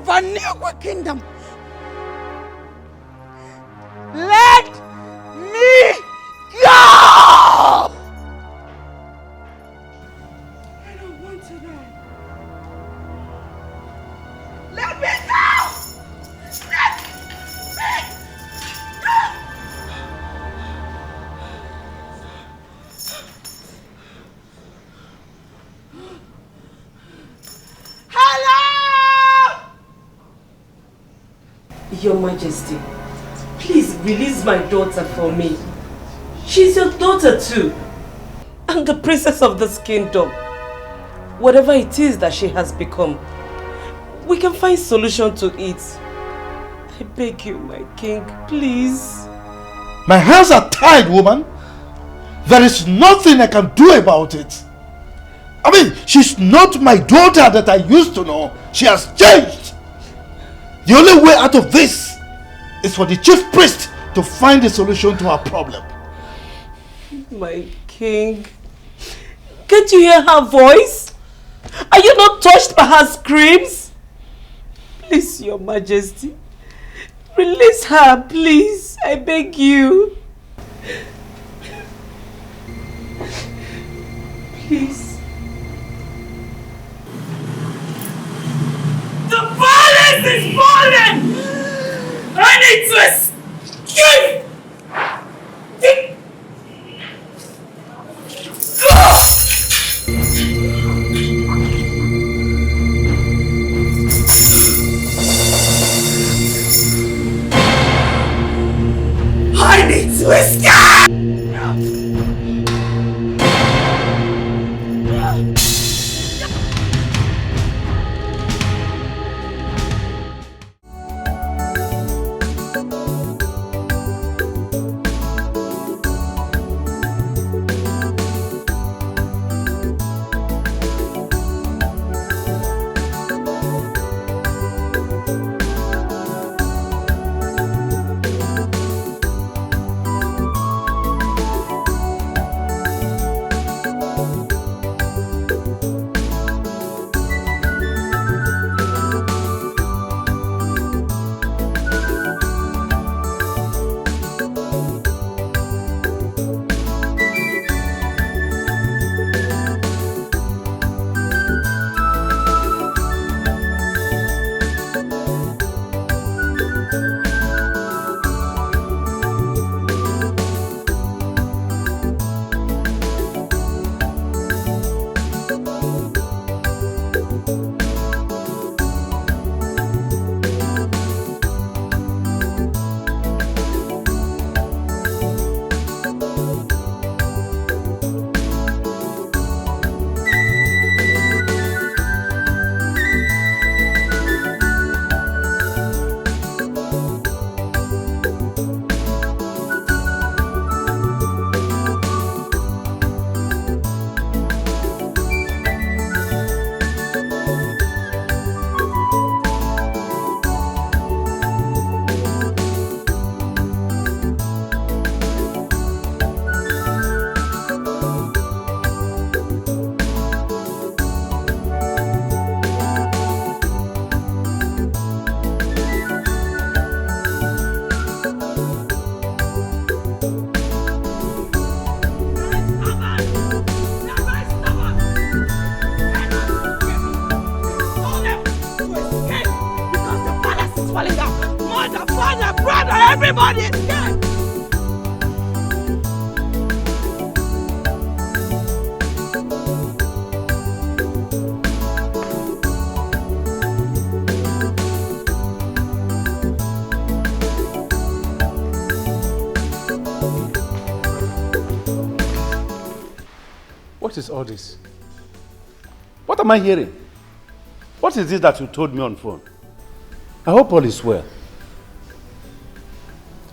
of a new kingdom. Let me go! I don't want to die. Let me go! Let me go! Hello! Your Majesty, please release my daughter for me. She's your daughter too. I'm the princess of this kingdom. Whatever it is that she has become, we can find solution to it. I beg you, my king, please. My hands are tied, woman. There is nothing I can do about it. I mean, she's not my daughter that I used to know. She has changed. The only way out of this is for the chief priest to find a solution to her problem. My king, can't you hear her voice? Are you not touched by her screams? Please, your Majesty, release her, please. I beg you. Please. The palace is falling! I need to escape! I need to escape! Everybody is scared! What is all this? What am I hearing? What is this that you told me on phone? I hope all is well.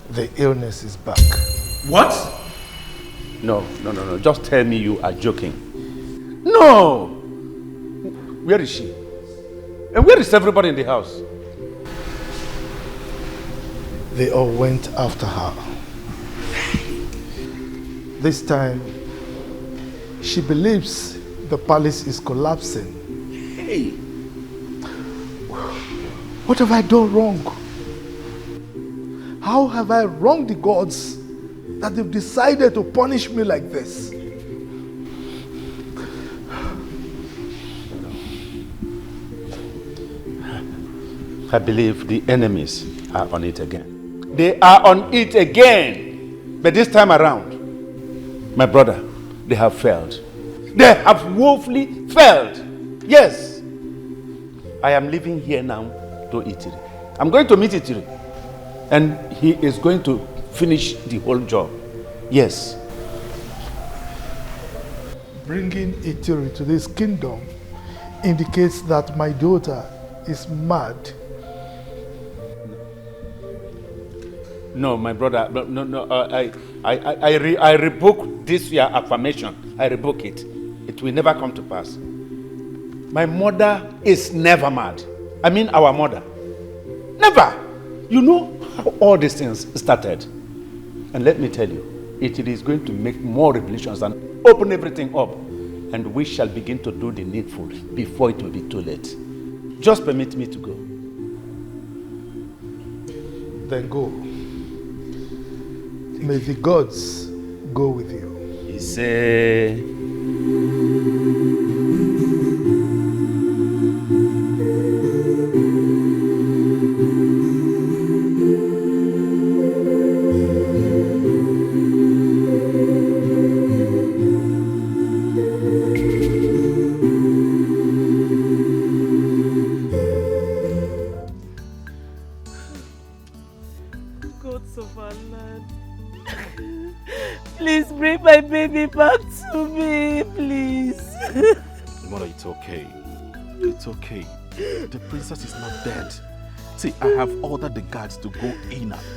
The illness is back. What? No. Just tell me you are joking. No! Where is she? And where is everybody in the house? They all went after her. This time, she believes the palace is collapsing. Hey! What have I done wrong? How have I wronged the gods that they've decided to punish me like this? I believe the enemies are on it again. They are on it again. But this time around, my brother, they have failed. They have woefully failed. Yes. I am leaving here now to Itiri. I'm going to meet Itiri. And he is going to finish the whole job. Yes. Bringing Itiri to this kingdom indicates that my daughter is mad. No, my brother, no, I revoke this your affirmation. I revoke it. It will never come to pass. My mother is never mad. I mean our mother. Never. You know how all these things started. And let me tell you, it is going to make more revelations and open everything up. And we shall begin to do the needful before it will be too late. Just permit me to go. Then go. May the gods go with you. He said... Please bring my baby back to me, please. Mother, it's okay. It's okay. The princess is not dead. See, I have ordered the guards to go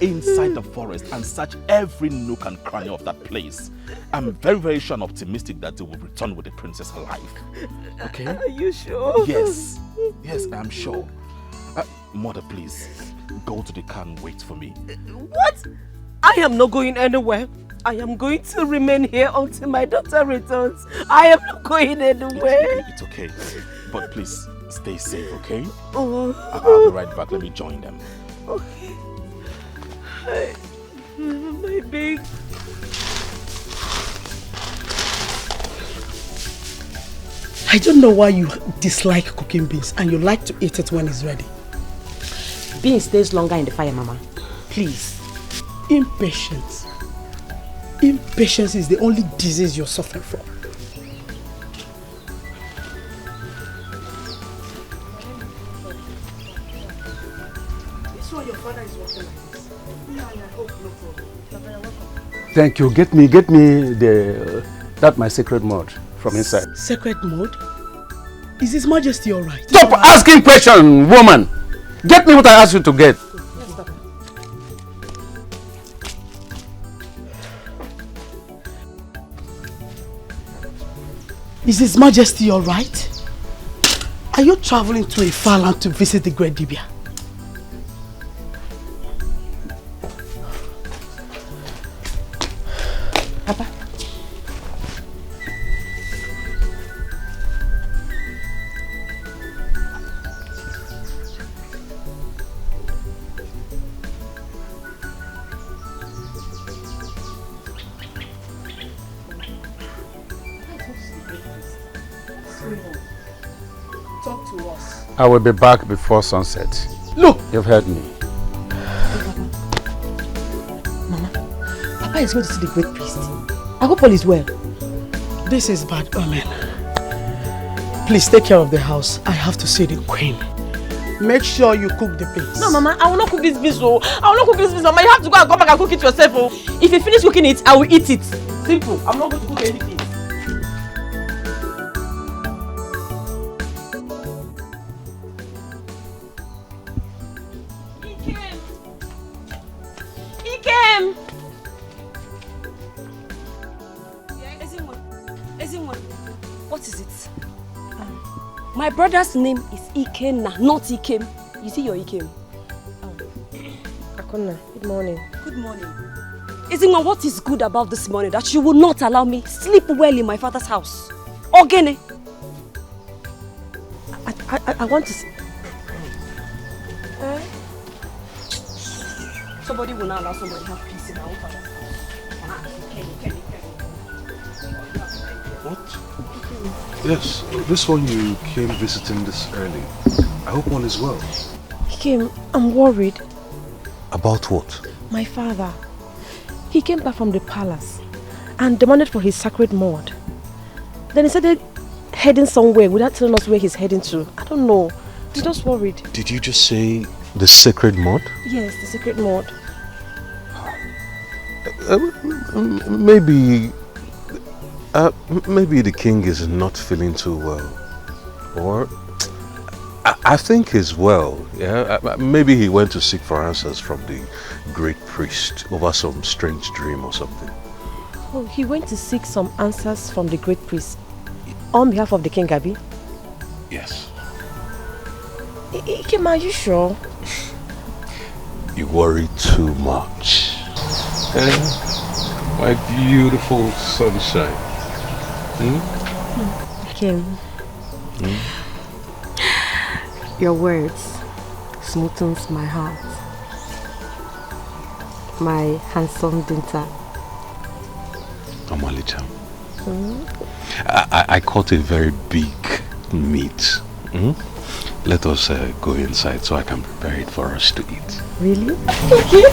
inside the forest and search every nook and cranny of that place. I'm very, very sure and optimistic that they will return with the princess alive. Okay? Are you sure? Yes. Yes, I'm sure. Mother, please, go to the car and wait for me. What? I am not going anywhere. I am going to remain here until my daughter returns. I am not going anywhere. It's okay. But please, stay safe, okay? Oh. I'll be right back. Let me join them. Okay. My big... I don't know why you dislike cooking beans and you like to eat it when it's ready. Beans stays longer in the fire, Mama. Please. Impatience. Impatience is the only disease you're suffering from. This one your father is working like this. Yeah, I hope no problem. Thank you. Get me that my sacred mud from inside. Sacred mode? Is His Majesty alright? Stop asking questions, woman! Get me what I asked you to get. Is His Majesty alright? Are you traveling to a far land to visit the great Dibia? Papa. Talk to us. I will be back before sunset. Look! You've heard me. Mama, Papa is going to see the great priest. I hope all is well. This is bad omen. Please take care of the house. I have to see the queen. Make sure you cook the beans. No, Mama, I will not cook this beans. I will not cook this beans, Mama. You have to go and come back and cook it yourself. Oh. If you finish cooking it, I will eat it. Simple. I'm not going to cook anything. What is it? My brother's name is Ikenna, not Ikem. You see your Ikem? Akonna, good morning. Good morning. Ezima, what is good about this morning that you will not allow me sleep well in my father's house? Ogene? I want to... Somebody will not allow somebody to have peace in our own father's house. What? Yes, this one you came visiting this early. I hope one is well. He came. I'm worried. About what? My father. He came back from the palace and demanded for his sacred mud. Then he started heading somewhere without telling us where he's heading to. I don't know. I'm just worried. Did you just say the sacred mud? Yes, the sacred mud. Maybe the king is not feeling too well. Or I think he's well. Yeah, maybe he went to seek for answers from the great priest over some strange dream or something. Oh, he went to seek some answers from the great priest on behalf of the king, Abi? Yes. Ikem, are you sure? You worry too much. My beautiful sunshine. Ikem. Your words smoothens my heart. My handsome dinter. Alichi. I caught a very big meat. Let us go inside so I can prepare it for us to eat. Really? Okay.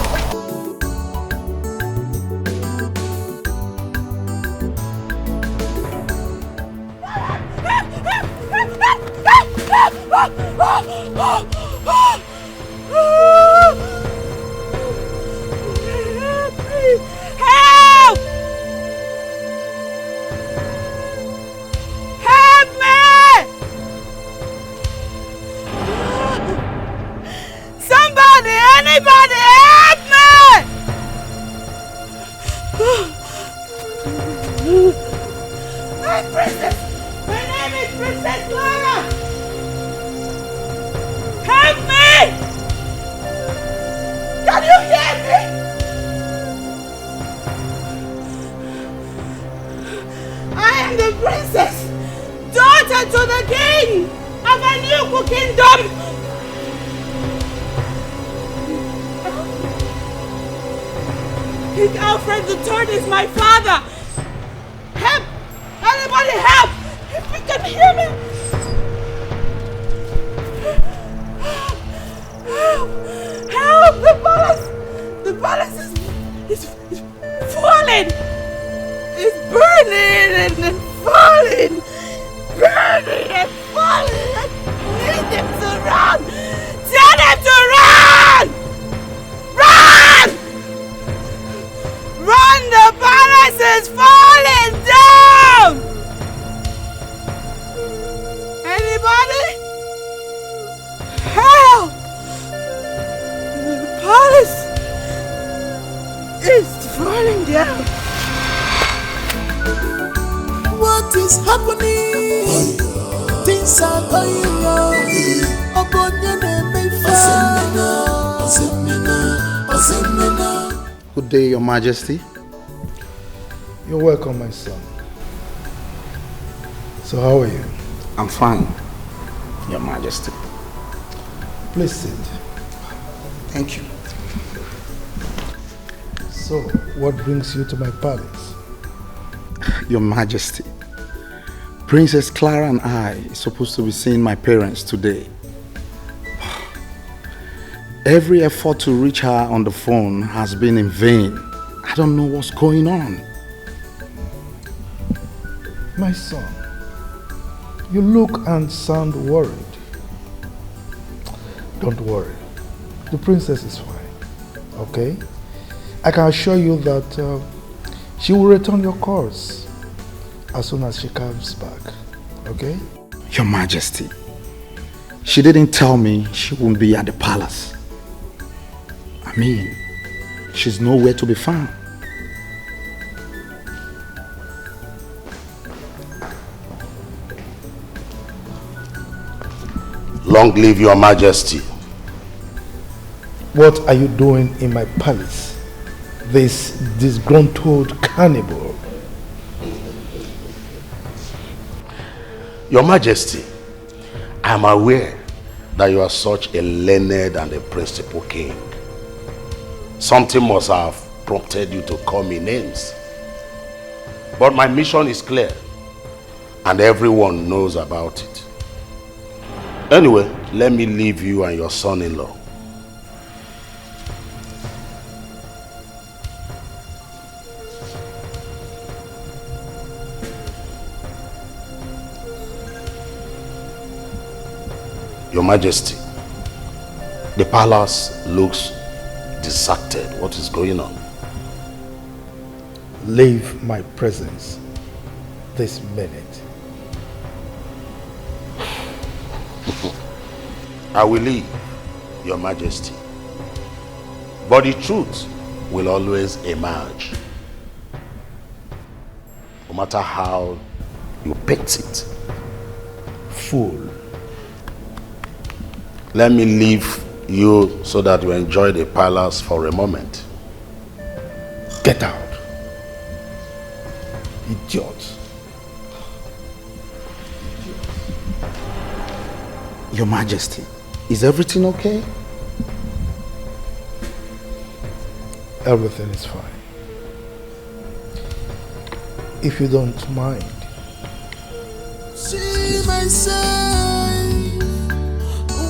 Good day, Your Majesty. You're welcome, my son. So how are you? I'm fine, Your Majesty. Please sit. Thank you. So, what brings you to my palace? Your Majesty, Princess Clara and I are supposed to be seeing my parents today. Every effort to reach her on the phone has been in vain. I don't know what's going on. My son, you look and sound worried. Don't worry. The princess is fine, okay? I can assure you that she will return your calls as soon as she comes back, okay? Your Majesty, she didn't tell me she won't be at the palace. I mean, she's nowhere to be found. Long live Your Majesty. What are you doing in my palace? This disgruntled cannibal. Your Majesty, I am aware that you are such a learned and a principled king. Something must have prompted you to call me names. But my mission is clear, and everyone knows about it. Anyway, let me leave you and your son-in-law. Your Majesty, the palace looks deserted. What is going on? Leave my presence this minute. I will leave, Your Majesty. But the truth will always emerge. No matter how you paint it. Fool. Let me leave you so that you enjoy the palace for a moment. Get out. Idiot. Your Majesty, is everything okay? Everything is fine. If you don't mind. See my side,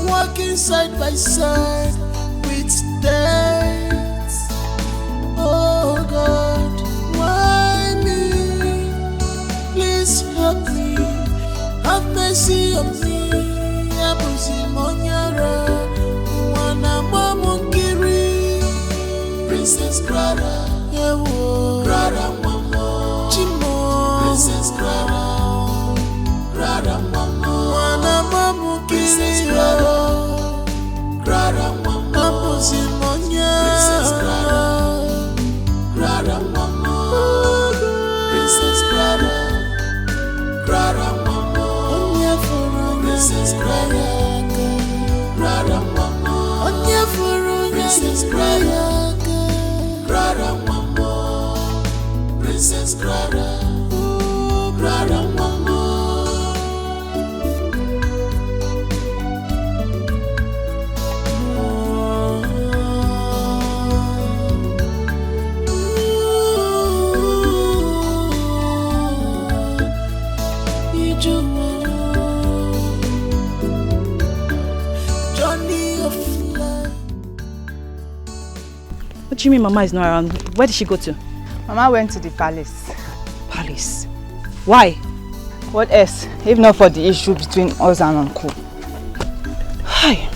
walking side by side with death. Oh God, why me? Please help me, have mercy on me. Princess Clara, Clara Mama, Chimo, Princess Clara, Clara Mama, Wana Mamu, Princess Clara, Clara Mama, Princess Clara, Clara Mama, Princess Clara, Clara Mama, Princess Clara, Clara Mama, Princess Clara. Clara Mama, Princess Clara, Clara Mama. What do you mean Mama is not around? Where did she go to? Mama went to the palace. Palace? Why? What else? If not for the issue between us and Uncle. Hi.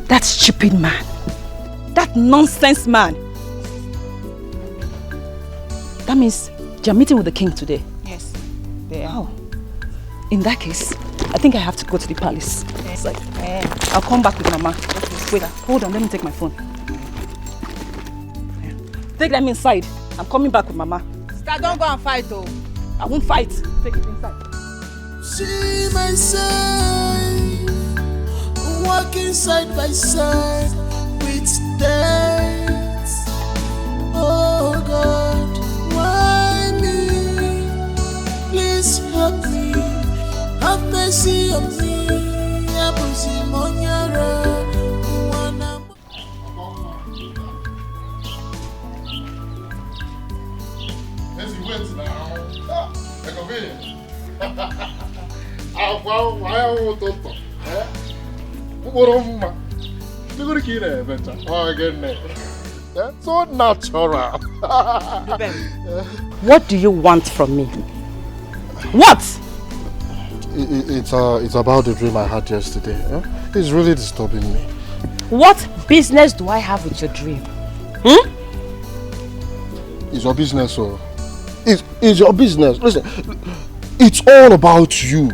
That stupid man. That nonsense man. That means you're meeting with the king today? Yes. Yeah. Oh. In that case, I think I have to go to the palace. Yes. Like, I'll come back with Mama. Okay. Wait, hold on, let me take my phone. Take them inside. I'm coming back with Mama. Sister, don't go and fight, though. I won't fight. Take it inside. See my side, walking side by side with death. Oh God, why me? Please help me, have mercy on me. So natural. What do you want from me? What? It's about the dream I had yesterday. It's really disturbing me. What business do I have with your dream? It's your business, so it's your business. Listen, it's all about you.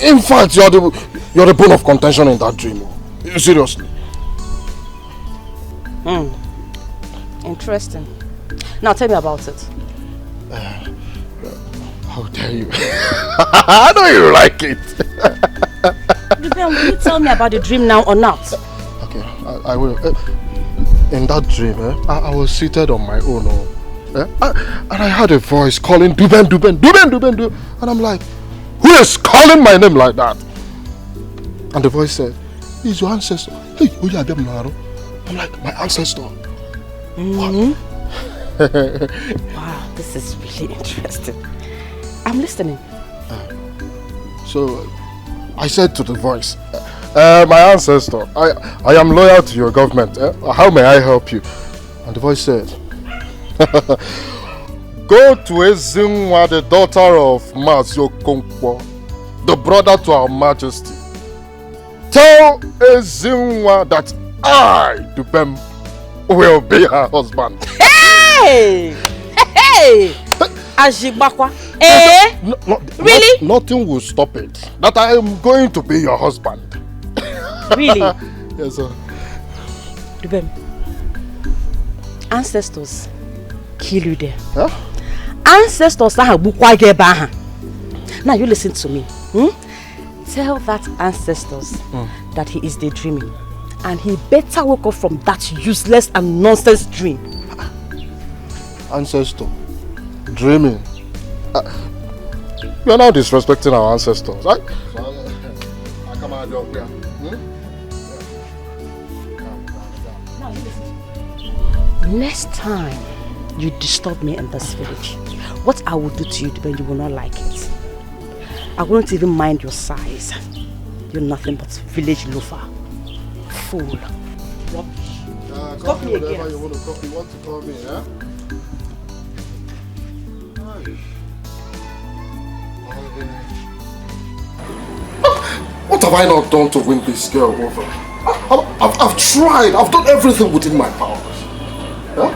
In fact, you're the bone of contention in that dream. Seriously. Interesting. Now tell me about it. How dare you? I know you like it. Will you tell me about the dream now or not? Okay, I will. In that dream, I was seated on my own. And I heard a voice calling Duben, Duben, Duben, Duben, Duben. And I'm like, who is calling my name like that? And the voice said, he's your ancestor. Hey, I'm like, my ancestor? Mm-hmm. Wow, this is really interesting. I'm listening. So I said to the voice, my ancestor, I am loyal to your government. How may I help you? And the voice said, go to Ezinwa, the daughter of Okonkwo, the brother to our majesty. Tell Ezinwa that I, Dubem, will be her husband. Hey! Hey! Ajibakwa. Eh? Really? Nothing will stop it. That I am going to be your husband. Really? Yes, sir. Dubem, ancestors kill you there. Huh? Ancestors now you listen to me. Tell that ancestors that he is daydreaming. And he better wake up from that useless and nonsense dream. Ancestor, dreaming. You are now disrespecting our ancestors, right? Come on, job here. Next time you disturb me in this village, what I will do to you, then you will not like it. I won't even mind your size. You're nothing but village loafer. Fool. Rubbish. Call me whatever you want to call me, huh? What have I not done to win this girl over? I've tried. I've done everything within my powers. Huh?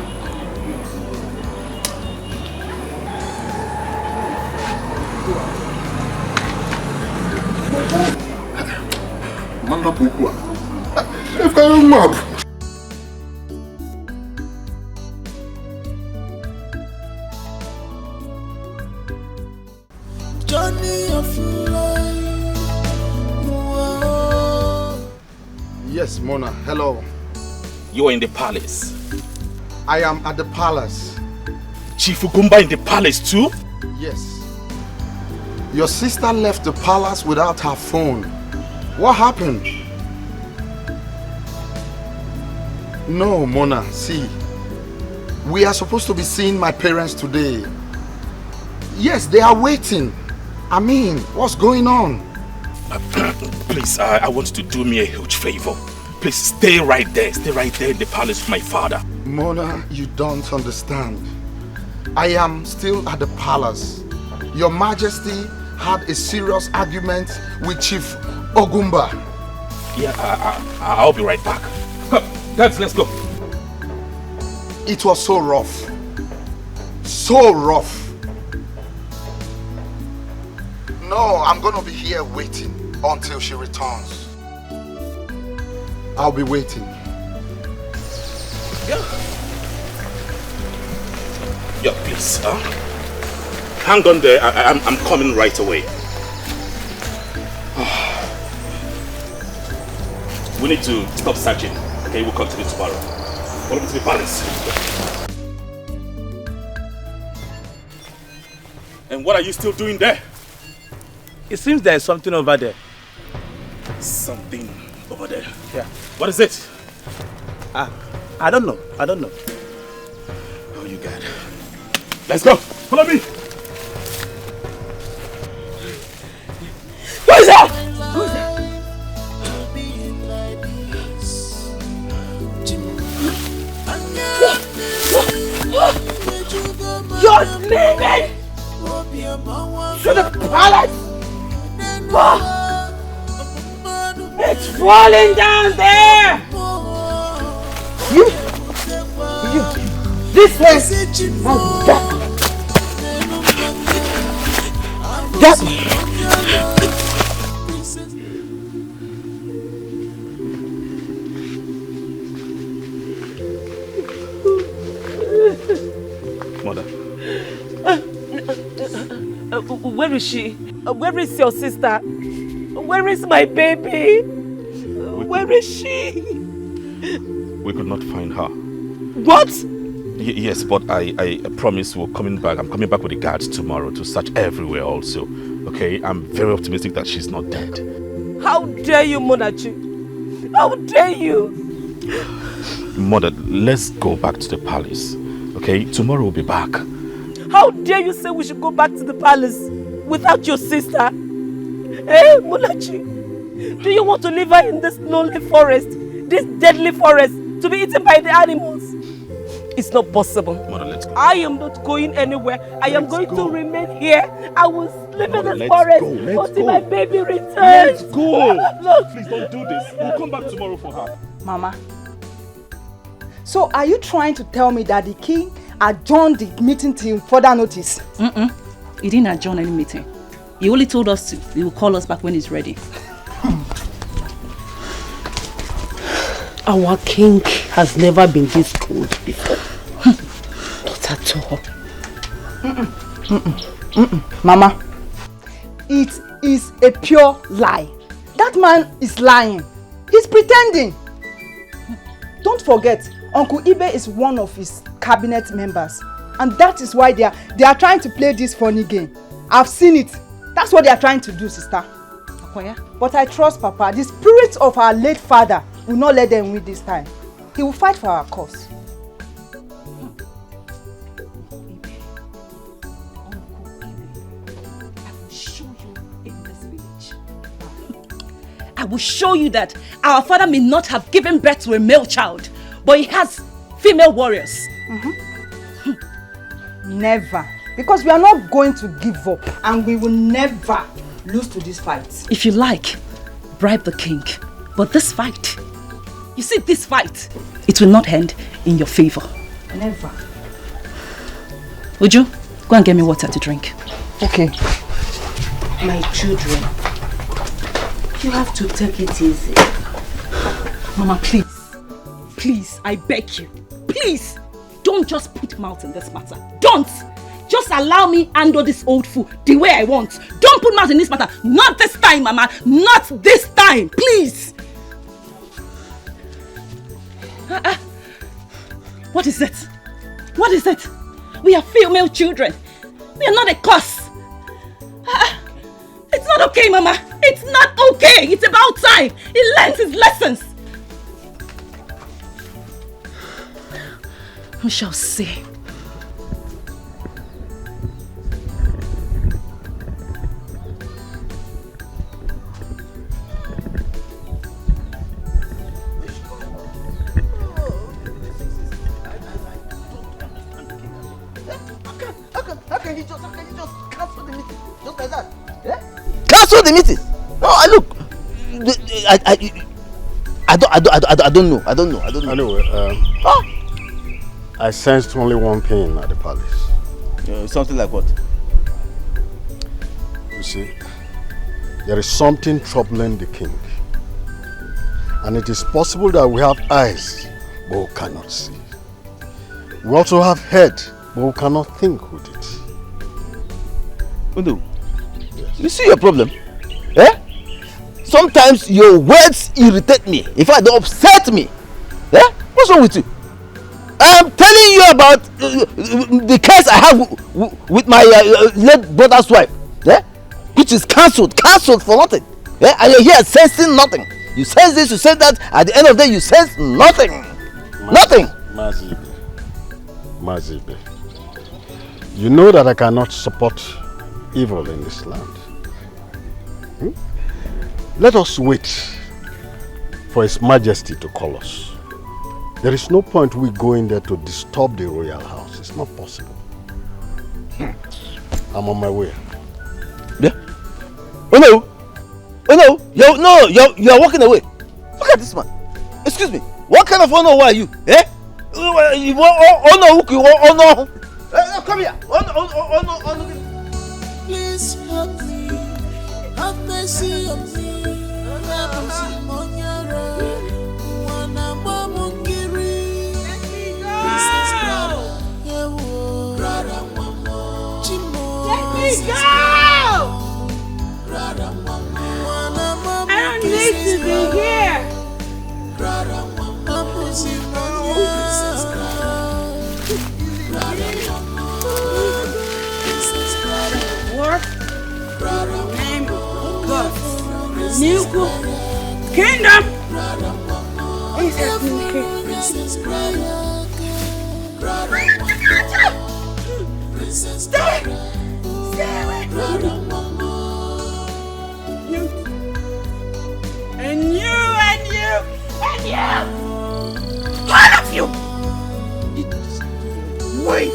Journey of life. Whoa. Yes, Mona. Hello. You are in the palace. I am at the palace. Chief Ugumba in the palace too? Yes. Your sister left the palace without her phone. What happened? No, Mona, see. We are supposed to be seeing my parents today. Yes, they are waiting. I mean, what's going on? Please, I want you to do me a huge favor. Please stay right there in the palace with my father. Mona, you don't understand. I am still at the palace. Your Majesty had a serious argument with Chief Ogumba. Yeah, I'll be right back. Guys, let's go. It was so rough. So rough. No, I'm gonna be here waiting until she returns. I'll be waiting. Yeah, please. Hang on there. I'm coming right away. We need to stop searching. Okay, we'll continue tomorrow. Welcome to the palace. And what are you still doing there? It seems there is something over there. Something over there? Yeah. What is it? I don't know. Oh, you got it. Let's go. Follow me. Who is that? You're leaving to the palace? It's falling down there! You! This way! That way! Mother. Where is she? Where is your sister? Where is my baby? Where is she? We could not find her. What? Yes, but I promise we're coming back. I'm coming back with the guards tomorrow to search everywhere also. Okay? I'm very optimistic that she's not dead. How dare you, Munachi? How dare you? Mother, let's go back to the palace. Okay? Tomorrow we'll be back. How dare you say we should go back to the palace without your sister? Eh, Munachi? Do you want to leave her in this lonely forest, this deadly forest, to be eaten by the animals? It's not possible. Mother, let's go. I am not going anywhere. I am going to remain here. I will sleep in this forest until my baby returns. Let's go. Please don't do this. We'll come back tomorrow for her. Mama, so are you trying to tell me that the king adjourned the meeting till further notice? He didn't adjourn any meeting. He only told us he will call us back when he's ready. Our king has never been this cold before. Not at all. Mama, it is a pure lie. That man is lying. He's pretending. Don't forget, Uncle Ibe is one of his cabinet members. And that is why they are trying to play this funny game. I've seen it. That's what they are trying to do, sister. But I trust Papa. The spirit of our late father will not let them win this time. He will fight for our cause. I will show you that our father may not have given birth to a male child, but he has female warriors. Never. Because we are not going to give up, and we will never lose to this fight. If you like, bribe the king. But this fight, you see this fight, it will not end in your favor. Never. Would you go and get me water to drink? Okay. My children, you have to take it easy. Mama, please. Please, I beg you. Please, don't just put mouth in this matter. Don't! Just allow me handle this old fool the way I want. Don't put mouth in this matter. Not this time, Mama. Not this time. Please. What is it? What is it? We are female children. We are not a curse. It's not okay, Mama. It's not okay. It's about time. He learns his lessons. We shall see. How can you just cancel the meeting? Just like that? Yeah? Cancel the meeting? No, look. I don't know. Anyway, I sensed only one thing at the palace. Something like what? You see, there is something troubling the king. And it is possible that we have eyes, but we cannot see. We also have head, but we cannot think with it. Undo, yes. You see your problem? Eh? Sometimes your words irritate me. In fact, they upset me. Eh? What's wrong with you? I am telling you about the case I have with my late brother's wife. Eh? Which is cancelled for nothing. Eh? And you're here sensing nothing. You sense this, you sense that. At the end of the day, you sense nothing. Nothing. Mazibe. You know that I cannot support evil in this land. Let us wait for His Majesty to call us. There is no point we going there to disturb the royal house. It's not possible. I'm on my way. Yeah? Oh no! You're walking away. Look at this man. Excuse me. What kind of honor are you? Eh? Come here. Please help me. Have mercy on me. I don't need to be here. What? Name of God. New Kingdom. Is happening. Stay away. You. And you. All of you. Wait.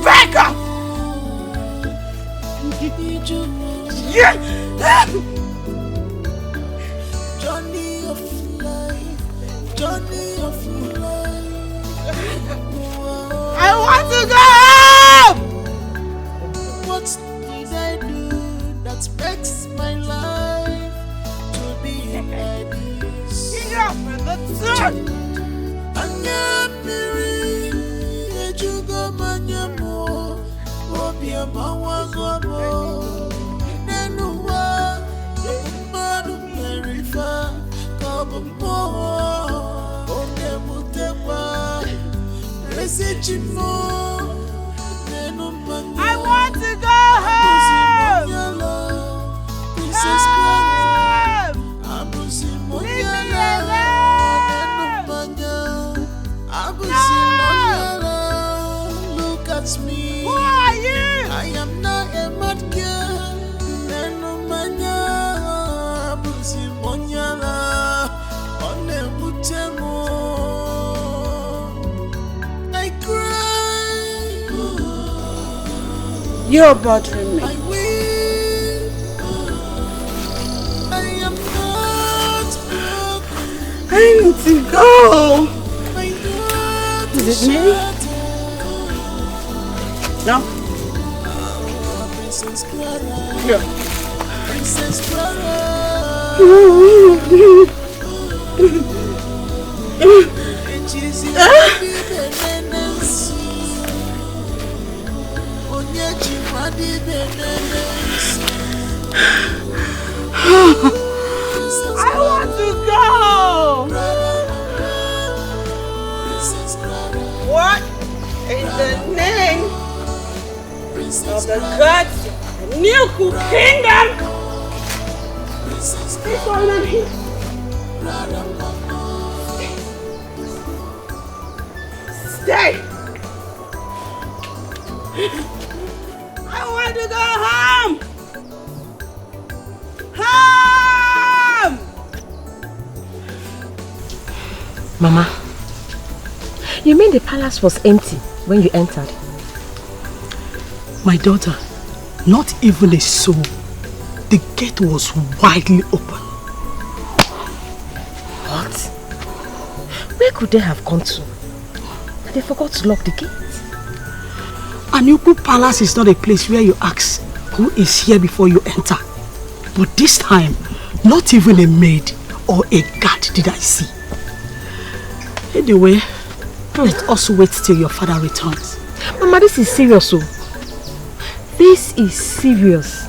Back up. Yeah. Journey of life. I want to go home. What did I do that makes my life to be like this? Get off with the sun. I want to go home. Leave me alone. Look at me. Who are you? I am not a mad girl. I cry. You're bothering me. I am not broken. I need to go. Is it me? No. Princess Clara. Yeah. Princess Clara. I want to go. What in the name of the gods of New Kingdom is going on here? Stay. I want to go home. Home. Mama, you mean the palace was empty when you entered? My daughter, not even a soul. The gate was widely open. What? Where could they have gone to? They forgot to lock the gate. Anyuku Palace is not a place where you ask who is here before you enter. But this time, not even a maid or a guard did I see. Anyway, let us wait till your father returns. Mama, this is serious. Oh. This is serious.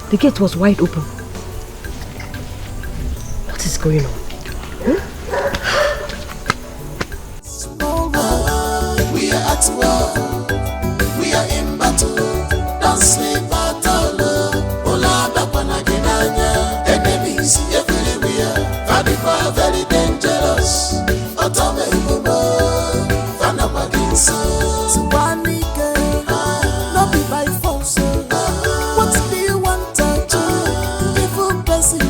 The gate was wide open. What is going on? We are at war. We are in battle. Don't sleep at all. Ola Bakwana Genanya. Enemies everywhere. Fadipa very dangerous. Otome Mubo. Fanapaginsa. Not be by force. What do you want to do? Evil person.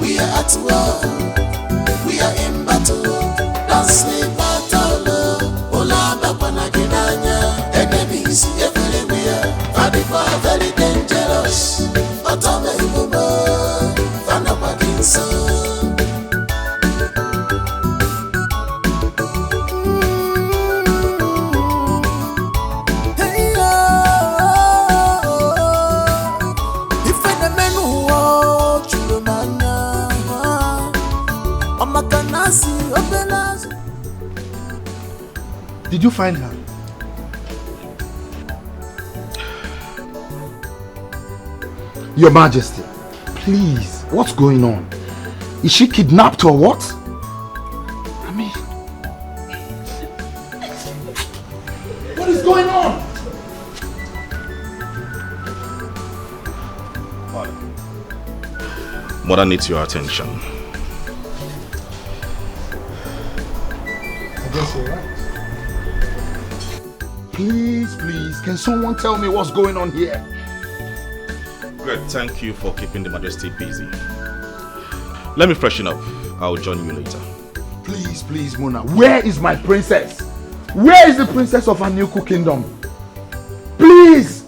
We are at war. We are in battle. Don't sleep at all. Ola Bakwana Genanya. Enemies everywhere. Fadipa very dangerous. Otome Mubo. Fanapaginsa. Did you find her? Your Majesty, please, what's going on? Is she kidnapped or what? I mean, what is going on? Father. Mother needs your attention. I guess you're right. Please, can someone tell me what's going on here? Great, thank you for keeping the Majesty busy. Let me freshen up. I'll join you later. Please, Mona. Where is my princess? Where is the princess of Anuku Kingdom? Please!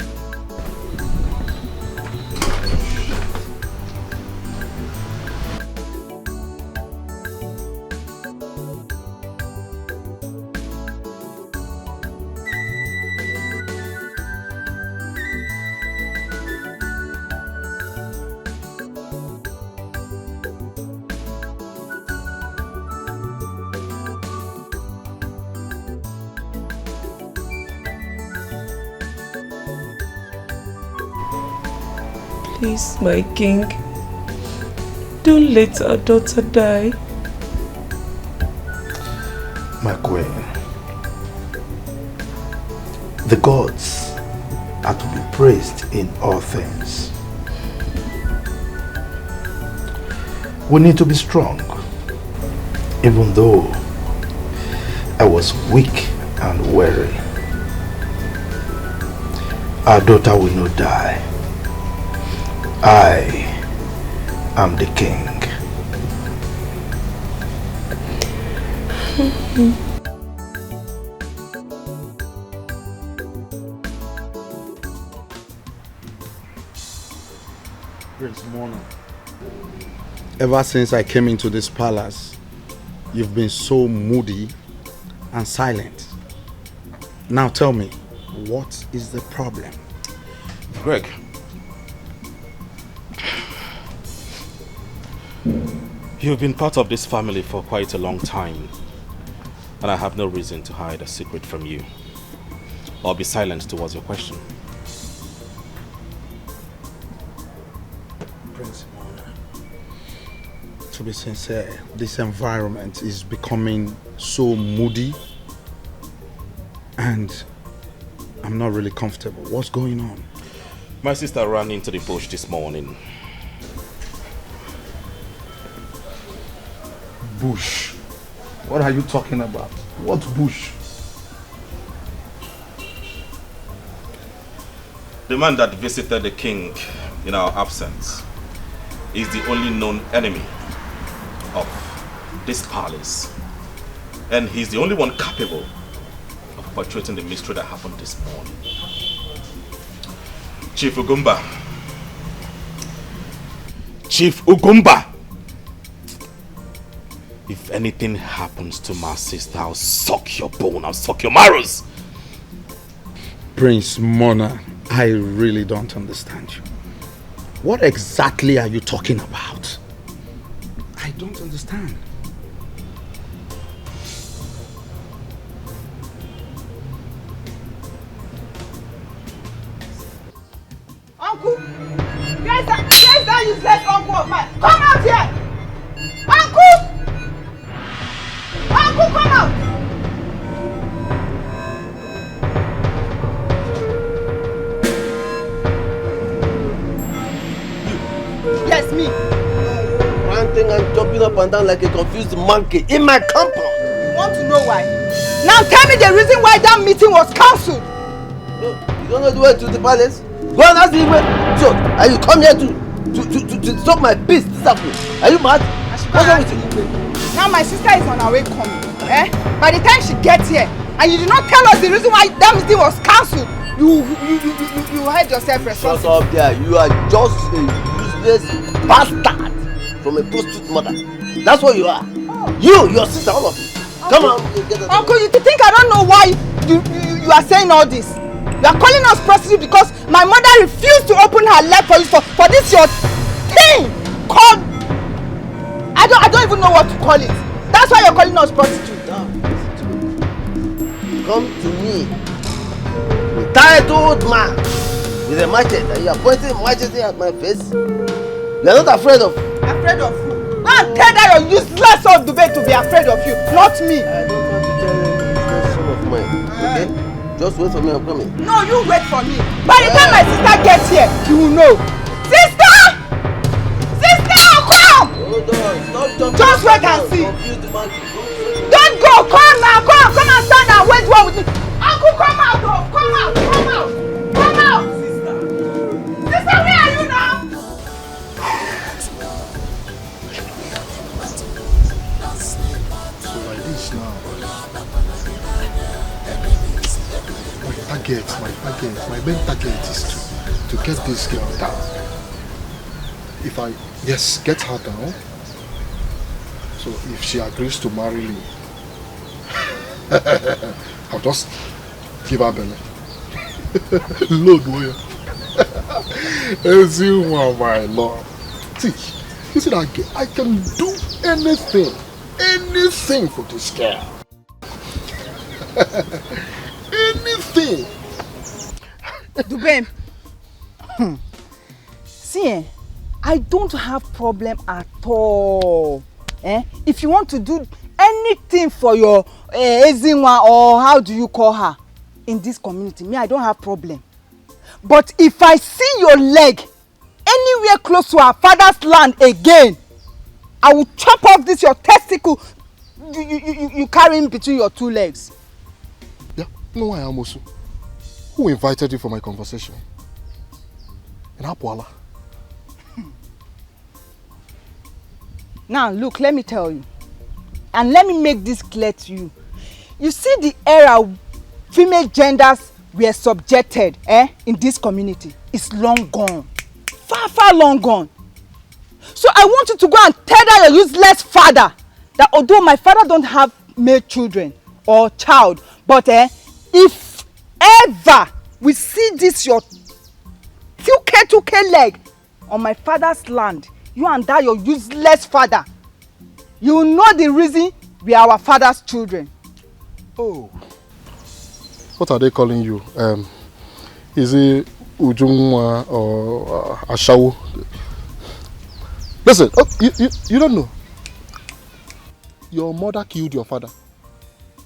Please, my king, don't let our daughter die. My queen, the gods are to be praised in all things. We need to be strong, even though I was weak and weary. Our daughter will not die. I am the king. Prince Mona. Ever since I came into this palace, you've been so moody and silent. Now tell me, what is the problem? Greg. You've been part of this family for quite a long time, and I have no reason to hide a secret from you or be silent towards your question. Prince Mona, to be sincere, this environment is becoming so moody and I'm not really comfortable. What's going on? My sister ran into the bush this morning. Bush? What are you talking about? What bush? The man that visited the king in our absence is the only known enemy of this palace. And he's the only one capable of perpetrating the mystery that happened this morning. Chief Ugumba. Chief Ugumba! If anything happens to my sister, I'll suck your bone, I'll suck your marrows. Prince Mona, I really don't understand you. What exactly are you talking about? I don't understand. Uncle! Where's that useless uncle of mine? Come out here! Uncle! Uncle, come out! Yes, me. Ranting and jumping up and down like a confused monkey in my compound. You want to know why? Now tell me the reason why that meeting was cancelled. No, you don't know the way to the palace? Go and ask the way. So, and you come here to stop my peace this afternoon. Are you mad? What's wrong with you? Now my sister is on her way coming. By the time she gets here, and you did not tell us the reason why that meeting was cancelled, you hide yourself responsible. Shut up there. You are just a useless bastard from a prostitute mother. That's what you are. Oh. You, your sister, all of you. Come on. Uncle, you think I don't know why you are saying all this? You are calling us prostitute because my mother refused to open her leg for you for this your thing called... I don't even know what to call it. That's why you're calling us prostitute. Come to me, entitled man, with a machete, and you are pointing machete at my face. You are not afraid of... Afraid of who? Go and tell that your useless old debate to be afraid of you, not me. I don't want to tell you useless son of mine, okay? Just wait for me, I'm coming. No, you wait for me. By the time my sister gets here, you will know. Sister! Just wait and see. Don't go. Come now. Come and stand and wait one with me. Uncle, come out. Come out. Come out. Sister, where are you now? So like this now. My main target is to get this girl down. If I, get her down. So if she agrees to marry me, I'll just give her belly. Lord, boy. As you are my Lord. See, you see that girl? I can do anything for this girl. Anything. Dubem. See, I don't have problem at all. If you want to do anything for your Ezinwa, or how do you call her, in this community, me, I don't have problem. But if I see your leg anywhere close to our father's land again, I will chop off this your testicle you carry in between your two legs. Yeah, no, I am also. Who invited you for my conversation? In Apwala. Now, look, let me tell you. And let me make this clear to you. You see the era female genders were subjected in this community is long gone. Far, far long gone. So I want you to go and tell that your useless father that although my father don't have male children or child, but if ever we see this your 2K leg on my father's land, you and that your useless father, you will know the reason we are our father's children. Oh. What are they calling you? Is it Ujungwa or Ashawu? Listen, you don't know. Your mother killed your father.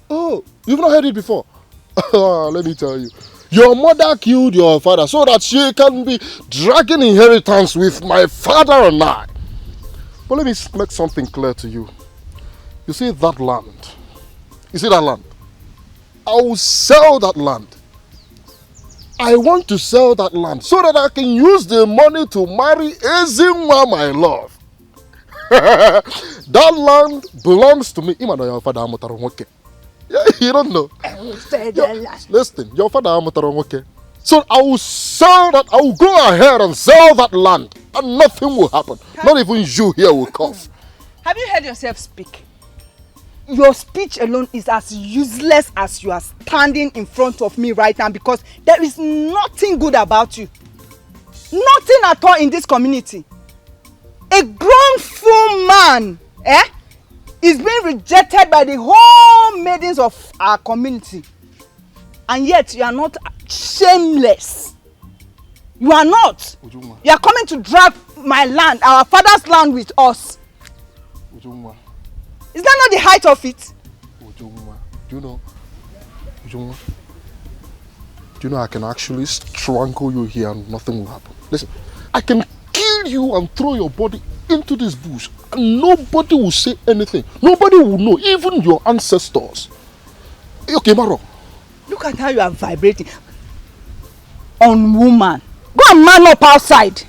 Oh, you've not heard it before. Let me tell you. Your mother killed your father so that she can be dragging inheritance with my father and I. But let me make something clear to you. You see that land? You see that land? I will sell that land. I want to sell that land so that I can use the money to marry Ezinwa, my love. That land belongs to me. You don't know. Listen, your father. So I will sell that. I will go ahead and sell that land, and nothing will happen. Not even you here will cough. Have you heard yourself speak? Your speech alone is as useless as you are standing in front of me right now, because there is nothing good about you. Nothing at all in this community. A grown full man is being rejected by the whole maidens of our community. And yet you are not shameless. You are not. Ujuma. You are coming to drag my land, our father's land, with us. Ujuma. Is that not the height of it? Ujuma. Do you know? Ujuma. Do you know I can actually strangle you here and nothing will happen? Listen, I can kill you and throw your body into this bush and nobody will say anything. Nobody will know, even your ancestors. Okay, Maro. Look at how you are vibrating. On woman. Go and man up outside.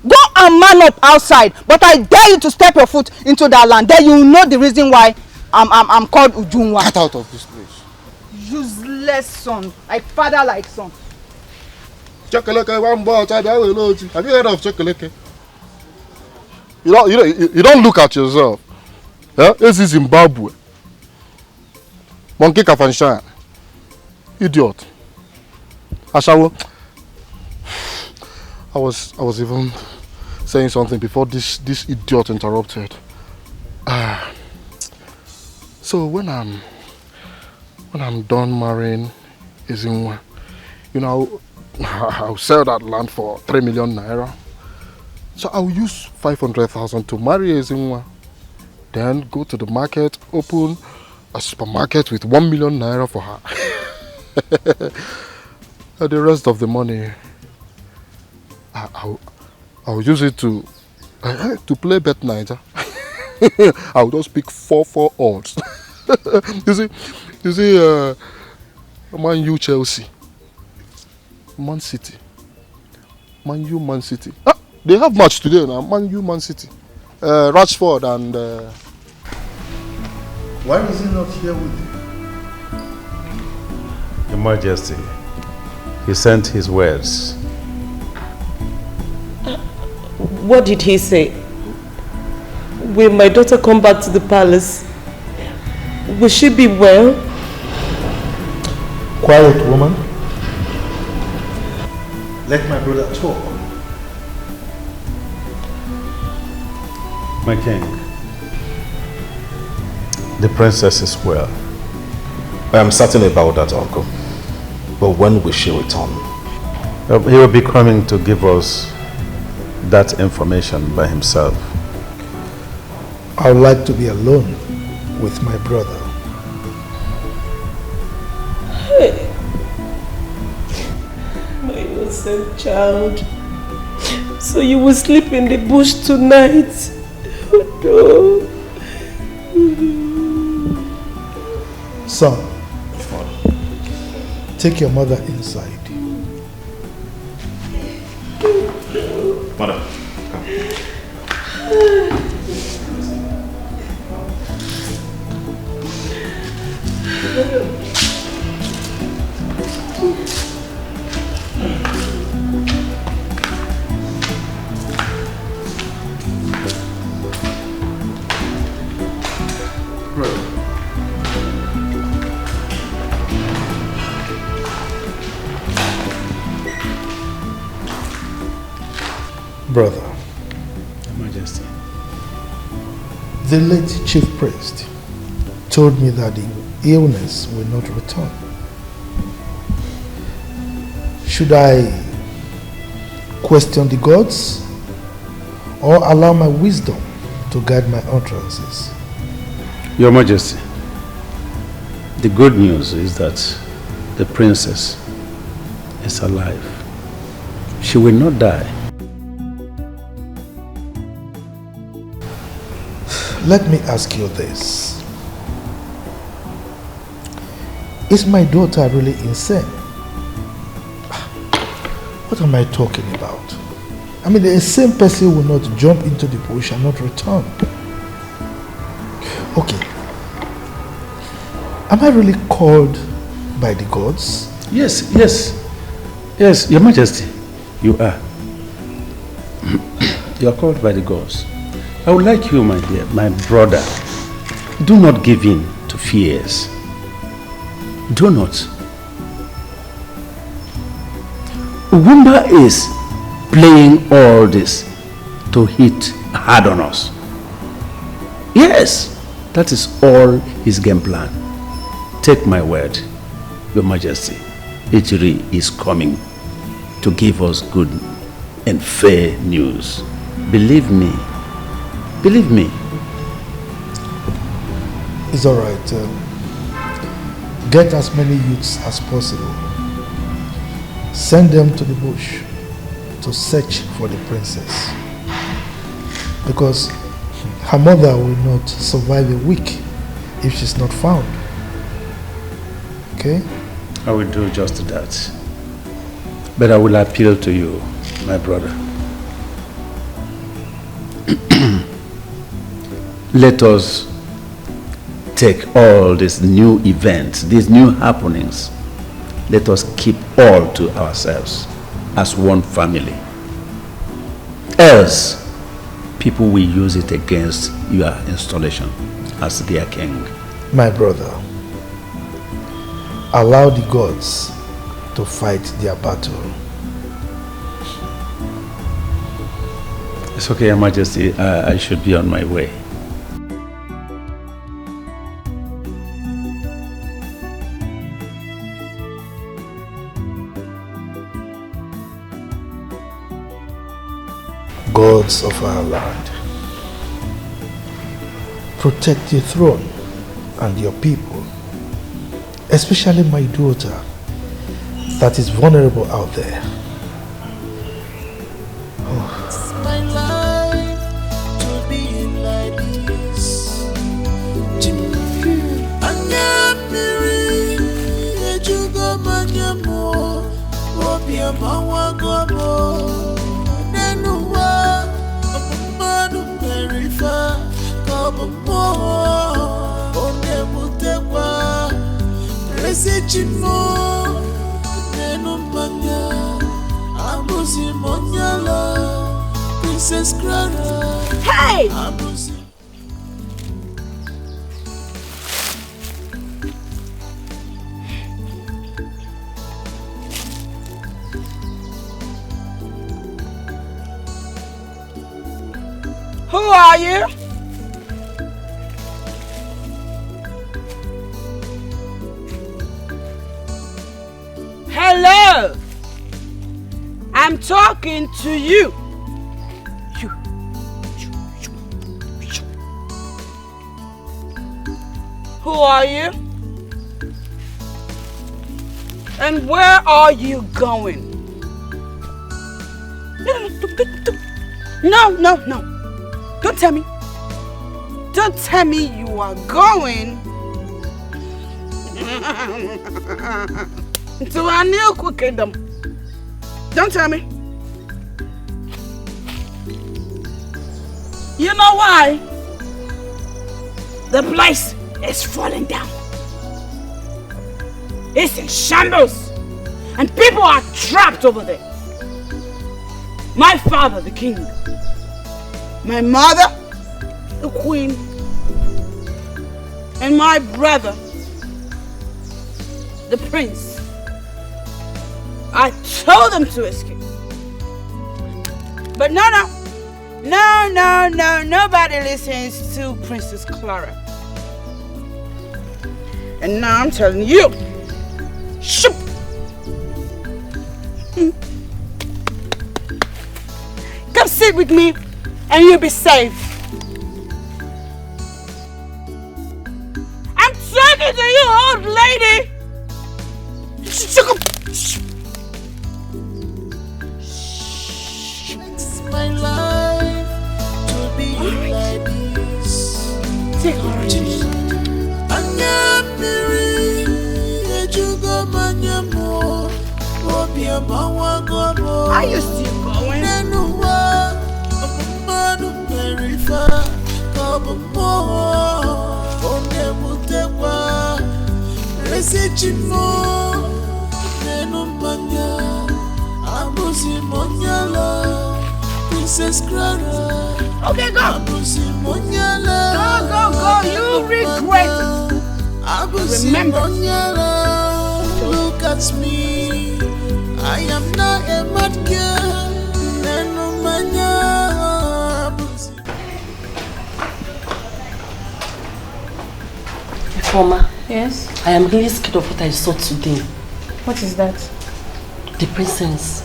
Go and man up outside. But I dare you to step your foot into that land. Then you will know the reason why I'm called Ujunwa. Get out of this place. Useless son. Like father like son. Chocolate, one ball. Have you heard of chocolate? You don't look at yourself. Yeah? This is Zimbabwe. Monkey Kafanshan. Idiot. Ashawo. I was even saying something before this idiot interrupted. So when I'm done marrying Ezinwa, I'll sell that land for 3 million naira. So I'll use 500,000 to marry Ezinwa. Then go to the market, open a supermarket with 1 million naira for her. And the rest of the money, I'll use it to play Bet Niger. I'll just pick 4 odds. you see, Man U Chelsea, Man City, Man U Man City. Ah, they have match today now. Man U Man City, Rashford and. Why is he not here with you? Your Majesty, he sent his words. What did he say? Will my daughter come back to the palace? Will she be well? Quiet, woman. Let my brother talk. My king, the princess is well. I am certain about that, uncle. But when will she return? He will be coming to give us that information by himself. I would like to be alone with my brother. Hey, my innocent child. So you will sleep in the bush tonight? Oh, no. Son, take your mother inside. Mother, Brother, Your Majesty. The late chief priest told me that the illness will not return. Should I question the gods or allow my wisdom to guide my utterances? Your Majesty, the good news is that the princess is alive. She will not die. Let me ask you this. Is my daughter really insane? What am I talking about? I mean, the same person will not jump into the bush and not return. Okay. Am I really called by the gods? Yes, Your Majesty, you are. You are called by the gods. I would like you, my dear, my brother, do not give in to fears. Do not. Ugumba is playing all this to hit hard on us. Yes, that is all his game plan. Take my word, Your Majesty, Ejiri is coming to give us good and fair news. Believe me. Believe me. It's all right. Get as many youths as possible. Send them to the bush to search for the princess. Because her mother will not survive a week if she's not found. Okay? I will do just that. But I will appeal to you, my brother. Let us take all these new events, these new happenings. Let us keep all to ourselves as one family. Else, people will use it against your installation as their king. My brother, allow the gods to fight their battle. It's okay, Your Majesty. I should be on my way. Gods of our land, protect your throne and your people, especially my daughter that is vulnerable out there. It's my life to be like this. Princess Clara. Hey! Who are you? Hello! I'm talking to you. Who are you? And where are you going? No. Don't tell me. Don't tell me you are going to a new kingdom. Don't tell me. You know why? The place is falling down. It's in shambles. And people are trapped over there. My father, the king. My mother, the queen. And my brother, the prince. I told them to escape. But no. Nobody listens to Princess Clara. And now I'm telling you. Shoop! Come sit with me and you'll be safe. I'm talking to you, old lady. My life to be like this. Take orange. Are you still going? Princess Clara. Okay, go. Go. You regret it. Remember. Look at me. I am not a mad girl. Mama. Yes? I am really scared of what I saw today. What is that? The princess.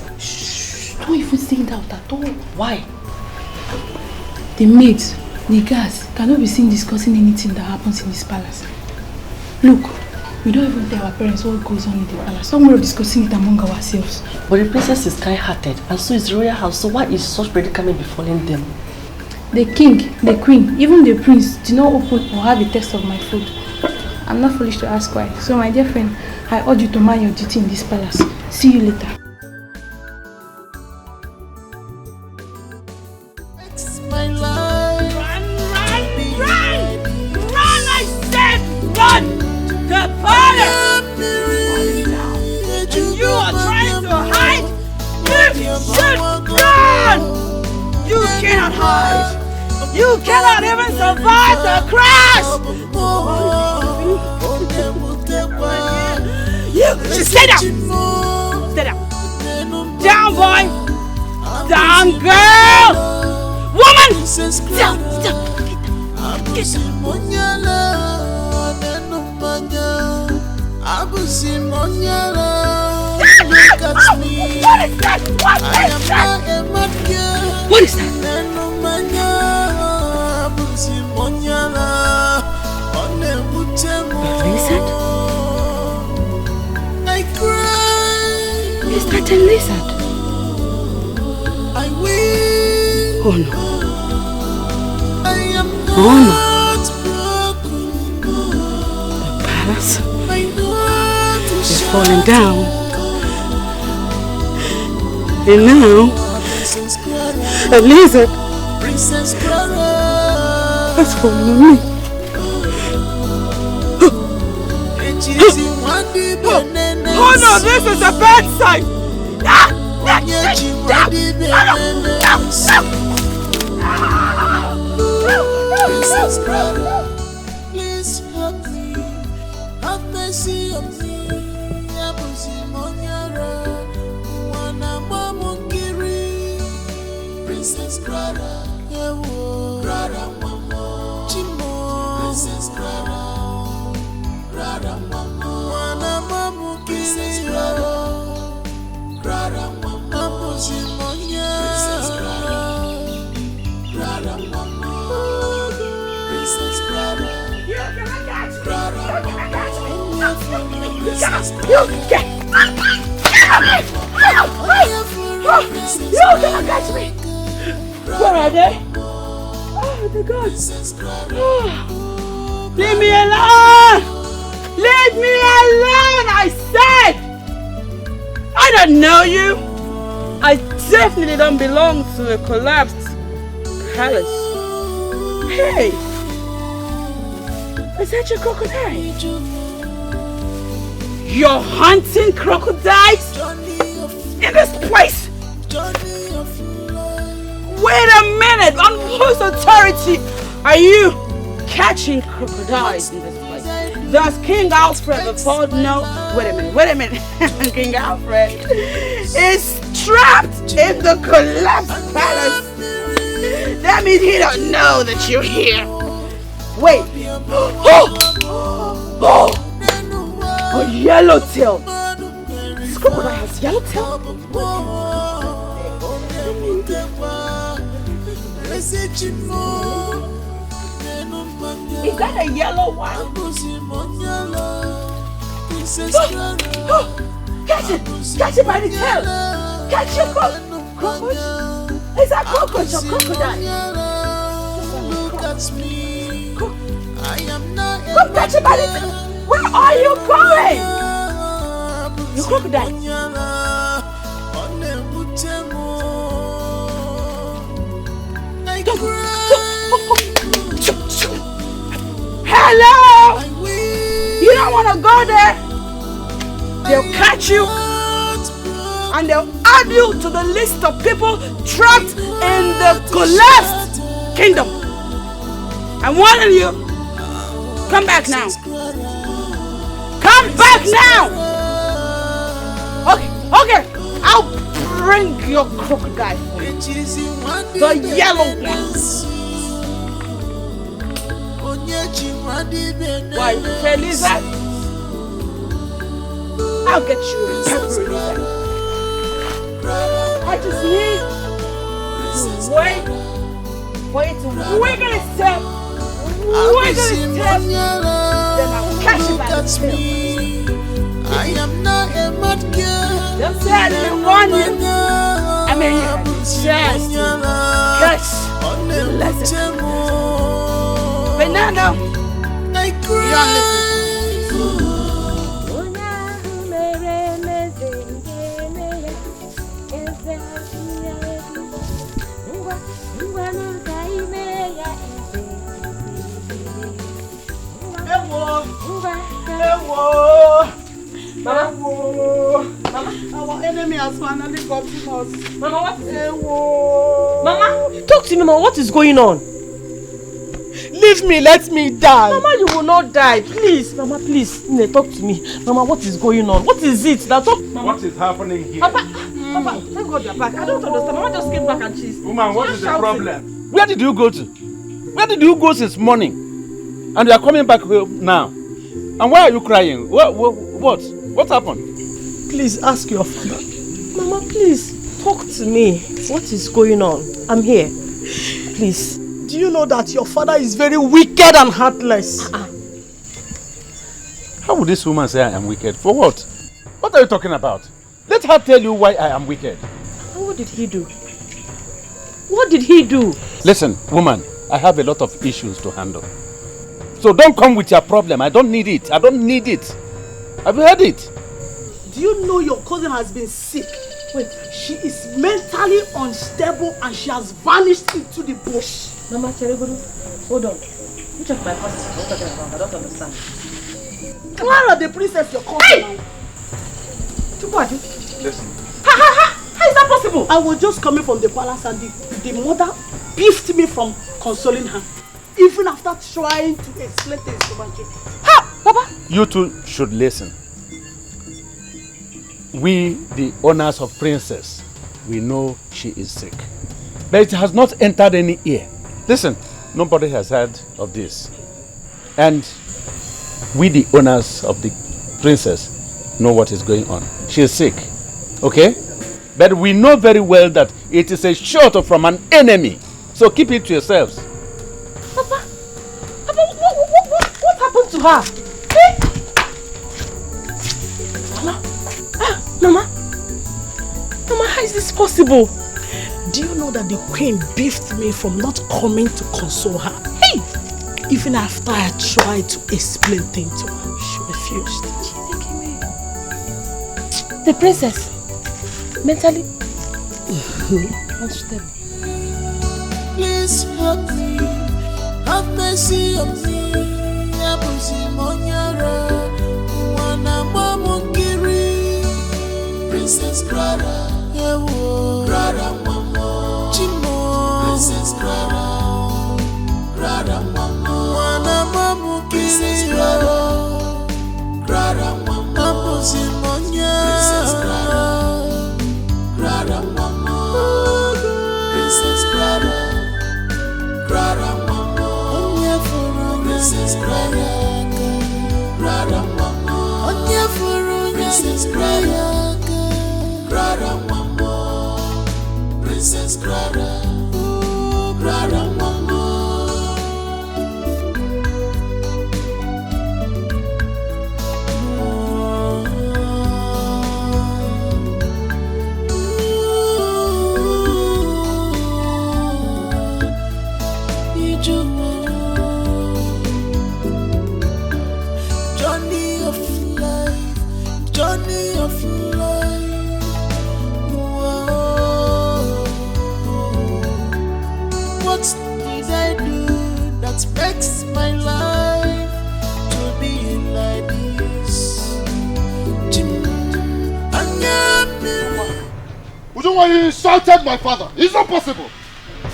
Don't even say that at all. Why? The maids, the guards cannot be seen discussing anything that happens in this palace. Look, we don't even tell our parents what goes on in the palace. Some way of discussing it among ourselves. But the princess is kind-hearted, and so is the royal house. So why is such predicament befalling them? The king, the queen, even the prince do not open or have a taste of my food. I'm not foolish to ask why. So my dear friend, I urge you to mind your duty in this palace. See you later. It's my life. Run! I said run! The palace! And you are trying to hide? You should run! You cannot hide! You cannot even survive the crash! You stay down! Stay down! Down, boy! Down, girl! Woman! Down! Get Look at me. What is that? Lizard? I cry. Is that a lizard? I will. Oh no. I am not broken. The palace is falling down. And now, a lizard has fallen on me. Oh no, this is a bad sign! Princess Clara, please help me. Have mercy on me. Princess Clara, Clara Mama, Chimo, Princess Clara, Clara Mama, Princess Clara, Clara Mama, Princess Clara, Clara Mama, Princess Clara, Clara You gonna catch me! Where are they? Oh my God! Leave me alone! Leave me alone! I said! I don't know you! I definitely don't belong to a collapsed palace. Hey! Is that your crocodile? You're hunting crocodiles? In this place? Wait a minute! On whose authority are you catching crocodiles in this place? Does King Alfred afford? No. Wait a minute. King Alfred is trapped in the collapsed palace. That means he don't know that you're here. Wait. A yellowtail. This crocodile has yellowtail? Is that a yellow one? Catch it! Catch it by the tail! Catch your crocodile! Is that cockroach or crocodile? Come catch it by the tail! Where are you going? You crocodile! Hello! You don't want to go there. They'll catch you and they'll add you to the list of people trapped in the collapsed kingdom. I'm warning you. Come back now. Come back now. Okay. I'll bring your crocodile for you. The yellow ones. Why, Felisa? I'll get you a pepper lizard. I just need to wait for it to wiggle its tail. Then I'll catch it by the tail. I am not a mad girl. Just said you want it. I mean, you have a chance to catch the lesson. But no, you don't listen. Mama, our enemy has finally gotten us. Mama, what is it? Mama, talk to me, Mama. What is going on? Leave me, let me die. Mama, you will not die. Please, Mama, please. Talk to me. Mama, what is going on? What is it? Now talk. Mama. What is happening here? Papa, thank God you're back. I don't understand. Mama just came back and she's... Woman, what is the problem? Where did you go to? Where did you go since morning? And you are coming back now. And why are you crying? What happened? Please ask your father. Mama, please, talk to me. What is going on? I'm here. Please. Do you know that your father is very wicked and heartless? How would this woman say I am wicked? For what? What are you talking about? Let her tell you why I am wicked. What did he do? What did he do? Listen, woman, I have a lot of issues to handle. So don't come with your problem. I don't need it. I don't need it. Have you heard it? Do you know your cousin has been sick? Wait, she is mentally unstable and she has vanished into the bush. Mama, hold on. You check my passport. What are you talking about? I don't understand. Clara, the princess, you're calling now. Listen. How is that possible? I was just coming from the palace and the mother beefed me from consoling her. Even after trying to explain things to my children. Ha! Papa! You two should listen. We, the owners of Princess, we know she is sick. But it has not entered any ear. Listen, nobody has heard of this. And we, the owners of the Princess, know what is going on. She is sick. Okay? But we know very well that it is a shot from an enemy. So keep it to yourselves. Papa, what happened to her? Hey? Mama, how is this possible? Do you know that the queen beefed me from not coming to console her? Hey! Even after I tried to explain things to her, she refused. The princess, mentally unstable. Please help me, have mercy on me. Princess Clara, Clara Mama, Chimo, Princess Clara, Clara Mama, Princess Clara, Clara Mama, Princess Clara, Clara Mama, Princess Clara, Clara Mama, Princess Clara, Clara Mama, Princess Clara, Clara Mama, Princess Clara, Clara Mama. Journey of life, journey of life. What did I do that makes my life to be like this? Ujungwa, you insulted my father. It's not possible.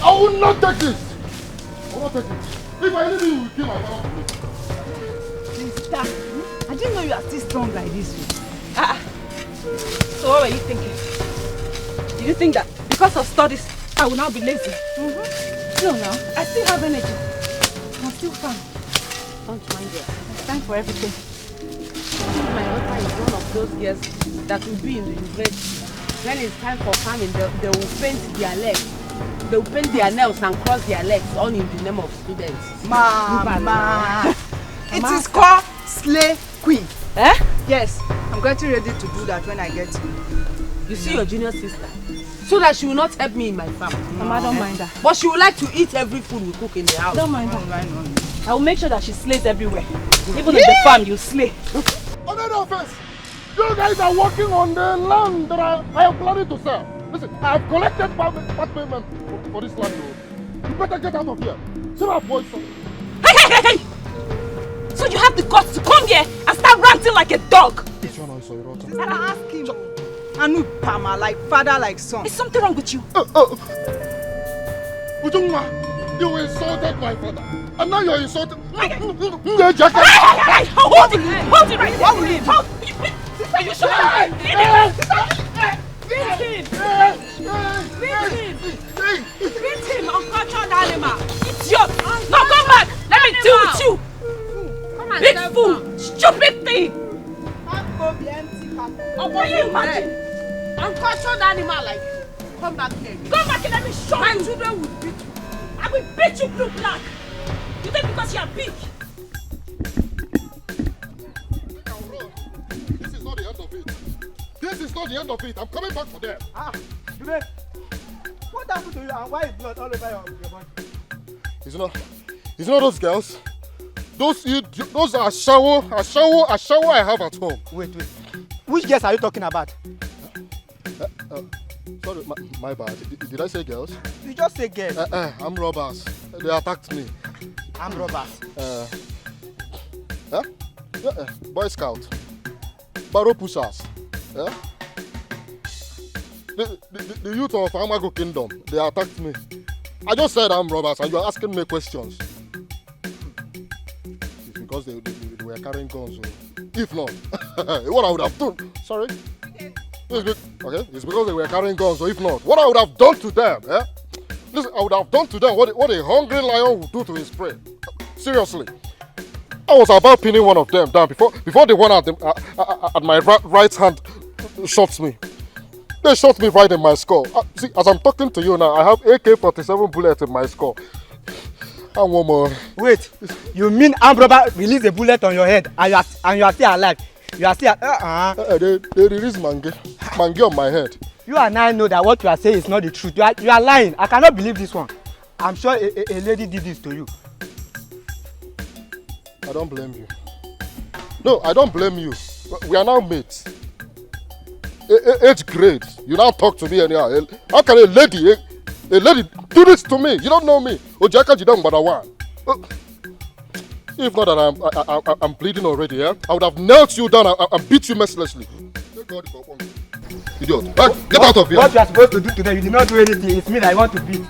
I will not take this. I will not take it. If I leave you, you will kill my father. Sister, I didn't know you are still strong like this. So what were you thinking? Did you think that because of studies, I will now be lazy? No, I still have energy. I'm still fun. Don't mind it. It's time for everything. My daughter is one of those girls that will be in the university. When it's time for farming, they will paint their legs. They will paint their nails and cross their legs, all in the name of students. Mama! It is called Slay Queen. Eh? Yes, I'm getting ready to do that when I get to You see your junior sister? So that she will not help me in my farm. Mama, don't mind her. But she would like to eat every food we cook in the house. Don't mind her. I will make sure that she slays everywhere. Even in the farm, you slay. Another offense. You guys are working on the land that I am planning to sell. Listen, I have collected part payment for this land. You better get out of here. See my voice. Hey! So you have the guts to come here and start ranting like a dog? Sister, ask him. Anu Pama, like father, like son. Is something wrong with you? Ujungwa, you insulted my father. And now you're insulting. Hold it! Hold it right there! Hold it! Sister, you should have beat him, uncultured animal. Idiot! Now come back! Let me deal with you! Big fool! Stupid thing! Oh, what you imagine? Uncultured animal like you. Come back here. Come back and let me show you. My children will beat you. I will beat you blue black. You think because you are big? This is not the end of it. This is not the end of it. I'm coming back for them. Nnebe, what happened to you and why is blood all over your body? It's not those girls. Those are shower I have at home. Wait. Which girls are you talking about? Sorry, my bad. Did I say girls? You just say girls. I'm robbers. They attacked me. I'm robbers. Yeah, Boy Scout. Barrow pushers. Yeah? The youth of Amago Kingdom, they attacked me. I just said I'm robbers and you're asking me questions. It's because they were carrying guns. If not, what I would have done. Sorry? Okay, it's because they were carrying guns, so if not, what I would have done to them, eh? Listen, I would have done to them what a hungry lion would do to his prey. Seriously. I was about pinning one of them down before the one at my right hand shot me. They shot me right in my skull. See, as I'm talking to you now, I have AK-47 bullets in my skull. And one more. Wait, you mean armed robber released a bullet on your head and you are still alive? You are still they released mange on my head. You and I know that what you are saying is not the truth. You are lying. I cannot believe this one. I'm sure a lady did this to you. I don't blame you. No, I don't blame you. We are now mates. 8th grade. You now talk to me anyhow. How can a lady do this to me? You don't know me. Ojaka Jidong Badawan. If not that I'm bleeding already, yeah? I would have knelt you down and beat you mercilessly. Idiot. Get out of here. What you are supposed to do today, you did not do anything. It's me that I want to beat.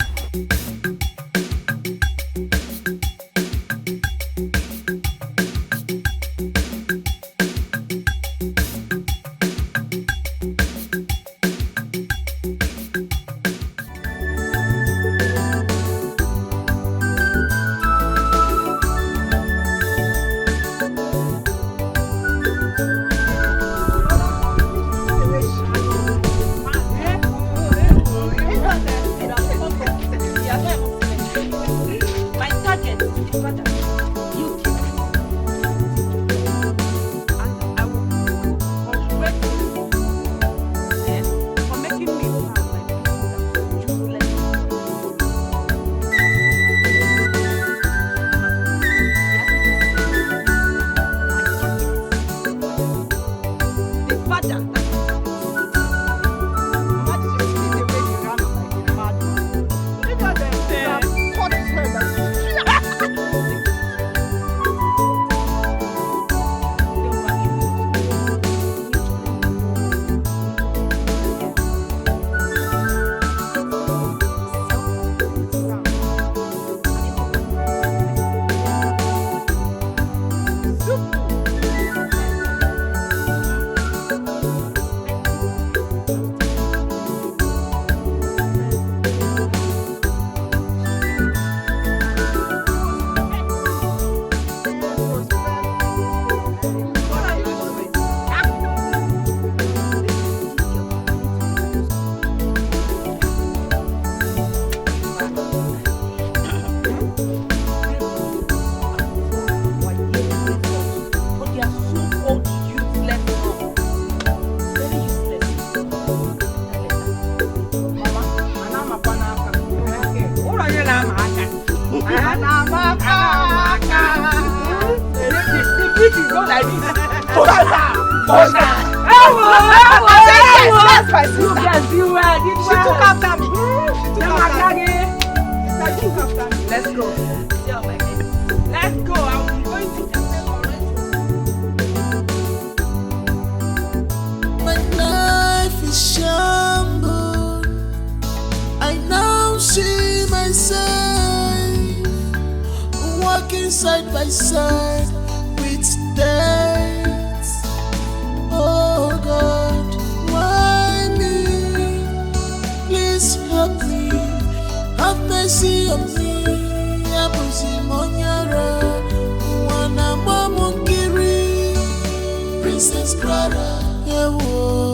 Princess Clara,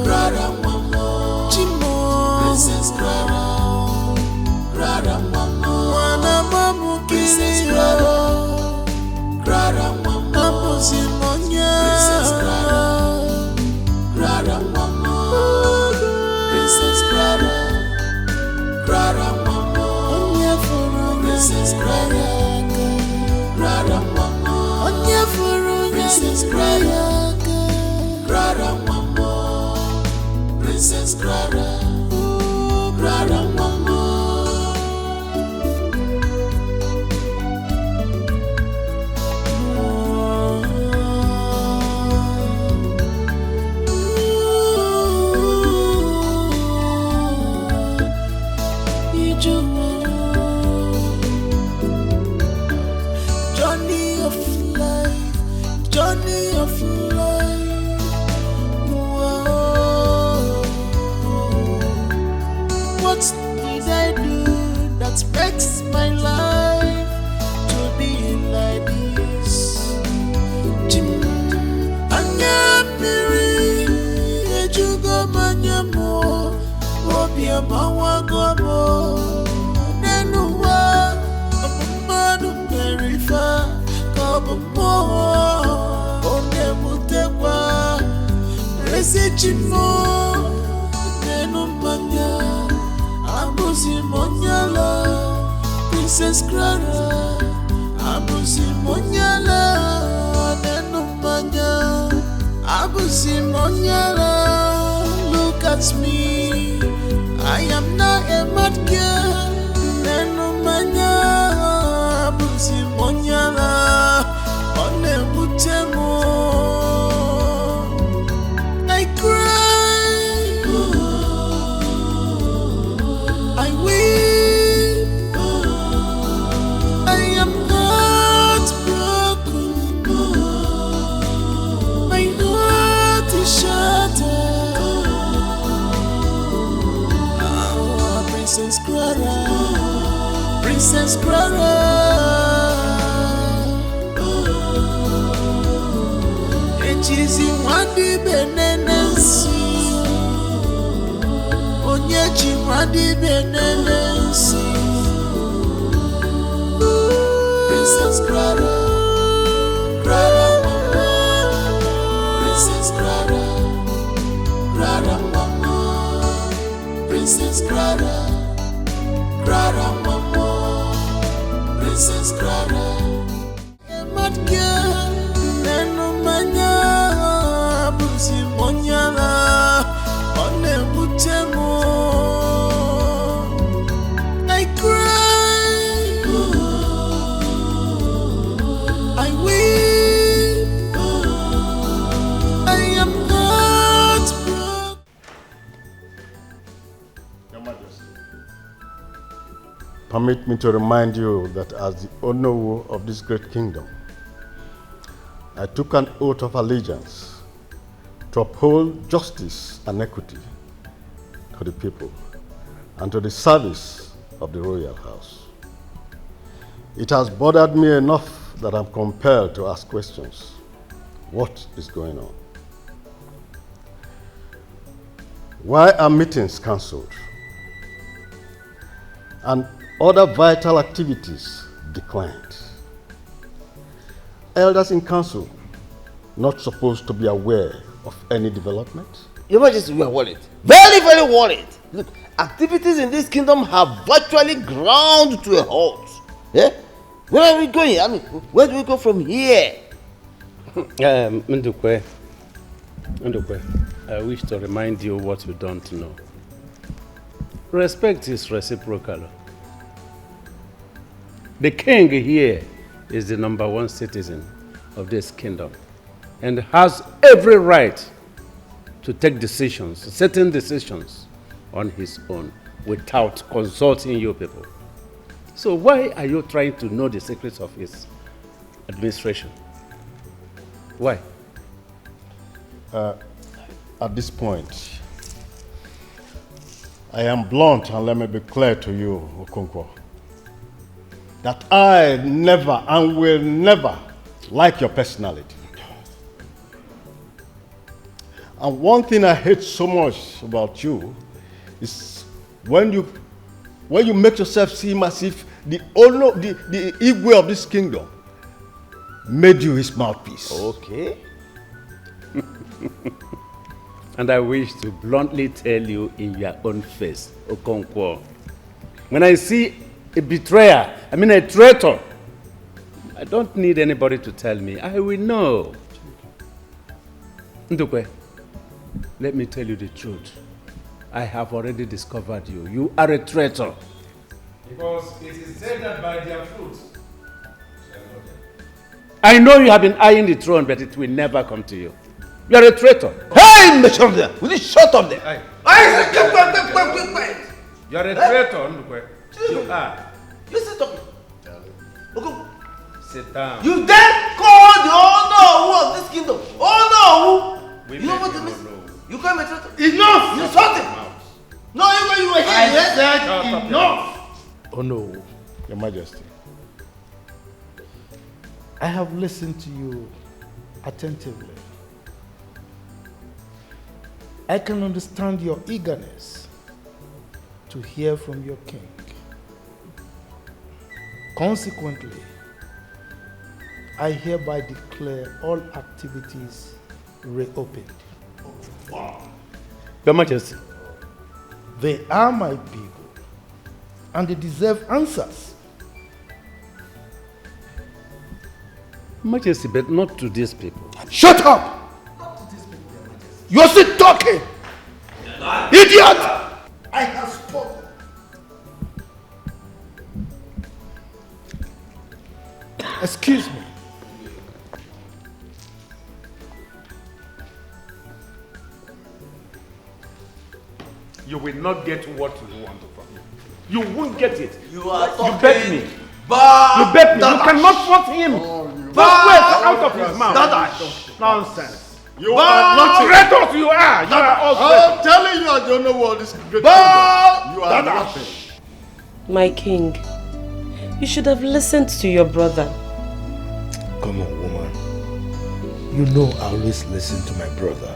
Clara Mama, Chimo, Princess Clara, Clara Mama, Princess Clara, Clara Mama, Princess Clara, Clara Mama, Princess Clara, Clara Mama, Princess Clara, Clara Mama, Princess Clara. Clara Mama, Princess Clara, Clara Mama. mawa gomo nenuwa madu merifa kabomo one mutewa resechimo nenumanya abusi monyala Princess Clara abusi monyala nenumanya abusi monyala. Look at me, I am not a mad girl. Nenumanya abusi monyala one mutemo. I cry, I weep, I am heartbroken. My heart is shattered. Princess Clara, Princess Clara. Echizi wadi benenensi, onyechi wadi benenensi. Princess Clara, Clara mama, Princess Clara, Clara mama, Princess Clara, Clara mama, Princess Clara. A mad girl, nenumanya abusi monyala one mutemo. I cry, I weep, I am heartbroken. Your Majesty, permit me to remind you that as the Onowu of this great kingdom, I took an oath of allegiance to uphold justice and equity to the people and to the service of the royal house. It has bothered me enough that I'm compelled to ask questions. What is going on? Why are meetings cancelled and other vital activities declined? Elders in council not supposed to be aware of any development? Your Majesty, we are worried. Very, very worried. Look, activities in this kingdom have virtually ground to a halt. Yeah? Where are we going? I mean, where do we go from here? Ndukwe, I wish to remind you what you don't know. Respect is reciprocal. The king here is the #1 citizen of this kingdom and has every right to take decisions, certain decisions on his own without consulting you people. So why are you trying to know the secrets of his administration? Why? At this point, I am blunt and let me be clear to you, Okonkwo, that I never and will never like your personality. And one thing I hate so much about you is when you make yourself seem as if the Igwe of this kingdom made you his mouthpiece. Okay. And I wish to bluntly tell you in your own face, Okonkwo, when I see a betrayer, I mean a traitor, I don't need anybody to tell me. I will know. Ndukwe, let me tell you the truth. I have already discovered you. You are a traitor. Because it is said that by their fruits. I know you have been eyeing the throne, but it will never come to you. You are a traitor. Hey, Micheal there! Will you shut up there? Hey. Quiet! You are a traitor, Ndukwe. You are. You sit up. Okay. Sit down. You dare call the Onowu of this kingdom? Onowu! You know what it means? You call me a traitor? Enough! You insult him! No, you were here. I said enough! Oh no, Your Majesty. I have listened to you attentively. I can understand your eagerness to hear from your king. Consequently, I hereby declare all activities reopened. Your Majesty. They are my people, and they deserve answers. Majesty, but not to these people. Shut up! You're still talking! Idiot! I have spoken. Excuse me. You will not get what you want from me. You won't get it. You are talking. You bet me. You bet me. You cannot force him. Those words out of his mouth. Nonsense. You are not traitors. You are. You are all I'm telling you, I don't know what this great. You are nothing. My king, you should have listened to your brother. Come on, woman. You know I always listen to my brother.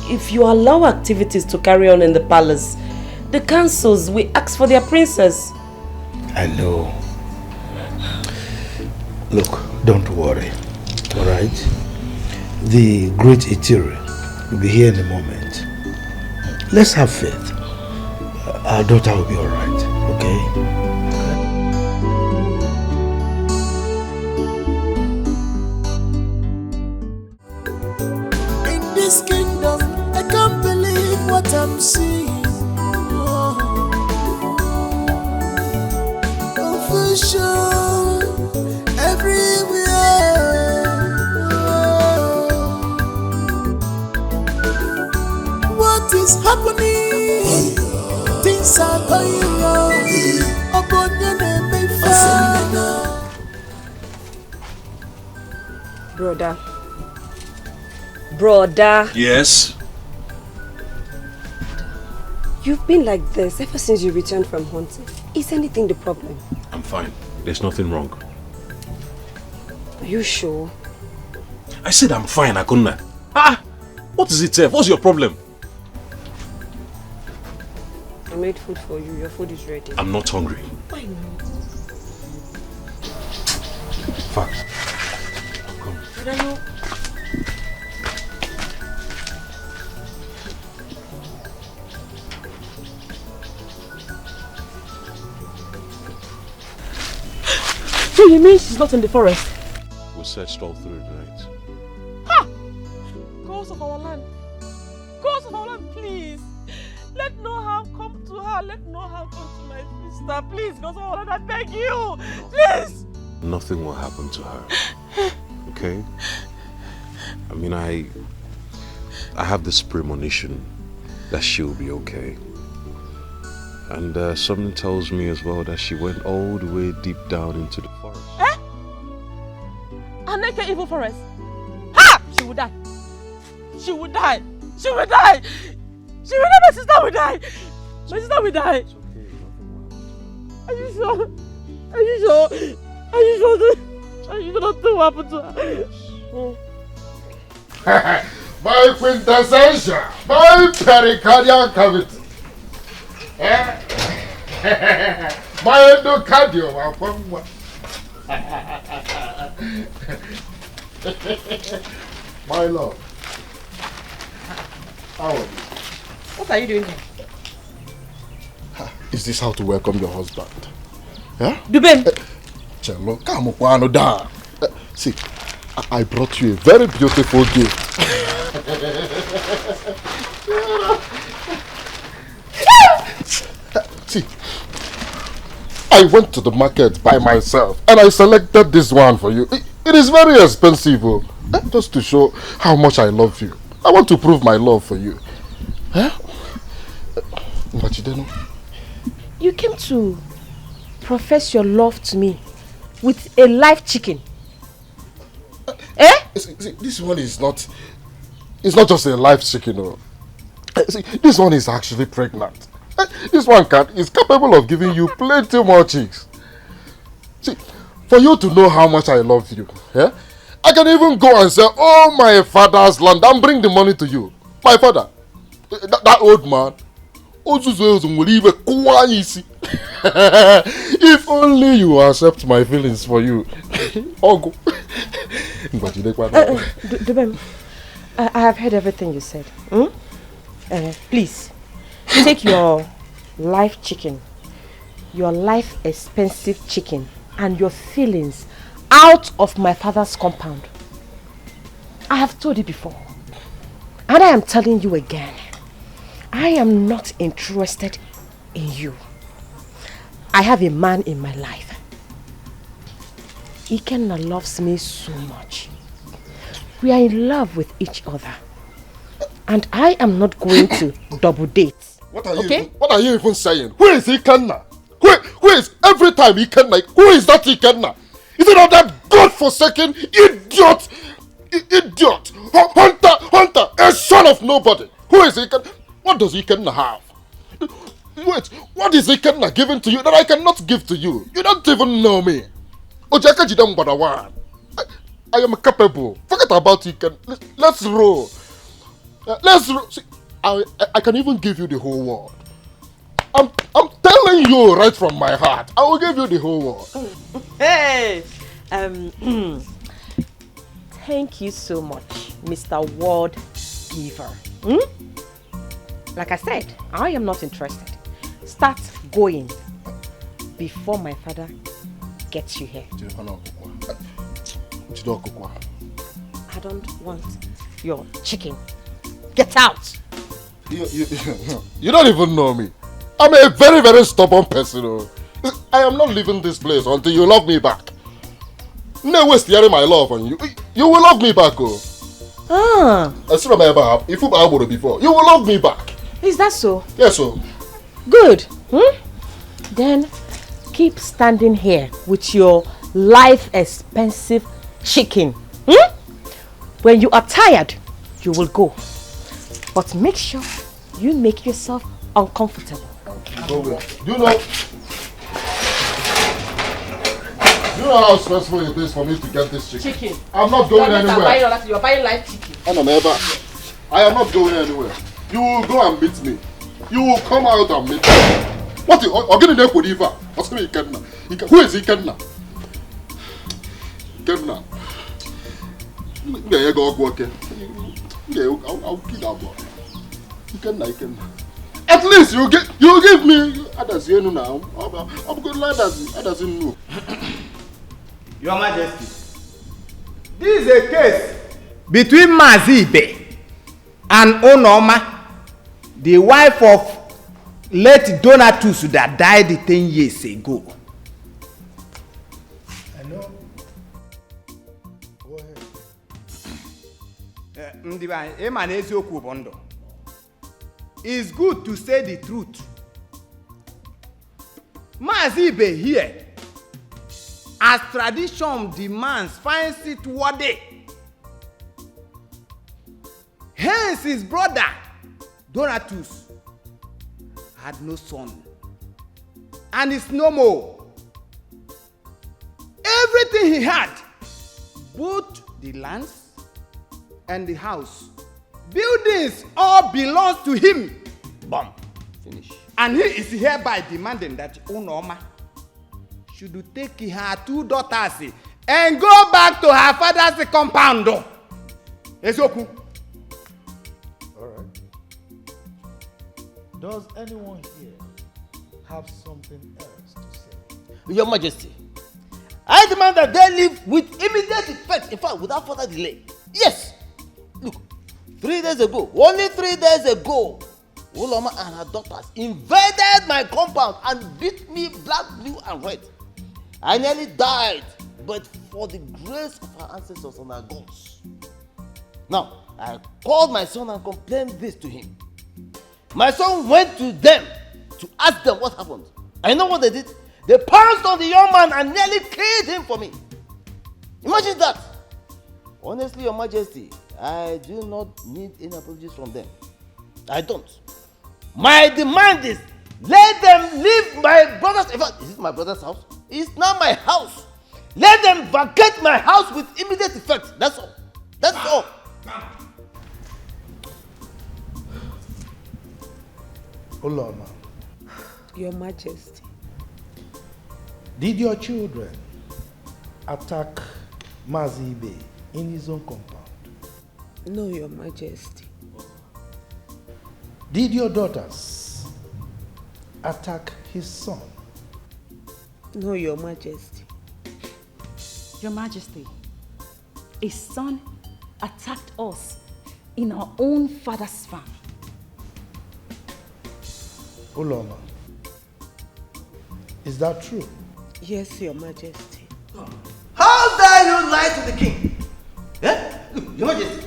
If you allow activities to carry on in the palace, the councils will ask for their princess. I know. Look, don't worry. Alright? The great Etiko will be here in a moment. Let's have faith. Our daughter will be alright, okay? In this kingdom, I can't believe what I'm seeing. Confusion everywhere. What is happening? Things are going on. Upon your name, Brother. Yes? You've been like this ever since you returned from hunting. Is anything the problem? I'm fine. There's nothing wrong. Are you sure? I said I'm fine, Akunna. Ah! What is it, Seth? What's your problem? I made food for you. Your food is ready. I'm not hungry. Why not? Fuck. Brother, no. So you mean she's not in the forest? We searched all through the night. Ha! Ghosts of our land. Ghosts of our land, please. Let no harm come to her. Let no harm come to my sister. Please, ghosts of our land, I beg you. Please. Nothing will happen to her. Okay? I mean, I have this premonition that she'll be okay. And something tells me as well that she went all the way deep down into the forest. Eh? A naked evil forest? Ha! She will die. She will die. She will die. She will die. My sister will die. My sister will die. It's okay. Nothing will happen. Are you sure? Are you sure? Are you sure? Are you sure nothing will happen to her? My quintessential, my pericardial cavity. My endocardium. My love. How are you? What are you doing here? Is this how to welcome your husband? Yeah? Dubem. Cello, come on, down. See, I brought you a very beautiful gift. See, I went to the market by myself and I selected this one for you. It is very expensive, just to show how much I love you. I want to prove my love for you. Huh? But you don't know. You came to profess your love to me with a live chicken. Eh? See, this one is not. It's not just a live chicken. No. See, this one is actually pregnant. This one is capable of giving you plenty more chicks. See, for you to know how much I love you, yeah, I can even go and say, oh, my father's land, and bring the money to you. My father. That old man. If only you accept my feelings for you. Ogo. Dubem, I have heard everything you said. Please, take your live chicken, your life expensive chicken, and your feelings out of my father's compound. I have told you before, and I am telling you again, I am not interested in you. I have a man in my life. Ikenna loves me so much. We are in love with each other. And I am not going to double date. What are you even saying? Who is Ikenna? Who is every time Ikenna? Who is that Ikenna? Is it not that godforsaken idiot? Hunter, a son of nobody. Who is Ikenna? What does Ikenna have? Wait, what is Ikenna giving to you that I cannot give to you? You don't even know me. I am capable. Forget about Ikenna. Let's roll. Let's roll. See, I can even give you the whole world. I'm telling you right from my heart. I will give you the whole world. Hey! Thank you so much, Mr. Word Giver. Like I said, I am not interested. Start going before my father gets you here. I don't want your chicken. Get out! You don't even know me. I'm a very, very stubborn person. I am not leaving this place until you love me back. No waste hearing my love on you. You will love me back, As soon as I ever have, if you have before, you will love me back. Is that so? Yes, sir. Good. Then keep standing here with your life expensive chicken. When you are tired, you will go. But make sure you make yourself uncomfortable. You know how stressful it is for me to get this chicken? I'm not going anywhere. You are buying live chicken. I am not going anywhere. You will go and meet me. You will come out and meet me. What is Ikenna? Who is Ikenna? Ikenna. I'll kill that boy. Ikenna. At least you give me others here now. I'm going to let others know. Your Majesty, this is a case between Mazibe and Onoma, the wife of late Donatus that died 10 years ago. I know. Go ahead. It's good to say the truth. Mazibe here, as tradition demands, finds it worthy. Hence his brother, Donatus, had no son and is no more. Everything he had, both the lands and the house, buildings, all belongs to him. Bomb. Finish. And he is hereby demanding that Onoma should take her 2 daughters and go back to her father's compound. Ezoku. Alright. Does anyone here have something else to say? Your Majesty, I demand that they leave with immediate effect, in fact, without further delay. Yes! Look, 3 days ago, only 3 days ago, Uloma and her daughters invaded my compound and beat me black, blue, and red. I nearly died, but for the grace of our ancestors and our gods. Now, I called my son and complained this to him. My son went to them to ask them what happened. I know what they did. They pounced on the young man and nearly killed him for me. Imagine that. Honestly, Your Majesty, I do not need any apologies from them. I don't. My demand is, let them leave my brother's... In fact, is it my brother's house? It's not my house. Let them vacate my house with immediate effect. That's all. That's all. Uloma, Your Majesty. did your children attack Mazibe in his own compound? No, Your Majesty. Did your daughters attack his son? No, Your Majesty. Your Majesty, a son attacked us in our own father's farm. Uloma, is that true? Yes, Your Majesty. How dare you lie to the king? Eh? Look, Your Majesty,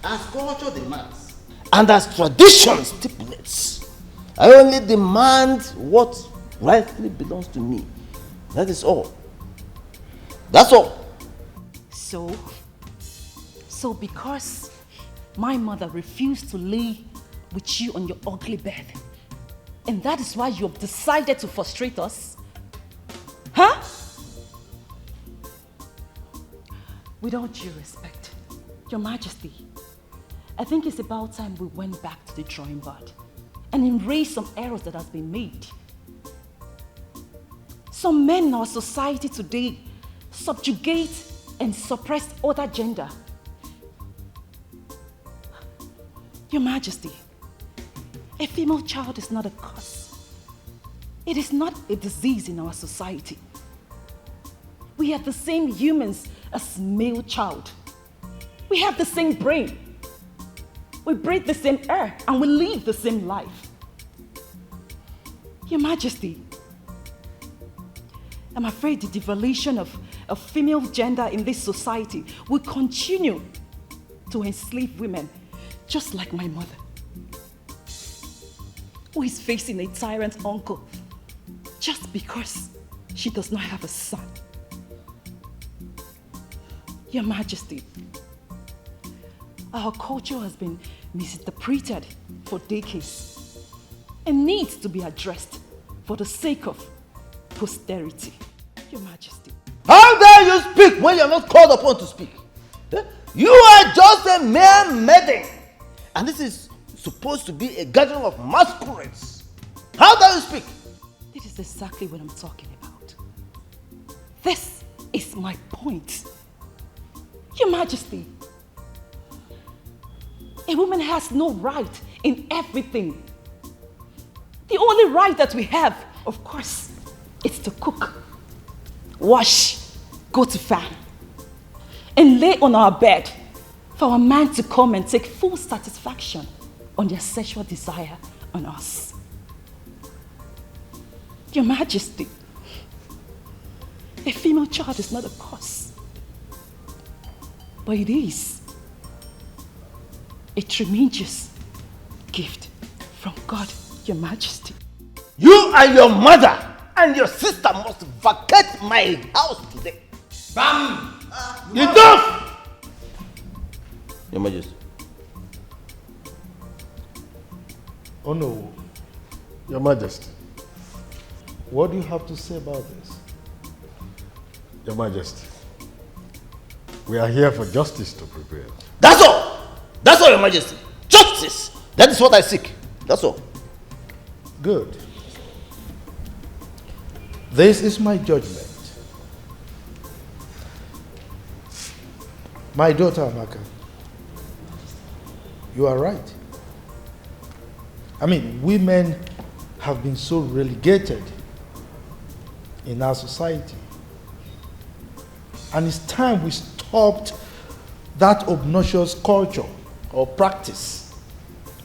as culture demands, and as tradition stipulates, I only demand what rightfully belongs to me. That is all. That's all. So because my mother refused to lay with you on your ugly bed, and that is why you have decided to frustrate us? Huh? With all due respect, Your Majesty, I think it's about time we went back to the drawing board and erased some errors that has been made. Some men in our society today subjugate and suppress other gender. Your Majesty, a female child is not a curse. It is not a disease in our society. We are the same humans as male child. We have the same brain. We breathe the same air and we live the same life. Your Majesty, I'm afraid the devaluation of female gender in this society will continue to enslave women, just like my mother, who is facing a tyrant uncle just because she does not have a son. Your Majesty, our culture has been misinterpreted for decades and needs to be addressed for the sake of posterity. Your Majesty. How dare you speak when you're not called upon to speak? Eh? You are just a mere maiden, and this is supposed to be a gathering of masquerades. How dare you speak? This is exactly what I'm talking about. This is my point. Your Majesty, a woman has no right in everything. The only right that we have, of course, is to cook, wash, go to farm, and lay on our bed for a man to come and take full satisfaction on their sexual desire on us. Your Majesty, a female child is not a curse, but it is a tremendous gift from God, Your Majesty. You and your mother and your sister must vacate my house today. Bam! Enough! Your Majesty. Oh no. Your Majesty. What do you have to say about this? Your Majesty. We are here for justice to prevail. That's all! That's all, Your Majesty. Justice! That is what I seek. That's all. Good. This is my judgment. My daughter Amaka, you are right. I mean, women have been so relegated in our society. And it's time we stopped that obnoxious culture or practice.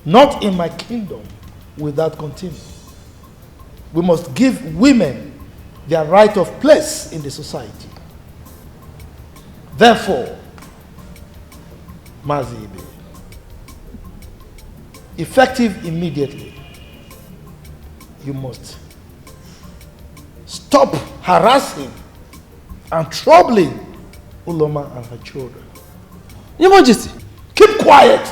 Not in my kingdom will that continue. We must give women their right of place in the society. Therefore, Mazibe, effective immediately, you must stop harassing and troubling Uloma and her children. Your Majesty, keep quiet.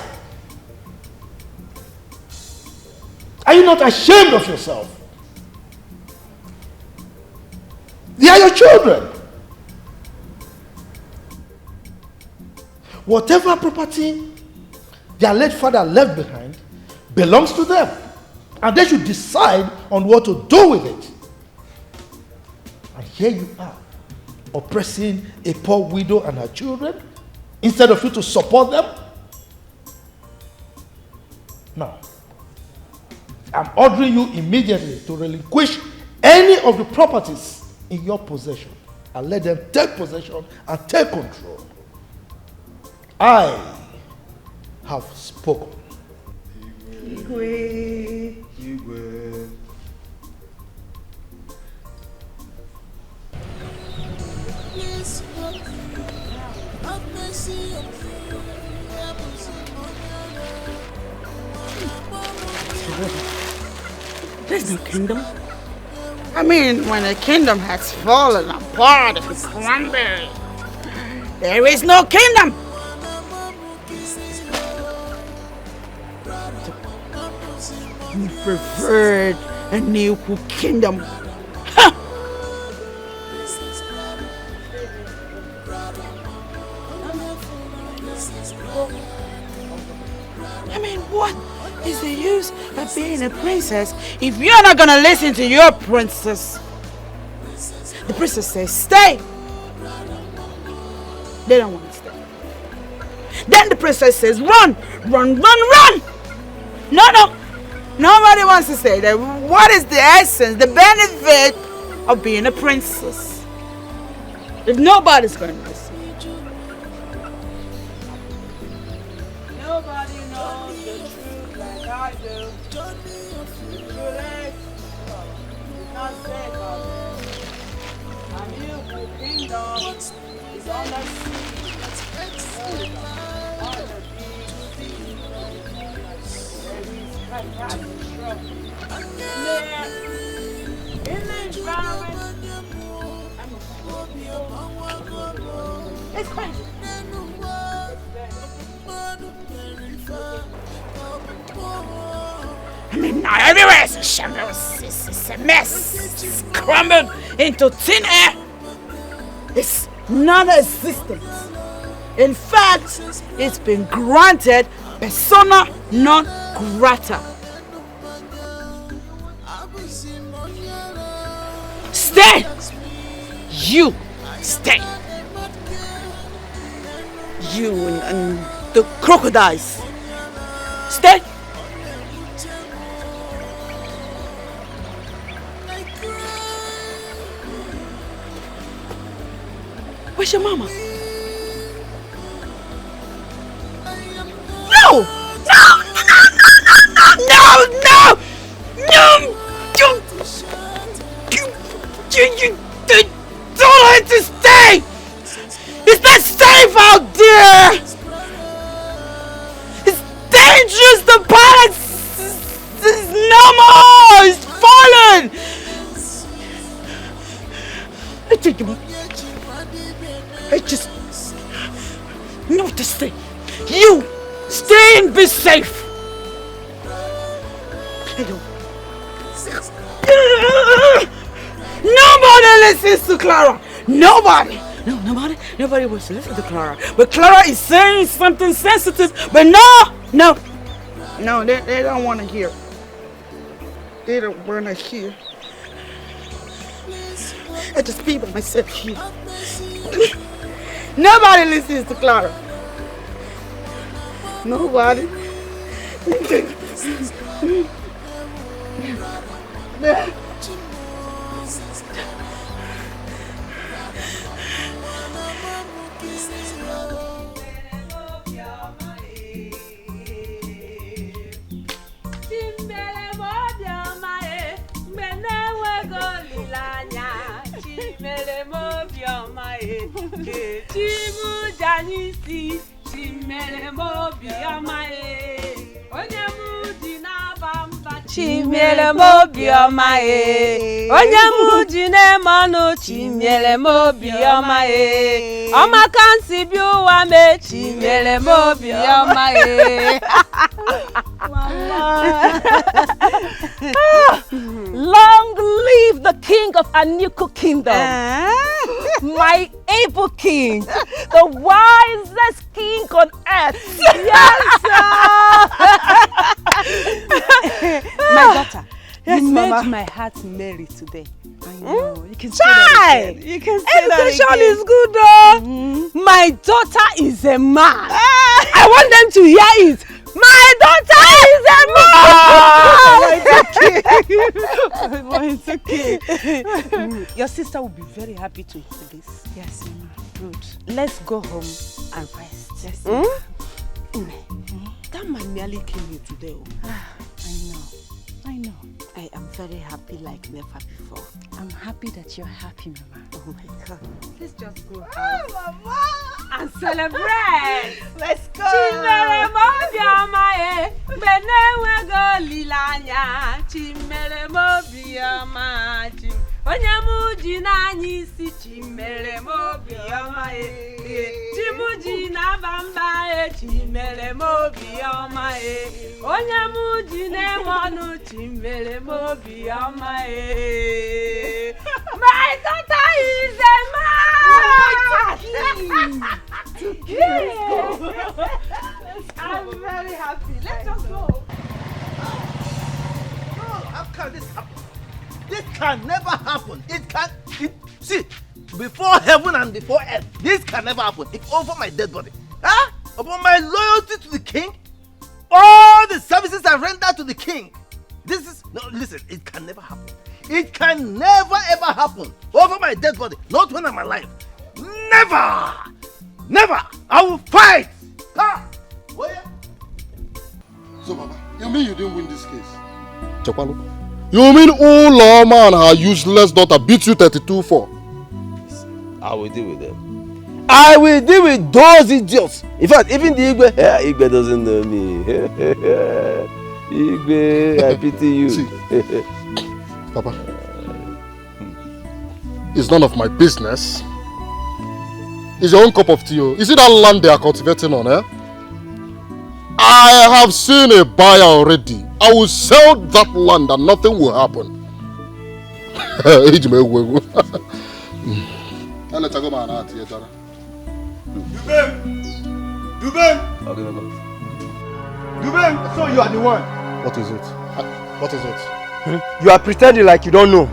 Are you not ashamed of yourself? They are your children. Whatever property their late father left behind belongs to them. And they should decide on what to do with it. And here you are, oppressing a poor widow and her children, instead of you to support them. Now, I'm ordering you immediately to relinquish any of the properties in your possession and let them take possession and take control. I have spoken. Igwe. There's no kingdom. I mean, when a kingdom has fallen apart and crumbled, there is no kingdom. You preferred a new kingdom. Huh. I mean, what is the use of being a princess if you're not gonna listen to your princess? The princess says, stay. They don't want to stay. Then the princess says, run, run, run, run. No. Nobody wants to stay there. What is the essence, the benefit of being a princess? If nobody's going to listen. Nobody knows the truth like I do. Not said about it. A new kingdom is on the sea. It's crazy. I mean, now everywhere is a shambles. It's a mess. It's crumbled into thin air. It's non-existent. In fact, it's been granted persona non grata. Stay! You stay! You and the crocodiles. Stay! Where's your mama? No! You don't have to stay! It's not safe out there! It's dangerous! The palace is no more! It's fallen! I just not to stay. You stay and be safe! I don't. Nobody listens to Clara. Nobody. Nobody wants to listen to Clara. But Clara is saying something sensitive. But no, they don't want to hear. They don't want to hear. I just be by myself here. Nobody listens to Clara. Nobody. Chimiele mobioma e onye muji ne manu chimiele mobioma e oma kansi bi uwa me chimiele mobioma e Long live the king of Aniko kingdom. My able king, the wisest king on earth. Yes, sir. My daughter, you made my heart merry today. I know. You can say that again. You can say that again. Education is good, though. My daughter is a man. I want them to hear it. My daughter is a man. It's okay. Your sister will be very happy to hear this. Yes, Mama. Good. Let's go home and rest. Yes, That man nearly came here today. I know. I am very happy like never before. I'm happy that you're happy, Mama. Oh my God. Let's just go out Mama. and celebrate. Let's go. Chimere mobiama benewe go lilanya. Chimere mobiama onye muji na nyisi chimere mobiama chimuji na bamba chimere mobiama onye muji ne wonu chimere mobiama My daughter is a man. I'm very happy. Let's just go. How can this happen? This can never happen. See, before heaven and before earth, this can never happen. It's over my dead body. Huh? Upon my loyalty to the king, all the services I render to the king. Listen, it can never happen. It can never ever happen over my dead body. Not when I'm alive. Never! Never! I will fight! Ha! So, Baba, you mean you didn't win this case? Chapalo? You mean Uloma and her useless daughter beat you 32-4? I will deal with them. I will deal with those idiots. In fact, even the Igwe doesn't know me. Igwe, I pity you. See, Papa, it's none of my business. It's your own cup of tea. You see that land they are cultivating on, eh? I have seen a buyer already. I will sell that land and nothing will happen. Dube, so you are the one. What is it? What is it? You are pretending like you don't know.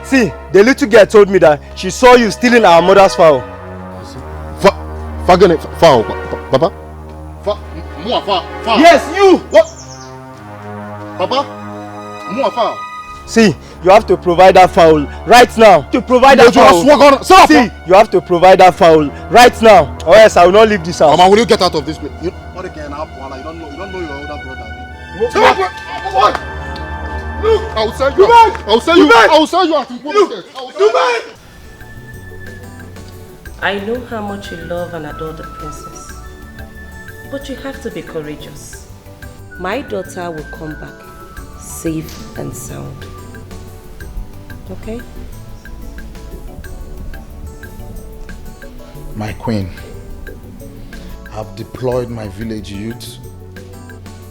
See, the little girl told me that she saw you stealing our mother's fowl. Fowl, Papa? Fowl? Yes, you! What? Papa? Fowl? See, you have to provide that fowl right now. To provide that fowl. See, you have to provide that fowl right now. Or else I will not leave this house. Mama, will you get out of this place? You don't know your older brother. What? Look, I will sell you. I will sell you. I will sell you at I know how much you love and adore the princess, but you have to be courageous. My daughter will come back safe and sound. Okay? My queen, I've deployed my village youth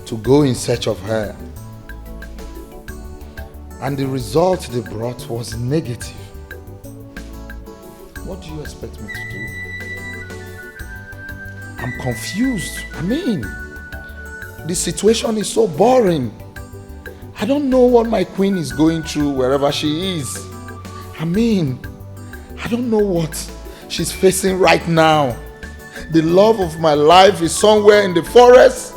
to go in search of her. And the result they brought was negative. What do you expect me to do? I'm confused. I mean, the situation is so boring. I don't know what my queen is going through wherever she is. I mean, I don't know what she's facing right now. The love of my life is somewhere in the forest.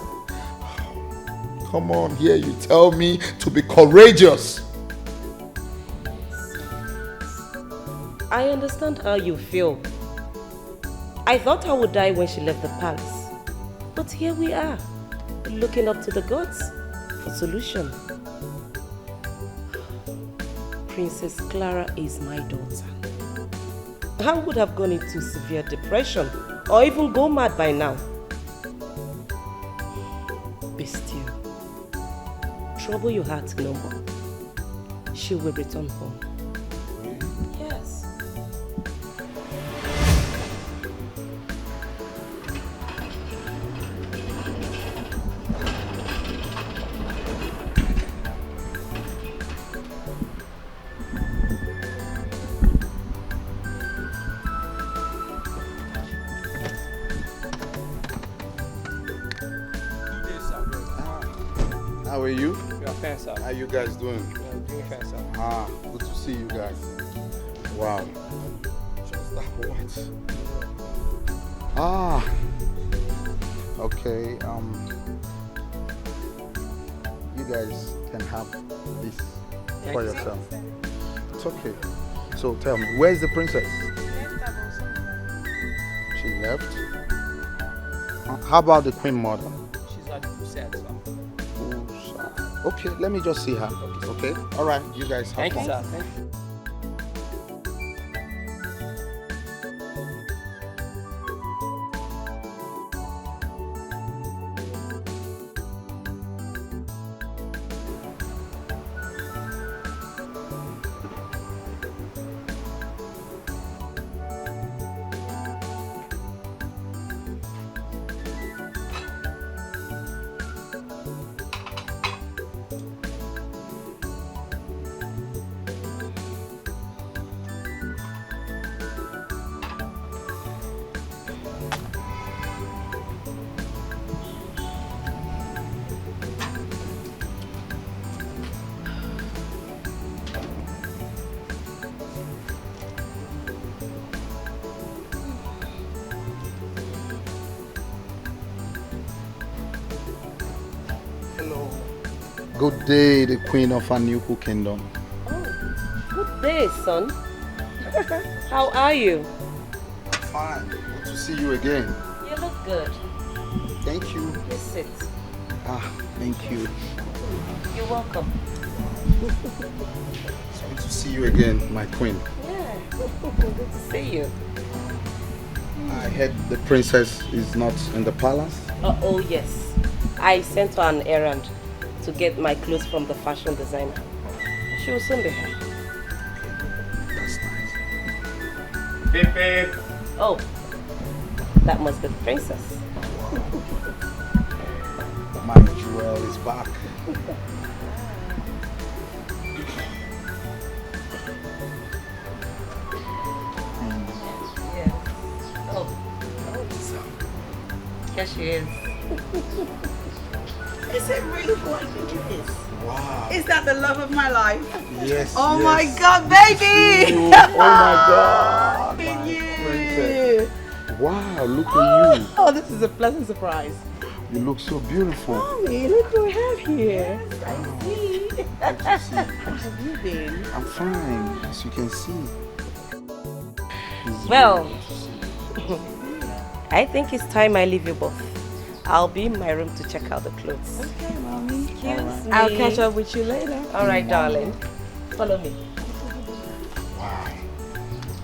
Come on, here you tell me to be courageous. I understand how you feel. I thought I would die when she left the palace. But here we are, looking up to the gods for solution. Princess Clara is my daughter. I would have gone into severe depression or even go mad by now. Be still. Trouble your heart no more. She will return home. Yes. How are you? We are fine, sir. How you guys doing? We are doing fine, sir. Good to see you guys. Wow. Just that what? Okay, you guys can have this for yourself. It's okay. So tell me, where's the princess? She left? How about the queen mother? She's at the set, sir. Okay, let me just see her. Okay? Alright, you guys have fun. Thank you, sir. Thank you. Good day, the queen of Anuku kingdom. Oh, good day, son. How are you? Fine. Good to see you again. You look good. Thank you. Please sit. Thank you. You're welcome. It's good to see you again, my queen. Yeah, good to see you. I heard the princess is not in the palace. Oh, yes. I sent her an errand to get my clothes from the fashion designer. She will soon be here. That's nice. Beep, beep. Oh, that must be the princess. My jewel is back. Yes. Oh, here she is. Is it really who I think it is? Wow. Is that the love of my life? Yes. Oh yes. my God, baby! Oh my God. Look at you. Princess. Wow, look at you. Oh, this is a pleasant surprise. You look so beautiful. Mommy, look who we have here. Good I see. How have you been? I'm fine, as you can see. Well, I think it's time I leave you both. I'll be in my room to check out the clothes. Okay, Mommy. Excuse me. I'll catch up with you later. All right, darling. Follow me. Wow.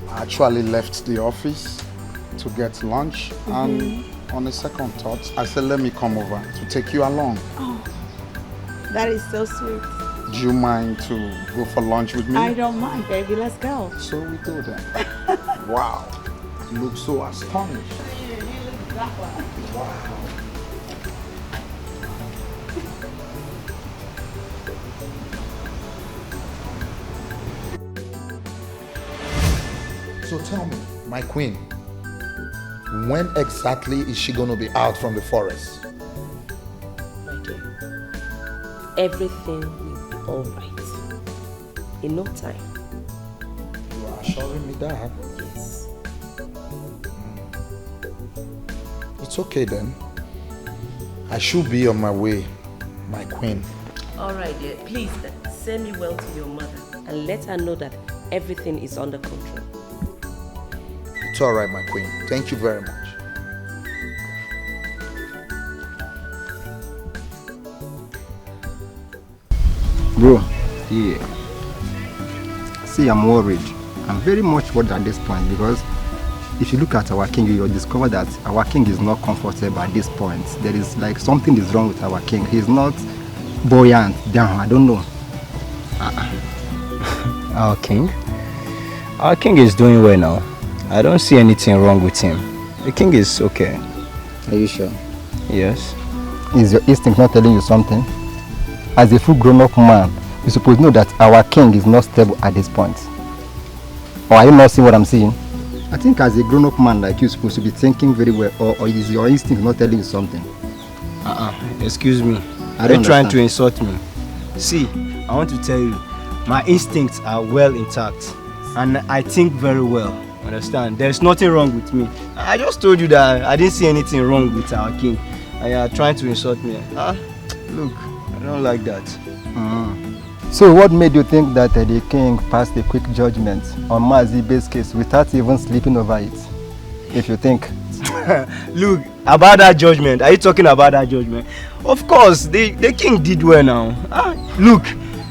I actually left the office to get lunch, and on a second thought, I said, let me come over to take you along. Oh, that is so sweet. Do you mind to go for lunch with me? I don't mind, baby. Let's go. So we go then. Wow. You look so astonished. Wow. So tell me, my queen, when exactly is she going to be out from the forest? My dear, everything will be all right. In no time. You are assuring me that? Yes. It's okay then. I should be on my way, my queen. All right, dear. Please send me well to your mother and let her know that everything is under control. It's all right, my queen. Thank you very much. Bro, yeah. See, I'm worried. I'm very much worried at this point because if you look at our king, you'll discover that our king is not comfortable at this point. There is like something is wrong with our king. He's not buoyant. Damn, I don't know. Our king? Our king is doing well now. I don't see anything wrong with him. The king is okay. Are you sure? Yes. Is your instinct not telling you something? As a full grown-up man, you supposed to know that our king is not stable at this point. Or are you not seeing what I'm seeing? I think as a grown-up man like you, supposed to be thinking very well, or is your instinct not telling you something? Excuse me. I Are don't you trying understand. to insult me? See, I want to tell you, my instincts are well intact. And I think very well. Understand? There's nothing wrong with me. I just told you that I didn't see anything wrong with our king. And you are trying to insult me. Look, I don't like that. So what made you think that the king passed a quick judgment on Mazibe's case without even sleeping over it? If you think. Look, about that judgment, are you talking about that judgment? Of course, the king did well now. Look,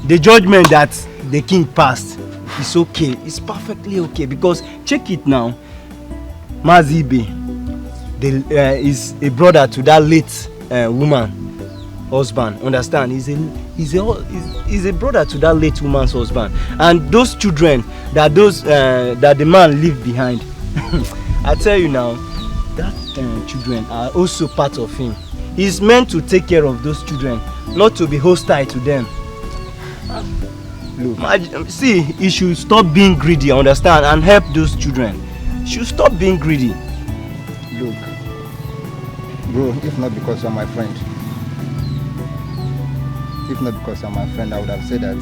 the judgment that the king passed is okay. It's perfectly okay because check it now. Mazibe is a brother to that late woman husband. Understand? He's a brother to that late woman's husband. And those children that the man left behind, I tell you now, that children are also part of him. He's meant to take care of those children, not to be hostile to them. Look, see, he should stop being greedy, understand, and help those children. He should stop being greedy. Look, bro, if not because you're my friend, I would have said that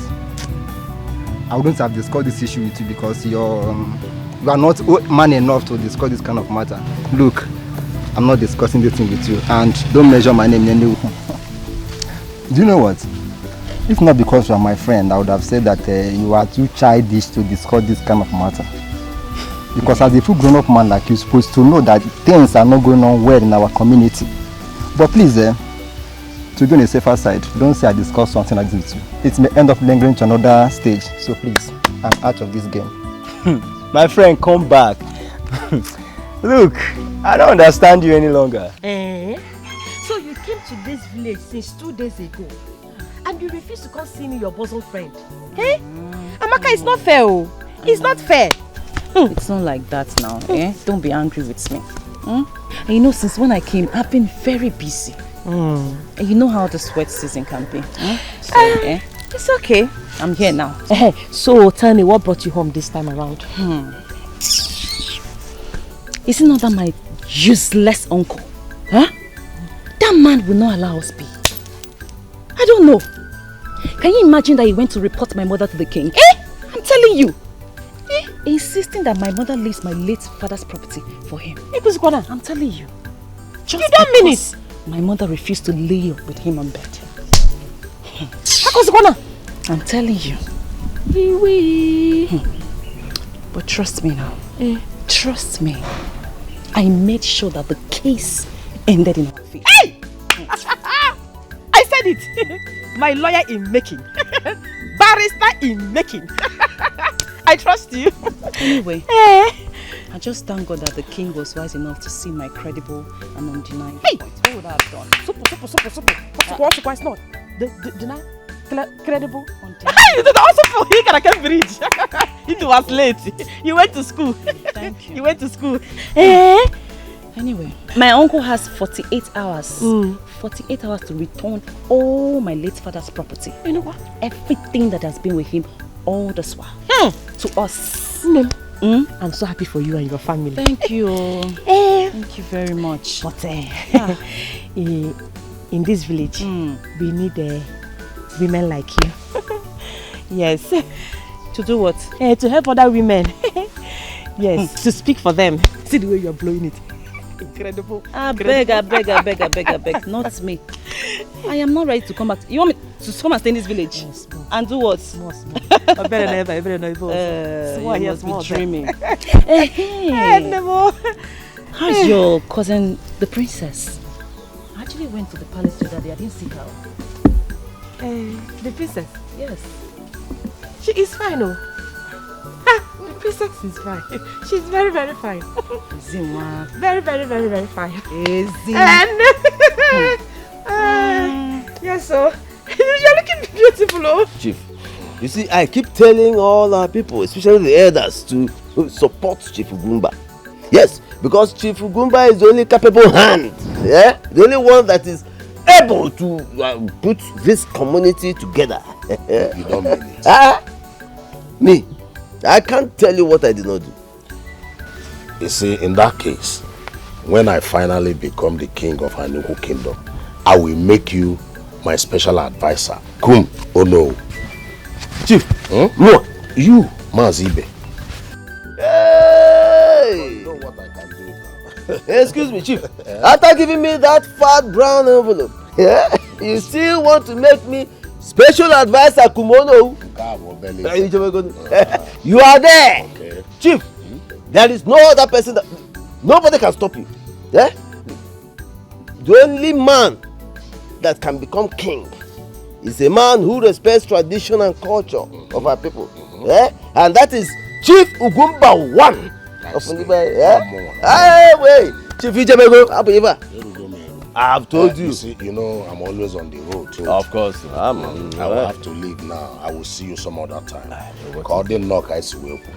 I wouldn't have discussed this issue with you because you are not man enough to discuss this kind of matter. Look, I'm not discussing this thing with you, and don't measure my name anyway. Do you know what? If not because you are my friend, I would have said that you are too childish to discuss this kind of matter. Because as a full grown-up man like you, you're supposed to know that things are not going on well in our community. But please, to be on a safer side, don't say I discuss something like this with you. It may end up lingering to another stage. So please, I'm out of this game. My friend, come back. Look, I don't understand you any longer. So you came to this village since 2 days ago and you refuse to come see me, your bosom friend. Hey? Amaka, it's not fair. It's not fair. It's not like that now. Don't be angry with me. And you know, since when I came, I've been very busy. And you know how the sweat season can be. So, it's okay. I'm here now. So tell me, what brought you home this time around? Is it not that my useless uncle? That man will not allow us be. I don't know. Can you imagine that he went to report my mother to the king? I'm telling you. Insisting that my mother leaves my late father's property for him. I'm telling you. You don't mean it? My mother refused to lay with him on bed. I'm telling you. But trust me now. Trust me. I made sure that the case ended in our favor. Hey! I said it. My lawyer in making. Barrister in making. I trust you. Anyway, I just thank God that the king was wise enough to see my credible and undeniable point. What would I have done? Super. What's not? Deny? Credible? You did also for he can bridge. It was late. You went to school. Thank you. You went to school. Anyway, my uncle has 48 hours. 48 hours to return all my late father's property. You know what? Everything that has been with him all this while. To us. I'm so happy for you and your family. Thank you. Thank you very much. But in this village, we need women like you. Yes. To do what? To help other women. Yes, to speak for them. See the way you're blowing it. Incredible. I beg. Not me. I am not ready to come back. You want me to come and stay in this village? Yes, and do what? I better know. You must be dreaming. Nnebe. How's your cousin, the princess? I actually went to the palace the other day. I didn't see her. The princess? Yes. She is fine, The princess is fine. She's very, very fine. Very, very, very, very fine. Yes, sir. You're looking beautiful, Chief, you see, I keep telling all our people, especially the elders, to support Chief Ugumba. Yes, because Chief Ugumba is the only capable hand, the only one that is able to put this community together. You don't mean it. Me, I can't tell you what I did not do. You see, in that case, when I finally become the king of Anuku kingdom, I will make you my special advisor. Kum, oh no. Chief, no, you, Mazibe. Hey! I know what I can do now. Excuse me, Chief. After giving me that fat brown envelope, you still want to make me special advisor Kumono? You are there. Okay. Chief, there is no other person that... Nobody can stop you. Yeah? The only man that can become king is a man who respects tradition and culture of our people. Yeah? And that is Chief Ugumba I of Nnebe. Yeah? Hey, wait. Chief Ijebego, I've told you. You see, you know, I'm always on the road too. Of course. I will have to leave now. I will see you some other time.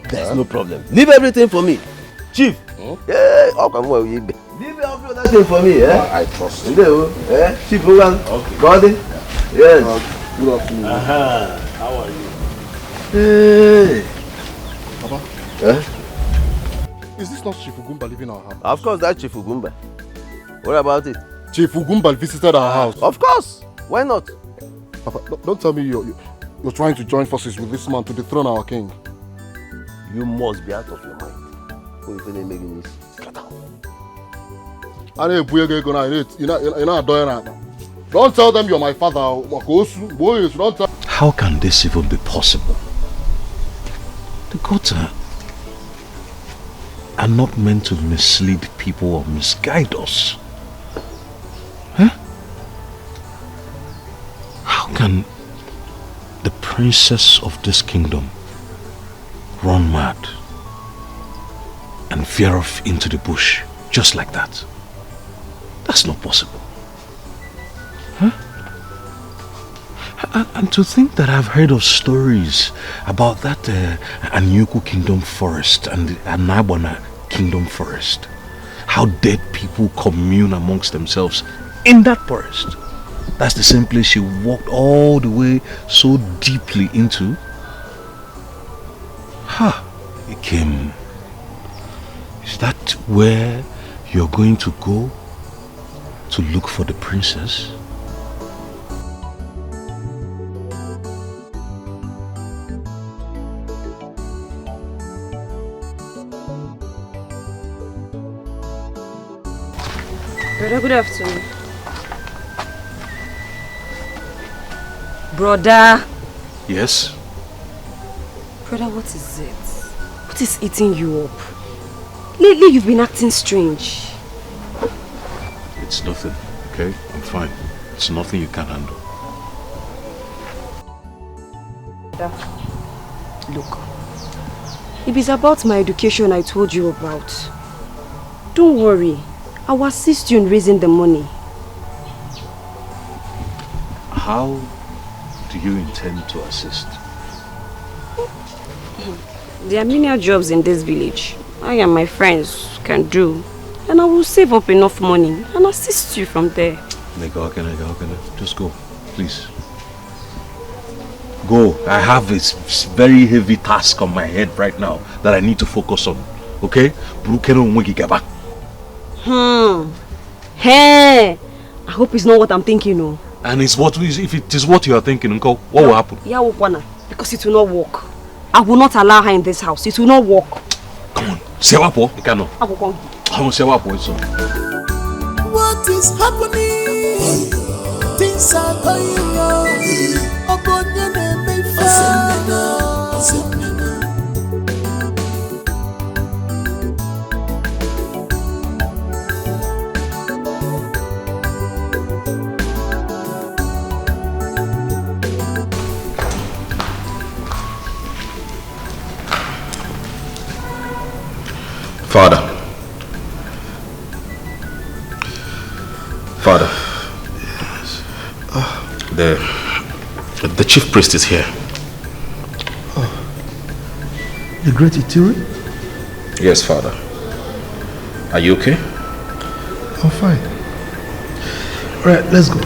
There's no problem. Leave everything for me. Chief. Yeah, Okonkwo, leave everything for me. Yeah? I trust you. Yeah? Chief Ugan. Okay. Gordon. Yes. Good afternoon. How are you? Hey. Papa? Yeah? Is this not Chief Ugumba living in our house? Of course, that's Chief Ugumba. What about it? Chief Ugumba visited our house. Of course. Why not? Papa, don't tell me you're trying to join forces with this man to dethrone our king. You must be out of your mind. Who is making this? Get out. Don't tell them you're my father. Don't tell. How can this even be possible? The gods are not meant to mislead people or misguide us. Huh? How can the princess of this kingdom run mad and veer off into the bush just like that? That's not possible. Huh? And to think that I've heard of stories about that Anyuku Kingdom Forest and the Anabona Kingdom Forest. How dead people commune amongst themselves in that forest. That's the same place she walked all the way so deeply into. Ikem, is that where you're going to go to look for the princess? Brother, good afternoon. Brother. Yes? Brother, what is it? What is eating you up? Lately you've been acting strange. It's nothing, okay? I'm fine. It's nothing you can't handle. Look, if it's about my education I told you about, don't worry. I will assist you in raising the money. How do you intend to assist? There are many jobs in this village I and my friends can do, and I will save up enough money and assist you from there. Just go, please. Go. I have this very heavy task on my head right now that I need to focus on. Okay? Hey, I hope it's not what I'm thinking, no. And it's what if it is what you are thinking, Uncle, what will happen? Yeah, because it will not work. I will not allow her in this house. It will not work. Come on, Sewapo, Ikano. Come on, Sewapo, so. What is happening? Things are going on. Father, the chief priest is here. The great Etiko? Yes, Father. Are you okay? I'm fine. Alright, let's go.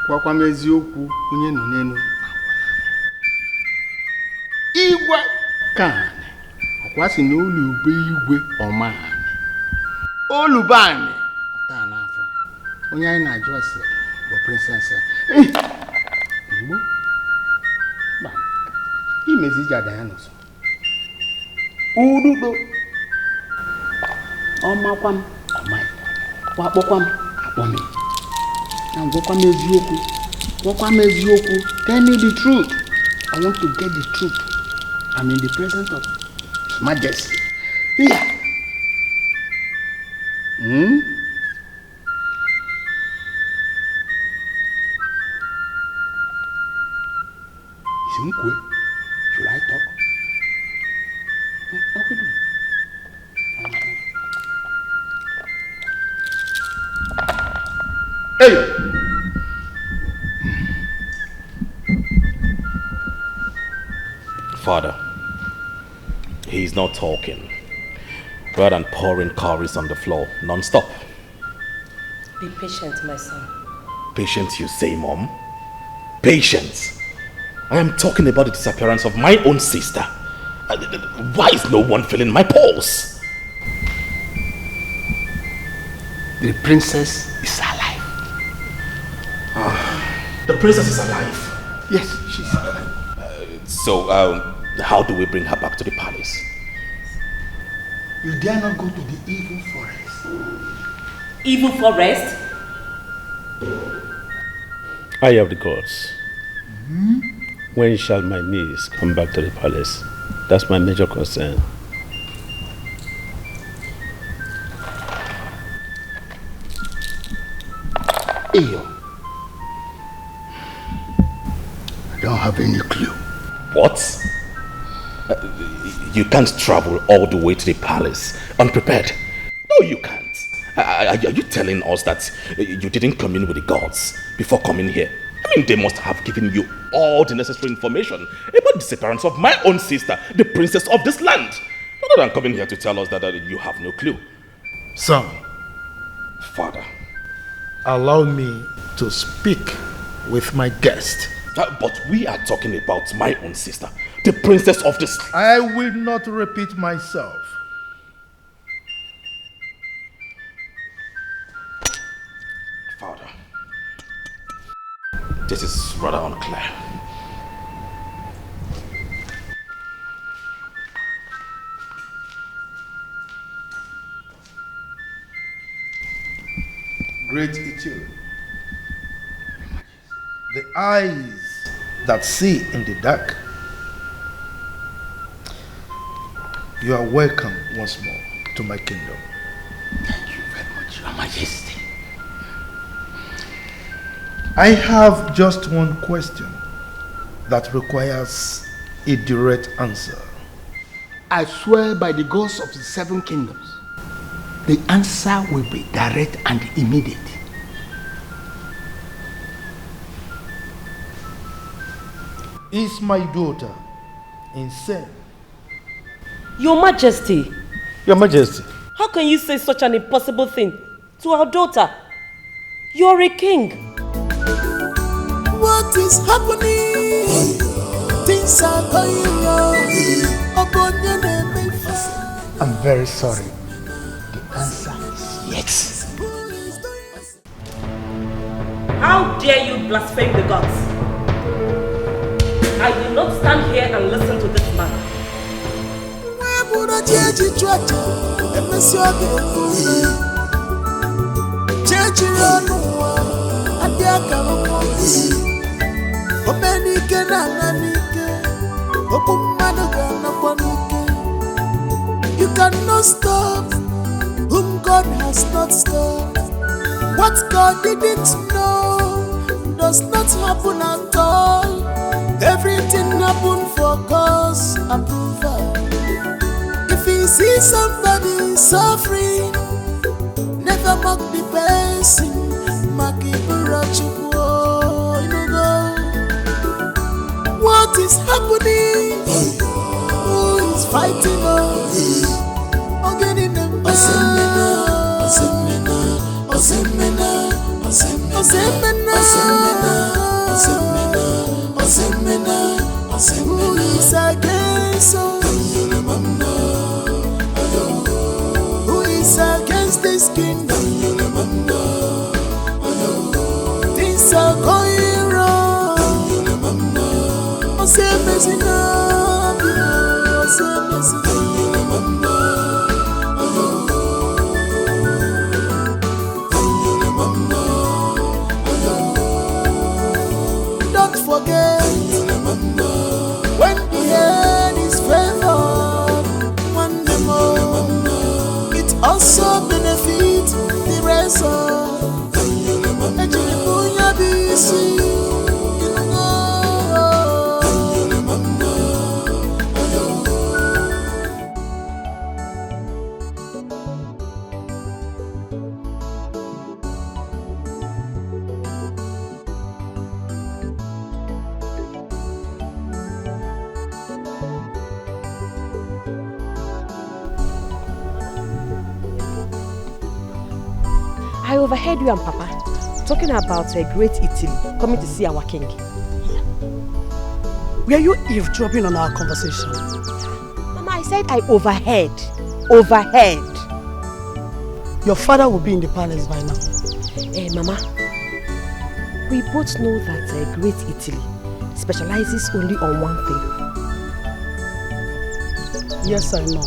Gwakwa m eziokwu onye nọ n'elu igwe ka ọkwa si na olugbe igwe ọma olugbe anyị ọta n'afọ onye anyị na-ajụ ase bụ princess Igbo ba imezi jada ya n'ụzọ ududo ọmakwa m ọmaghị wakpọkwa m akpọmi now gwakwa m eziokwu tell me the truth. I want to get the truth. I'm in the presence of His Majesty. Yeah. Should I talk? What we do? Hey! Father, he's not talking, rather than pouring curries on the floor non-stop. Be patient, my son. Patience, you say, Mom? Patience? I am talking about the disappearance of my own sister. Why is no one feeling my pulse? The princess is alive. The princess is alive? Yes, she's alive. So, how do we bring her back to the palace? You dare not go to the evil forest. Evil forest? I have the gods. When shall my niece come back to the palace? That's my major concern. Eyo. I don't have any clue. What? You can't travel all the way to the palace unprepared. No, you can't. Are you telling us that you didn't commune with the gods before coming here? I mean, they must have given you all the necessary information about the disappearance of my own sister, the princess of this land. Rather than coming here to tell us that you have no clue. Son. Father. Allow me to speak with my guest. But we are talking about my own sister, the princess of this... I will not repeat myself. Father, this is rather unclear. Great Etiko, the eyes that see in the dark, you are welcome once more to my kingdom. Thank you very much, Your Majesty. I have just one question that requires a direct answer. I swear by the gods of the 7 kingdoms, the answer will be direct and immediate. Is my daughter insane? Your Majesty. Your Majesty. How can you say such an impossible thing to our daughter? You are a king. What is happening? Things are going on. I'm very sorry. The answer is yes. How dare you blaspheme the gods? I will not stand here and listen to this man. You cannot stop whom God has not stopped. What God didn't know does not happen at all. Everything happened for God's approval. If you see somebody suffering, never mock the person. What is happening? Who is fighting us? Who is against us? Who is against this kingdom? Things are going wrong. Don't forget, when the head is favored, one day more, it also benefits the rest of. I overheard you and Papa talking about a great Italy coming to see our king. Were you eavesdropping on our conversation? Mama, I said I overheard. Overheard. Your father will be in the palace by now. Mama, we both know that a great Italy specializes only on one thing. Yes, I know.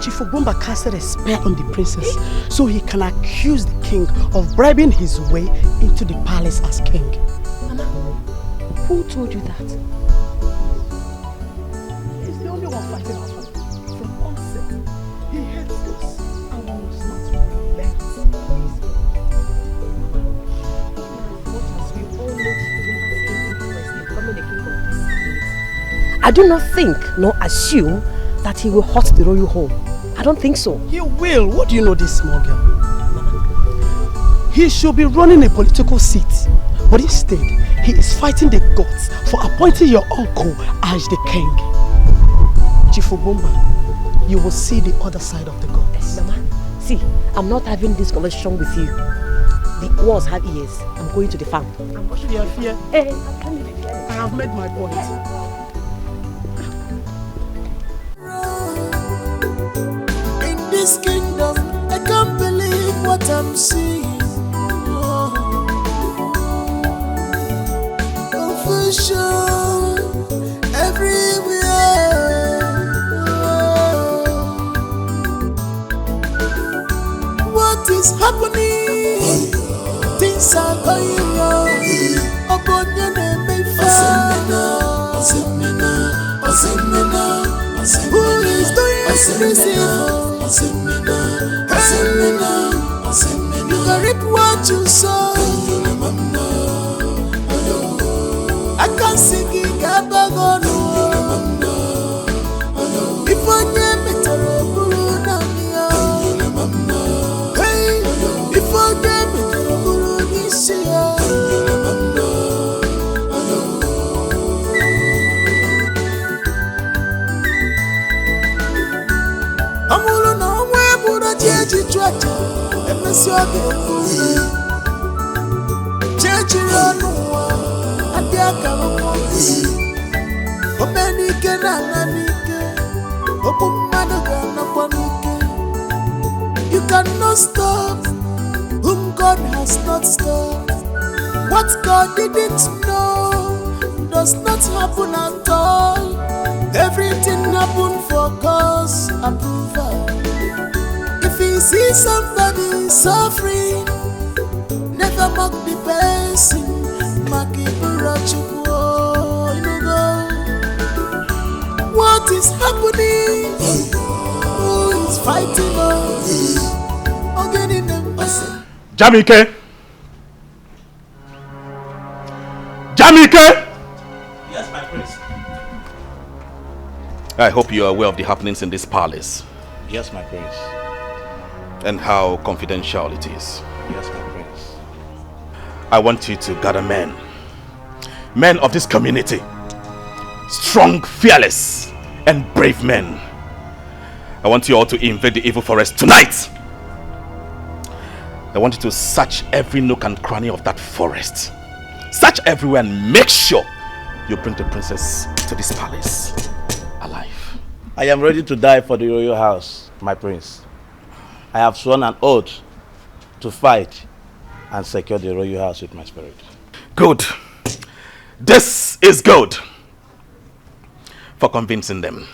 Chief Ogumba casted a spell on the princess so he can accuse the king of bribing his way into the palace as king. Mama, who told you that? He's the only one fighting our family. From onset, he hates us and wants not to relent his Much as we all know Ogumba's interest in becoming the king of this place, I do not think nor assume that he will hurt the royal home. I don't think so. He will. What do you know this small girl? He should be running a political seat, but instead, he is fighting the gods for appointing your uncle as the king. Chief Ogumba, you will see the other side of the gods. Mama, see, I'm not having this conversation with you. The walls have ears. I'm going to the farm. I'm watching your fear. Hey, I have made my point. This kingdom, I can't believe what I'm seeing. Confusion everywhere. What is happening? Things are going wrong. Who is doing this evil? You can reap what you sow. I can't sing it, if I name it, hey, if I name it, you cannot stop whom God has not stopped. What God didn't know does not happen at all. Everything happened for God's approval. If you see somebody suffering, mock the person, mock it, Jamike! Jamike! Yes, my prince. I hope you are aware of the happenings in this palace. Yes, my prince. And how confidential it is. Yes, my prince. I want you to gather men. Men of this community. Strong, fearless, and brave men. I want you all to invade the evil forest tonight. I want you to search every nook and cranny of that forest. Search everywhere and make sure you bring the princess to this palace alive. I am ready to die for the royal house, my prince. I have sworn an oath to fight and secure the royal house with my spirit. Good. This is good. For convincing them,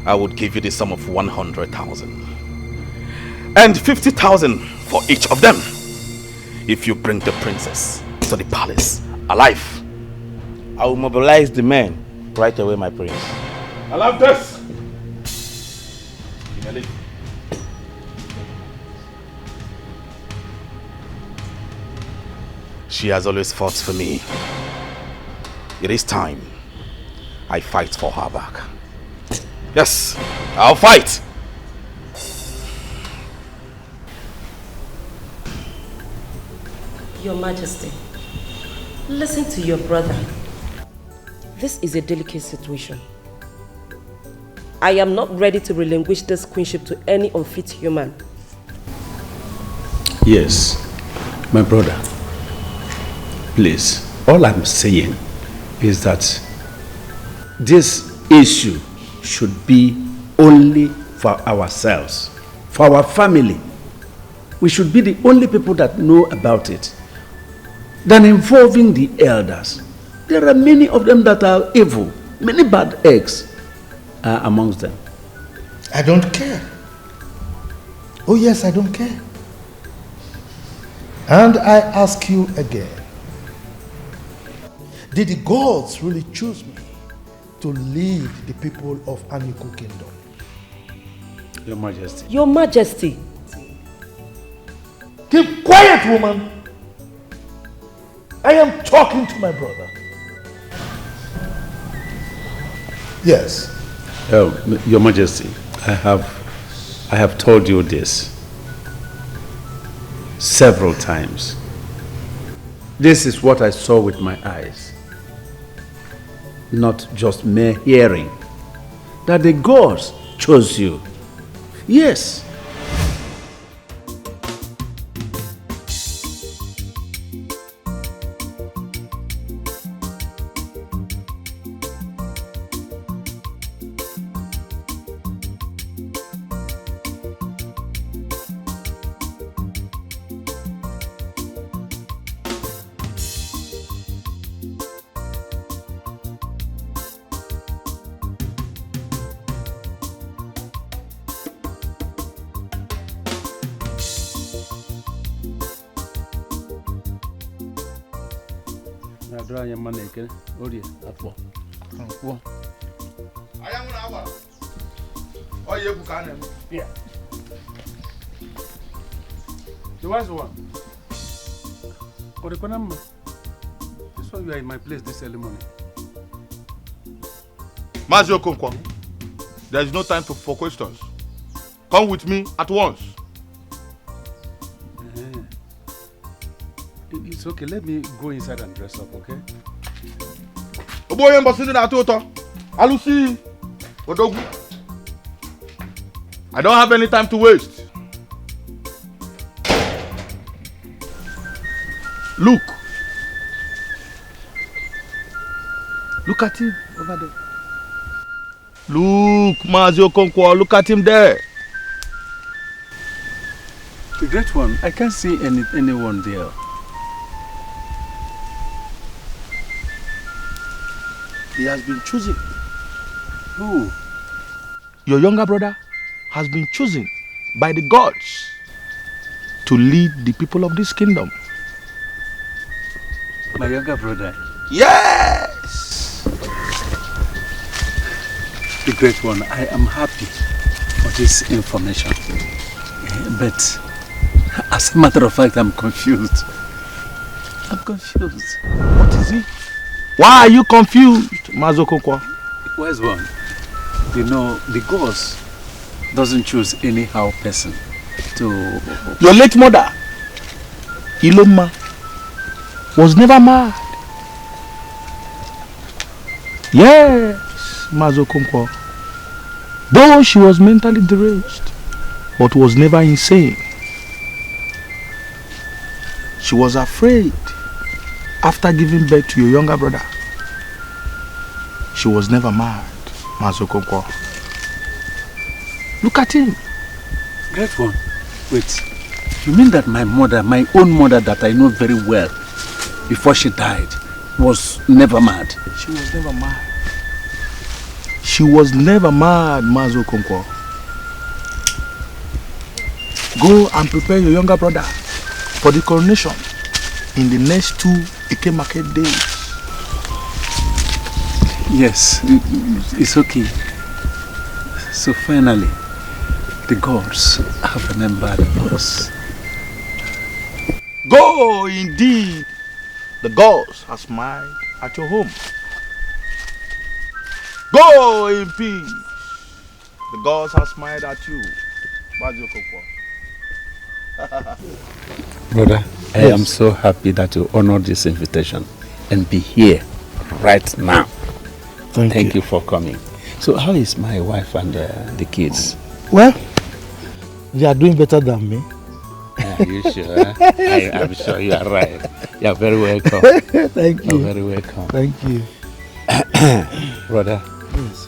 I would give you the sum of 100,000 and 50,000 for each of them if you bring the princess to the palace alive. I will mobilize the men right away, my prince. I love this. She has always fought for me. It is time I fight for her back. Yes, I'll fight. Your Majesty, listen to your brother. This is a delicate situation. I am not ready to relinquish this queenship to any unfit human. Yes, my brother. Please, all I'm saying is that this issue should be only for ourselves, for our family. We should be the only people that know about it. Than involving the elders. There are many of them that are evil. Many bad eggs are amongst them. I don't care. Oh yes, I don't care. And I ask you again, did the gods really choose me to lead the people of Aniku Kingdom? Your Majesty. Your Majesty. Keep quiet, woman. I am talking to my brother. Yes. Your Majesty, I have told you this several times. This is what I saw with my eyes, not just mere hearing. That the gods chose you. Yes. Yeah. The wise one. This why you are in my place this early morning. Mazi Okonkwo, there is no time for questions. Come with me at once. It's okay, let me go inside and dress up, okay? Oboye mbosini na atoto. Alusi. Odogu. I don't have any time to waste. Look. Look at him over there. Look, Mazi Okonkwo, look at him there. The great one, I can't see anyone there. He has been chosen. Who? Your younger brother has been chosen by the gods to lead the people of this kingdom. My younger brother? Yes! The great one, I am happy for this information. But As a matter of fact, I'm confused. I'm confused. What is it? Why are you confused, Okonkwo? Where's one? You know, the gods doesn't choose anyhow person to... Your late mother, Iloma, was never mad. Yes, Okonkwo. Though she was mentally deranged, but was never insane. She was afraid after giving birth to your younger brother. She was never mad, Okonkwo. Look at him. Great one. Wait. You mean that my mother, my own mother that I know very well, before she died, was never mad? She was never mad. She was never mad, Okonkwo. Go and prepare your younger brother for the coronation in the next 2 Eke market days. Yes, it's okay. So finally, the gods have remembered us. Go indeed. The gods have smiled at your home. Go in peace. The gods have smiled at you. Brother, I am so happy that you honored this invitation and be here right now. Thank you for coming. So how is my wife and the kids? Well, they are doing better than me. Are you sure? I'm sure you are right. You are very welcome. Thank you. You're very welcome. Thank you. Brother, yes.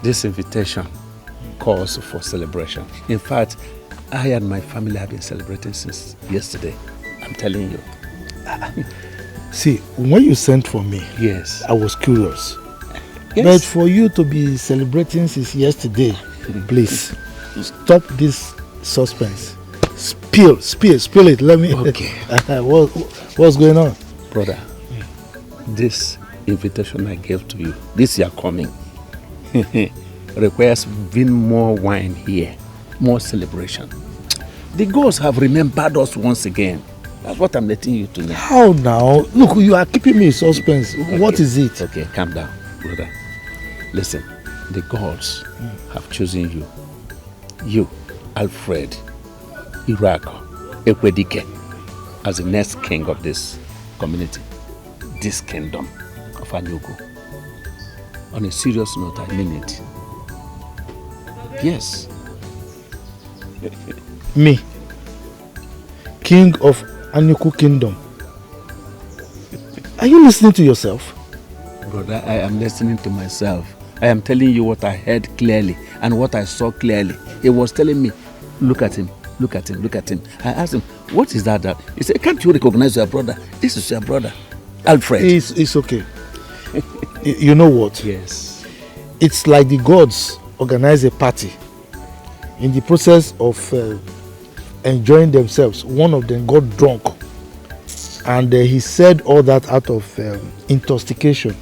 This invitation calls for celebration. In fact, I and my family have been celebrating since yesterday. I'm telling you. See, when you sent for me, yes, I was curious. Yes. But for you to be celebrating since yesterday, please stop this suspense. Spill it. Let me. Okay. What's going on, brother? This invitation I gave to you, this year coming, requires even more wine here, more celebration. The gods have remembered us once again. That's what I'm letting you to know. How now? Look, you are keeping me in suspense. Okay. What is it? Okay, calm down, brother. Listen, the gods have chosen you. You, Alfred, Irako, Dike, as the next king of this community, this kingdom of Anyugu. On a serious note, I mean it. Yes. Me, king of Anyugu kingdom. Are you listening to yourself? Brother, I am listening to myself. I am telling you what I heard clearly and what I saw clearly. He was telling me, look at him, look at him, look at him. I asked him, what is that? He said, can't you recognize your brother? This is your brother, Alfred. It's okay. You know what? Yes. It's like the gods organize a party. In the process of enjoying themselves, one of them got drunk. And he said all that out of intoxication.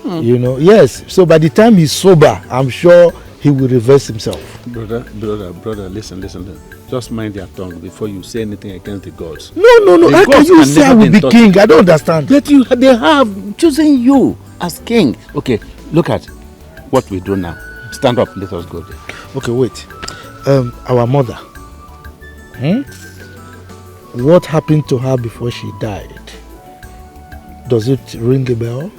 You know, yes. So by the time he's sober, I'm sure he will reverse himself. Brother, listen. Just mind your tongue before you say anything against the gods. No. How can you say I will be king? I don't understand. But they have chosen you as king. Okay, look at what we do now. Stand up, let us go there. Okay, wait. Our mother. What happened to her before she died? Does it ring a bell?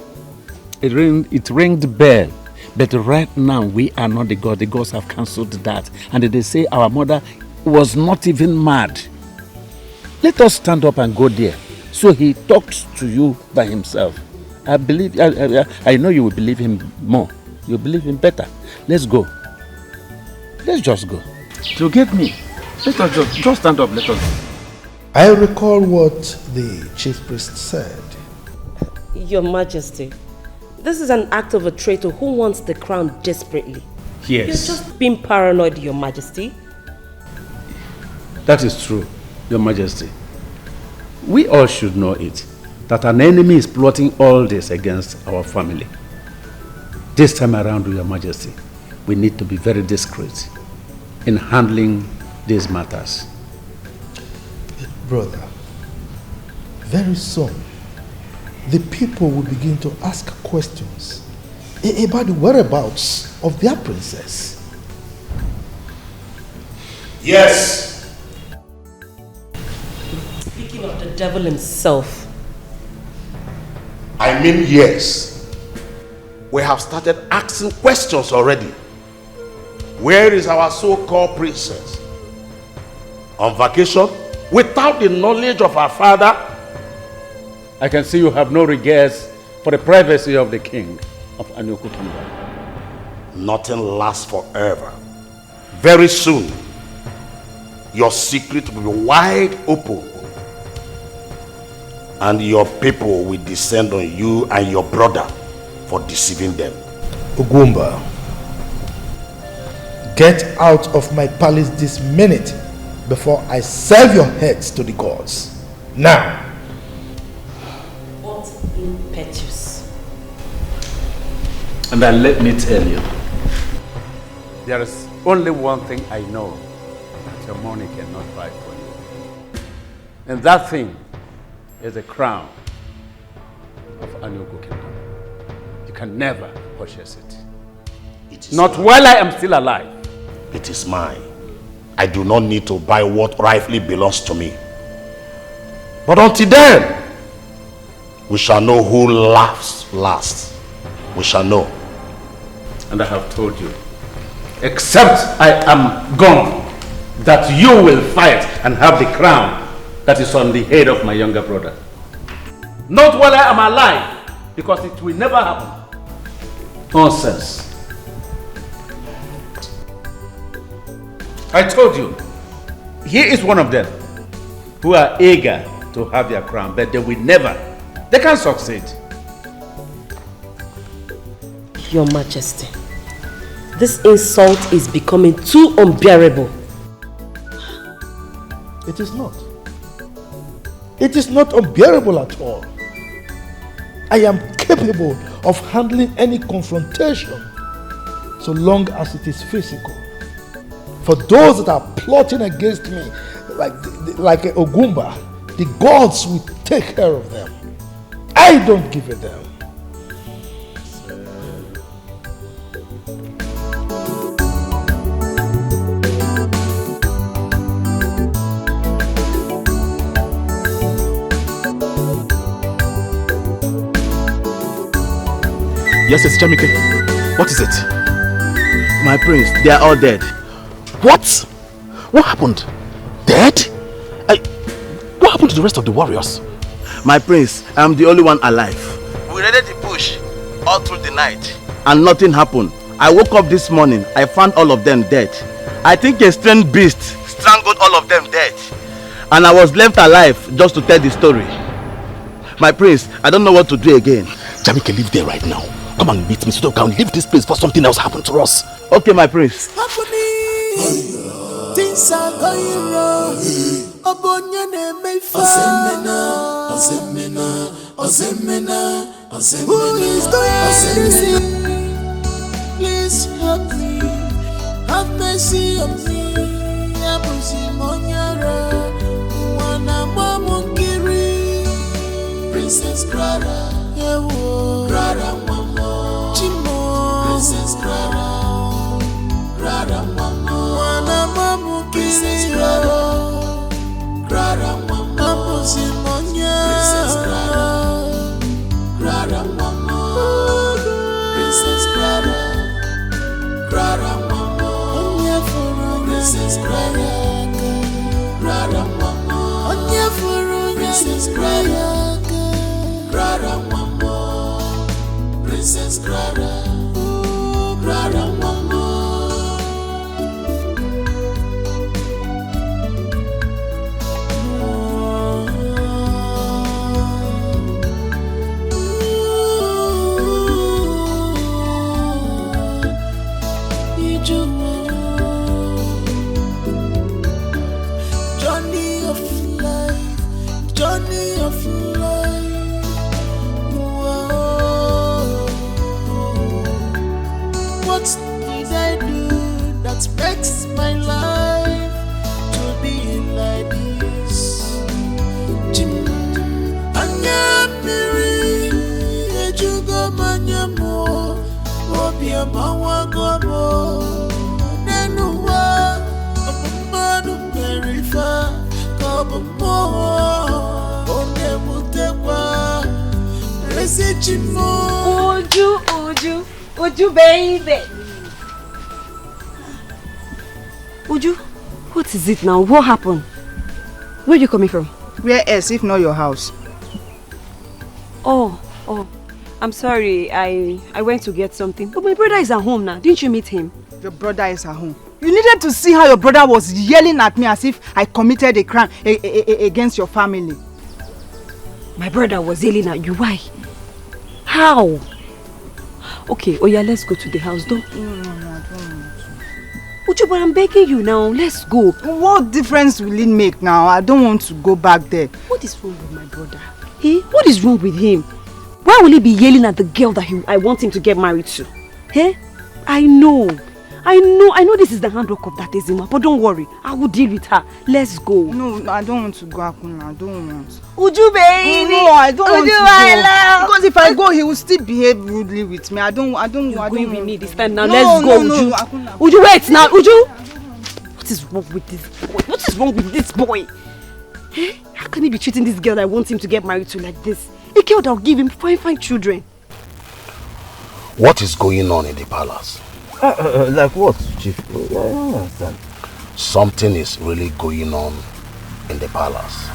It rang the bell. But right now, we are not the gods. The gods have cancelled that. And they say our mother was not even mad. Let us stand up and go there. So he talks to you by himself. I believe, I know you will believe him more. You believe him better. Let's go. Let's just go. To get me. Let us just stand up. Let us go. I recall what the chief priest said. Your Majesty, this is an act of a traitor who wants the crown desperately. Yes. You're just being paranoid, Your Majesty. That is true, Your Majesty. We all should know it, that an enemy is plotting all this against our family. This time around, Your Majesty, we need to be very discreet in handling these matters. Brother, very soon, the people will begin to ask questions about the whereabouts of their princess. Yes. Speaking of the devil himself. I mean yes. We have started asking questions already. Where is our so-called princess? On vacation? Without the knowledge of our father? I can see you have no regards for the privacy of the king of Okonkwo. Nothing lasts forever. Very soon, your secret will be wide open. And your people will descend on you and your brother for deceiving them. Ugumba, get out of my palace this minute before I serve your heads to the gods. Now. What impetuous. And then let me tell you, there is only one thing I know that your money cannot buy for you. And that thing is the crown of Okonkwo Kingdom. You can never purchase it. Not while I am still alive. It is mine. I do not need to buy what rightfully belongs to me. But until then, we shall know who laughs last. We shall know. And I have told you, except I am gone, that you will fight and have the crown that is on the head of my younger brother. Not while I am alive, because it will never happen. Nonsense. I told you, he is one of them who are eager to have their crown, but they can't succeed. Your Majesty, this insult is becoming too unbearable. It is not. It is not unbearable at all. I am capable of handling any confrontation so long as it is physical. For those that are plotting against me, like a Ogumba, the gods will take care of them. I don't give a damn. Yes, it's Jamike. What is it? My prince, they are all dead. What? What happened? Dead? What happened to the rest of the warriors? My prince, I am the only one alive. We raided the bush all through the night and nothing happened. I woke up this morning, I found all of them dead. I think a strange beast strangled all of them dead. And I was left alive just to tell the story. My prince, I don't know what to do again. Jamike, live there right now. Come and meet me so that we can leave this place before something else happens to us. Okay, my prince. Things are going wrong. Who is doing this? Please help me. Have mercy on me. Princess Clara. Clara Mama. Princess Clara. Clara Mama. Princess Clara. Clara Mama. Princess Clara. Clara Mama. Princess Clara. Clara Mama. Princess Clara. Clara Mama. Princess Clara. Clara Mama. Princess Clara. Clara Mama. Journey of life. What did I do that makes my life to be like this? Uju, baby. Uju, what is it now? What happened? Where are you coming from? Where else if not your house? Oh, I'm sorry. I went to get something. But my brother is at home now. Didn't you meet him? Your brother is at home. You needed to see how your brother was yelling at me as if I committed a crime against your family. My brother was yelling at you. Why? How? Okay, yeah, let's go to the house. No, I don't want to. Uju, but I'm begging you now. Let's go. What difference will it make now? I don't want to go back there. What is wrong with my brother? Eh? What is wrong with him? Why will he be yelling at the girl that I want him to get married to? Eh? I know this is the handwork of that Ezima, but don't worry. I will deal with her. Let's go. No, I don't want to go, Akuna. I don't want. Uju, baby. No, I don't want to go. I love. Because if I go, he will still behave rudely with me. I don't want. With me this time now. Let's go, Uju. Akuna. Uju, wait now, Uju. What is wrong with this boy? What is wrong with this boy? Eh? How can he be treating this girl that I want him to get married to like this? A girl that will give him fine children. What is going on in the palace? Like what, Chief? I don't understand. Something is really going on in the palace.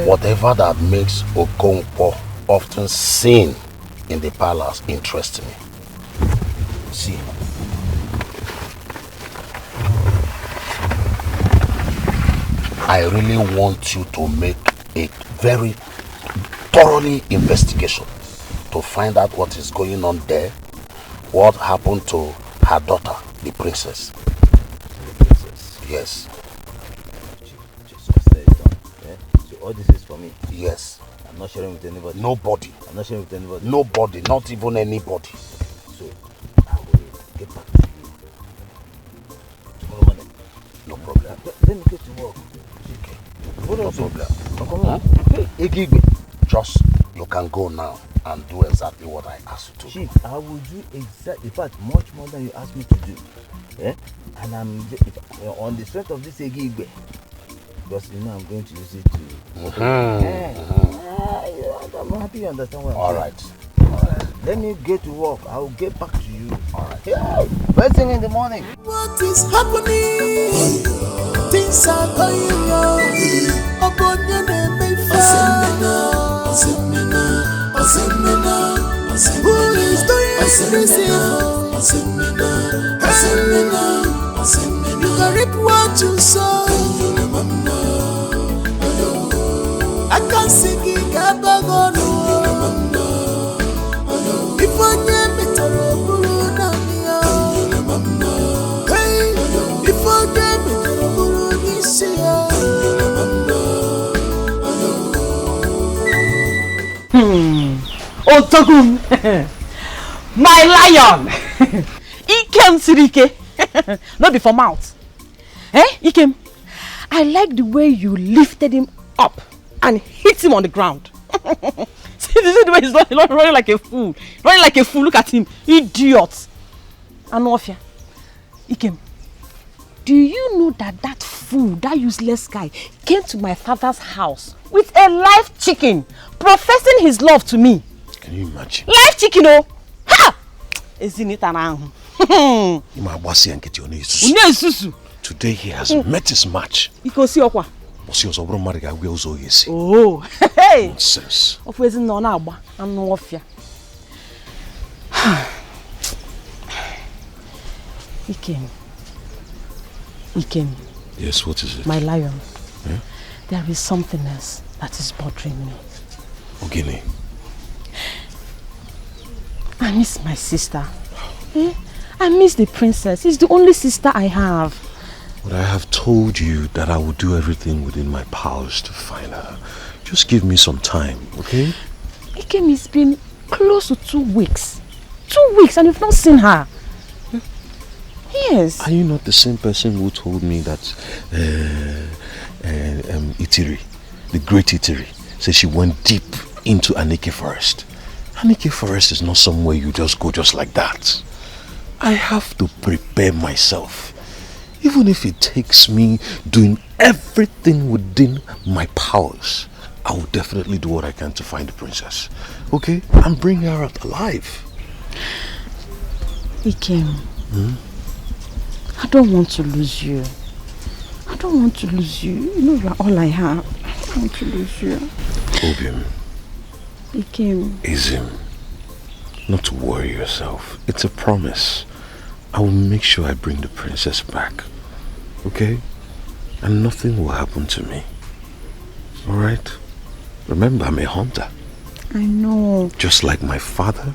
Whatever that makes Okonkwo often seen in the palace interests me. See, I really want you to make a very thoroughly investigation to find out what is going on there, what happened to her daughter, the princess. Yes. So all this is for me? Yes. I'm not sharing with anybody? Nobody. I'm not sharing with anybody? Nobody, not even anybody. So, I will get back to you tomorrow morning. No problem. Let me get to work. Okay. No problem. Huh? Just, you can go now and do exactly what I asked you to. Chief, I will do exactly, in fact, much more than you asked me to do. Yeah? And I'm on the strength of this Egigwe, because you know I'm going to use it to. I'm happy you understand what I'm saying. Alright. Let me get to work. I will get back to you. Alright. Yeah. First thing in the morning. What is happening? Things are going on. Who is doing this? You can reap what you sow. I can't sing it. If I name it a Burunania, hey, if I name it a Burunisia. Otogum, my lion. Ikem Sirike, not before mouth. Eh, Ikem? I like the way you lifted him up and hit him on the ground. See the way he's running like a fool. Running like a fool. Look at him, idiot. Anofia, Ikem, do you know that fool, that useless guy, came to my father's house with a live chicken, professing his love to me? Can you imagine? Live chicken, oh! Ha! Isn't it an Today he has met his match. Oh, hey! Nonsense. Ikem. Yes, what is it? My lion. Yeah? There is something else that is bothering me. Ogini. I miss my sister. I miss the princess. It's the only sister I have. But I have told you that I will do everything within my powers to find her. Just give me some time, okay? Ikem, it's been close to 2 weeks. 2 weeks and you've not seen her. Yes. Are you not the same person who told me that Itiri, the great Itiri, said she went deep into Aniki forest? Anike Forest is not somewhere you just go just like that. I have to prepare myself. Even if it takes me doing everything within my powers, I will definitely do what I can to find the princess. Okay? And bring her out alive. Ikem, I don't want to lose you. I don't want to lose you. You know you are all I have. I don't want to lose you. Obio. Ikem. Izim. Not to worry yourself. It's a promise. I will make sure I bring the princess back. Okay? And nothing will happen to me. Alright? Remember, I'm a hunter. I know. Just like my father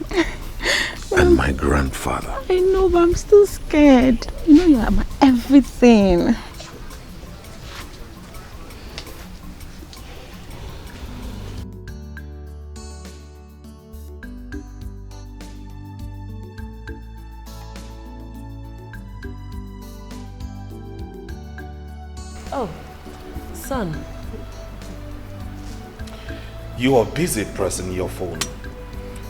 and my grandfather. I know, but I'm still scared. You know you are my everything. Oh, son. You are busy pressing your phone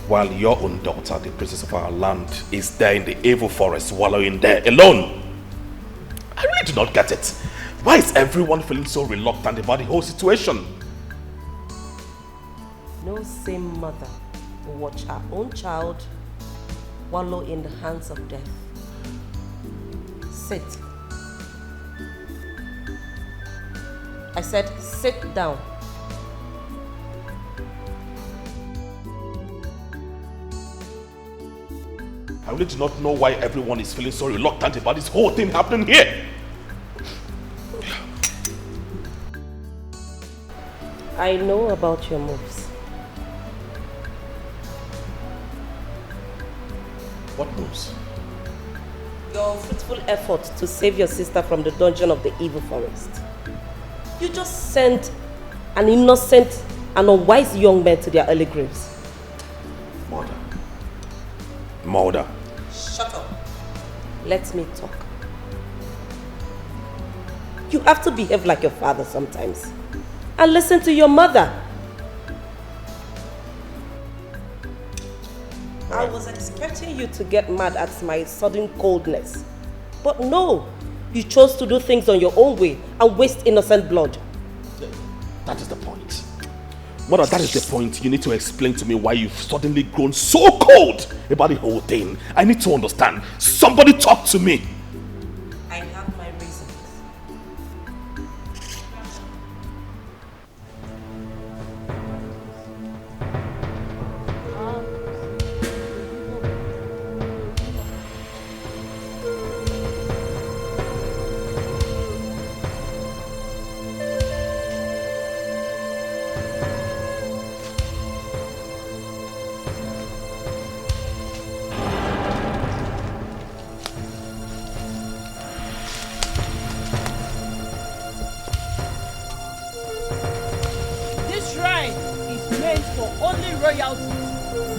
while your own daughter, the princess of our land, is there in the evil forest wallowing there alone. I really do not get it. Why is everyone feeling so reluctant about the whole situation? No same mother will watch her own child wallow in the hands of death. Sit. I said sit down. I really do not know why everyone is feeling so reluctant about this whole thing happening here. I know about your moves. What moves? Your fruitful effort to save your sister from the dungeon of the evil forest. You just sent an innocent and unwise young man to their early graves. Mother. Shut up. Let me talk. You have to behave like your father sometimes. And listen to your mother. I was expecting you to get mad at my sudden coldness. But no, you chose to do things on your own way and waste innocent blood. That is the point. Mother, that is the point. You need to explain to me why you've suddenly grown so cold about the whole thing. I need to understand. Somebody talk to me. I have my reasons.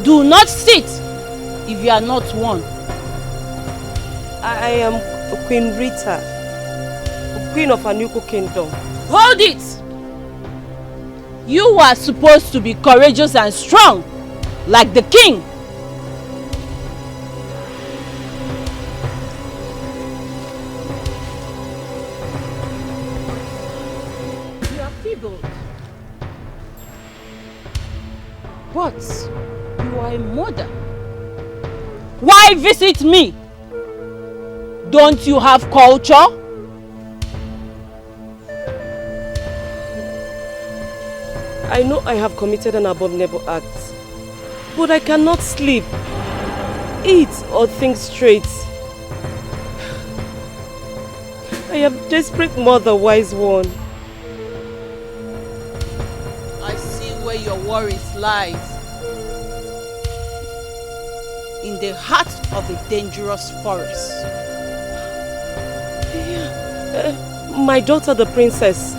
Do not sit if you are not one. I am Queen Rita, Queen of Anuku Kingdom. Hold it! You are supposed to be courageous and strong, like the king. You are feeble. But you are a mother. Why visit me? Don't you have culture? I know I have committed an abominable act, but I cannot sleep, eat or think straight. I am desperate mother, wise one. I see where your worries lies. In the heart of a dangerous forest. My daughter, the princess.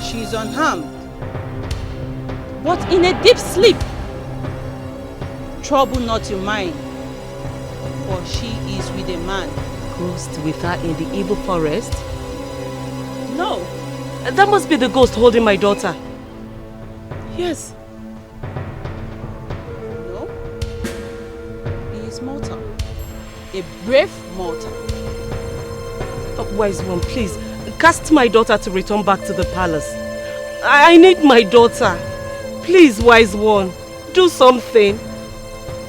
She is unharmed, but in a deep sleep. Trouble not your mind, for she is with a man. Ghost with her in the evil forest? No, That must be the ghost holding my daughter. Yes. No. He is mortal. A brave mortal. Oh, wise one, please. Cast my daughter to return back to the palace. I need my daughter. Please, wise one. Do something.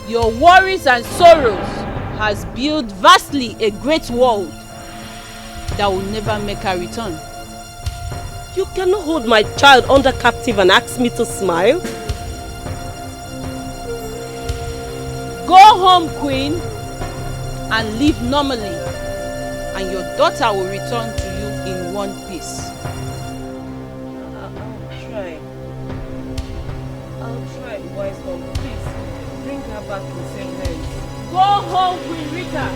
Your worries and sorrows has built vastly a great world that will never make her return. You cannot hold my child under captive and ask me to smile. Go home, queen, and live normally, and your daughter will return to you in one piece. I'll try, wise one. Please, bring her back in same hands. Go home, Queen Rita,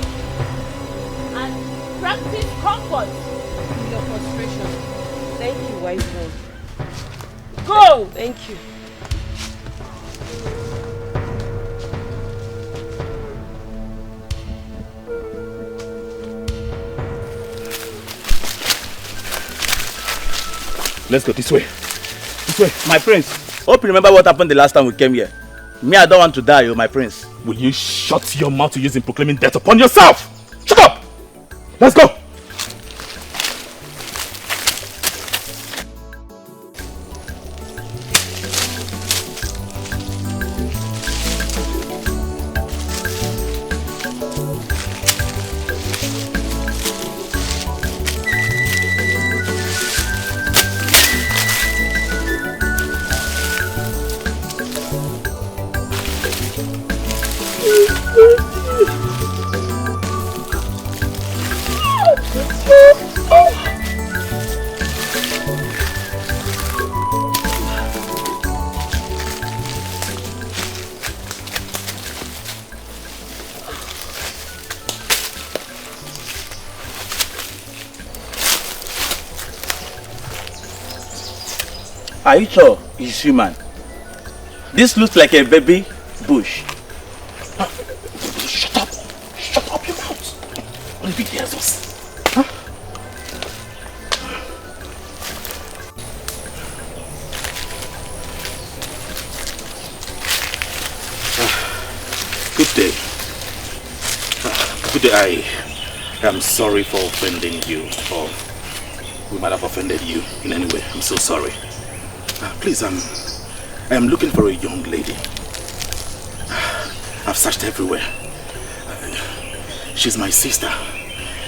and practice comfort in your frustration. Thank you, wise one. Go! Thank you. Let's go this way. This way. My prince, hope you remember what happened the last time we came here. Me, I don't want to die, my prince. Will you shut your mouth to use in proclaiming death upon yourself? Shut up! Let's go! Are you sure he's human? This looks like a baby bush. Shut up! Shut up your mouth! What if he hears us? Huh? Good day. Good day. I am sorry for offending you, or we might have offended you in any way. I'm so sorry. Please, I am looking for a young lady. I've searched everywhere. She's my sister.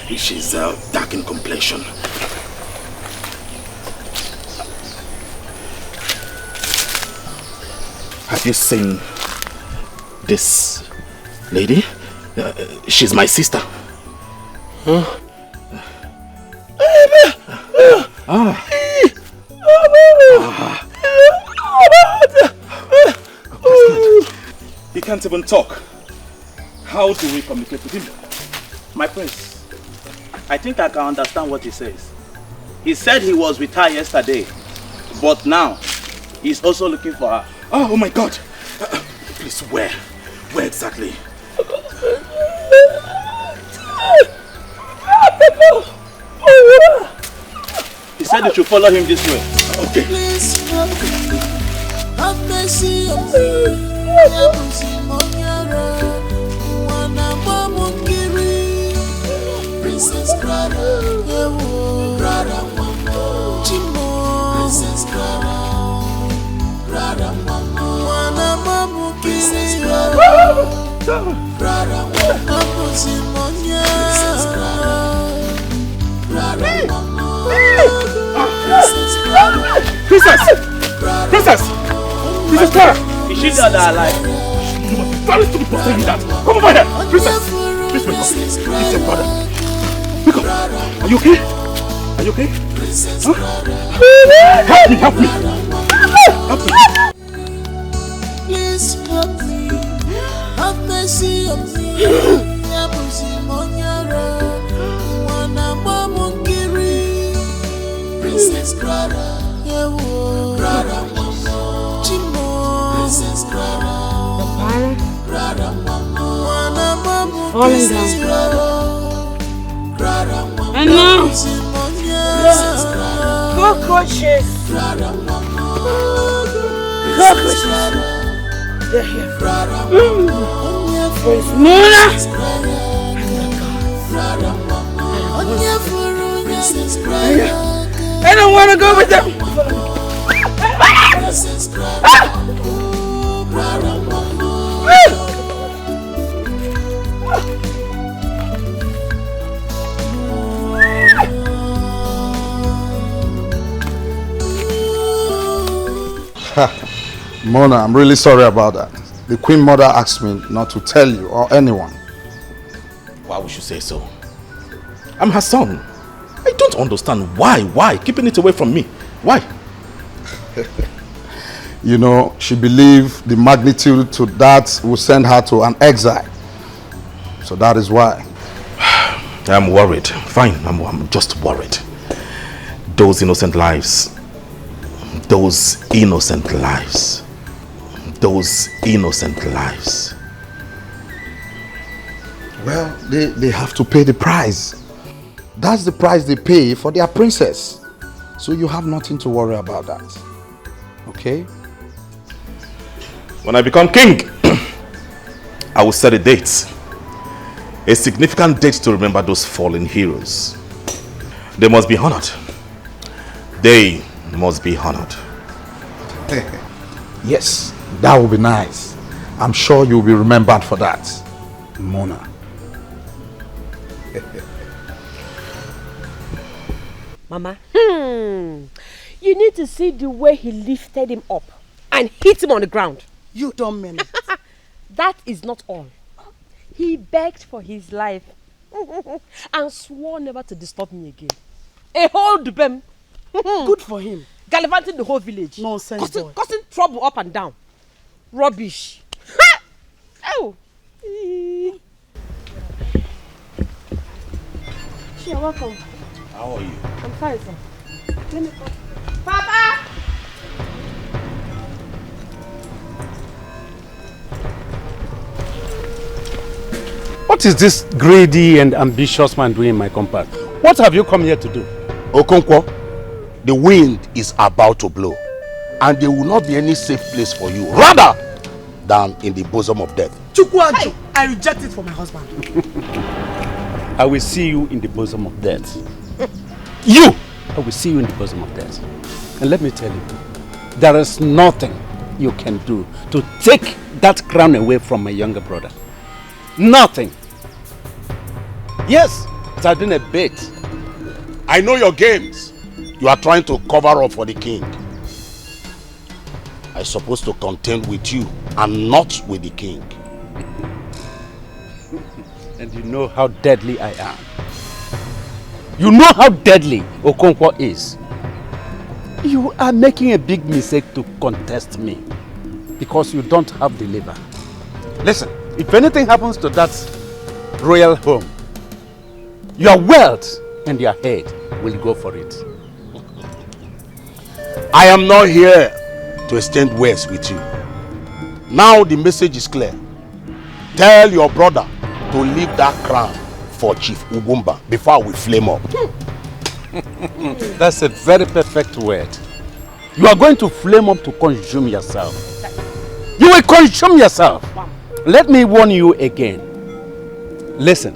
She's dark in complexion. Have you seen this lady? She's my sister. Huh? He can't even talk. How do we communicate with him? My prince, I think I can understand what he says. He said he was with her yesterday, but now he's also looking for her. Oh my God! Please, where? Where exactly? He said you should follow him this way. Okay. Please have mercy on me. Princess Clara, Clara Mama, Princess Clara, Clara Mama, Princess Clara, Clara Mama, Princess Clara, Clara Mama, Princess Clara, Princess Clara. Is she dead or alive? You must be very stupid for saying that. Come over here, Princess. Please wake up. It's your brother. Wake up. Are you okay? Are you okay? Huh? Help me. Help me. Please help me. Have mercy on me. Princess Clara, Clara Mama, Princess Clara, Clara Mama, falling down. And now, go Cockroaches. Cockroaches. They're here. There's Mona. I don't want to go with them. Mona, I'm really sorry about that. The Queen Mother asked me not to tell you or anyone. Why would you say so? I'm her son. I don't understand why? Keeping it away from me. Why? You know, she believed the magnitude to that will send her to an exile. So that is why. I'm worried. Fine, I'm just worried. Those innocent lives. Those innocent lives. Those innocent lives. Well, they have to pay the price. That's the price they pay for their princess. So you have nothing to worry about that. Okay? When I become king, I will set a date. A significant date to remember those fallen heroes. They must be honored. They must be honored. Yes, that will be nice. I'm sure you'll be remembered for that, Mona. Mama, you need to see the way he lifted him up and hit him on the ground. You don't mean it. That is not all. He begged for his life and swore never to disturb me again. A whole dubem. Good for him. Gallivanting the whole village. Nonsense, causing trouble up and down. Rubbish. Oh. You're welcome. How are you? I'm fine, sir. Let me come. Papa! What is this greedy and ambitious man doing in my compound? What have you come here to do? Okonkwo, the wind is about to blow, and there will not be any safe place for you, rather than in the bosom of death. Chukwuaju, I reject it for my husband. I will see you in the bosom of death. You! I will see you in the bosom of death. And let me tell you, there is nothing you can do to take that crown away from my younger brother. Nothing. Yes, it has been a bait. I know your games. You are trying to cover up for the king. I'm supposed to contend with you and not with the king. And you know how deadly I am. You know how deadly Okonkwo is. You are making a big mistake to contest me because you don't have the liver. Listen, if anything happens to that royal home, your wealth and your head will go for it. I am not here to exchange words with you. Now the message is clear. Tell your brother to leave that crown for Chief Ugumba before we flame up. That's a very perfect word. You are going to flame up to consume yourself. You will consume yourself. Let me warn you again. Listen.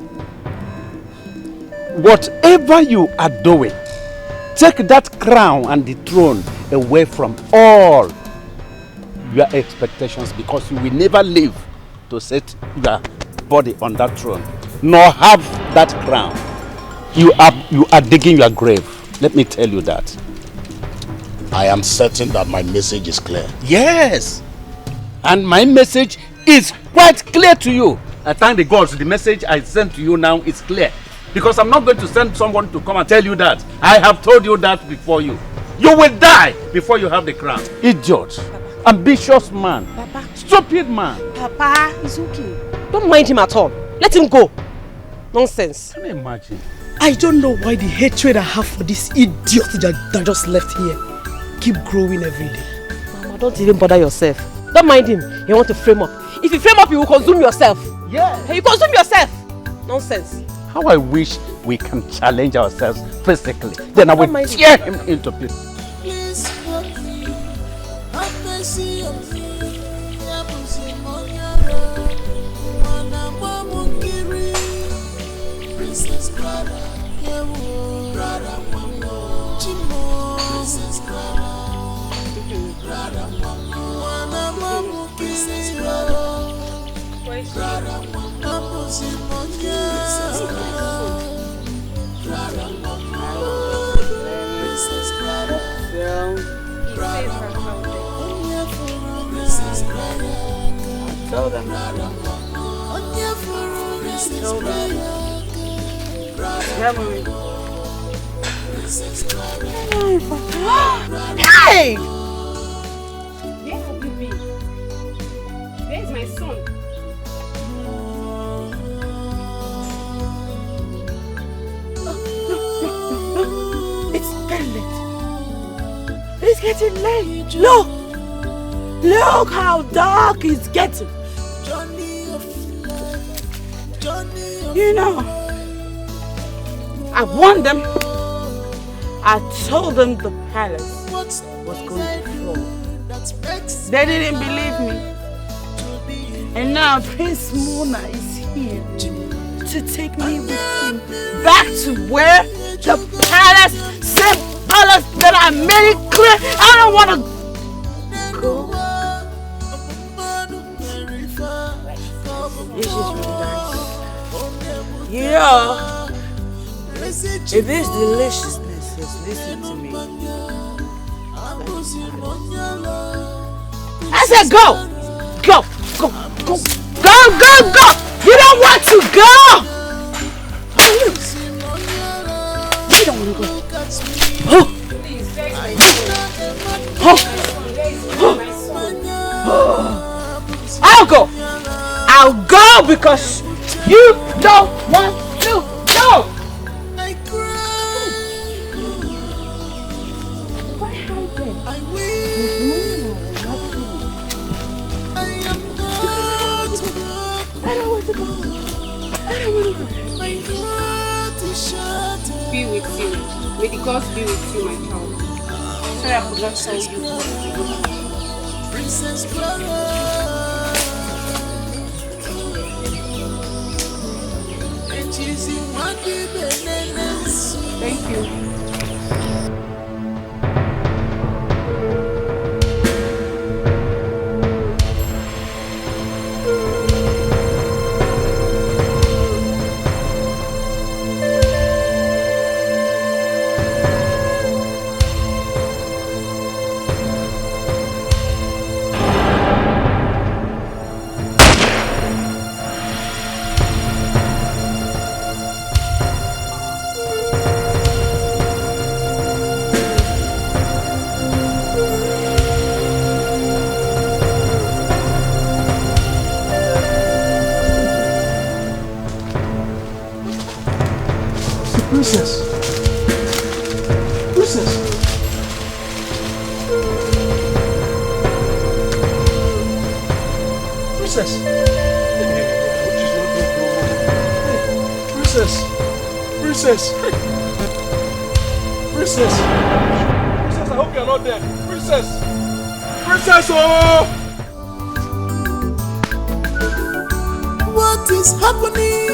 Whatever you are doing, take that crown and the throne away from all your expectations, because you will never live to set your body on that throne, nor have that crown. You are digging your grave. Let me tell you that. I am certain that my message is clear. Yes. And my message is quite clear to you. I thank the gods, the message I sent to you now is clear. Because I'm not going to send someone to come and tell you that. I have told you that before you. You will die before you have the crown. Idiot. Papa. Ambitious man. Papa. Stupid man. Papa, it's okay. Don't mind him at all. Let him go. Nonsense. Can you imagine? I don't know why the hatred I have for this idiot that just left here keep growing every day. Mama, don't even bother yourself. Don't mind him. You want to frame up. If you frame up, you will consume yourself. Yeah. You consume yourself. Nonsense. How I wish we can challenge ourselves physically. Then I will tear him into pieces. Please help me. Have mercy on me. Princess Clara, Clara Mamo, Chimo, Princess Clara, Clara Mamo, Mamo, Princess Clara, Clara Mamo, Simonia, Clara Mamo, Princess Clara, Clara Mamo, Princess Clara, tell them, Princess Clara. Hey! Where have you been? Where's my son? No. It's very late. It's getting late. Look how dark it's getting. You know, I warned them. I told them the palace was going to fall. They didn't believe me. And now Prince Mona is here to take me with him back to where the palace, same palace that I made it clear I don't want to go. This is really nice. Yeah. If this deliciousness is listening to me, I said go! Go! You don't want to go! You don't want to go. I'll go because you don't want to go! Be with you. May the gods be with you, my child. Sorry, I could not tell you what to do. Princess Clara. Thank you. Princess! Princess! Princess! Princess! Princess! Princess! Princess, I hope you're not dead! Princess! Princess! Oh! What is happening?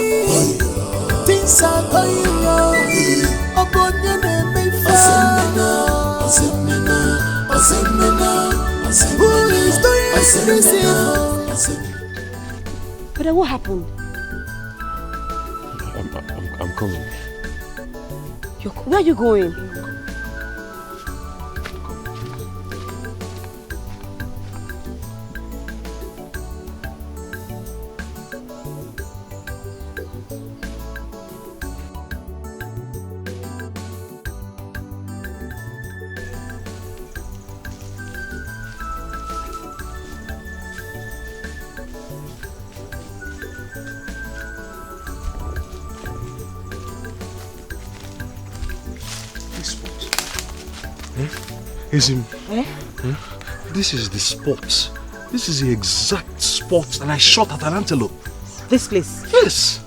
Things are going on. Who is doing this? But then what happened? I'm coming. Where are you going? This is the spot. This is the exact spot that I shot at an antelope. This place? Yes.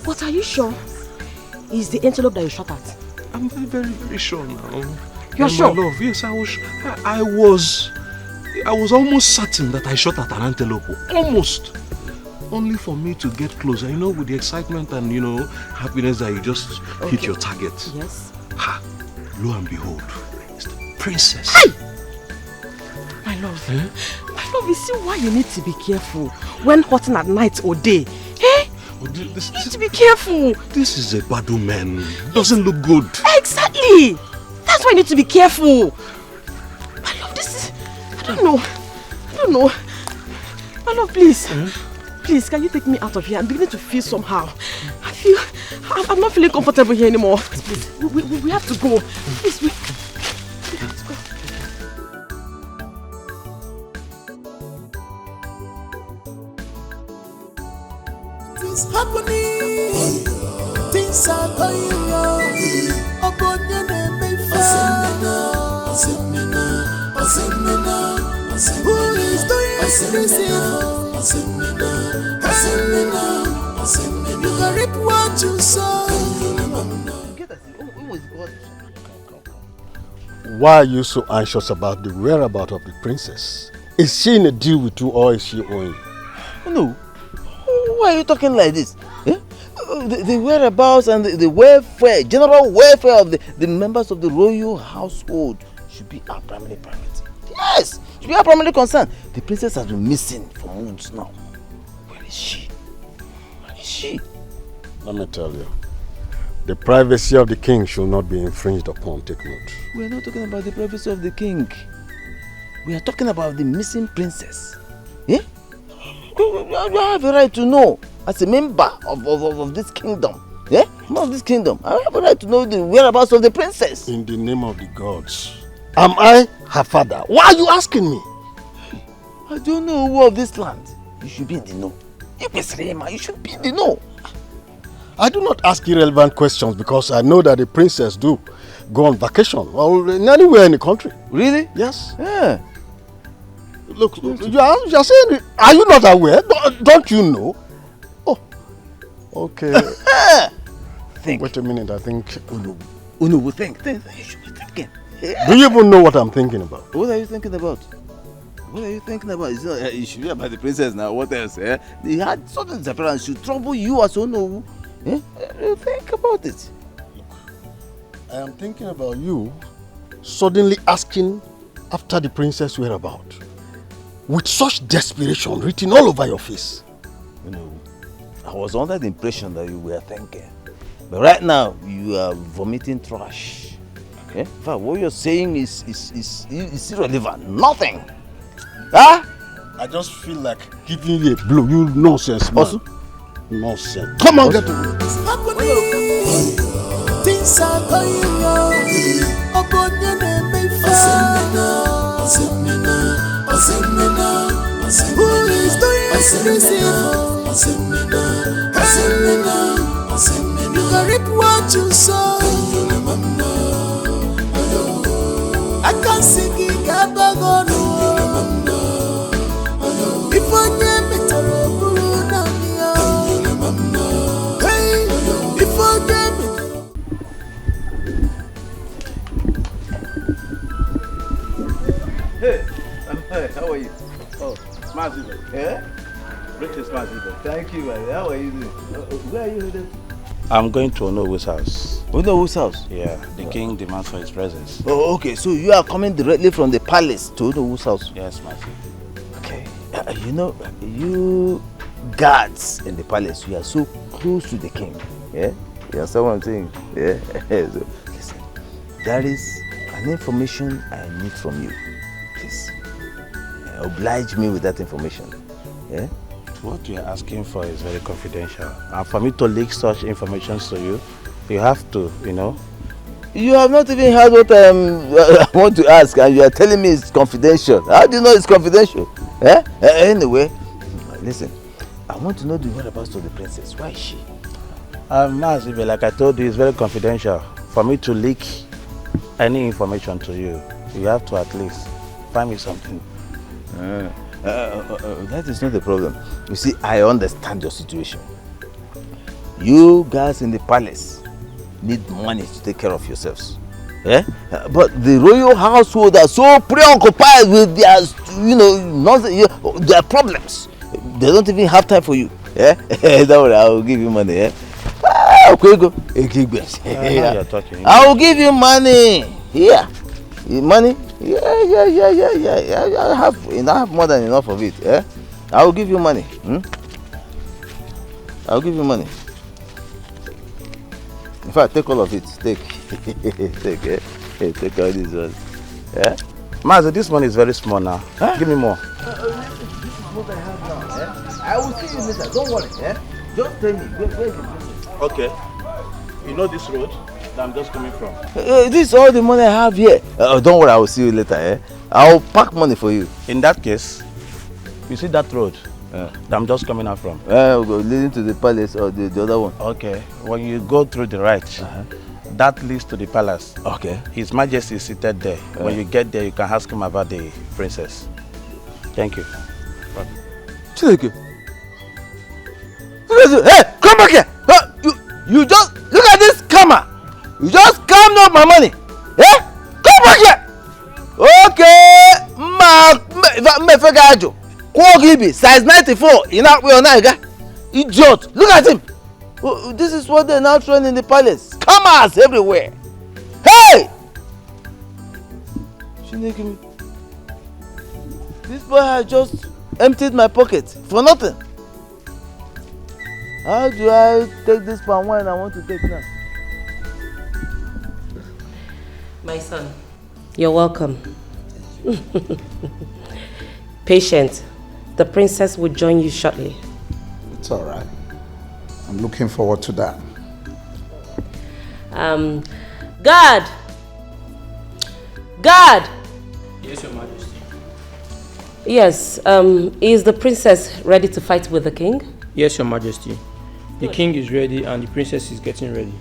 But are you sure it's the antelope that you shot at? I'm very, very, very sure now. You're sure? My love, yes, I was almost certain that I shot at an antelope. Almost. Only for me to get closer, you know, with the excitement and, you know, happiness that you just hit your target. Yes. Ha! Lo and behold, it's the princess. Hey! My love, my love, you see why you need to be careful when hunting at night or day. Eh? You need to be careful. This is a badu man. Doesn't look good. Exactly. That's why you need to be careful. My love, this is... I don't know. My love, please. Please, can you take me out of here? I'm beginning to feel somehow. I'm not feeling comfortable here anymore. Please, we have to go. Please, we have to go. Things happening. Things are going on. Who is doing this? You can reap what you sow. Why are you so anxious about the whereabouts of the princess? Is she in a deal with you or is she owing? No. Why are you talking like this? Eh? The whereabouts and the welfare, general welfare of the members of the royal household should be our primary priority. Yes, should be our primary concern. The princess has been missing for months now. Where is she? Where is she? Let me tell you, the privacy of the king should not be infringed upon. Take note. We are not talking about the privacy of the king. We are talking about the missing princess. Eh? You have a right to know, as a member of this kingdom. Yeah? Member of this kingdom. I have a right to know the whereabouts of the princess. In the name of the gods, am I her father? Why are you asking me? I don't know who of this land. You should be in the know. You should be in the know. I do not ask irrelevant questions because I know that the princess do go on vacation or anywhere in the country. Really? Yes. Yeah. Look, you are saying, are you not aware? Don't you know? Oh, okay. Think. Wait a minute, I think Unubu, think. You should be thinking. Do you even know what I'm thinking about? What are you thinking about? What are you thinking about? It's not, it should be about the princess now. What else? Eh? They had sudden disappearance should trouble you as Unubu. Eh? Think about it. Look, I am thinking about you suddenly asking after the princess whereabouts. With such desperation written all over your face. You know, I was under the impression that you were thinking. But right now, you are vomiting trash. Okay? In fact, what you're saying is irrelevant. Nothing. Huh? I just feel like giving you a blow. You nonsense, man. Also? Nonsense. Come on, get away. Things are going on. Who is doing this? You can reap what you sow. I can't sing it. If I name it, hey, if I name it. Hey, how are you? Oh, smart people. Yeah? Richard smart people. Thank you, man. How are you doing? Where are you headed? I'm going to Onowo's house. Onowo's house? Yeah, the king demands for his presence. Oh, okay. So you are coming directly from the palace to Onowo's house? Yes, my king. Okay. You know, you guards in the palace, you are so close to the king. Yeah? You understand what I'm saying? Yeah? So, listen, there is an information I need from you. Please. Oblige me with that information. Yeah? What you are asking for is very confidential. And for me to leak such information to you, you have to, you know. You have not even heard what I want to ask, and you are telling me it's confidential. How do you know it's confidential? Eh? Anyway, listen. I want to know the whereabouts of the princess. Where is she? Mazibe, like I told you, it's very confidential. For me to leak any information to you, you have to at least find me something. That is not the problem. You see, I understand your situation. You guys in the palace need money to take care of yourselves. Eh? But the royal household are so preoccupied with their, their problems. They don't even have time for you. Eh? Don't worry, I will give you money. Eh? Okay, go. I will give you money. Here. Money? Yeah. I have more than enough of it. Eh? I will give you money. I will give you money. In fact, take all of it. Take. Take all this one. Yeah? Master, this money is very small now. Huh? Give me more. This is what I have now. Eh? I will see you later. Don't worry. Eh? Just tell me. Where is the place? Okay. You know this road that I'm just coming from? This is all the money I have here. Don't worry. I will see you later. Eh? I will pack money for you. In that case, you see that road that I'm just coming out from? We'll go leading to the palace or the other one. Okay. When you go through the right, that leads to the palace. Okay. His Majesty is seated there. When you get there, you can ask him about the princess. Thank you. Chinenye. Hey, come back here. You just look at this camera. You just calm down my money. Eh? Come back here. Okay. Size 94. Idiot. Look at him. This is what they're now training in the palace. Cameras everywhere. Hey! Chinenye, this boy has just emptied my pocket for nothing. How do I take this palm wine I want to take now? My son, you're welcome. Patient, the princess will join you shortly. It's all right. I'm looking forward to that. Guard! Guard! Yes, Your Majesty. Yes, is the princess ready to fight with the king? Yes, Your Majesty. The king is ready and the princess is getting ready.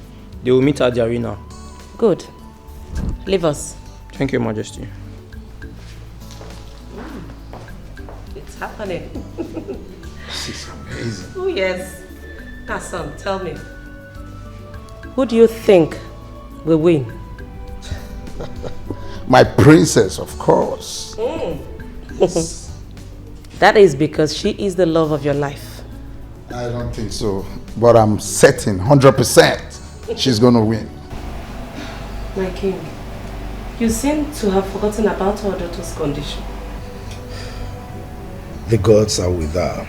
They will meet at the arena. Good. Leave us. Thank you, Your Majesty. It's happening. This is amazing. Oh, yes. Now, son, tell me. Who do you think will win? My princess, of course. Yes. That is because she is the love of your life. I don't think so, but I'm certain 100% she's going to win. My king, you seem to have forgotten about our daughter's condition. The gods are with her.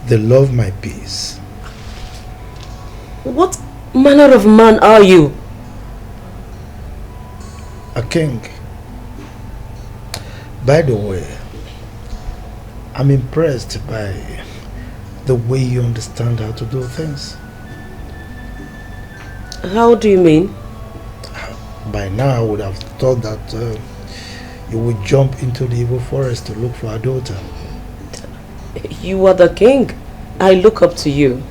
They love my peace. What manner of man are you? A king. By the way, I'm impressed by the way you understand how to do things. How do you mean? By now I would have thought that you would jump into the evil forest to look for a daughter. You are the king. I look up to you.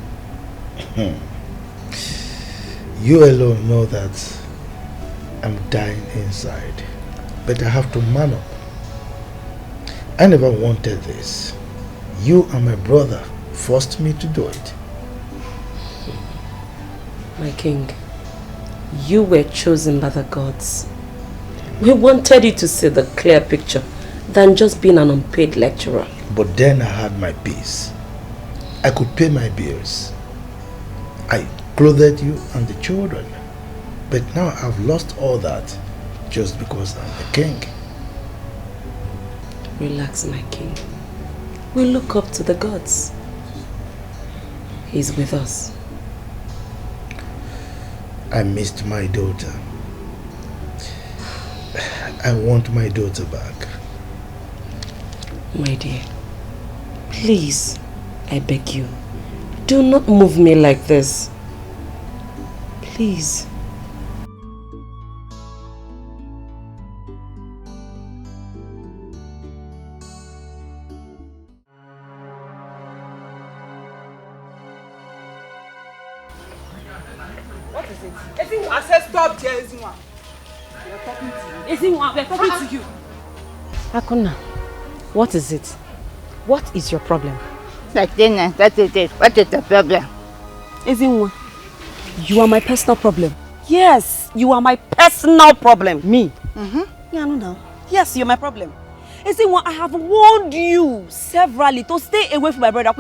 You alone know that I'm dying inside, but I have to man up. I never wanted this. You and my brother forced me to do it. My king, you were chosen by the gods. We wanted you to see the clear picture than just being an unpaid lecturer. But then I had my peace. I could pay my bills. I clothed you and the children. But now I've lost all that just because I'm the king. Relax, my king. We look up to the gods. He's with us. I missed my daughter. I want my daughter back. My dear, please, I beg you, do not move me like this. Please. What is it? Ezinwa, I said stop there, Ezinwa. We are talking to you. Ezinwa, we are talking to you. Akuna, what is it? What is your problem? That is it. What is the problem? Ezinwa, you are my personal problem. Yes, you are my personal problem. Me? Yeah, no, no. Yes, you're my problem. Ezinwa, I have warned you severally to stay away from my brother.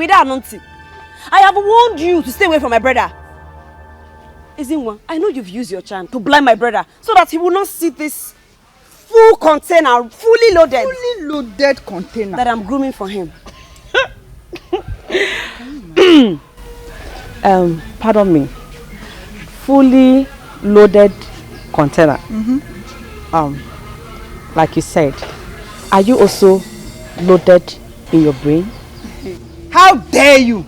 I have warned you to stay away from my brother. Ezinwa, I know you've used your charm to blind my brother so that he will not see this full container, fully loaded container that I'm grooming for him. Pardon me. Fully loaded container. Like you said, are you also loaded in your brain? How dare you?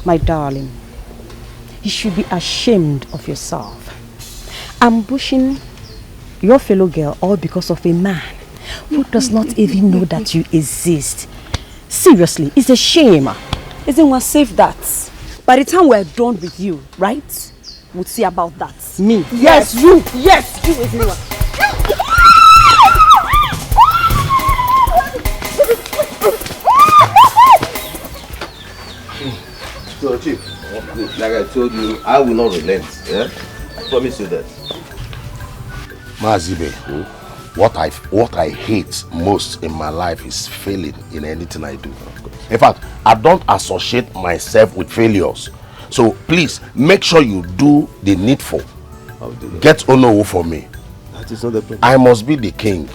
My darling, you should be ashamed of yourself. Ambushing your fellow girl all because of a man who does not even know that you exist. Seriously, it's a shame. Isn't one safe that? By the time we're done with you, right? We'll see about that. Me? Yes, you! Yes, you isn't one. So, Chief, like I told you, I will not relent. Yeah? I promise you that. Mazibe, what I hate most in my life is failing in anything I do. In fact, I don't associate myself with failures. So please make sure you do the needful. Get Onowo for me. That is not the problem. I must be the king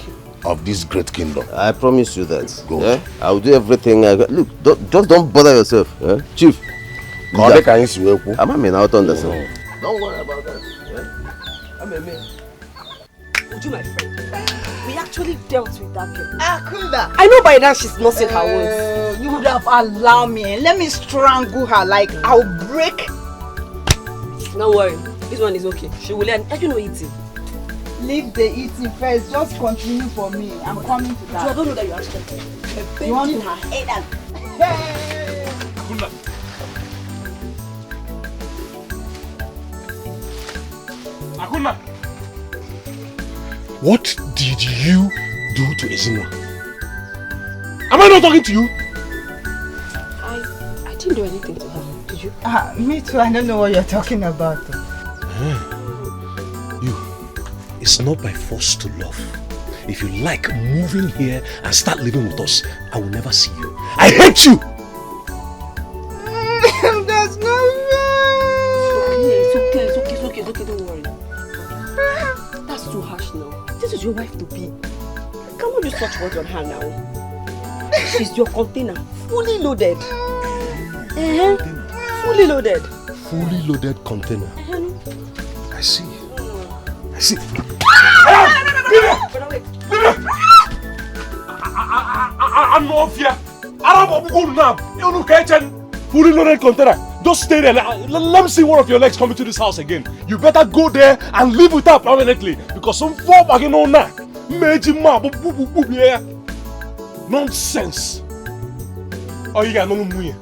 of this great kingdom. I promise you that. Go. Yeah? I will do everything I got. Look, just don't bother yourself. Yeah? Chief. I'm out on the side. Don't worry about that. Yeah? I'm a man. Would you, my friend? We actually dealt with that girl. Akunda. I know by now she's not saying her words. You would have allowed me. Let me strangle her. Like, I'll break. Don't worry. This one is okay. She will learn. You know eating. Leave the eating first. Just continue for me. I'm coming to that. I don't know that you are starting. You want to? Hey, Dan. Akuna! What did you do to Ezinwa? Am I not talking to you? I didn't do anything to her. Did you? Me too. I don't know what you're talking about. You. It's not by force to love. If you like moving here and start living with us, I will never see you. I hate you! There's no way! It's okay, don't worry. That's too harsh now. This is your wife to be. Come on, use such words on her now. She's your container, fully loaded. Fully loaded. Fully loaded container. I see. I see. I'm not here. Fully loaded container. Just stay there. Let me see one of your legs coming to this house again. You better go there and live with her permanently. Because some form again on that. Nonsense. Oh, you got no money.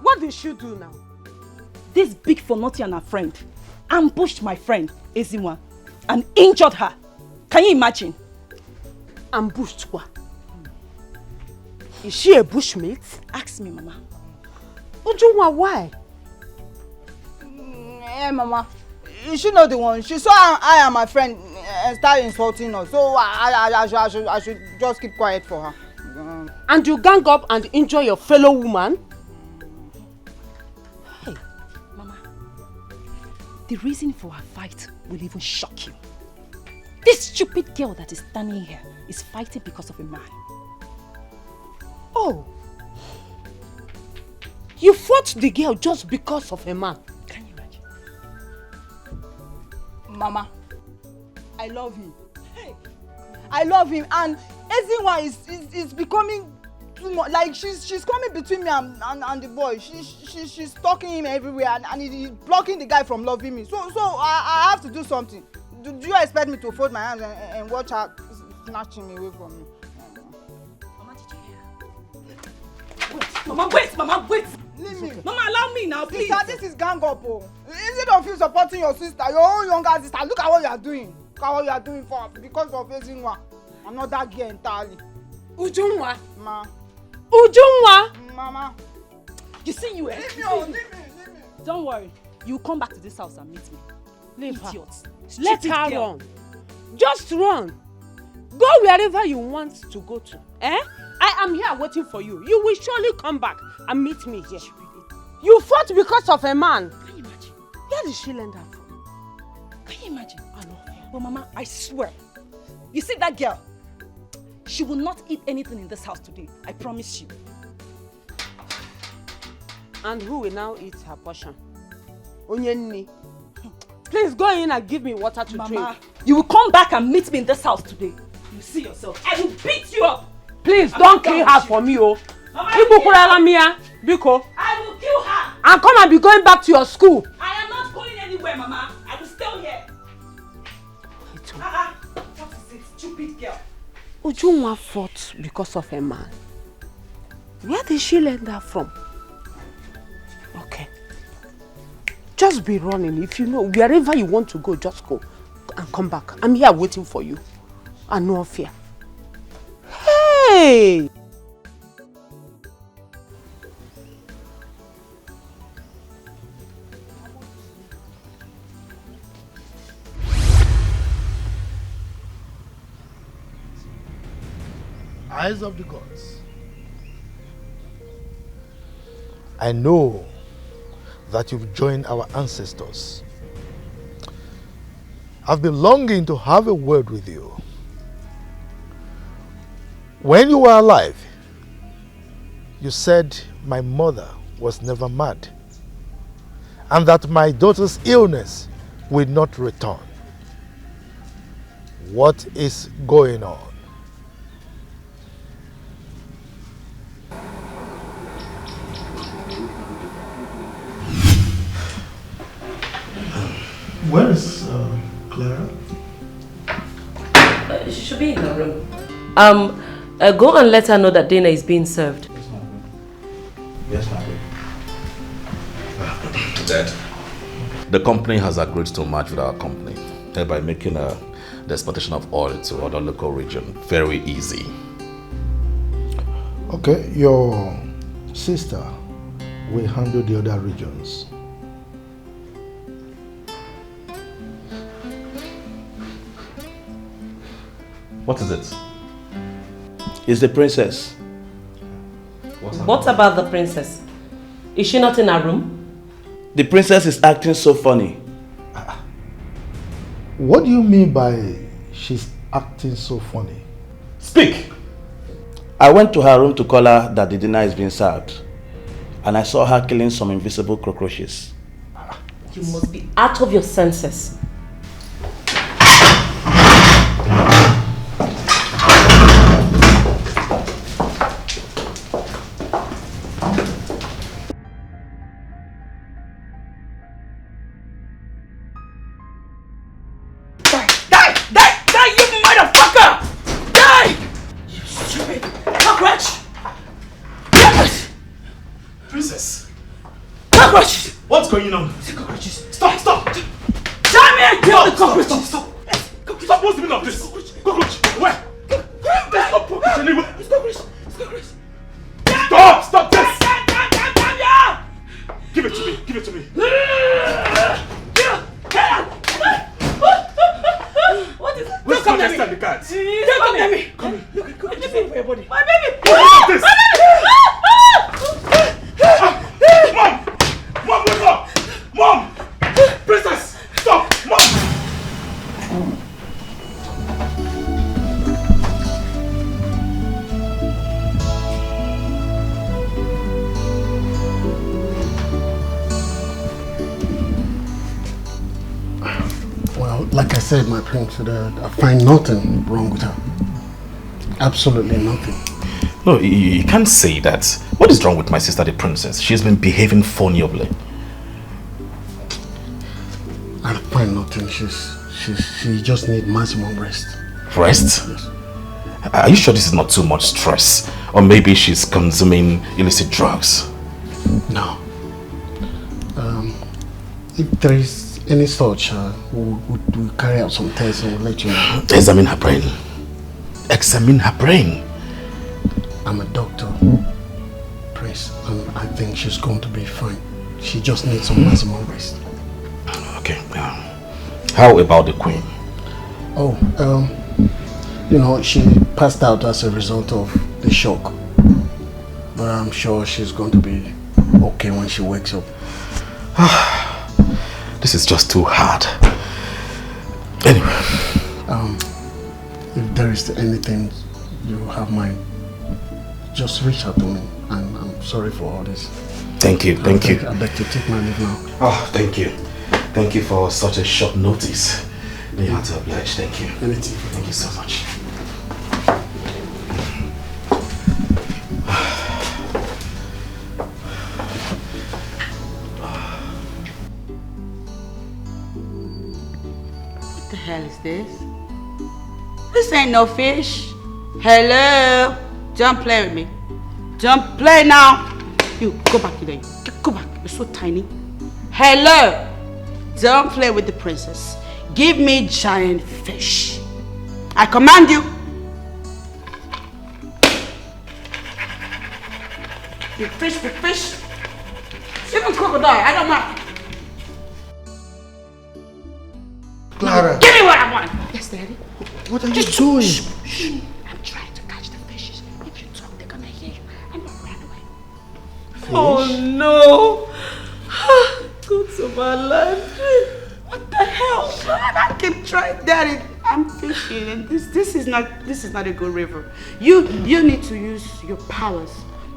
What did she do now? This big for naughty and her friend ambushed my friend Ezinwa and injured her. Can you imagine? Ambushed what? Is she a bushmate? Ask me, Mama. Ujunwa, why? Mama. She not the one. She saw I am my friend and started insulting us. So I should just keep quiet for her. And you gang up and injure your fellow woman? Hey, Mama. The reason for her fight will even shock you. This stupid girl that is standing here is fighting because of a man. Oh. You fought the girl just because of a man? Can you imagine? Mama, I love him. Hey. I love him, and Ezinwa is becoming too much. Like she's coming between me and the boy. She's stalking him everywhere, and he's blocking the guy from loving me. So I have to do something. Do you expect me to fold my hands and watch her snatching me away from me? Mama, did you hear? Mama, wait, Mama, wait. Leave me. Mama, allow me now, please. Sister, this is gang up. Instead of you supporting your sister, your own younger sister, look at what you are doing. Look at what you are doing for because of Ezinwa. Another girl entirely. Ujunwa. Ma. Ujunwa. Mama. You see you, eh? Leave me. Don't worry. You come back to this house and meet me. Leave her. Idiot. Let Stupid her girl. run. Just run. Go wherever you want to go to. Eh? I am here waiting for you. You will surely come back and meet me here. You fought because of a man. Can you imagine? Where did she learn that from? Can you imagine? I know. But Mama, I swear. You see that girl? She will not eat anything in this house today. I promise you. And who will now eat her portion? Onyenni. Please go in and give me water to drink. Mama, you will come back and meet me in this house today. You see yourself. I will beat you up. Please don't kill her for me, oh. Biko. I will kill her. And come and be going back to your school. I am not going anywhere, Mama. I will stay here. What is it, stupid girl? Ujunwa fought because of a man. Where did she learn that from? Okay. Just be running. If you know, wherever you want to go, just go. And come back. I'm here waiting for you. And no fear. Hey! Eyes of the gods, I know that you've joined our ancestors. I've been longing to have a word with you. When you were alive, you said my mother was never mad and that my daughter's illness will not return. What is going on? Where is Clara? She should be in her room. Go and let her know that dinner is being served. Yes, ma'am. Dad, the company has agreed to merge with our company, thereby making the exportation of oil to other local region very easy. Okay, your sister will handle the other regions. What is it? It's the princess. What about the princess? Is she not in her room? The princess is acting so funny. What do you mean by she's acting so funny? Speak! I went to her room to call her that the dinner is being served. And I saw her killing some invisible cockroaches. You must be out of your senses. What's going on? The cockroaches. Stop! Damn it! Kill the cockroaches! Stop! What's the meaning of this? Cockroach! Where? There's no cockroach anywhere! It's cockroach! It's cockroach! Stop! Stop this! Give it to me! Give it to me! What is it? Let's go next time the cards! Don't come near me! Come here! Look at for your body! My baby! What is this? Mom, wake up! Mom! Princess! Stop! Mom! Well, like I said, my prince, I find nothing wrong with her. Absolutely nothing. No, you can't say that. What is wrong with my sister, the princess? She's been behaving funnyly. I find nothing. She just needs maximum rest. Rest? Yes. Are you sure this is not too much stress? Or maybe she's consuming illicit drugs? No. If there is any such, we'll carry out some tests and we'll let you know. Examine her brain. Examine her brain. I'm a doctor, Prince, and I think she's going to be fine. She just needs some maximum rest. Okay. How about the Queen? Oh, you know, she passed out as a result of the shock. But I'm sure she's going to be okay when she wakes up. This is just too hard. Anyway. If there is anything you have mind, just reach out to me. And I'm sorry for all this. Thank you, thank you. I'd like to take my leave now. Oh, thank you. Thank you for such a short notice. You have to oblige. Thank you. Anything. Thank you so much. What the hell is this? This ain't no fish. Hello? Don't play with me. Don't play now. You, go back there. Go back. You're so tiny. Hello? Don't play with the princess. Give me giant fish. I command you. You fish with fish. Even crocodile, I don't mind. Clara. Give me what I want. Yes, Daddy. What are you doing? Shh. I'm trying to catch the fishes. If you talk, they're gonna hear you. And they'll run away. Fish? Oh no! Go to my life. What the hell? I keep trying, Daddy. I'm fishing, and this is not a good river. You need to use your powers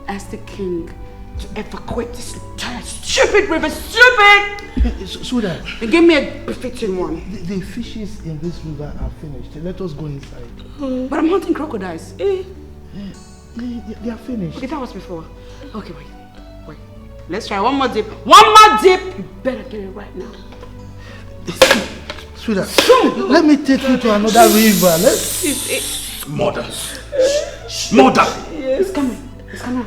as the king to evacuate this entire stupid river. Stupid! Sweetheart. And give me a befitting one. The fishes in this river are finished. Let us go inside. But I'm hunting crocodiles. They are finished. Okay, that was before. Okay, wait. Let's try one more dip. One more dip! You better get it right now. Sweetheart, let me take you to another river. Let's... Mother. Mother! It's coming. It's coming.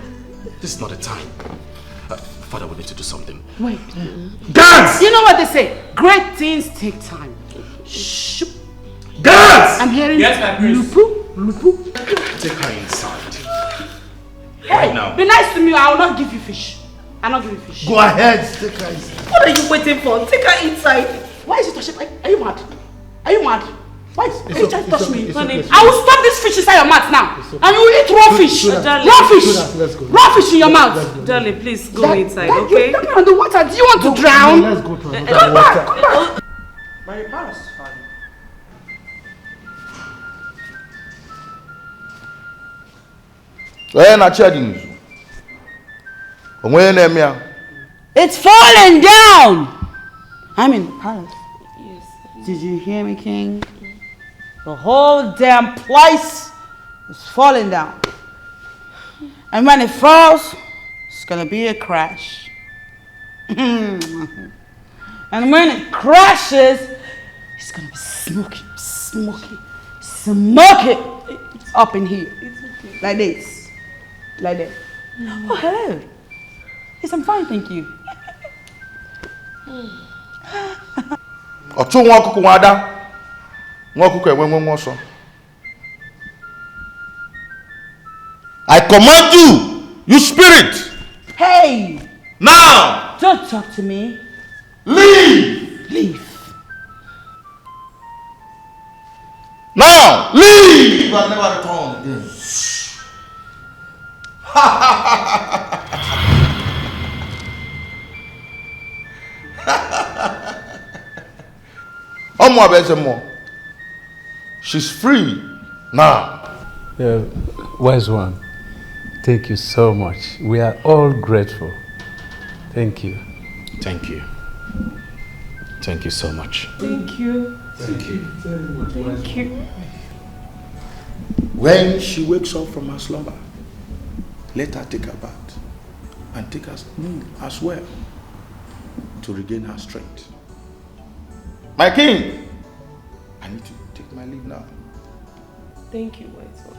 This is not the time. Father, we need to do something. Wait. Dance! You know what they say? Great things take time. Shh. Dance! I'm hearing Lupu. Take her inside. Hey, Right now. be nice to me. I will not give you fish. I'll not give you fish. Go ahead, take her inside. What are you waiting for? Take her inside. Why is it touching? Are you mad? Are you mad? Why is you trying to touch me? Honey, I will stop this fish inside your mouth now. And you will eat raw fish. Raw fish. Let's go. Raw fish in your mouth. Darling, please go inside, okay? You're not on the water. Do you want to drown? Let's go to another Come water. back. Come back. My palace is fine. It's falling down. I'm in the palace. Yes. Did you hear me, King? The whole damn place is falling down. And when it falls, it's gonna be a crash. And when it crashes, it's gonna be smoky up in here. Like this. Like that. Oh, hello. Yes, I'm fine, thank you. Otu nwa ọkụkụ nwada nwa ọkụkụ enwe nwa ọsọ. I command you, you spirit. Hey! Now! Don't talk to me. Leave! Leave. Now! Leave! You are never return again. She's free now. Wise one, thank you so much. We are all grateful. Thank you. Thank you. Thank you so much. Thank you. Thank you very much. Thank you. When she wakes up from her slumber, let her take her bath and take her meal as well to regain her strength. My king, I need to take my leave now. Thank you, Wise One.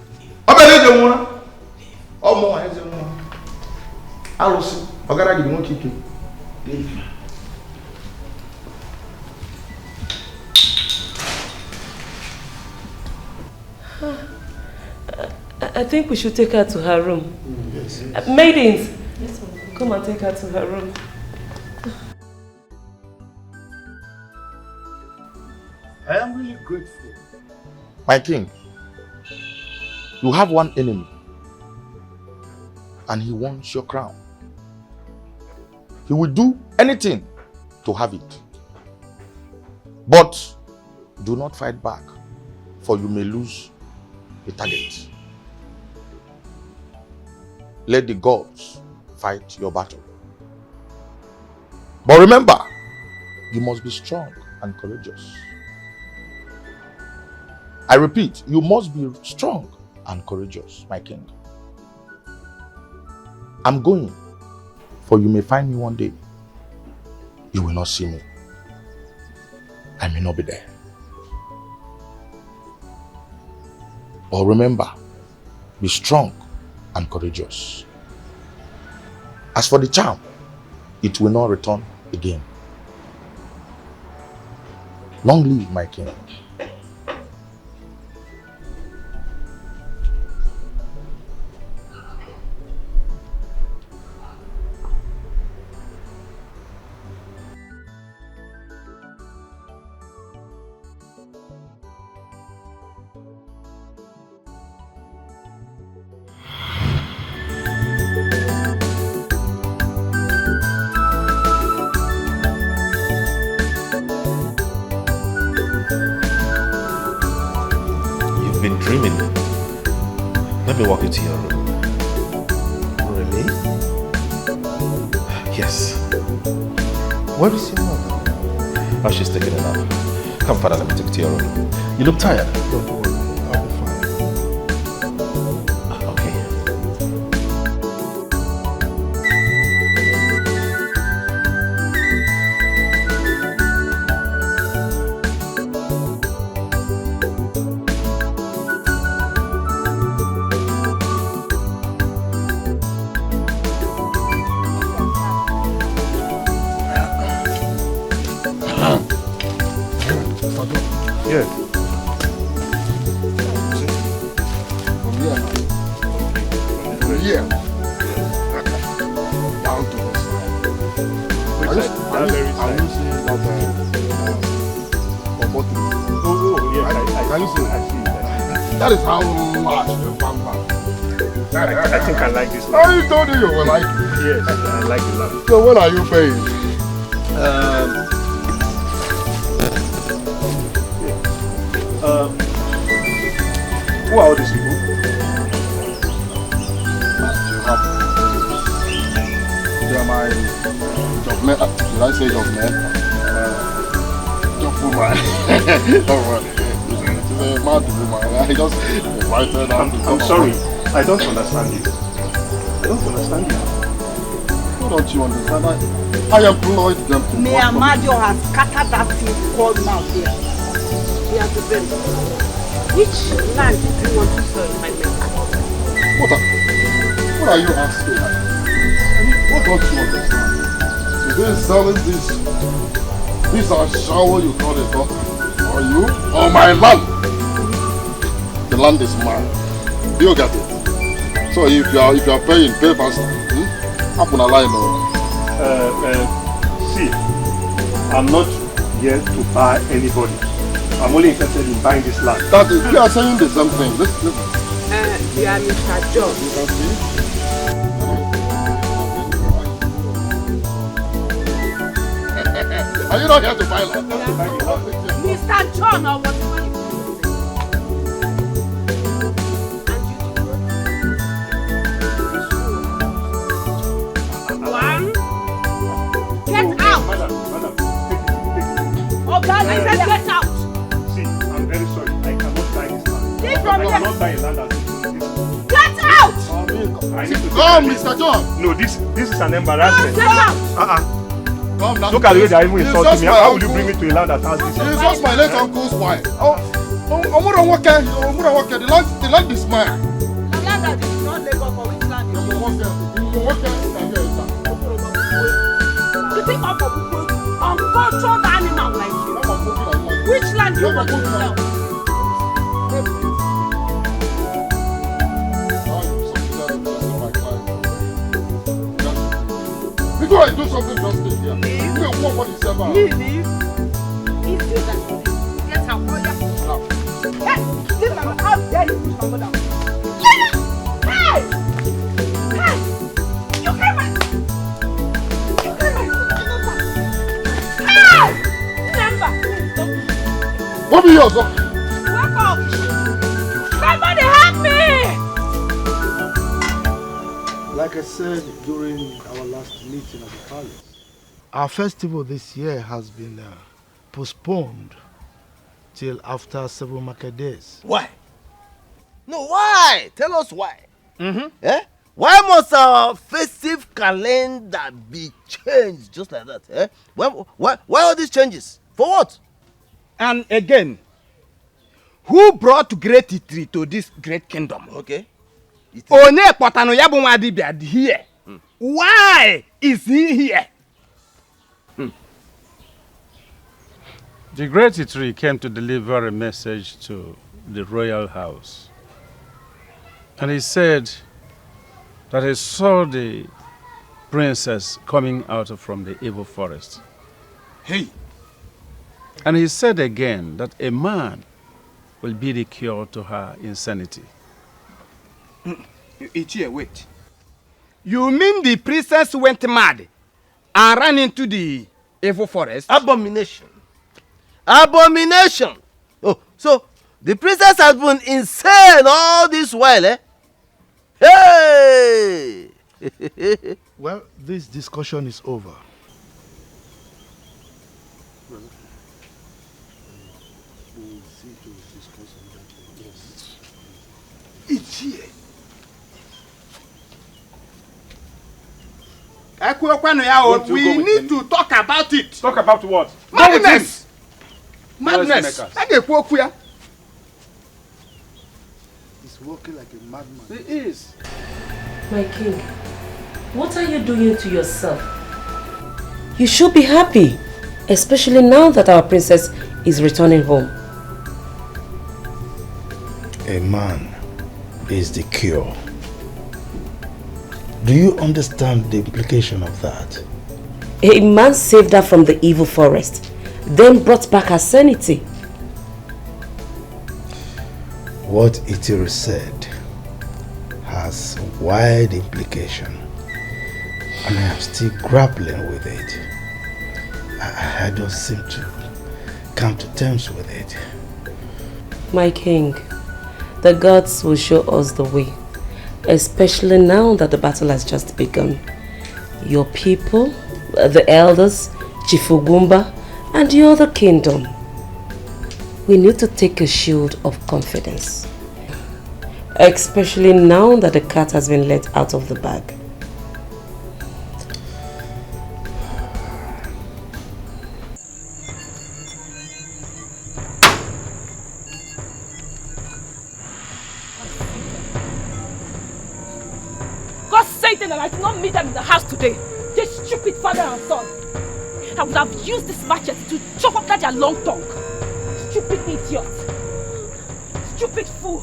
Abele de one. Omo eze one. Alusi, ogara gi won kike. I think we should take her to her room. Yes. Maidens, come and take her to her room. I am really grateful. My king, you have one enemy, and he wants your crown. He will do anything to have it. But do not fight back, for you may lose the target. Let the gods fight your battle. But remember, you must be strong and courageous. I repeat, you must be strong and courageous, my king. I'm going, for you may find me one day. You will not see me. I may not be there. But remember, be strong and courageous. As for the charm, it will not return again. Long live my king. Let me walk you to your room. Really? Yes. Where is your mother? Oh, she's taking a nap. Come, father, let me take you to your room. You look tired. Don't worry, I'll be fine. Okay. That is how much the bamba. I think I like this one. Oh, you told me you will like it. Yes, I like it a lot. So what are you paying? Who are all these people? They are my job men. Did I say job men? Job woman. Don't worry. She's a mad woman. I just invited her. I'm sorry. I don't understand you. I don't understand you. Why don't you understand? I employed them to May Amadio has scattered that thing called mouth here. He has a very. Which land do you want to sell, my man? What are you asking? What don't you understand? Today selling this are shower you call it up. Or you? Or my land? The land is mine. Do you get it? So if you are paying, pay faster. Happen a line see, I'm not here to buy anybody. I'm only interested in buying this land. That is, you are saying the same thing. Listen. You are Mr. John. Are you not here to buy land? Mr. John or whatever you One. Get out! Madam, Oh, God, I said get out! see, I'm very sorry. I cannot buy this land. Leave from I here! cannot buy a land as this. Get out! I need to Come, Mr. John! No, this is an embarrassment. Get out! Come, look at the way they are even insulting me. How will you bring me to a land that has this? It's just my late uncle's wife. The land is mine. land that is not Lagos for which land? You think I'm uncultured animal like you? Which land do you want to sell? Before I do something drastic here, you will walk on yourself out. Leave. If you that get her mother. Hey, leave my mother. How dare you push my mother? Hey! Hey! You came my Hey! Remember, please don't. What be yours? Wake up! Somebody help me! Like I said during our last meeting at the palace, our festival this year has been postponed till after several market days. Why? No, why? Tell us why. Eh? Why must our festive calendar be changed just like that? Eh? Why all these changes? For what? And again, who brought great Itri to this great kingdom? Okay. One potano yabu wadibia here. Why is he here? The great Itri came to deliver a message to the royal house. And he said that he saw the princess coming out from the evil forest. Hey. And he said again that a man will be the cure to her insanity. Ichie, wait. You mean the princess went mad and ran into the evil forest? Abomination. Abomination. Oh, so the princess has been insane all this while, eh? Hey! Well, this discussion is over. It's here. We need to talk about it. Talk about what? Madness! Madness! He's walking like a madman. He is. My king, what are you doing to yourself? You should be happy, especially now that our princess is returning home. A man is the cure. Do you understand the implication of that? A man saved her from the evil forest, then brought back her sanity. What Itiri said has wide implication, and I am still grappling with it. I don't seem to come to terms with it. My king, the gods will show us the way, especially now that the battle has just begun. Your people, the elders, Chifugumba, and the other kingdom. We need to take a shield of confidence, especially now that the cat has been let out of the bag. God Satan, that I did not meet them in the house today. This stupid father and son. I would have used this machete to chop up that their long tongue. Stupid idiot. Stupid fool.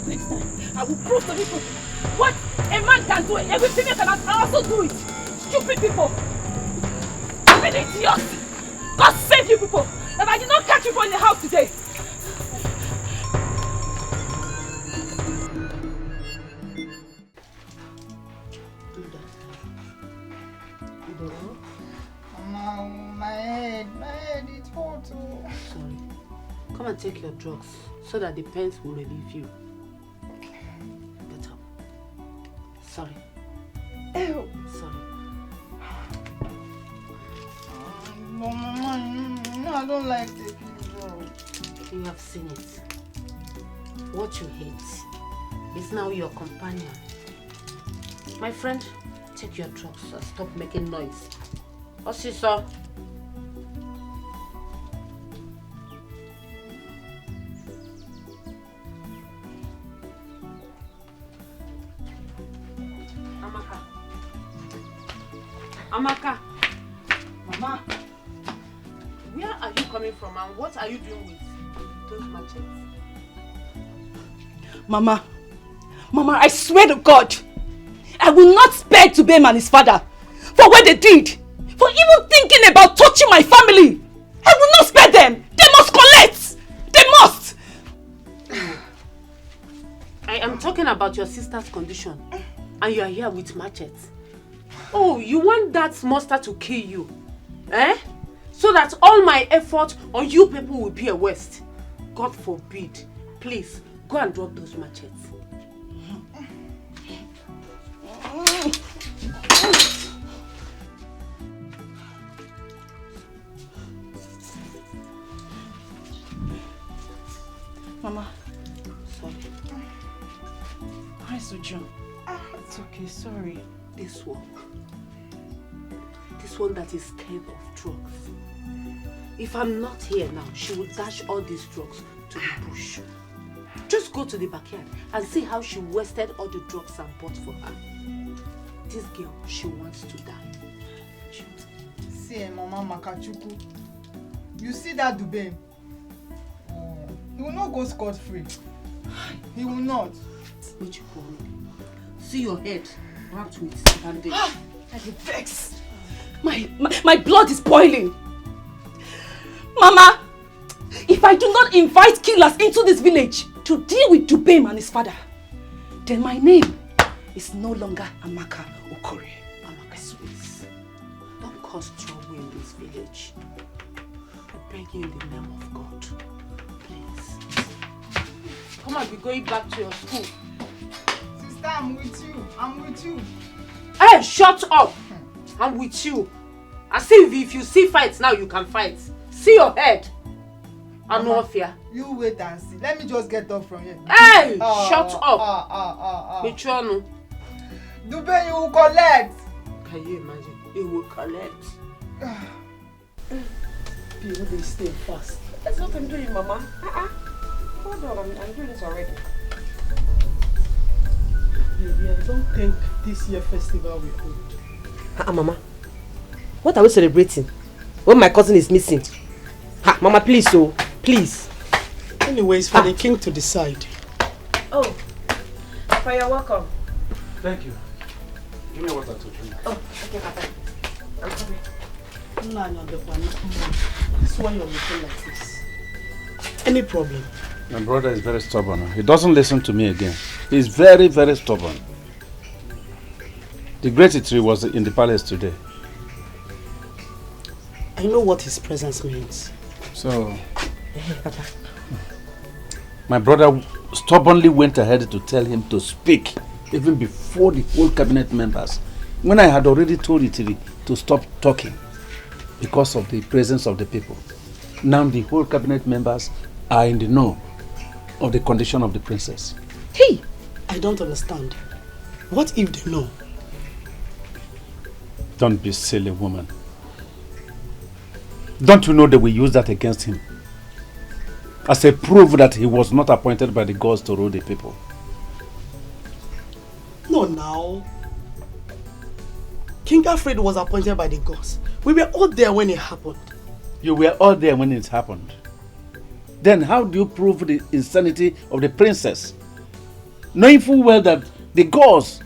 Next time, I will prove to people what a man can do. Every female can also do it. Stupid people. Stupid idiots. God save you people. That I did not catch you in the house today. My head, it's hot. Sorry. Come and take your drugs so that the pains will relieve you. Get up. Sorry. Ew. Sorry. Mama, no, I don't like taking drugs. You have seen it. What you hate is now your companion. My friend, take your drugs and stop making noise. Osisa. Amaka. Mama. Where are you coming from and what are you doing with those machetes? Mama, I swear to God, I will not spare Dubem and his father for what they did, for even thinking about touching my family. I will not spare them. They must collect. They must. I am talking about your sister's condition and you are here with machetes. Oh, you want that monster to kill you? Eh? So that all my effort on you people will be a waste. God forbid. Please, go and drop those machetes. Mama. Sorry. Why so John? It's okay, sorry. This one that is scared of drugs. If I'm not here now, she will dash all these drugs to the bush. Just go to the backyard and see how she wasted all the drugs I bought for her. This girl, she wants to die. See, Mama Makachuku, you see that Dubem? He will not go scot-free. He will not. See your head wrapped with bandage. I get vexed. My blood is boiling. Mama, if I do not invite killers into this village to deal with Dubem and his father, then my name is no longer Amaka Okore. Amaka, please. Don't cause trouble in this village. I beg you in the name of God. Please. Come on, we're going back to your school. Sister, I'm with you. I'm with you. Hey, shut up! I'm with you. I see if you see fights now, you can fight. See your head. I no fear. You wait and see. Let me just get up from here. Hey! Shut up! Micheal. Dubem, you will collect. Can you imagine? You will collect. People, they stay fast. That's what I'm doing, Mama. Hold on, I'm doing this already. Baby, I don't think this year festival will hold. Mama. What are we celebrating when my cousin is missing? Mama, please, please. Anyways, for the king to decide. Oh, Papa, you're welcome. Thank you. Give me water to drink. Oh, okay, Papa. I'm coming. That's why you're looking like this. Any problem? My brother is very stubborn. He doesn't listen to me again. He's very, very stubborn. The great tree was in the palace today. I know what his presence means. So, my brother stubbornly went ahead to tell him to speak even before the whole cabinet members, when I had already told Etiko to stop talking because of the presence of the people. Now the whole cabinet members are in the know of the condition of the princess. Hey, I don't understand. What if they know? Don't be silly, woman. Don't you know they will use that against him as a proof that he was not appointed by the gods to rule the people? No, now. King Alfred was appointed by the gods. We were all there when it happened. You were all there when it happened. Then how do you prove the insanity of the princess? Knowing full well that the gods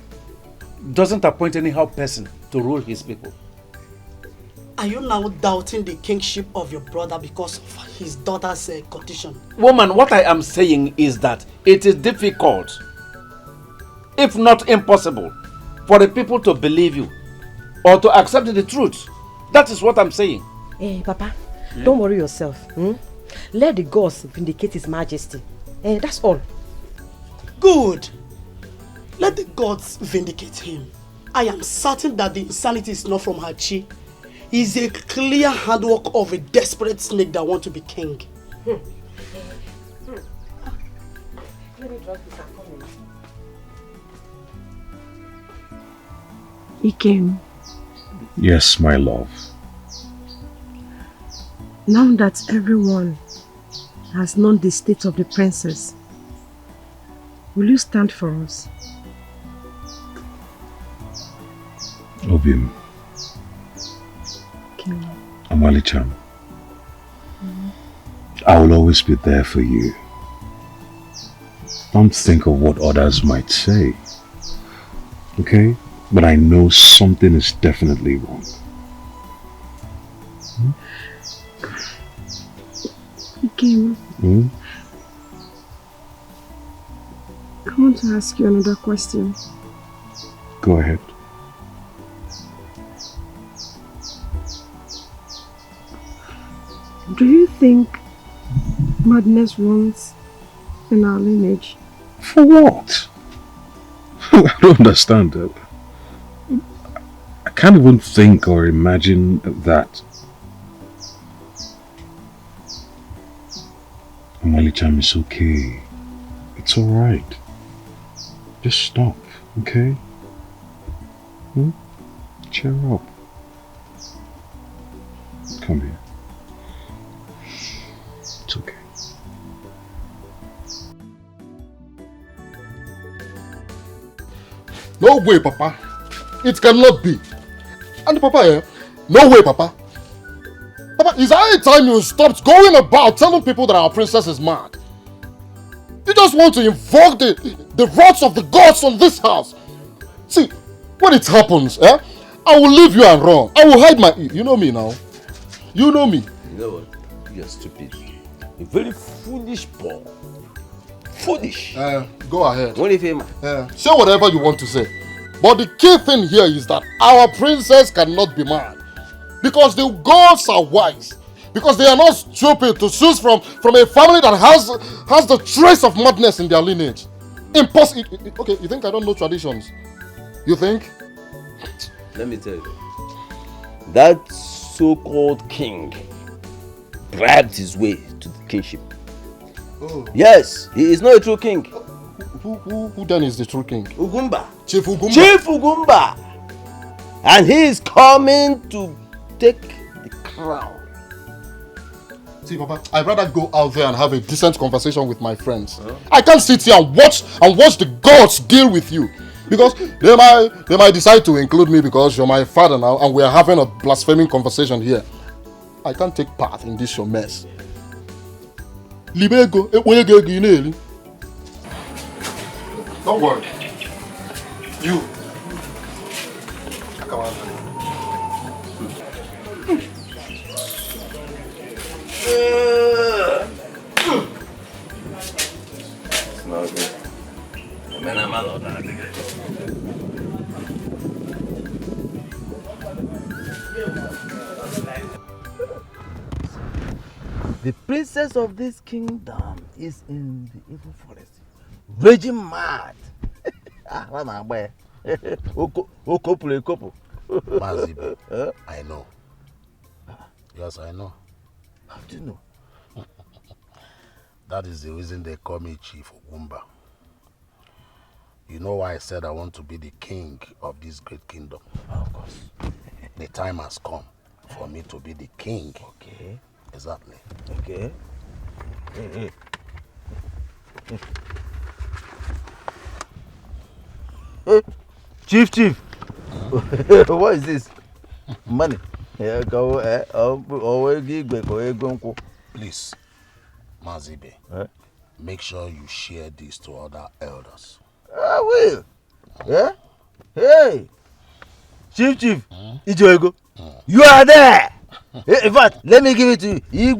doesn't appoint anyhow person to rule his people. Are you now doubting the kingship of your brother because of his daughter's condition? Woman, what I am saying is that it is difficult, if not impossible, for the people to believe you or to accept the truth. That is what I'm saying. Hey, Papa, don't worry yourself. Let the gods vindicate his majesty. That's all. Good. Let the gods vindicate him. I am certain that the insanity is not from Hachi. It's a clear handwork of a desperate snake that wants to be king. Let me drop this and come Ikem, Yes, my love. now that everyone has known the state of the princess, will you stand for us? Obio. Okay. Alichi. I will always be there for you. Don't think of what others might say. Okay? But I know something is definitely wrong. Ikem, I want to ask you another question. Go ahead. Do you think madness runs in our lineage? For what? I don't understand that. I can't even think or imagine that. Alichi, it's okay. It's alright. Just stop, okay? Cheer up. Come here. It's okay. No way, Papa. It cannot be. And Papa, no way, Papa. Papa, is there any time you stopped going about telling people that our princess is mad? You just want to invoke the wrath of the gods on this house. See, when it happens, I will leave you and run. I will hide my... You know me now. You know me. You know what? You're stupid. A very foolish boy. Foolish. Go ahead. What if him? Say whatever you want to say. But the key thing here is that our princess cannot be mad. Because the gods are wise. Because they are not stupid to choose from a family that has the trace of madness in their lineage. Impossible. Okay, you think I don't know traditions? You think? Let me tell you. That so-called king bribed his way to the kingship. Oh. Yes, he is not a true king. Who then is the true king? Ugumba. Chief Ugumba. Chief Ugumba. And he is coming to take the crown. See, Papa, I'd rather go out there and have a decent conversation with my friends. I can't sit here and watch the gods deal with you. Because they might decide to include me because you're my father now and we are having a blaspheming conversation here. I can't take part in this your mess. Don't worry. You. Come on. It's not good. Man, I'm out of that. The princess of this kingdom is in the evil forest, raging mad. Mazibe, I know. Yes, I know. How do you know? That is the reason they call me Chief Ugumba. You know why I said I want to be the king of this great kingdom? Of course. The time has come for me to be the king. Okay. Exactly. Okay. Chief. What is this? Money. Please, Mazibe, make sure you share this to other elders. I will. Yeah? Hey! Chief. Ijoego. You are there! In fact, let me give it to you.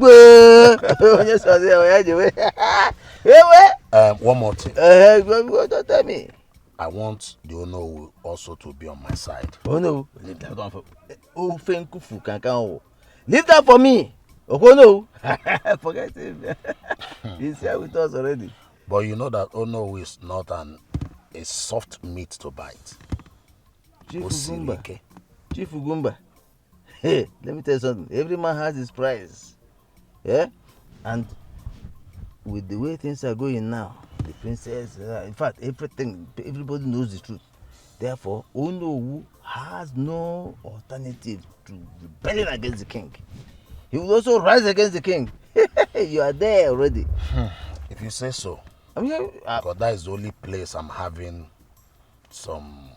One more thing. Don't tell me. I want the Ono also to be on my side. Oh no, leave that one for leave that for me. Oh no. Forget him. He's here with us already. But you know that Ono is not a soft meat to bite. Chief Ugumba. Hey, let me tell you something. Every man has his price. Yeah? And with the way things are going now, the princess, in fact, everybody knows the truth. Therefore, Onowu has no alternative to rebelling against the king. He will also rise against the king. You are there already. If you say so. I mean, because that is the only place I'm having some...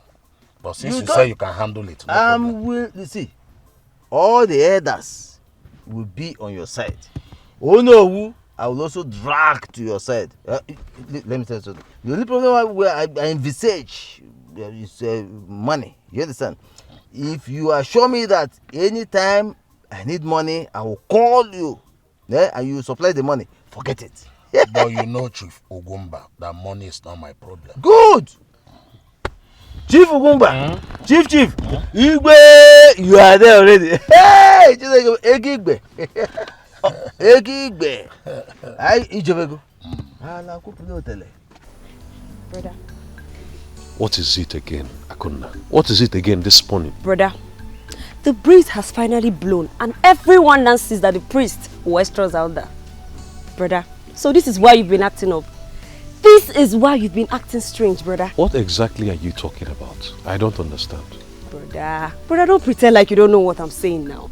But since you say you can handle it, no problem. You see, all the elders will be on your side. Onowu, I will also drag to your side. Let me tell you something. The only problem where I envisage is money. You understand? If you assure me that anytime I need money, I will call you, and you supply the money, forget it. But you know, Chief Ugumba, that money is not my problem. Good! Chief Ugumba, Chief, Igwe, you are there already. Hey, Egigbe. Egigbe. Ay, Ijovego. Brother. What is it again, Akuna? What is it again this morning? Brother, the breeze has finally blown and everyone now sees that the priest Westeros out there. Brother, so this is why you've been acting up. This is why you've been acting strange, brother. What exactly are you talking about? I don't understand. Brother, don't pretend like you don't know what I'm saying now.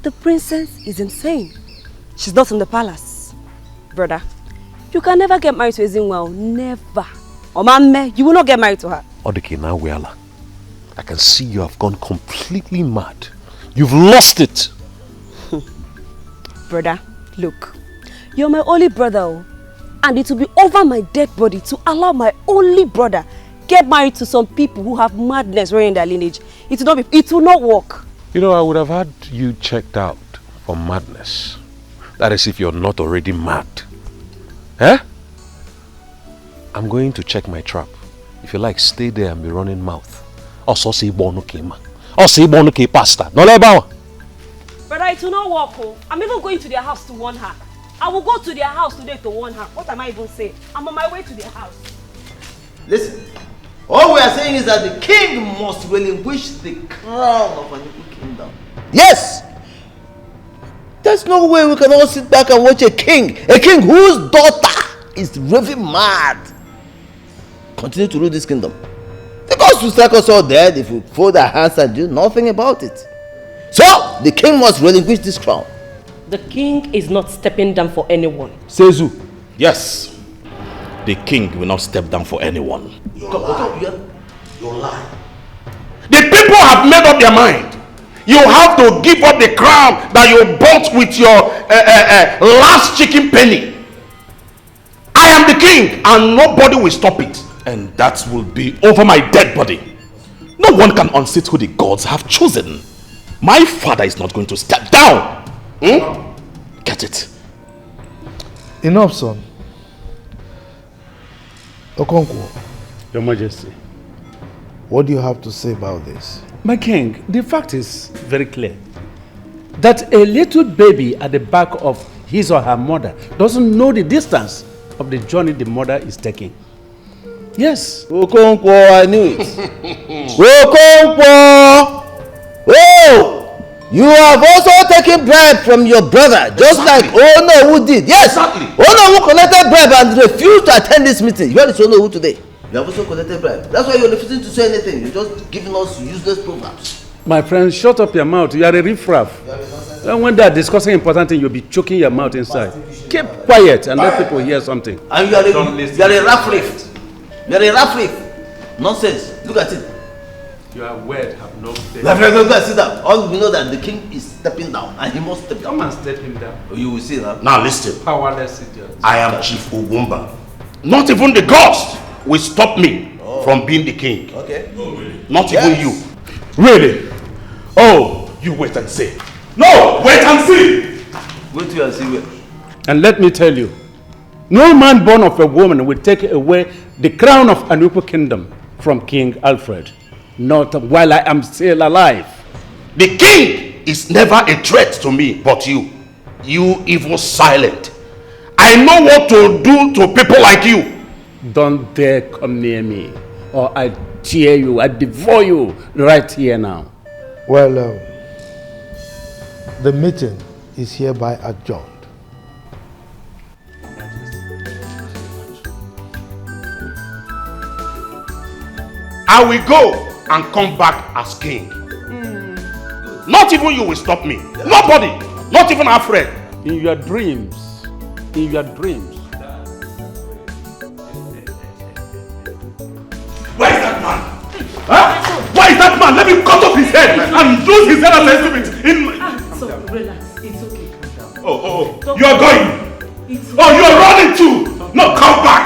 The princess is insane. She's not in the palace. Brother, you can never get married to Ezinwa. Never. Omame, you will not get married to her. Odike now, Weala. I can see you have gone completely mad. You've lost it. Brother, look. You're my only brother. And it will be over my dead body to allow my only brother get married to some people who have madness running in their lineage. It will not work. You know, I would have had you checked out for madness. That is if you're not already mad. Eh? I'm going to check my trap. If you like, stay there and be running mouth. Also say bono kema. Or say bono ke pasta. No leba. Brother, it will not work. Oh. I'm even going to their house to warn her. I will go to their house today to warn her. What am I even saying? I'm on my way to their house. Listen, all we are saying is that the king must relinquish the crown of an equal kingdom. Yes! There's no way we can all sit back and watch a king whose daughter is raving mad, continue to rule this kingdom. The gods will strike us all dead if we fold our hands and do nothing about it. So, the king must relinquish this crown. The king is not stepping down for anyone. Sezu. Yes. The king will not step down for anyone. You lie. The people have made up their mind. You have to give up the crown that you bought with your last chicken penny. I am the king and nobody will stop it. And that will be over my dead body. No one can unseat who the gods have chosen. My father is not going to step down. Get it? Enough, son. Okonkwo. Your Majesty. What do you have to say about this? My king, the fact is very clear. That a little baby at the back of his or her mother doesn't know the distance of the journey the mother is taking. Yes. Okonkwo, I knew it. Okonkwo! Oh! You have also taken bribe from your brother, just like Onowu did. Yes! Exactly. Onowu collected bribe and refused to attend this meeting. You heard it's Onowu today. You have also collected bribe. That's why you're refusing to say anything. You're just giving us useless programs. My friend, shut up your mouth. You are a riffraff. And when they are discussing important things, you'll be choking your mouth inside. Keep quiet and let people hear something. And you are a raffriff. You are a raffriff. Nonsense. Look at it. Your word have no faith. Go sit down. All we know that the king is stepping down and he must step down. Come and step him down. You will see now. Now listen. Powerless idiot. I am Chief Ugumba. Not even the gods will stop me from being the king. Okay. Not even you. Really? Oh, you wait and see. No, wait and see. Wait till and see where. And let me tell you, no man born of a woman will take away the crown of an equal kingdom from King Alfred. Not while I am still alive. The king is never a threat to me, but you. You evil silent. I know what to do to people like you. Don't dare come near me, or I tear you, I devour you right here now. Well, the meeting is hereby adjourned. I will go and come back as king. Not even you will stop me. Nobody. Not even our friend. In your dreams. In your dreams. Where is that man? Huh? Where is that man? Let me cut off his head and lose his head as I do it. So relax. It's okay. Oh. You are going. Oh, you are running too. No, come back.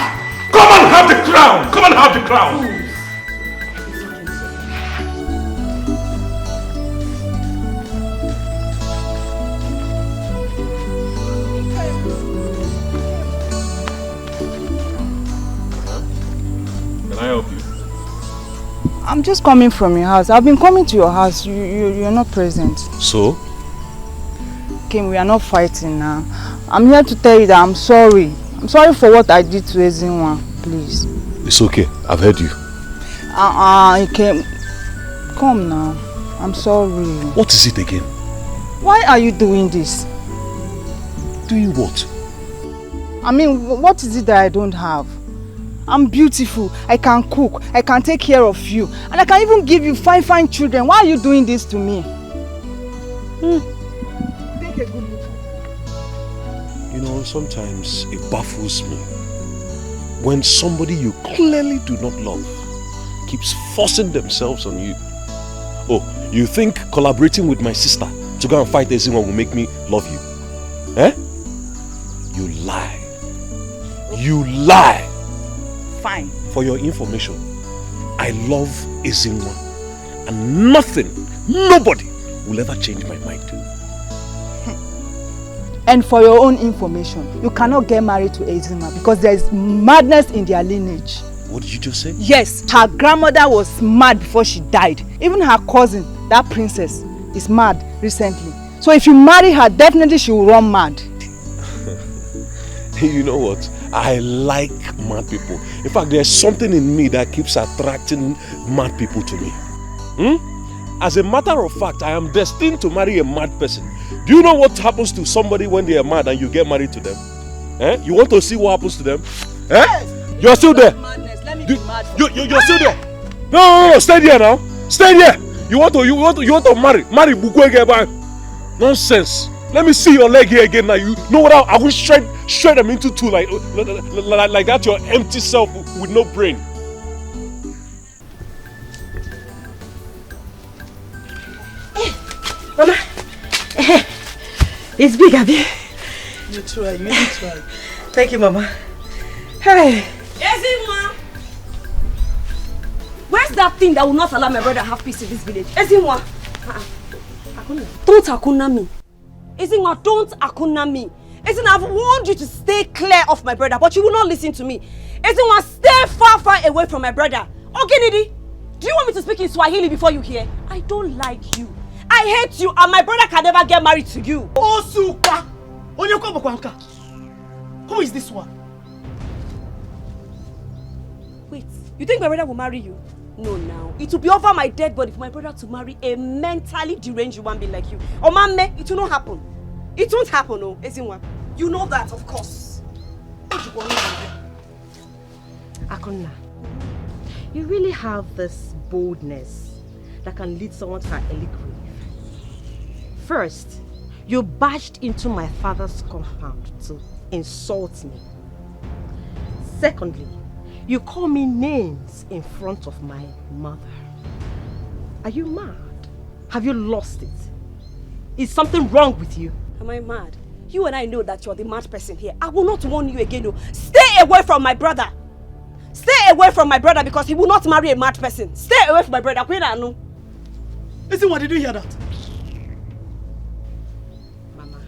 Come and have the crown. Come and have the crown. Can I help you? I'm just coming from your house. I've been coming to your house. You're not present. So? Kim, we are not fighting now. I'm here to tell you that I'm sorry. I'm sorry for what I did to Ezinwa. Please. It's okay. I've heard you. Kim. Come now. I'm sorry. What is it again? Why are you doing this? Doing what? I mean, what is it that I don't have? I'm beautiful. I can cook. I can take care of you. And I can even give you fine children. Why are you doing this to me? Take a good look. You know, sometimes it baffles me when somebody you clearly do not love keeps forcing themselves on you. Oh, you think collaborating with my sister to go and fight Ezinwa will make me love you? Eh? You lie. You lie. Fine. For your information, I love Ezinwa and nothing, nobody will ever change my mind. And for your own information, you cannot get married to Ezinwa because there is madness in their lineage. What did you just say? Yes, her grandmother was mad before she died. Even her cousin, that princess, is mad recently. So if you marry her, definitely she will run mad. You know what? I like mad people. In fact, there's something in me that keeps attracting mad people to me. As a matter of fact, I am destined to marry a mad person. Do you know what happens to somebody when they are mad and you get married to them? Eh? You want to see what happens to them? Eh? Yes. You're still there. You're still there. No, stay there now. Stay there. You want to marry Bukwege. Nonsense. Let me see your leg here again now. You know what? I will shred them into two like that. Your empty self with no brain. Mama, it's big, Abby. You try, you really try. Thank you, Mama. Hey. Ezinwa! Where's that thing that will not allow my brother have peace in this village? Ezinwa! Don't akuna me. Ezinwa, don't akuna me. Ezinwa, I've warned you to stay clear of my brother, but you will not listen to me. Ezinwa, stay far away from my brother. Okay, Nidi? Do you want me to speak in Swahili before you hear? I don't like you. I hate you, and my brother can never get married to you. Osuka! Who is this one? Wait, you think my brother will marry you? No, now. It will be over my dead body for my brother to marry a mentally deranged human being like you. Oh, mama, it will not happen. It won't happen, no, Ezinwa. You know that, of course. Akonna, you really have this boldness that can lead someone to her early grave. First, you barged into my father's compound to insult me. Secondly, you call me names in front of my mother. Are you mad? Have you lost it? Is something wrong with you? Am I mad? You and I know that you're the mad person here. I will not warn you again. No. Stay away from my brother. Stay away from my brother because he will not marry a mad person. Stay away from my brother. Listen, what did you hear that? Mama.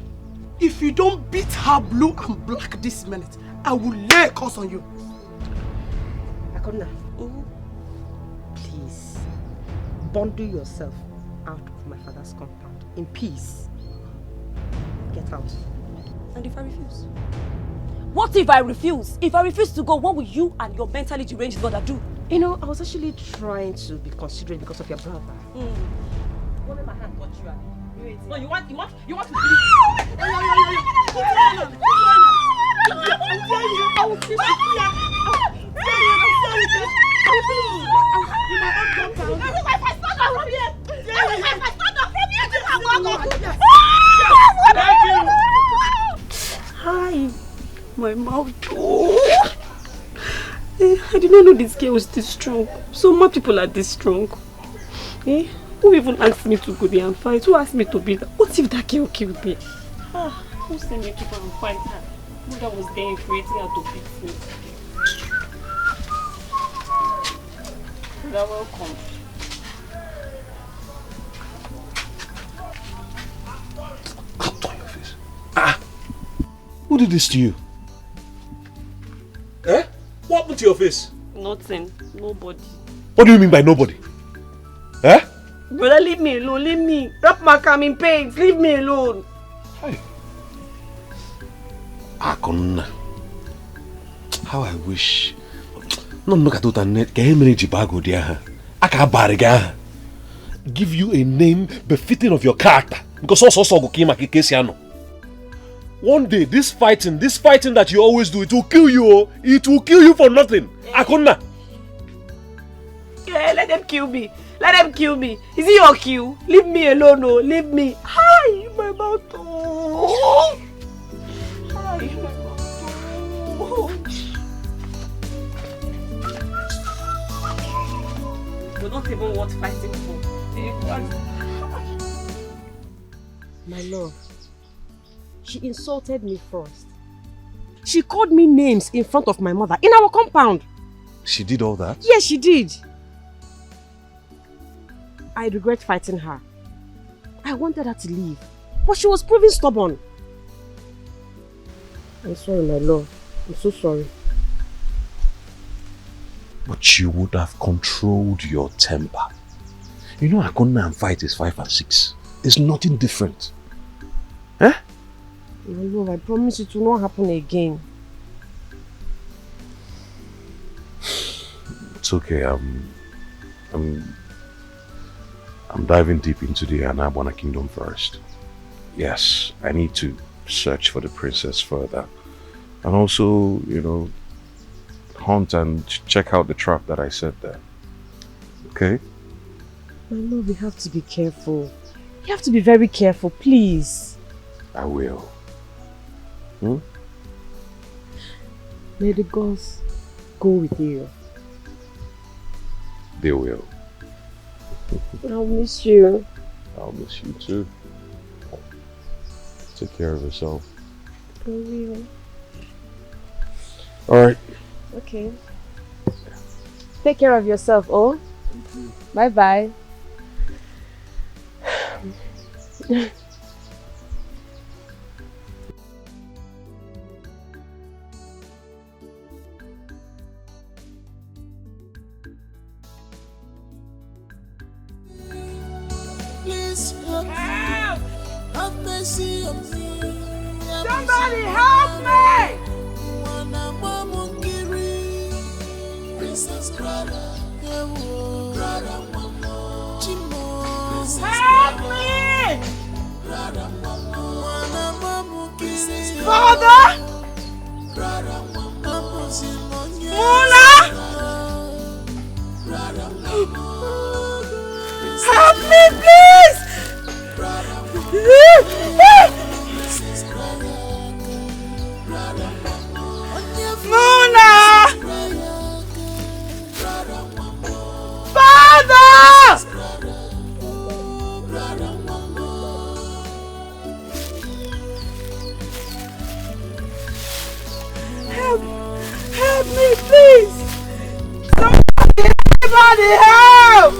If you don't beat her blue and black this minute, I will lay a curse on you. Akonna, please bundle yourself out of my father's compound in peace. Get out. And if I refuse? What if I refuse? If I refuse to go, what will you and your mentally deranged brother do? You know, I was actually trying to be considerate because of your brother. Don't let my hand touch you, Abby. No, you want to my mouth. Oh. I did not know this girl was this strong. So mad people are this strong. Who even asked me to go there and fight? Who asked me to be there? What if that girl killed me? Who sent me to go and fight her? Mother was there creating her to beat me. You're welcome. Come to your face. Who did this to you? What happened to your face? Nothing. Nobody. What do you mean by nobody? Brother, leave me alone. Leave me. Wrap my cam in pains. Leave me alone. Hey. Akonna. How I wish. No, look at that net. Give you a name befitting of your character. Because also go kill my. One day, this fighting that you always do, it will kill you. It will kill you for nothing. Akonna. Yeah, let them kill me. Let them kill me. Is it your kill? Leave me alone, oh. Leave me. Hi, my mouth. Oh. Hi, my mouth. Oh. You're not even worth fighting for. My love. She insulted me first. She called me names in front of my mother in our compound. She did all that? Yes, she did. I regret fighting her. I wanted her to leave, but she was proving stubborn. I'm sorry, my love. I'm so sorry. But you would have controlled your temper. You know, Akonna and fight is 5 and 6. It's nothing different. My love, I promise it will not happen again. It's okay. I'm diving deep into the Anabwana kingdom first. Yes, I need to search for the princess further. And also, you know, hunt and check out the trap that I set there. Okay? My love, you have to be careful. You have to be very careful, please. I will. May the gods go with you. They will. I'll miss you. I'll miss you too. Take care of yourself. I will. Alright. Okay. Take care of yourself, oh? Bye-bye. Please help me. Have mercy on me. Somebody help me! Princess Clara, Clara, help me! Father! Mona! Help me, please! Mona! Father! Help me, please! Somebody help!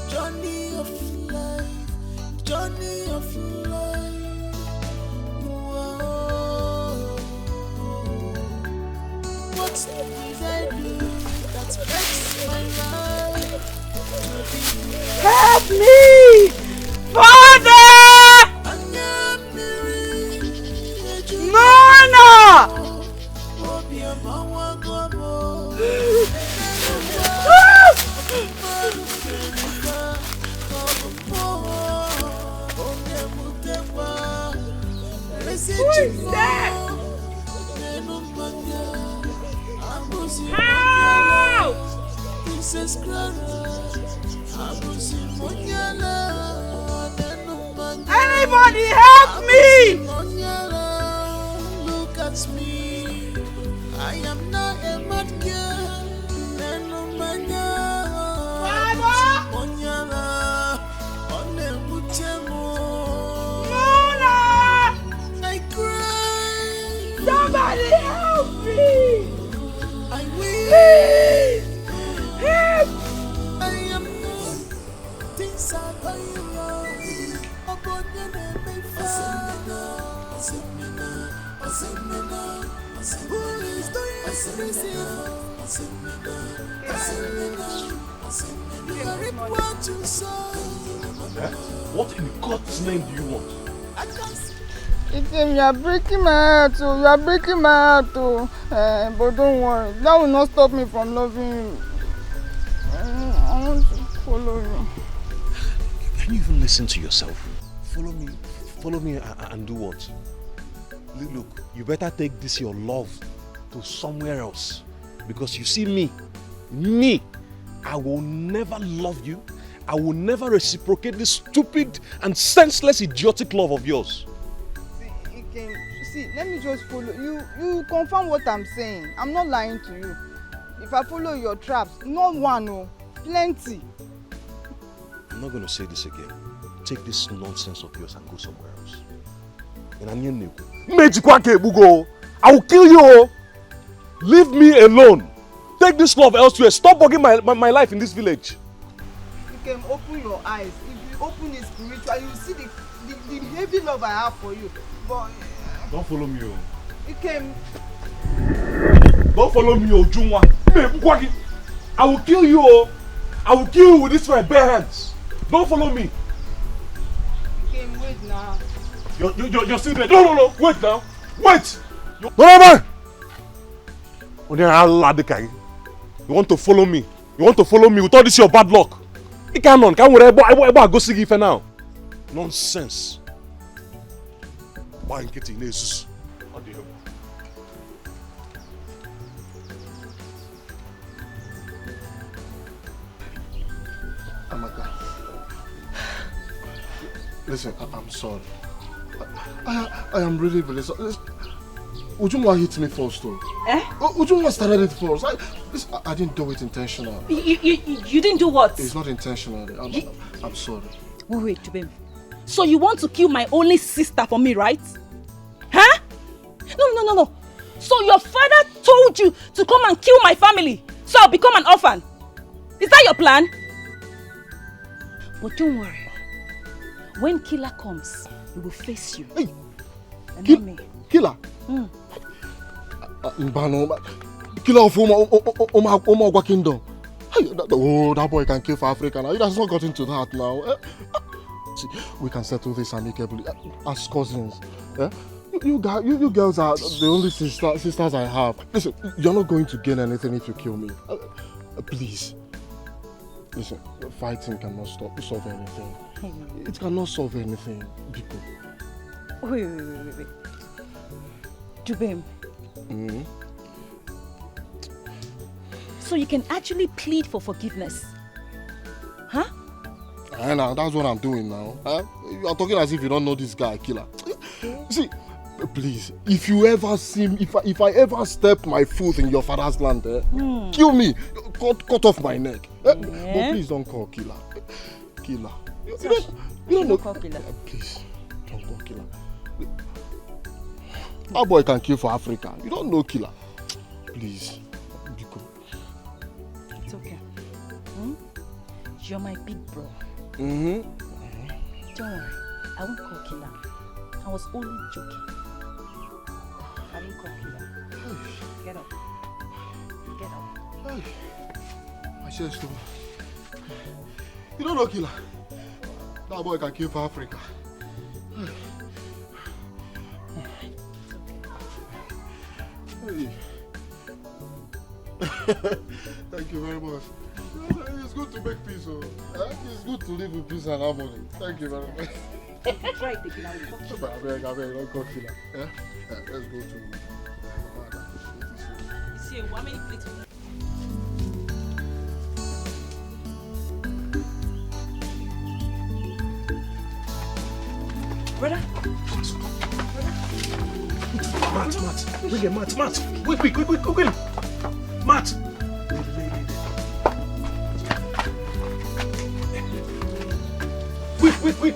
Journey of life, journey of life. Whoa. What did I do that makes my life to be? Help me! Father! Mona! Who is that? Help! Princess Clara. Anybody help me! Look at me. I am not a mad girl. I cry. Somebody help me! I will. Help! I am not. Things are going wrong. About the Nnebe who is doing crazy? You reap what you sow. What in God's name do you want? You are breaking my heart, oh. You are breaking my heart, oh. But don't worry, that will not stop me from loving you. I want to follow you. Can you even listen to yourself? Follow me and do what? Look, you better take this your love to somewhere else. Because you see me, I will never love you. I will never reciprocate this stupid and senseless, idiotic love of yours. See, let me just follow you. You confirm what I'm saying. I'm not lying to you. If I follow your traps, not one, oh, plenty. I'm not going to say this again. Take this nonsense of yours and go somewhere else. I will kill you. Leave me alone. Take this love elsewhere. Stop bugging my life in this village. You can open your eyes. If you open it spiritual, you see the heavy love I have for you. But don't follow me. You can. Don't follow me, Junwa. I will kill you. I will kill you with this my bare hands. Don't follow me. You can wait now. You're still there. No. Wait now. Wait. No. You want to follow me? You want to follow me with all this your bad luck? You can't go see for now. Nonsense. Why getting this? Amaka, listen, I'm sorry. I am really sorry. Ujunwa hit me first, though. Ujunwa started it first. I didn't do it intentionally. You didn't do what? It's not intentionally. I'm sorry. Wait, Jubem. So you want to kill my only sister for me, right? Huh? No. So your father told you to come and kill my family, so I'll become an orphan. Is that your plan? But don't worry. When Killer comes, he will face you. Hey, and not me. Killer? Killer of Oma Kingdom. That boy can kill for Africa now. He has not got into that now. See, we can settle this amicably as cousins. You girls are the only sisters I have. Listen, you're not going to gain anything if you kill me. Please. Listen, fighting cannot solve anything. It cannot solve anything, Biko. Wait. Jubem. So you can actually plead for forgiveness? Huh? Now, that's what I'm doing now. You are talking as if you don't know this guy, Killer. See, please, if you ever see me, if I ever step my foot in your father's land, kill me, cut off my neck. But please don't call Killer. Killer. You don't know. Call Killer. Please, don't call Killer. That boy can kill for Africa. You don't know Killer. Please. It's okay. You're my big bro. Don't worry. I won't call Killer. I was only joking. I didn't call Killer. Get up. My chest. You don't know Killer. That boy can kill for Africa. Thank you very much. It's good to make peace. It's good to live in peace and harmony. Thank you very much. Try taking out the coffee. I beg, don't go Killer. Let's go to... See, how many plates? Brother. Matt. Bring him, Matt. Quick. Matt.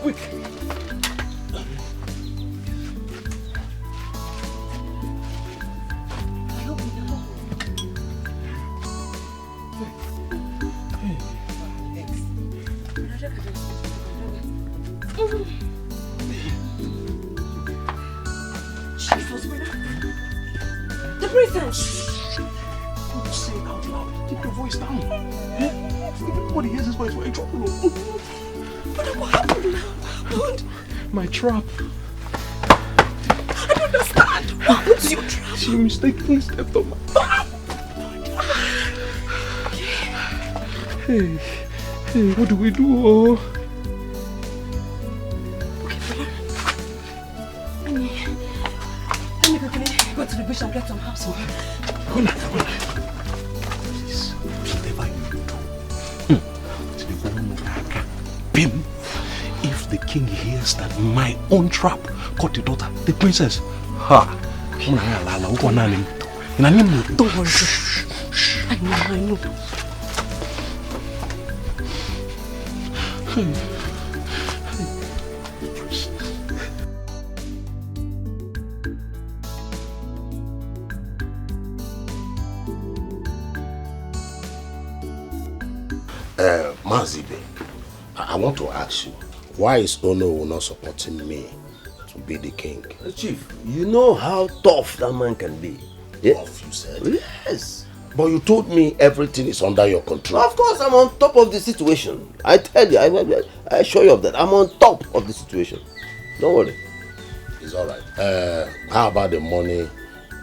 Quick. Jesus, brother. The princess. Don't say it out loud. Keep your voice down. If everybody hears this voice, we're in trouble. Brother, what happened now? What happened? My trap. I don't understand. What happened to your trap? She mistakenly stepped on my trap. Hey, what do we do? Oh? Let me quickly go to the bush and get some herbs for her. Please, whatever you do, Bim, if the king hears that my own trap caught the daughter, the princess, don't worry. I know. Mazibe, I want to ask you, why is Ono not supporting me to be the king? Chief, you know how tough that man can be. Yeah? Tough, you said? Yes. But you told me everything is under your control. Of course, I'm on top of the situation. I tell you, I assure you of that. I'm on top of the situation. Don't worry. It's all right. How about the money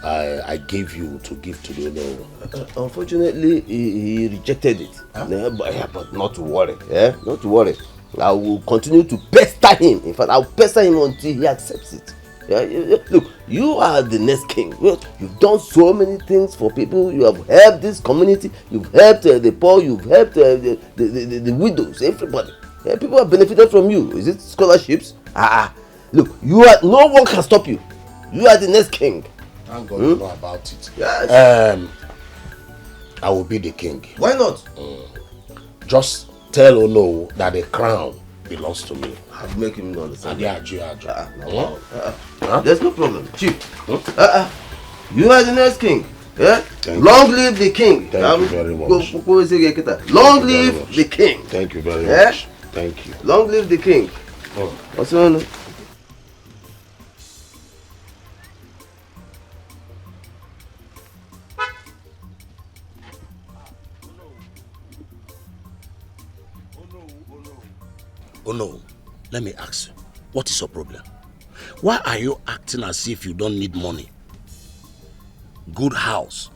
I gave you to give to the Ono? Unfortunately, he rejected it. Huh? But not to worry. Yeah? Not to worry. I will continue to pester him. In fact, I'll pester him until he accepts it. Yeah? Look, you are the next king. You've done so many things for people. You have helped this community. You've helped the poor. You've helped the widows. Everybody. Yeah? People have benefited from you. Is it scholarships? Look, no one can stop you. You are the next king. Thank God you know about it. Yes. I will be the king. Why not? Just tell Ono that the crown belongs to me. I'll make him understand. There's no problem. Chief. You are the next king. Yeah? Long live the king. Thank you very much. Long live the king. Thank you very much. Thank you. Long live the king. What's on? Oh no, let me ask you, what is your problem? Why are you acting as if you don't need money? Good house,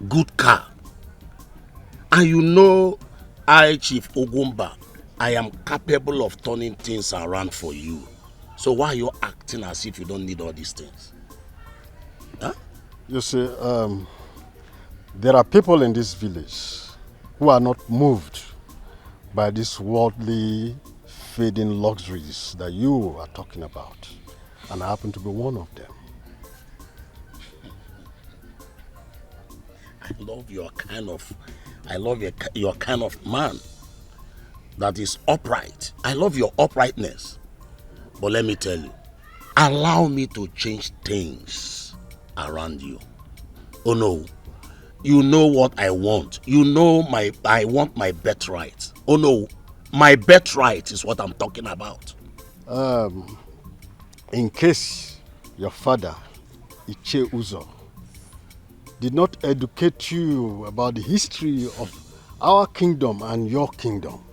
good car. And you know, I, Chief Ogumba, I am capable of turning things around for you. So why are you acting as if you don't need all these things? Huh? You see, there are people in this village who are not moved by these worldly, fading luxuries that you are talking about. And I happen to be one of them. I love your kind of man that is upright. I love your uprightness. But let me tell you, allow me to change things around you. Oh no, you know what I want. You know I want my birthright. Oh no, my birthright is what I'm talking about. In case your father, Iche Uzo, did not educate you about the history of our kingdom and your kingdom,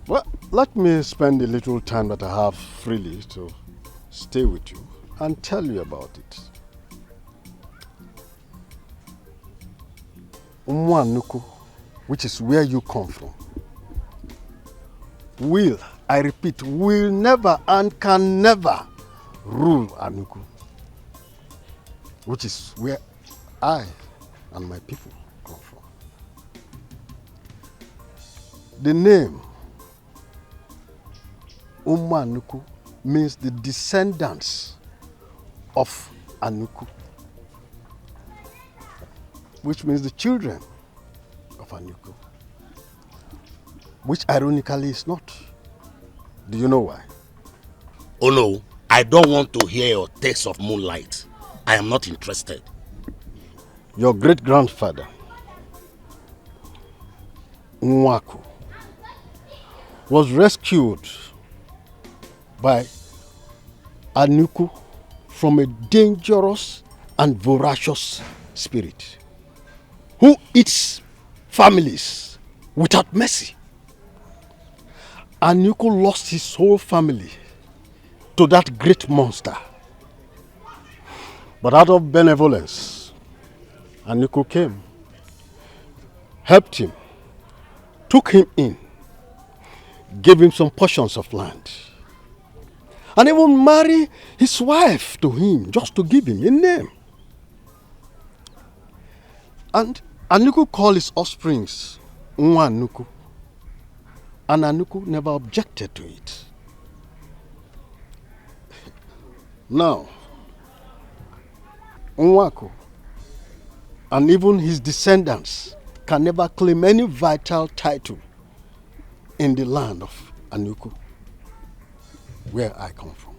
well, let me spend a little time that I have freely to stay with you and tell you about it. Umwanuku, which is where you come from, will, I repeat, will never and can never rule Anuku, which is where I and my people come from. The name Umanuku means the descendants of Anuku, which means the children of Anuku, which ironically is not. Do you know why? Oh no, I don't want to hear your tales of moonlight. I am not interested. Your great-grandfather, Nwaku, was rescued by Anuku from a dangerous and voracious spirit who eats families without mercy. Anuku lost his whole family to that great monster. But out of benevolence, Anuku came, helped him, took him in, gave him some portions of land, and even married his wife to him just to give him a name. And Anuku called his offsprings Nwanuku, and Anuku never objected to it. Now, Nwaku and even his descendants can never claim any vital title in the land of Anuku, where I come from.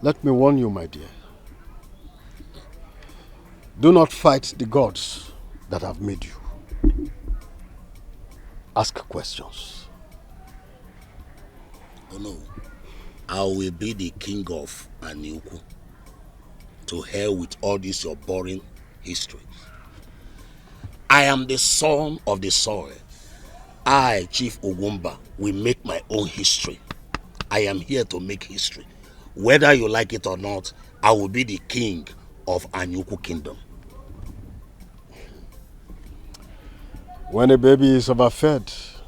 Let me warn you, my dear. Do not fight the gods that have made you. Ask questions. Oh no, I will be the king of Anuku. To hell with all this your boring history. I am the son of the soil. I, Chief Ugumba, will make my own history. I am here to make history. Whether you like it or not, I will be the king of Anuku Kingdom. When a baby is overfed,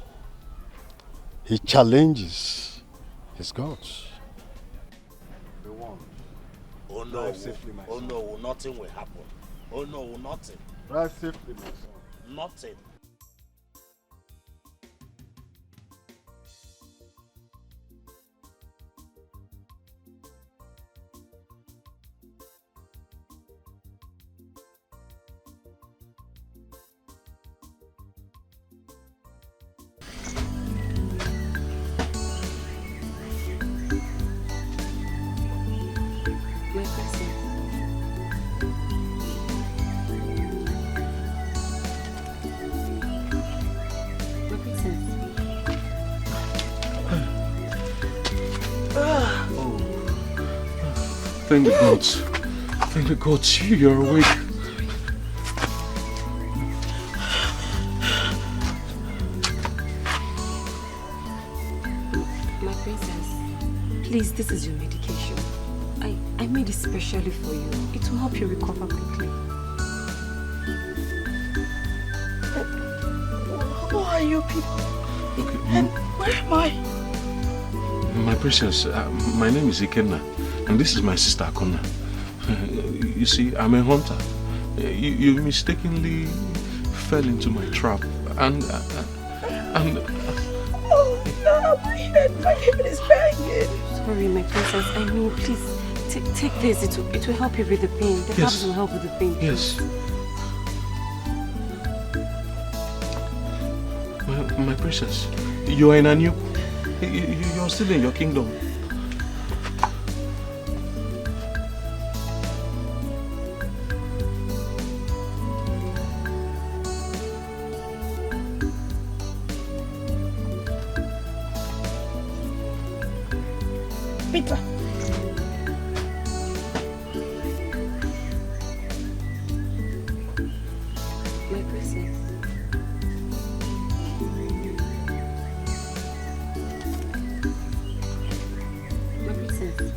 he challenges his gods. Oh no, oh no, nothing will happen. Oh no, nothing. Drive safely, my son. Nothing. Thank the gods. Thank the gods, you're awake. My princess, please, this is your medication. I made it specially for you. It will help you recover quickly. Who are you people? Okay. And where am I? My princess, my name is Ikenna, and this is my sister Akona. You see, I'm a hunter. You mistakenly fell into my trap, and oh no, my head is banging. Sorry, my princess. I know. Please take this. It will help you with the pain. The herbs will help with the pain. Yes. My princess, you are in a new. You're still in your kingdom. Peter. My princess. My princess.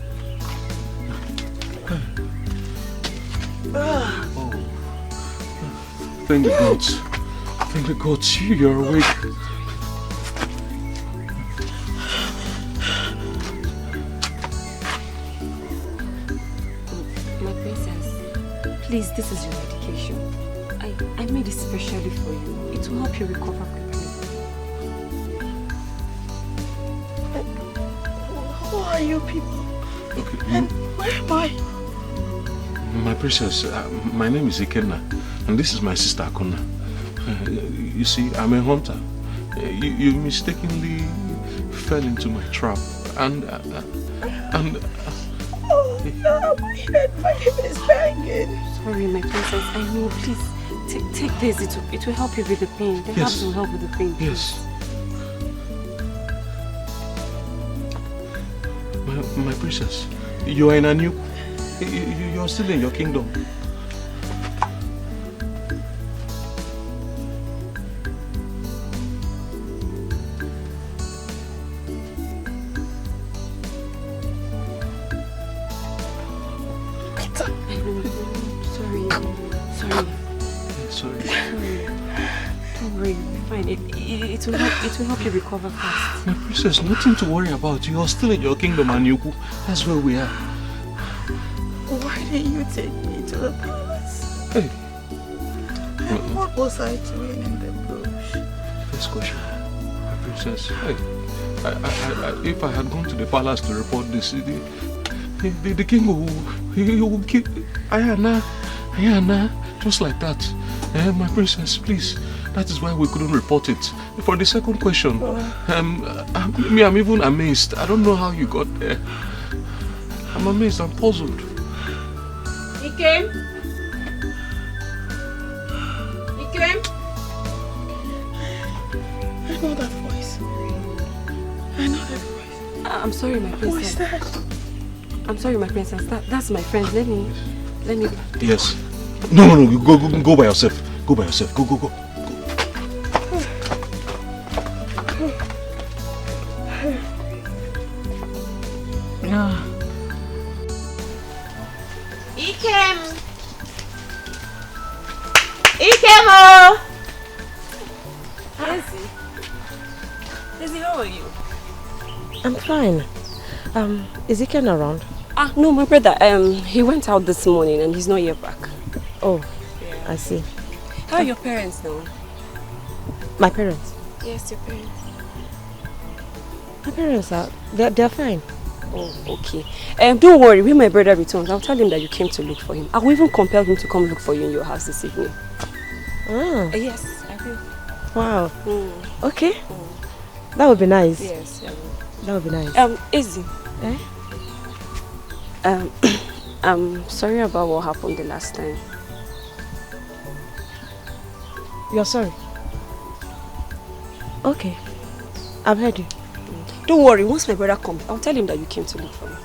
Thank the gods. Thank the gods, you're awake. My princess, please, this is your medication. I made it specially for you. It will help you recover quickly. are you people? Okay. And where am I? My princess, my name is Ikenna, and this is my sister Akuna. You see, I'm a hunter. You mistakenly fell into my trap, and oh no, my head is banging. Sorry, my princess. I know. Please take this. It will help you with the pain. The herbs will help with the pain. Yes. My princess, you are in a new. You're still in your kingdom. Sorry. Don't worry, fine. It will help you recover fast. My princess, nothing to worry about. You're still in your kingdom, and that's where we are. Why didn't you take me to the palace? Hey. What was I doing in the bush? First question, my princess. Hey, if I had gone to the palace to report this, the king will kill Ayana, just like that. My princess, please. That is why we couldn't report it. For the second question, I'm even amazed. I don't know how you got there. I'm amazed. I'm puzzled. He came. I know that voice. I'm sorry, my princess. Who is that? I'm sorry, my princess. That's my friend. Let me. Yes. No. Go by yourself. Go by yourself. Go. Ikemo! Izzy, how are you? I'm fine. Is Iken around? No, my brother. He went out this morning and he's not yet back. Oh, yeah. I see. How are your parents now? My parents? Yes, your parents. My parents are. They're fine. Oh, okay. Don't worry. When my brother returns, I'll tell him that you came to look for him. I will even compel him to come look for you in your house this evening. Ah. Yes, I will. Wow. Okay. That would be nice. Yes, I will. That would be nice. Izzy. I'm sorry about what happened the last time. You're sorry? Okay. I've heard you. Don't worry, once my brother comes, I'll tell him that you came to look for me.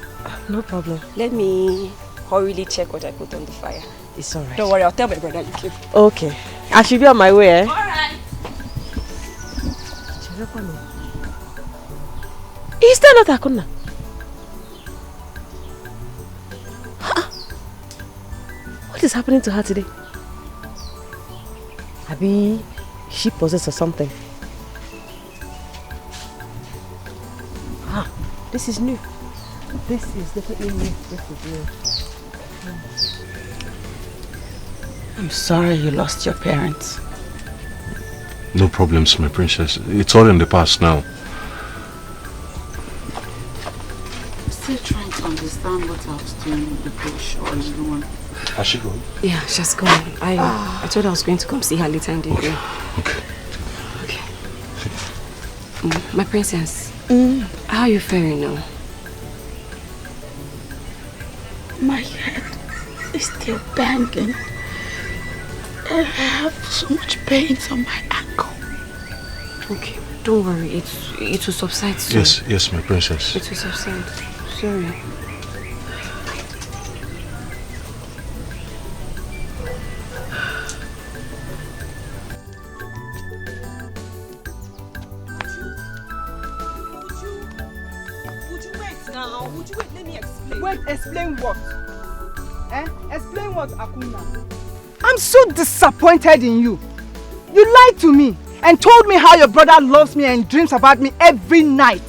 No problem. Let me hurriedly check what I put on the fire. It's alright. Don't worry, I'll tell my brother you came. Okay. I should be on my way, eh? Alright. Is that not Akuna? What is happening to her today? Abi, she possessed or something? This is new. This is definitely new. This is new. I'm sorry you lost your parents. No problems, my princess. It's all in the past now. I'm still trying to understand what I was doing in the bush or is the one. Has she gone? Yeah, she's gone. I told her I was going to come see her later in the day. Okay. My princess, how are you faring now? My head is still banging. And I have so much pain on my ankle. Okay, don't worry. It will subside soon. Yes, my princess. It will subside. Sorry. Wait, explain what? Explain what, Akuna? I'm so disappointed in you. You lied to me and told me how your brother loves me and dreams about me every night.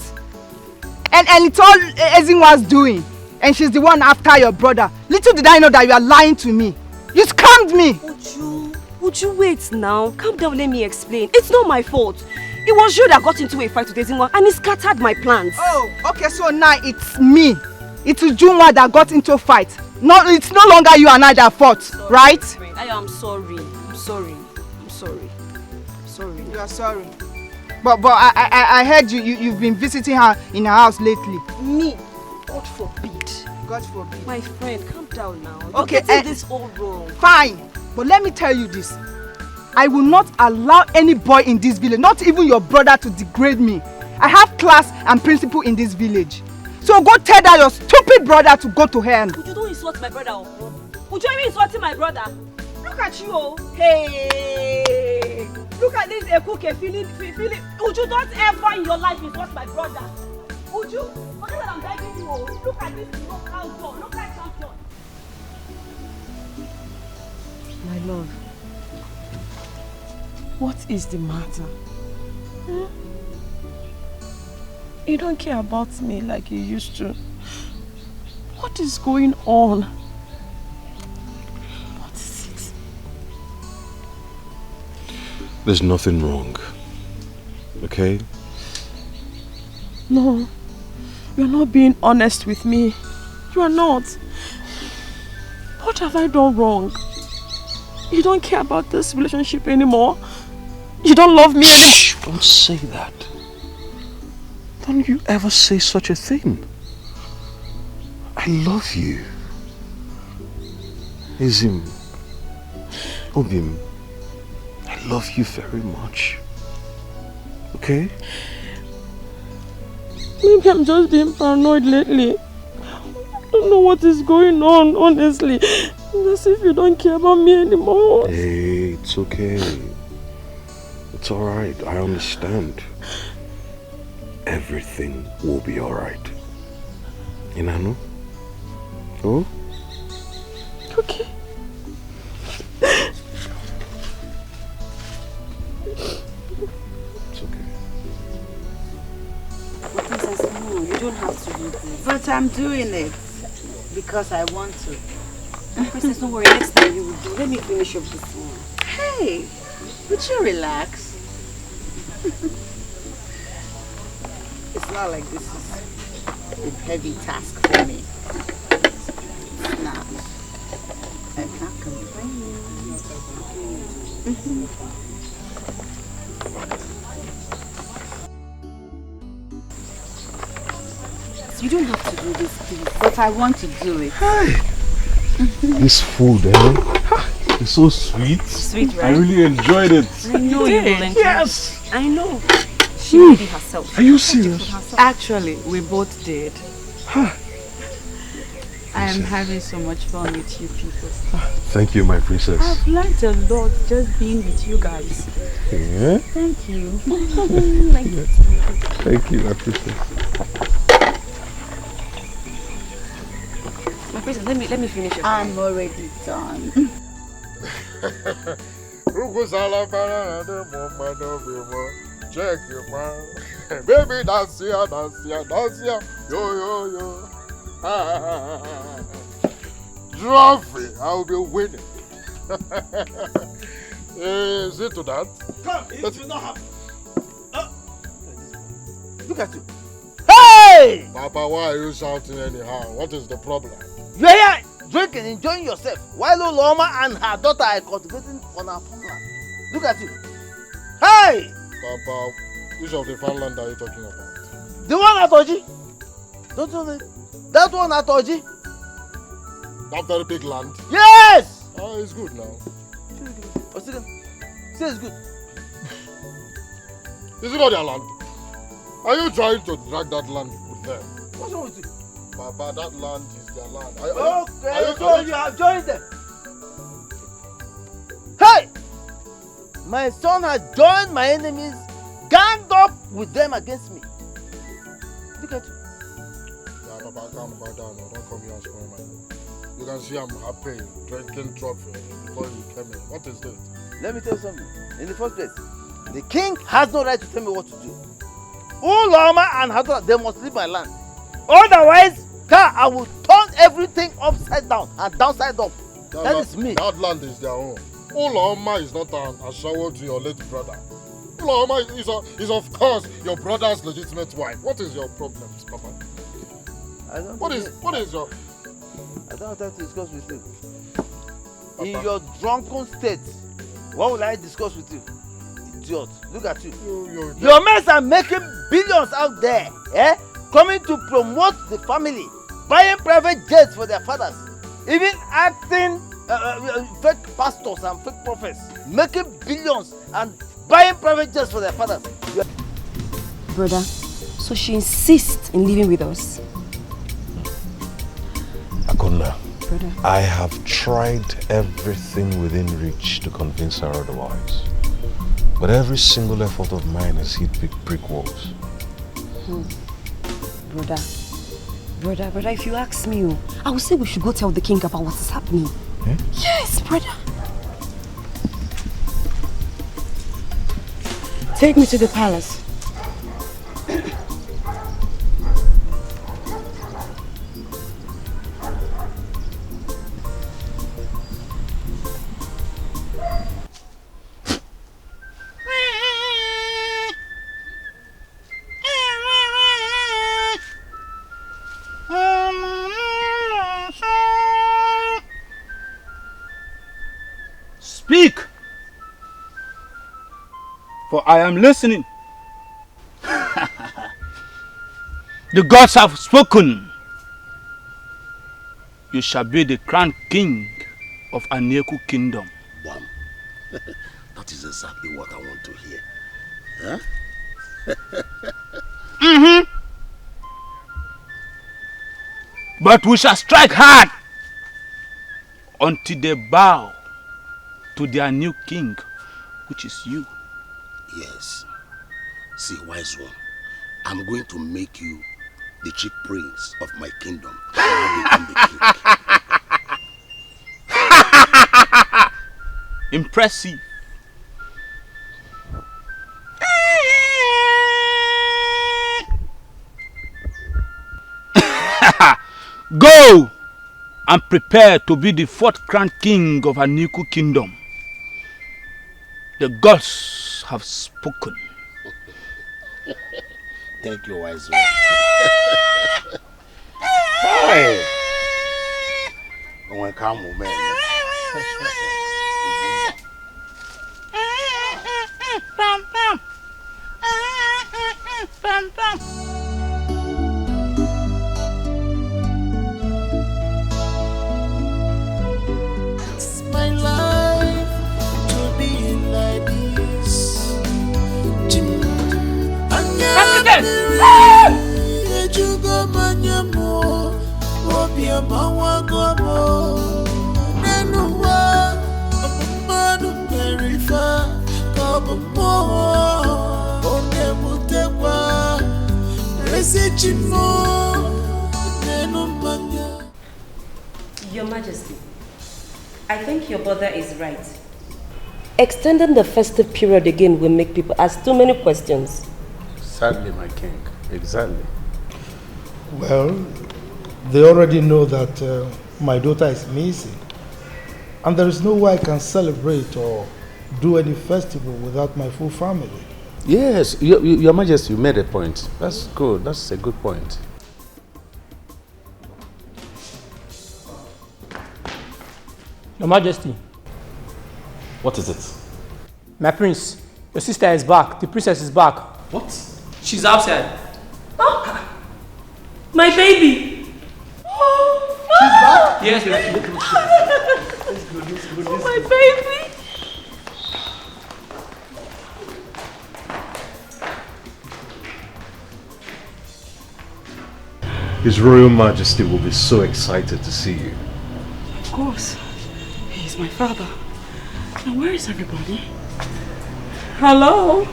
And it's all Ezinwa's doing. And she's the one after your brother. Little did I know that you are lying to me. You scammed me. Would you wait now? Calm down, let me explain. It's not my fault. It was you that got into a fight with Ezinwa and it scattered my plans. Oh, okay, so now it's me. It's Ujunwa that got into a fight. No, it's no longer you and I that fought, right? I am sorry. I'm sorry. I'm sorry. I'm sorry. You are sorry. But I heard you've been visiting her in her house lately. Me? God forbid. God forbid. My friend, calm down now. Okay, You're getting this all wrong. Fine. But let me tell you this. I will not allow any boy in this village, not even your brother, to degrade me. I have class and principle in this village. So go tell that your stupid brother to go to hell. Would you don't insult my brother? Would you even insult my brother? Look at you, oh. Hey! Look at this Ekuke feeling. Would you don't ever in your life insult my brother? Would you? Forget that I'm begging you, oh. Look at this local door. Look at champion. My love, what is the matter? Hmm? You don't care about me like you used to. What is going on? What is it? There's nothing wrong. Okay? No, you're not being honest with me. You are not. What have I done wrong? You don't care about this relationship anymore? You don't love me anymore? Shh, don't say that. Don't you ever say such a thing. I love you. Ezim, Obim, I love you very much. Okay? Maybe I'm just being paranoid lately. I don't know what is going on, honestly. It's as if you don't care about me anymore. Hey, it's okay. It's alright, I understand. Everything will be alright. Inano? Oh? Okay. It's okay. Princess, no, you don't have to do this. But I'm doing it because I want to. Princess, don't worry. Next time you will do. Let me finish up this one. Hey, would you relax? It's not like this is a heavy task for me. It's not. I'm not complaining. You don't have to do this, please. But I want to do it. Hey! This food, it's so sweet. Sweet, right? I really enjoyed it. I know you will enjoy. Yes! I know. She made it herself. Are you serious? Actually, we both did. I am having so much fun with you people. Thank you, my princess. I've learned a lot just being with you guys. Yeah? Thank you. Thank you, my princess. My princess, let me finish it. I'm already done. Check your man. Baby, dance here, yo, yo, yo. Trophy, I'll be winning. Is it to that? Come, it will not happen. Look at you. Hey! Papa, why are you shouting anyhow? What is the problem? You are here drinking, enjoying yourself, while Oloma and her daughter are cultivating on our farmland. Look at you. Hey! Papa, which of the farmland are you talking about? The one at Oji. Don't you know that one at Oji? That very big land? Yes! Oh, it's good now. Say it's good. Is it not their land? Are you trying to drag that land with them? What's wrong with you? Papa, that land is their land. Okay, so you have joined them. Hey! My son has joined my enemies, ganged up with them against me. Look at you. Yeah, Papa, calm down. Don't come here and spoil my mood. You can see I'm happy, drinking trophy before you came in. What is it? Let me tell you something. In the first place, the king has no right to tell me what to do. Ulama and Hadra, they must leave my land. Otherwise, I will turn everything upside down and downside up. That is me. That land is their own. Ulama is not an ashawo to your late brother. Uloma is of course your brother's legitimate wife. What is your problem, Papa? What is your... I don't have to discuss with you. Papa. In your drunken state, what will I discuss with you? Idiot. Look at you. Your men are making billions out there, eh? Coming to promote the family, buying private jets for their fathers, even acting fake pastors and fake prophets, making billions and buying private jets for their fathers. Brother, so she insists in living with us. Akonna, Brother. I have tried everything within reach to convince her otherwise. But every single effort of mine has hit brick walls. Brother, if you ask me, I would say we should go tell the king about what is happening. Eh? Yes, brother. Take me to the palace. Speak, for I am listening. The gods have spoken. You shall be the crowned king of Aneku kingdom. Bam. That is exactly what I want to hear. Huh? But we shall strike hard until they bow to their new king, which is you. Yes. See, wise one, I'm going to make you the chief prince of my kingdom. I become the king. Impressive. Go and prepare to be the fourth crowned king of Aneku kingdom. The gods have spoken. Thank you, wise one. Hey! Come, man. It's my life to be like this. Your Majesty, I think your brother is right. Extending the festive period again will make people ask too many questions. Sadly, my king. Exactly. Well, they already know that my daughter is missing. And there is no way I can celebrate or do any festival without my full family. Yes, Your Majesty, you made a point. That's good. That's a good point. Your Majesty. What is it? My prince, your sister is back. The princess is back. What? She's outside. Oh, my baby. She's back? Yes, Oh, my baby. His Royal Majesty will be so excited to see you. Of course. He's my father. Now where is everybody? Hello?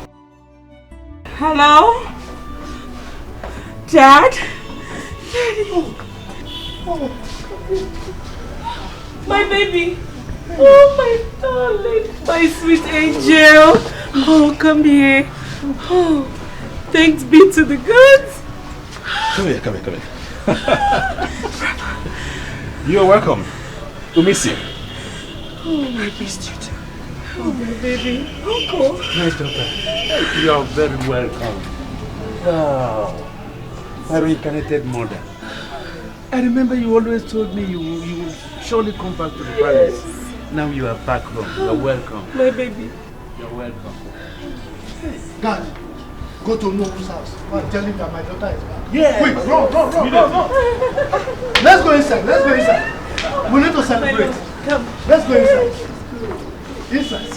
Hello? Dad? Daddy? My baby. Oh, my darling. My sweet angel. Oh, come here. Oh, thanks be to the gods. Come here. You're welcome. We miss you. Oh, I missed you too. Oh, my baby. Uncle. My daughter, you are very welcome. Oh, my reincarnated mother. I remember you always told me you will surely come back to the palace. Now you are back home. You are welcome. My baby. You are welcome. Dad, go to Nobu's house. I'm telling that my daughter is back. Yeah. Quick, run. Let's go inside. We need to celebrate. Come. Let's go inside. Inside.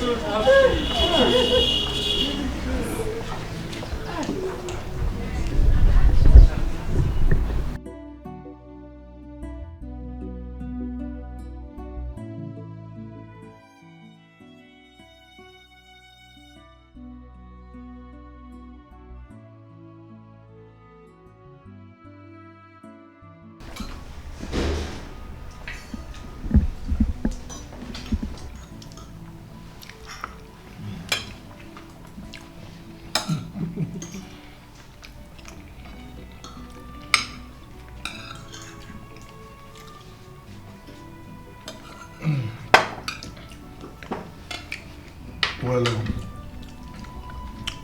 Well,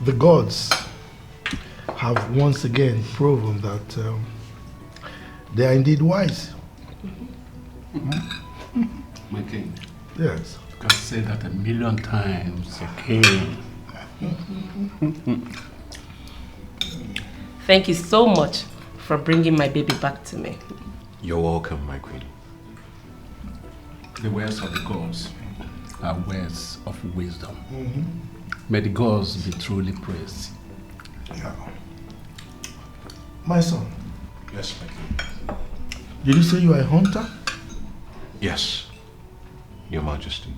the gods have once again proven that they are indeed wise. My king. Yes. You can say that 1,000,000 times, okay. Thank you so much for bringing my baby back to me. You're welcome, my queen. The words of the gods are words of wisdom. May the gods be truly praised. Yeah. My son. Yes, my king. Did you say you are a hunter? Yes, Your Majesty.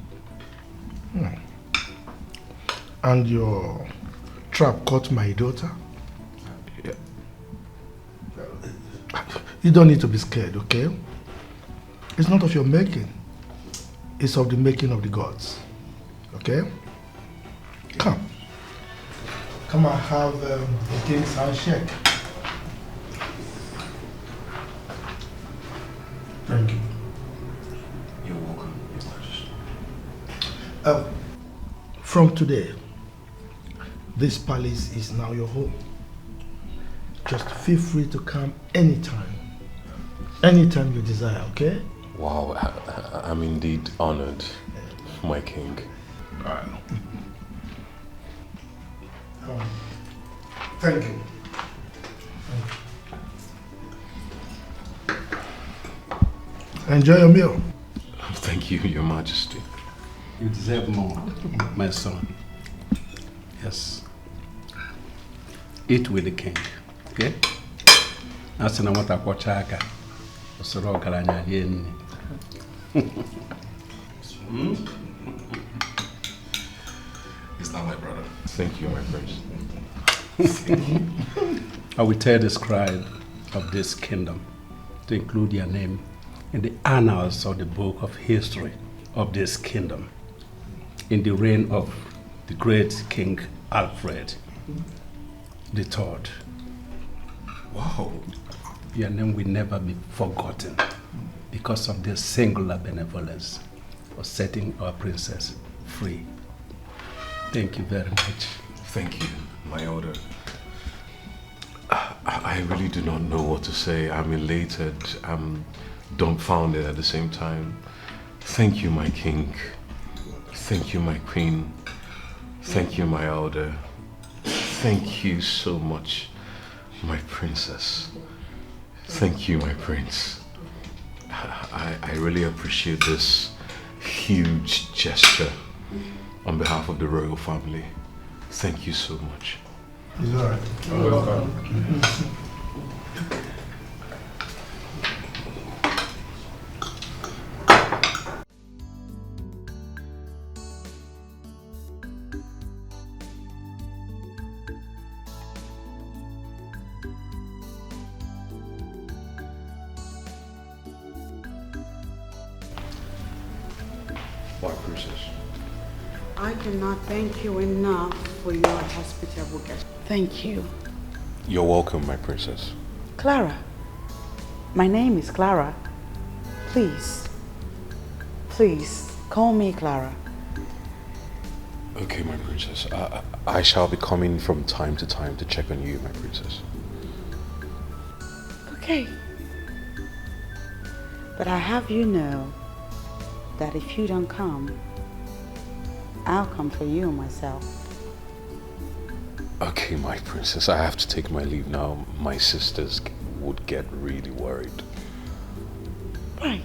And your trap caught my daughter? Yeah. You don't need to be scared, okay? It's not of your making. It's of the making of the gods. Okay? Come. Come and have the king's handshake. Thank you. You're welcome, Your Majesty. From today, this palace is now your home. Just feel free to come anytime. Anytime you desire, okay? Wow, I'm indeed honored, my king. Thank you. Enjoy your meal. Thank you, Your Majesty. You deserve more, my son. Yes. Eat with the king, okay? As in, I want to watch Aka. Is that my brother? Thank you, my prince. I will tell the scribe of this kingdom to include your name in the annals of the book of history of this kingdom in the reign of the great King Alfred III. Wow. Your name will never be forgotten because of their singular benevolence of setting our princess free. Thank you very much. Thank you, my elder. I really do not know what to say. I'm elated. I'm dumbfounded at the same time. Thank you, my king. Thank you, my queen. Thank you, my elder. Thank you so much, my princess. Thank you, my prince. I really appreciate this huge gesture on behalf of the royal family. Thank you so much. It's all right. You're welcome. Why, princess? I cannot thank you enough for your hospitable guest. Thank you. You're welcome, my princess. Clara. My name is Clara. Please. Please, call me Clara. Okay, my princess. I shall be coming from time to time to check on you, my princess. Okay. But I have you know that if you don't come, I'll come for you myself. Okay, my princess. I have to take my leave now. My sisters would get really worried. Right.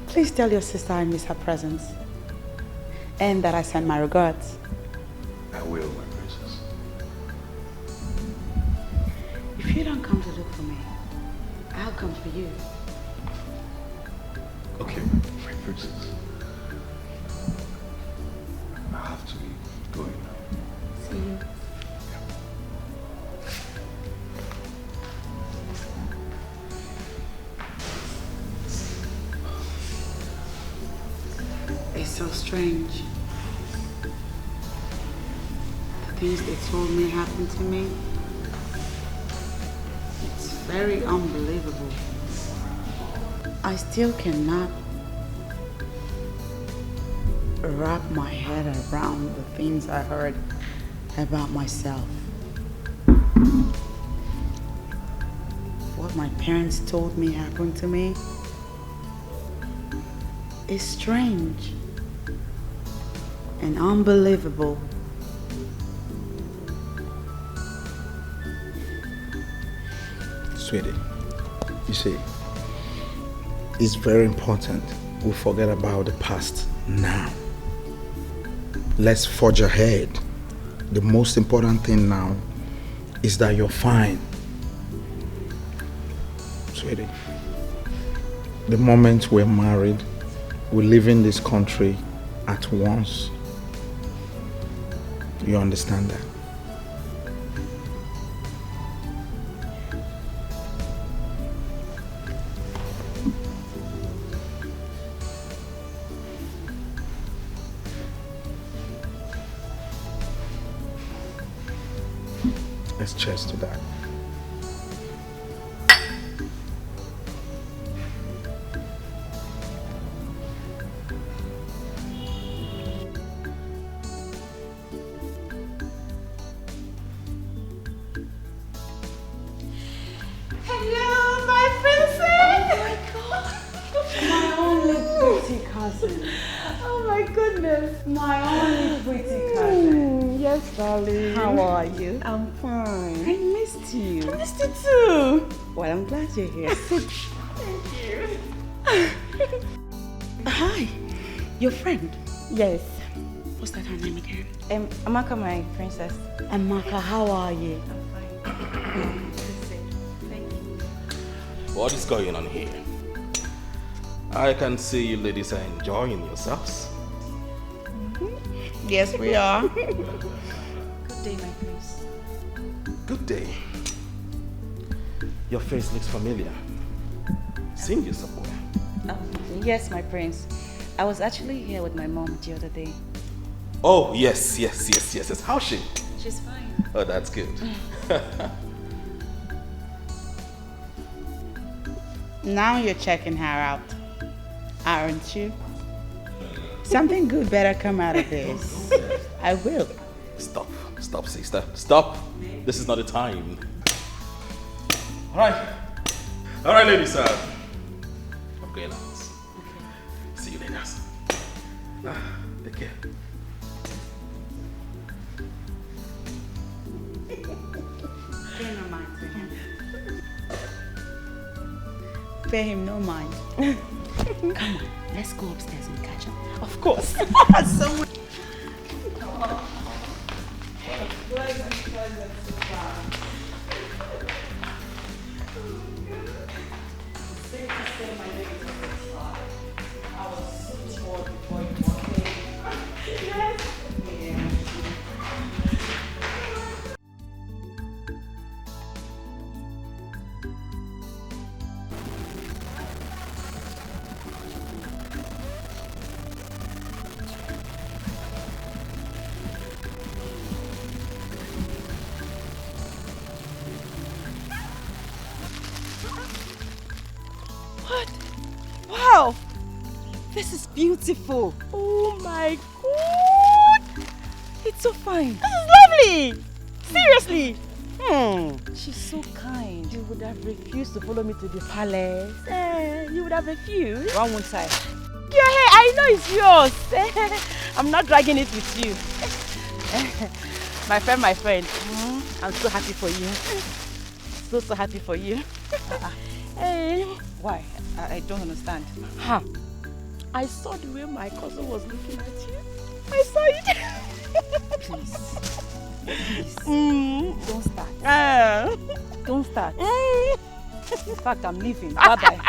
Please tell your sister I miss her presence. And that I send my regards. I will, my princess. If you don't come to look for me, I'll come for you. Okay, my princess. I have to be going now. See you. It's so strange. The things they told me happened to me. It's very unbelievable. I still cannot wrap my head around the things I heard about myself. What my parents told me happened to me is strange and unbelievable. Sweetie, you see, it's very important we forget about the past now. Let's forge ahead. The most important thing now is that you're fine. Sweetie, the moment we're married, we live in this country at once. You understand that? Let's cheers to that. Hello, my princess! Oh my God! My only pretty cousin. Oh my goodness, my only pretty cousin. Yes, darling. How are you? I'm fine. I missed you. I missed you too. Well, I'm glad you're here. Thank you. Hi, your friend? Yes. What's that her name again? Amaka, my princess. Amaka, how are you? What is going on here? I can see you ladies are enjoying yourselves. Yes, we are. Good day, my prince. Good day. Your face looks familiar. Seen you somewhere. Yes, my prince. I was actually here with my mom the other day. Oh, yes. How's she? She's fine. Oh, that's good. Now you're checking her out, aren't you? Something good better come out of this. I will. Stop, sister. Stop. This is not the time. All right, ladies. I'm going out. See you later. Take care. Pay him no mind. Come on, let's go upstairs and catch him. Of course. Someone. This is beautiful. Oh my God. It's so fine. This is lovely. Seriously. She's so kind. You would have refused to follow me to the palace. You would have refused. Why won't I? Your hair, I know it's yours. I'm not dragging it with you. My friend. I'm so happy for you. So happy for you. Hey. Why? I don't understand. Huh. I saw the way my cousin was looking at you. I saw it. Please. Don't start. Don't start. In fact, I'm leaving. Bye-bye.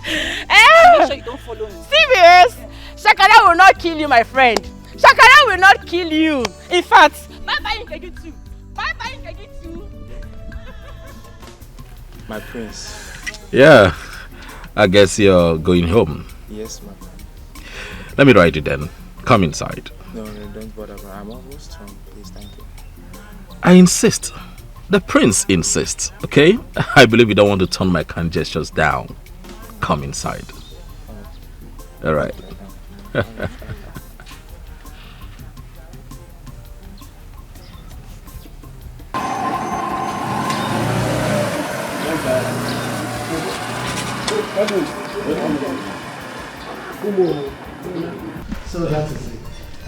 Make sure you don't follow me. Serious? Shakara will not kill you, my friend. Shakara will not kill you. In fact, bye-bye Nkegi too. Bye-bye Nkegi too. My prince. Yeah, I guess you're going home. Yes, my friend. Let me ride you then. Come inside. No, don't bother. I'm almost home. Please, thank you. I insist. The prince insists, okay? I believe you don't want to turn my kind gestures down. Come inside. All right. So that is it.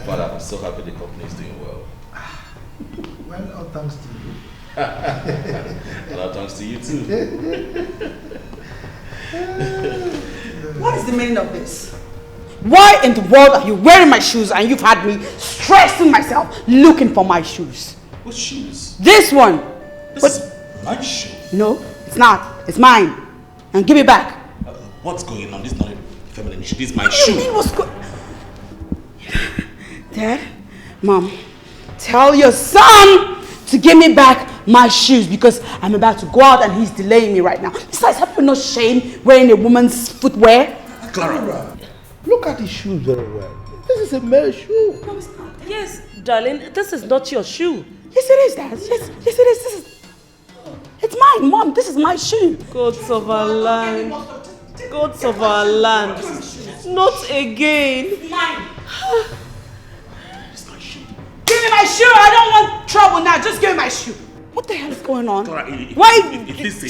But I'm so happy the company is doing well. Well, all thanks to you. And all thanks to you too. What is the meaning of this? Why in the world are you wearing my shoes and you've had me stressing myself looking for my shoes? What shoes? This one. This is my shoe. No, it's not. It's mine. And give it back. What's going on? This is not a feminine issue. This is my shoe. What's going Dad, Mom, tell your son to give me back my shoes because I'm about to go out and he's delaying me right now. Besides, have you no shame wearing a woman's footwear? Clara, look at the shoes very well. This is a male shoe. No, it's not. Yes, darling, this is not your shoe. Yes, it is, Dad. Yes, it is. It's mine, Mom. This is my shoe. Gods of our land. Gods of our land. Not again. Mine. Give me my shoe. I don't want trouble now. Just give me my shoe. What the hell is going on? Clara, Why?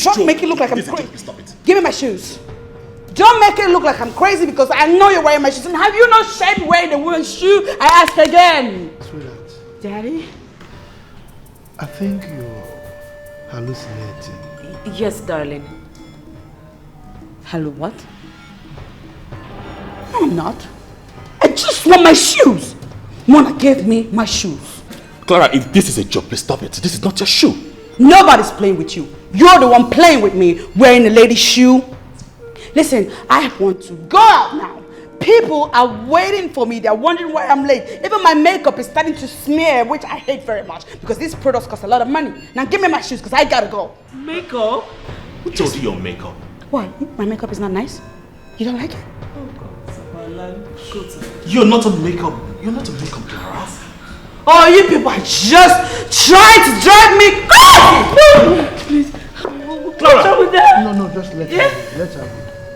Don't make it look like I'm crazy. Stop it. Give me my shoes. Don't make it look like I'm crazy because I know you're wearing my shoes. And have you not shame wearing the woman's shoe? I ask again. Sweetheart. Daddy? I think you're hallucinating. Yes, darling. Hello, what? No, I'm not. I just want my shoes. Mona gave me my shoes. Clara, if this is a joke, please stop it. This is not your shoe. Nobody's playing with you. You're the one playing with me, wearing a lady's shoe. Listen, I want to go out now. People are waiting for me. They're wondering why I'm late. Even my makeup is starting to smear, which I hate very much because these products cost a lot of money. Now give me my shoes because I gotta go. Makeup? Who told you your makeup? Why? My makeup is not nice? You don't like it? Oh God, You're not on makeup. You're not on makeup, Clara. Oh, you people are just trying to drive me crazy! Please. Clara! What's wrong with that? No, just let her go. Let her go.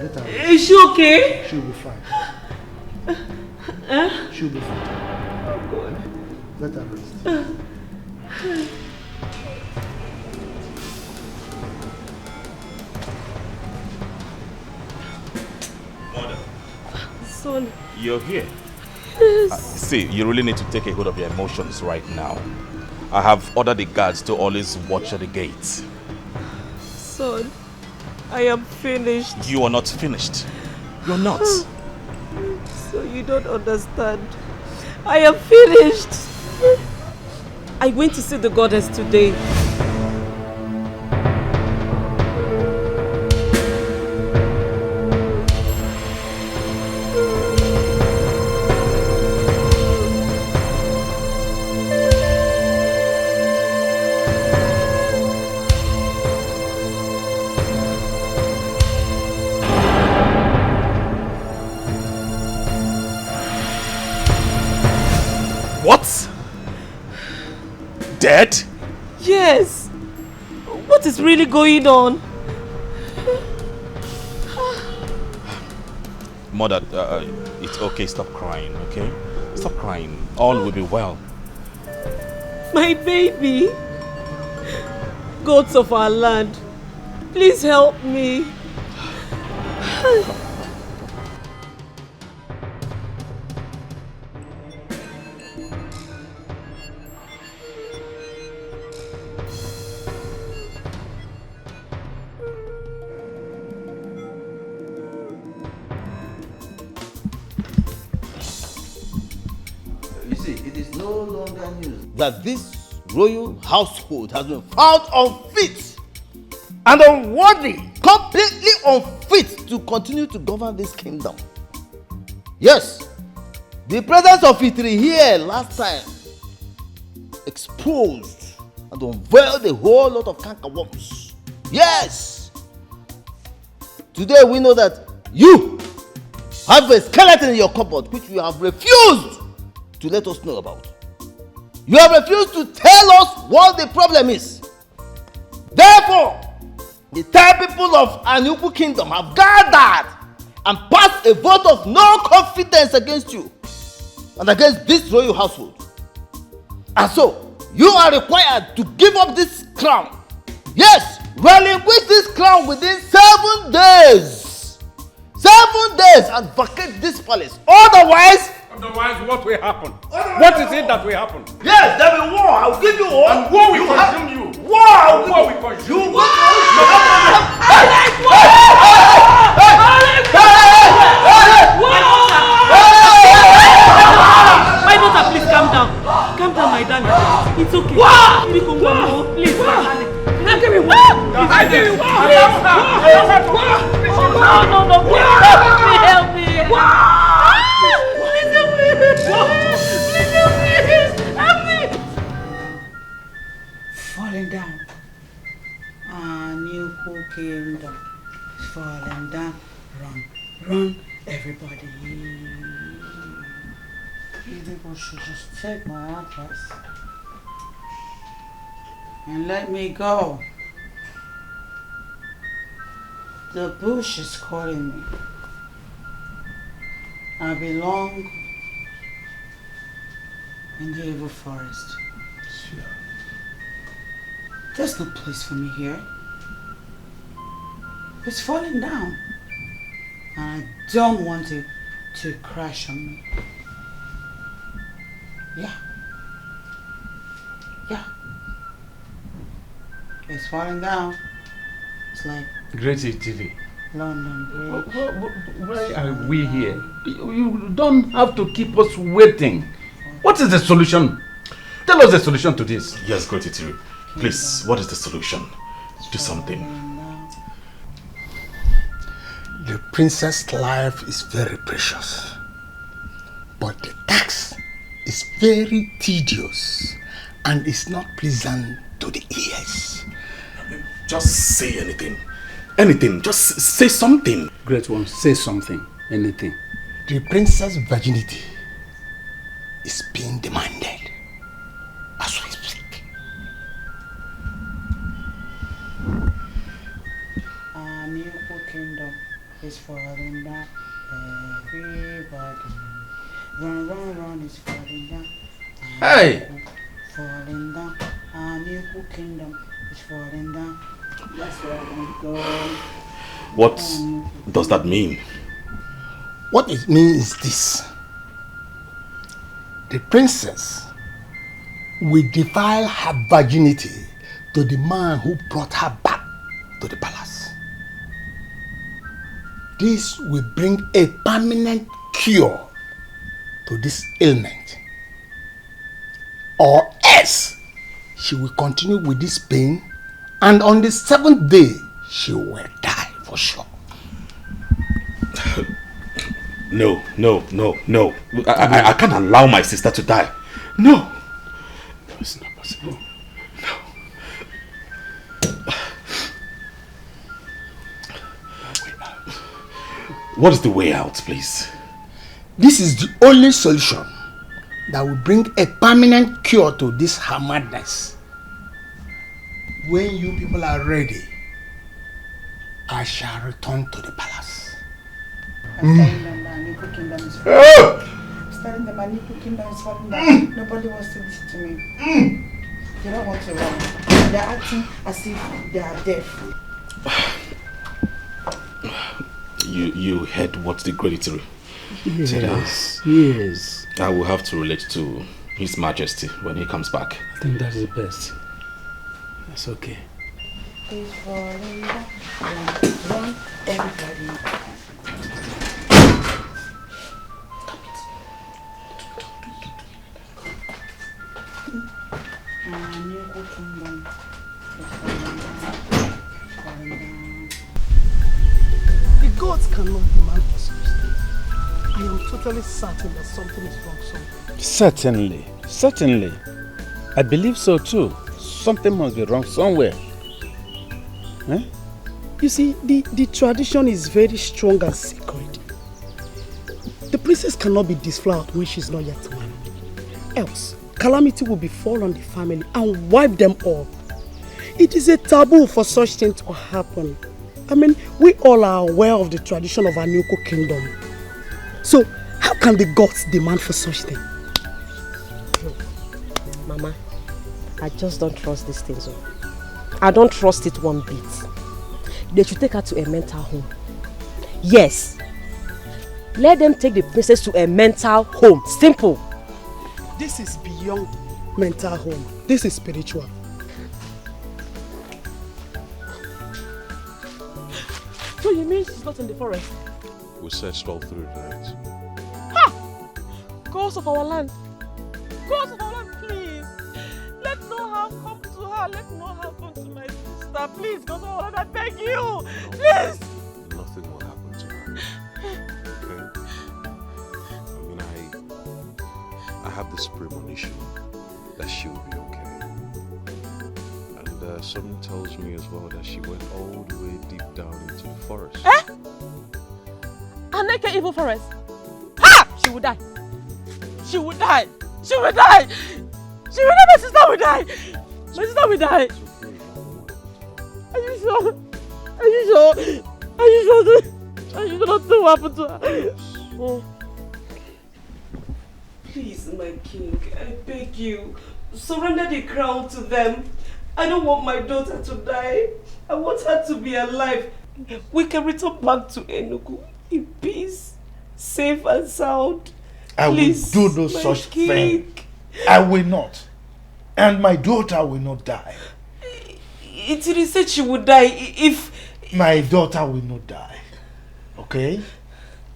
Let her go. Is she okay? She'll be fine. She'll be fine. Oh God. Let her rest. Mother. Son. You're here. Yes. See, you really need to take a hold of your emotions right now. I have ordered the guards to always watch at the gates. Son, I am finished. You are not finished. You're not. So you don't understand. I am finished. I went to see the goddess today. What? Dead? Yes. What is really going on? Mother, it's okay. Stop crying, okay? Stop crying. All will be well. My baby. Gods of our land, please help me. You see, it is no longer news that this royal household has been found unfit and unworthy, completely unfit to continue to govern this kingdom. Yes, the presence of Itri here last time exposed and unveiled a whole lot of cankerworms. Yes, today we know that you have a skeleton in your cupboard which you have refused to let us know about. You have refused to tell us what the problem is. Therefore, the 10 people of Anuku Kingdom have gathered and passed a vote of no confidence against you and against this royal household. And so, you are required to give up this crown. Yes, relinquish this crown within 7 days. 7 days and vacate this palace. Otherwise, what will happen? What is it that will happen? Yes, there will be war. I'll give you war. And war will consume you. War. I'll give War will consume you. My daughter, please calm down. Calm down, my darling. It's okay. Mbunabo, please, my darling. I'm giving war. I'm giving war. No, please help me. Falling down. New kingdom is falling down. Run, everybody. You people should just take my advice and let me go. The bush is calling me. I belong in the evil forest. Sure. There's no place for me here. It's falling down. And I don't want it to crash on me. Yeah. It's falling down. It's like Great Italy. London Bridge. Why are we here? You don't have to keep us waiting. What is the solution? Tell us the solution to this. Yes, Great Italy. Please, what is the solution? Do something. The princess' life is very precious, but the tax is very tedious and is not pleasant to the ears. Just say anything. Anything. Just say something. Great one, say something. Anything. The princess' virginity is being demanded as we speak. New kingdom is falling down. Everybody. Run, it's falling down. Hey! Falling down. New kingdom is falling down. That's where I'm going to go. What does that mean? What it means is this. The princess will defile her virginity to the man who brought her back to the palace. This will bring a permanent cure to this ailment. Or else, she will continue with this pain, and on the 7th day, she will die for sure. No. I can't allow my sister to die. No. It's not possible. No. What is the way out, please? This is the only solution that will bring a permanent cure to this her madness. When you people are ready, I shall return to the palace. Nnebe kingdom is falling down. I'm telling them my Nnebe kingdom is falling down. Nobody wants to listen to me. They don't want to run. They're acting as if they are deaf. You heard what the great Etiko Yes, yes. I will have to relate to His Majesty when he comes back. I think that is the best. That's okay. It's falling down. Run, everybody. The gods cannot demand for something. I am totally certain that something is wrong somewhere. Certainly, certainly. I believe so too. Something must be wrong somewhere. Eh? You see, the tradition is very strong and sacred. The princess cannot be disflowered when she's not yet married. Else, calamity will befall on the family and wipe them all. It is a taboo for such things to happen. I mean, we all are aware of the tradition of our Nnebe kingdom. So, how can the gods demand for such things? Mama, I just don't trust these things. I don't trust it one bit. They should take her to a mental home. Yes. Let them take the princess to a mental home. Simple. This is beyond mental home. This is spiritual. So you mean she's not in the forest? We searched all through the night. Ha! Gods of our land. Gods of our land, please. Let no harm come to her. Let no harm come to my sister. Please, God of our land, I beg you. Please. Nothing will happen to her. Okay? I mean, I have this premonition that she will be okay. And something tells me as well that she went all the way deep down into the forest. Eh? A naked evil forest? Ha! She will die. She will die. She will die. She will die. My sister will die. My sister will die. Are you sure? Are you sure? Are you sure? Are you sure nothing will happen to her? Oh. Please, my king, I beg you, surrender the crown to them. I don't want my daughter to die. I want her to be alive. We can return back to Enugu in peace, safe and sound. Please, I will do no such thing. I will not. And my daughter will not die. It said she would die if... My daughter will not die. Okay?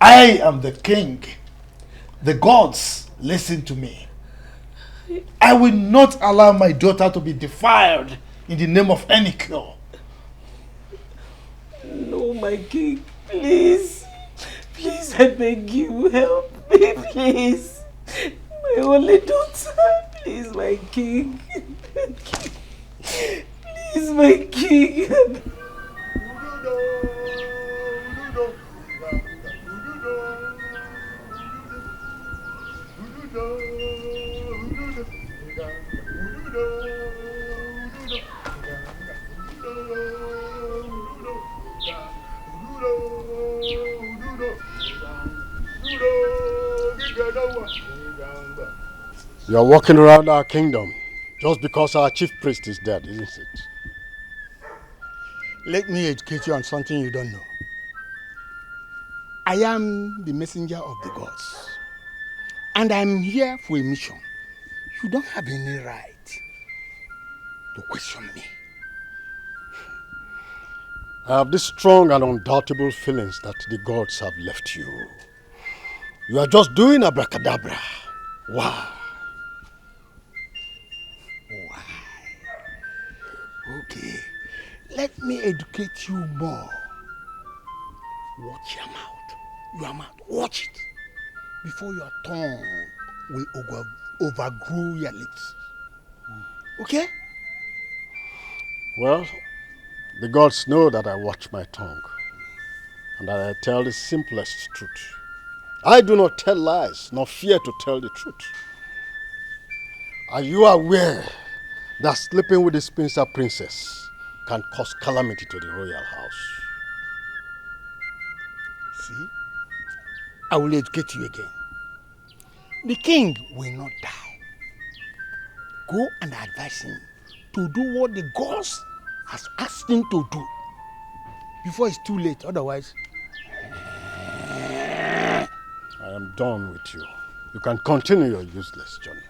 I am the king. The gods listen to me. I will not allow my daughter to be defiled in the name of any cure. No, my king, please. Please, I beg you, help me, please. My only daughter, please, my king. Please, my king. You are walking around our kingdom just because our chief priest is dead, isn't it? Let me educate you on something you don't know. I am the messenger of the gods. And I'm here for a mission. You don't have any right to question me. I have these strong and undoubtable feelings that the gods have left you. You are just doing abracadabra. Why? Why? Okay, let me educate you more. Watch your mouth, watch it, before your tongue will overgrow your lips. Okay? Well, the gods know that I watch my tongue and that I tell the simplest truth. I do not tell lies, nor fear to tell the truth. Are you aware that sleeping with the Spencer princess can cause calamity to the royal house? See? I will educate you again. The king will not die. Go and advise him to do what the gods has asked him to do before it's too late. Otherwise, I am done with you. You can continue your useless journey.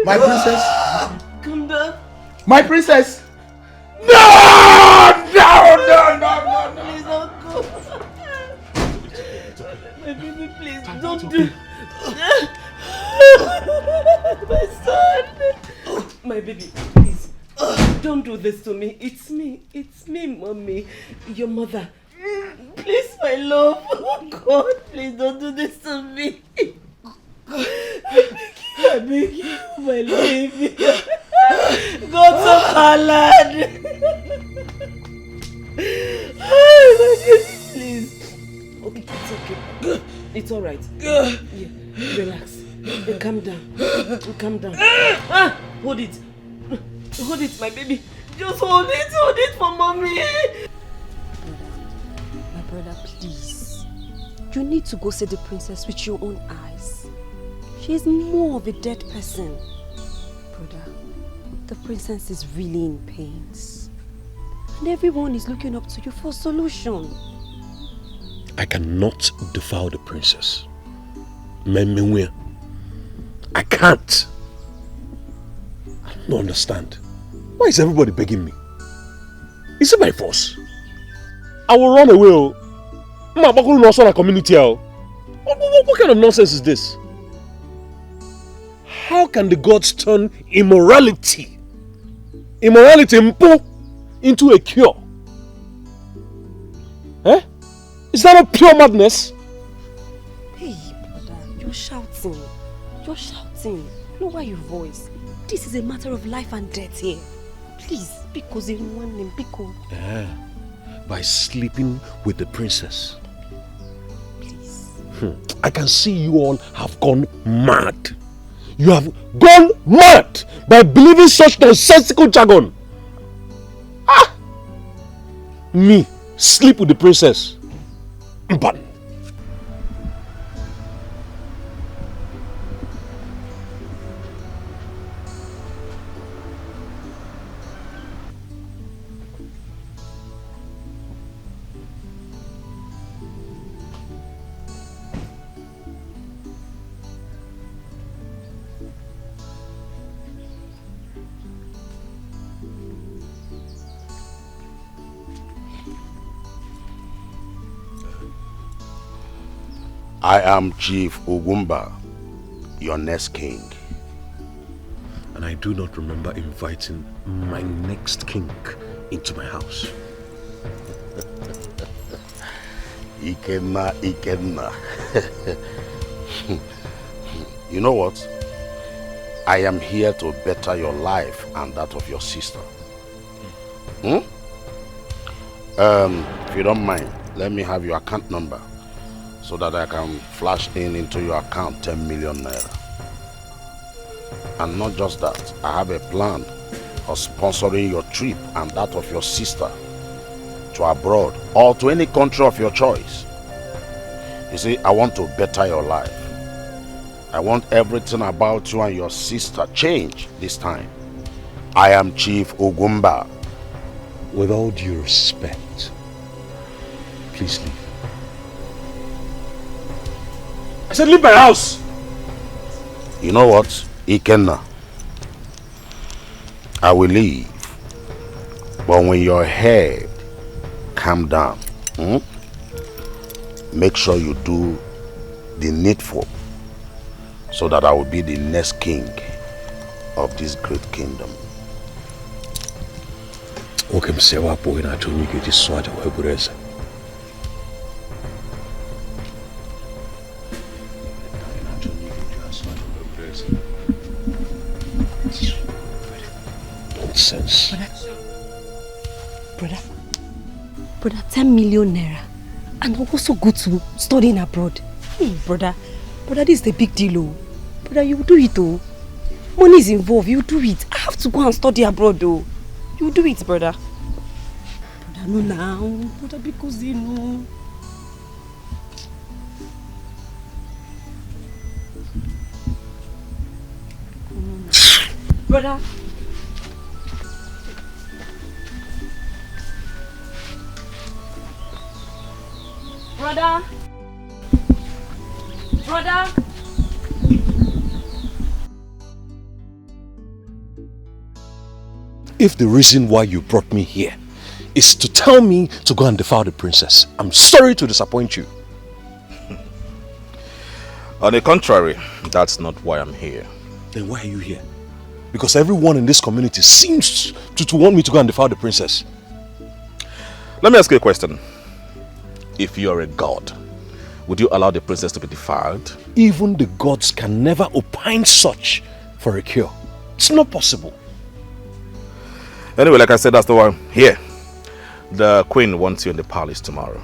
My princess. Come down. My princess. No! Please don't go. My baby, please don't do. My son. My baby, please don't do this to me. It's me, mommy, your mother. Please, my love. Oh God, please don't do this to me. I beg you, my baby. Go to Alan. Please. Okay, it's okay. It's all right. Yeah, relax. Calm down. Calm down. Hold it. Hold it, my baby. Just hold it for mommy. My brother, please. You need to go see the princess with your own eyes. She is more of a dead person. Brother, the princess is really in pains. And everyone is looking up to you for a solution. I cannot defile the princess. I can't. I don't understand. Why is everybody begging me? Is it by force? I will run away. What kind of nonsense is this? How can the gods turn immorality into a cure? Eh? Is that a pure madness? Hey, brother, you're shouting. You're shouting. Lower your voice. This is a matter of life and death here. Please, because in one name, because. By sleeping with the princess. Please. I can see you all have gone mad. You have gone mad by believing such nonsensical jargon. Me, sleep with the princess. But I am Chief Ugumba, your next king. And I do not remember inviting my next king into my house. Ikenna. You know what? I am here to better your life and that of your sister. If you don't mind, let me have your account number so that I can flash into your account 10 million naira. And not just that, I have a plan of sponsoring your trip and that of your sister to abroad or to any country of your choice. You see, I want to better your life. I want everything about you and your sister change this time. I am Chief Ugumba. With all due respect, please leave. I said leave my house! You know what, Ikenna? I will leave. But when your head calm down, make sure you do the needful so that I will be the next king of this great kingdom. Okay, msewa po ina chonyi kiti swaja wa bureza. Nonsense. Brother, 10 million naira. And I'm also good to studying abroad. Hey, brother, this is the big deal, oh. Brother, you will do it, oh. Money is involved, you do it. I have to go and study abroad, though. You will do it, brother. Brother, no now. Brother, because you know. Brother. Brother. If the reason why you brought me here is to tell me to go and defile the princess, I'm sorry to disappoint you. On the contrary, that's not why I'm here. Then why are you here? Because everyone in this community seems to want me to go and defile the princess. Let me ask you a question. If you're a god, would you allow the princess to be defiled? Even the gods can never opine such for a cure. It's not possible. Anyway, like I said, that's the one here. The queen wants you in the palace tomorrow.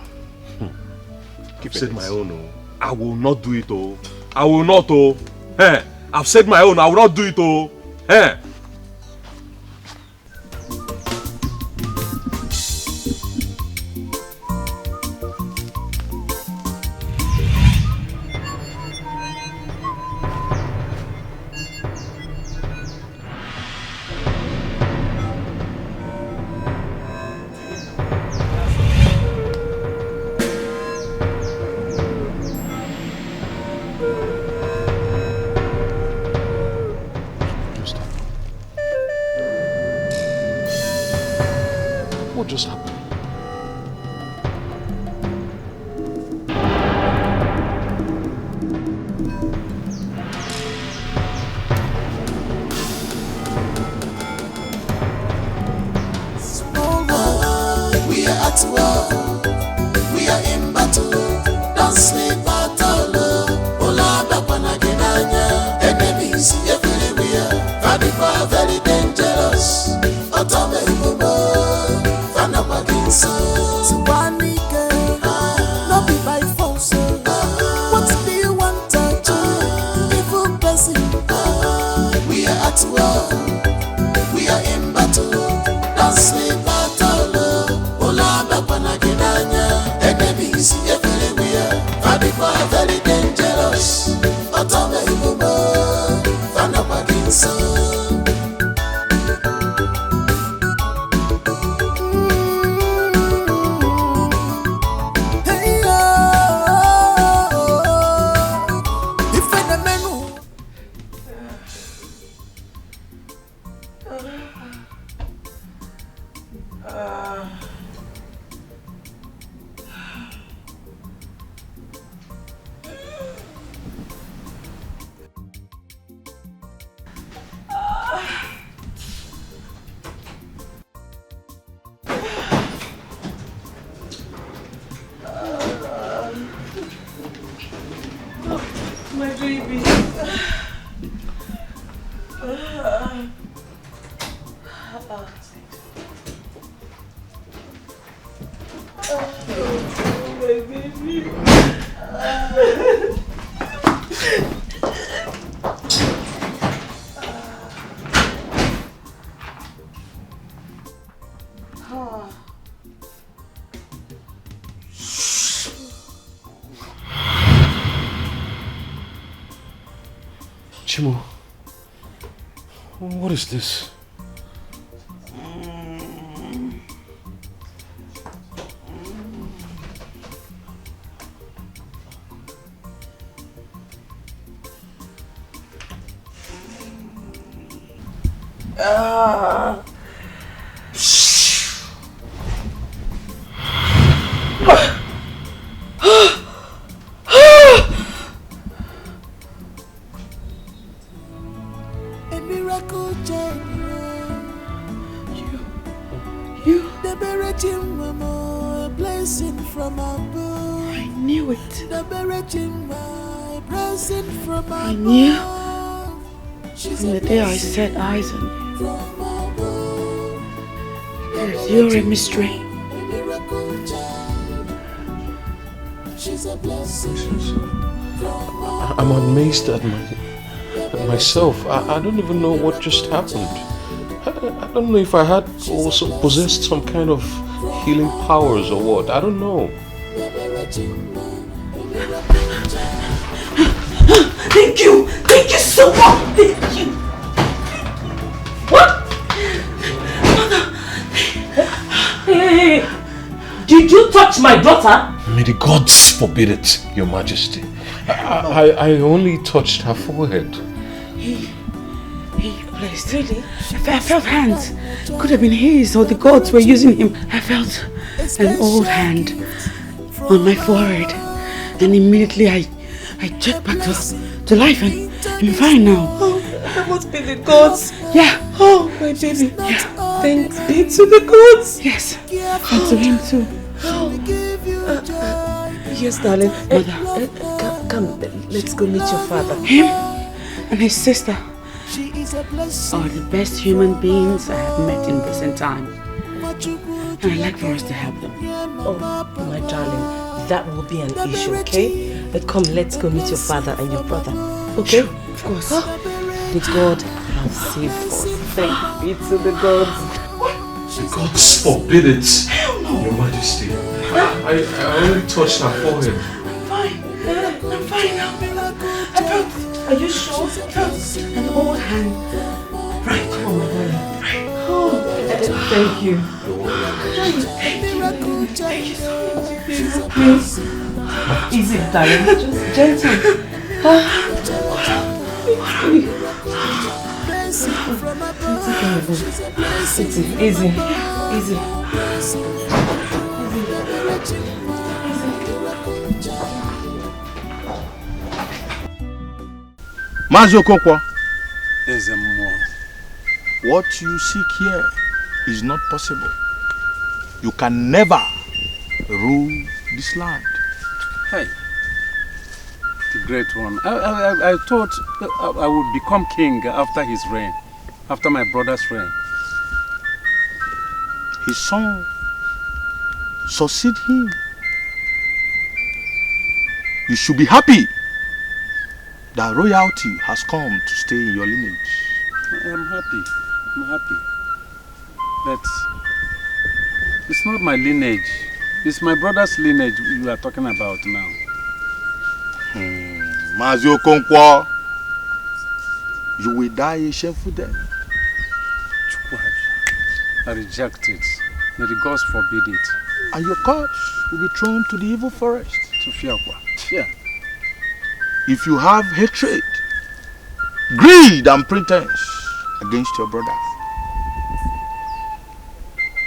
I've said my own. Oh. I will not do it. Oh, I will not. Oh, hey, I've said my own. I will not do it. Oh, hey. What just happened? We are at war, we are in battle. Don't sleep at all. Ola Bakwana Genanya, enemies everywhere. Very, very dangerous. Otome Humo, Fanapagins. Swanike, not be by force. What do you want to do? Evil person. We are at war, we are in battle. Don't sleep at all. Ola Bakwana Genanya, enemies everywhere. Very, very dangerous. Otome Humo, Fanapagins. My baby. My baby. Chimo, what is this? miracle chain. You. The Berechim Mama, a blessing from above. I knew it. The Berechim Mama, a blessing from above. I knew. From the day I set eyes on you. You're a mystery. She's a blessing. I'm amazed at myself. I don't even know what just happened. I don't know if I had also possessed some kind of healing powers or what. I don't know. Thank you! Thank you so much! Thank you! What? Mother! Hey! Did you touch my daughter? May the gods forbid it, Your Majesty. I only touched her forehead. He placed. Really? I felt hands. Could have been his or the gods were using him. I felt an old hand on my forehead. And immediately I checked back to life and I'm fine now. Oh, that must be the gods. Yeah. Oh, my baby. Yeah. Thanks be to the gods. Yes. And to him too. Oh. Yes, darling. Mother. Come, let's go meet your father. Him and his sister are the best human beings I have met in recent times. And I'd like for us to help them. Oh, my darling, that will be an issue, okay? But come, let's go meet your father and your brother. Okay? Sure, of course. The God has saved us. Thank be to the gods. The gods forbid it, Your Majesty. I only touched her forehead. I'm fine now. I felt, are you sure? I felt an old hand. Right. Oh my darling. Right. Oh, thank you. Thank you so much. Easy, darling. Just gentle. Easy. Mazi Okonkwo, There's a more. what you seek here is not possible. You can never rule this land. Hey, the great one. I thought I would become king after his reign, after my brother's reign. His son succeed him. You should be happy that royalty has come to stay in your lineage. I'm happy. But it's not my lineage. It's my brother's lineage you are talking about now. Mazi Okonkwo, you will die a shameful death. I reject it. May the gods forbid it. And your corpse will be thrown to the evil forest. To fear. If you have hatred, greed and pretense against your brother,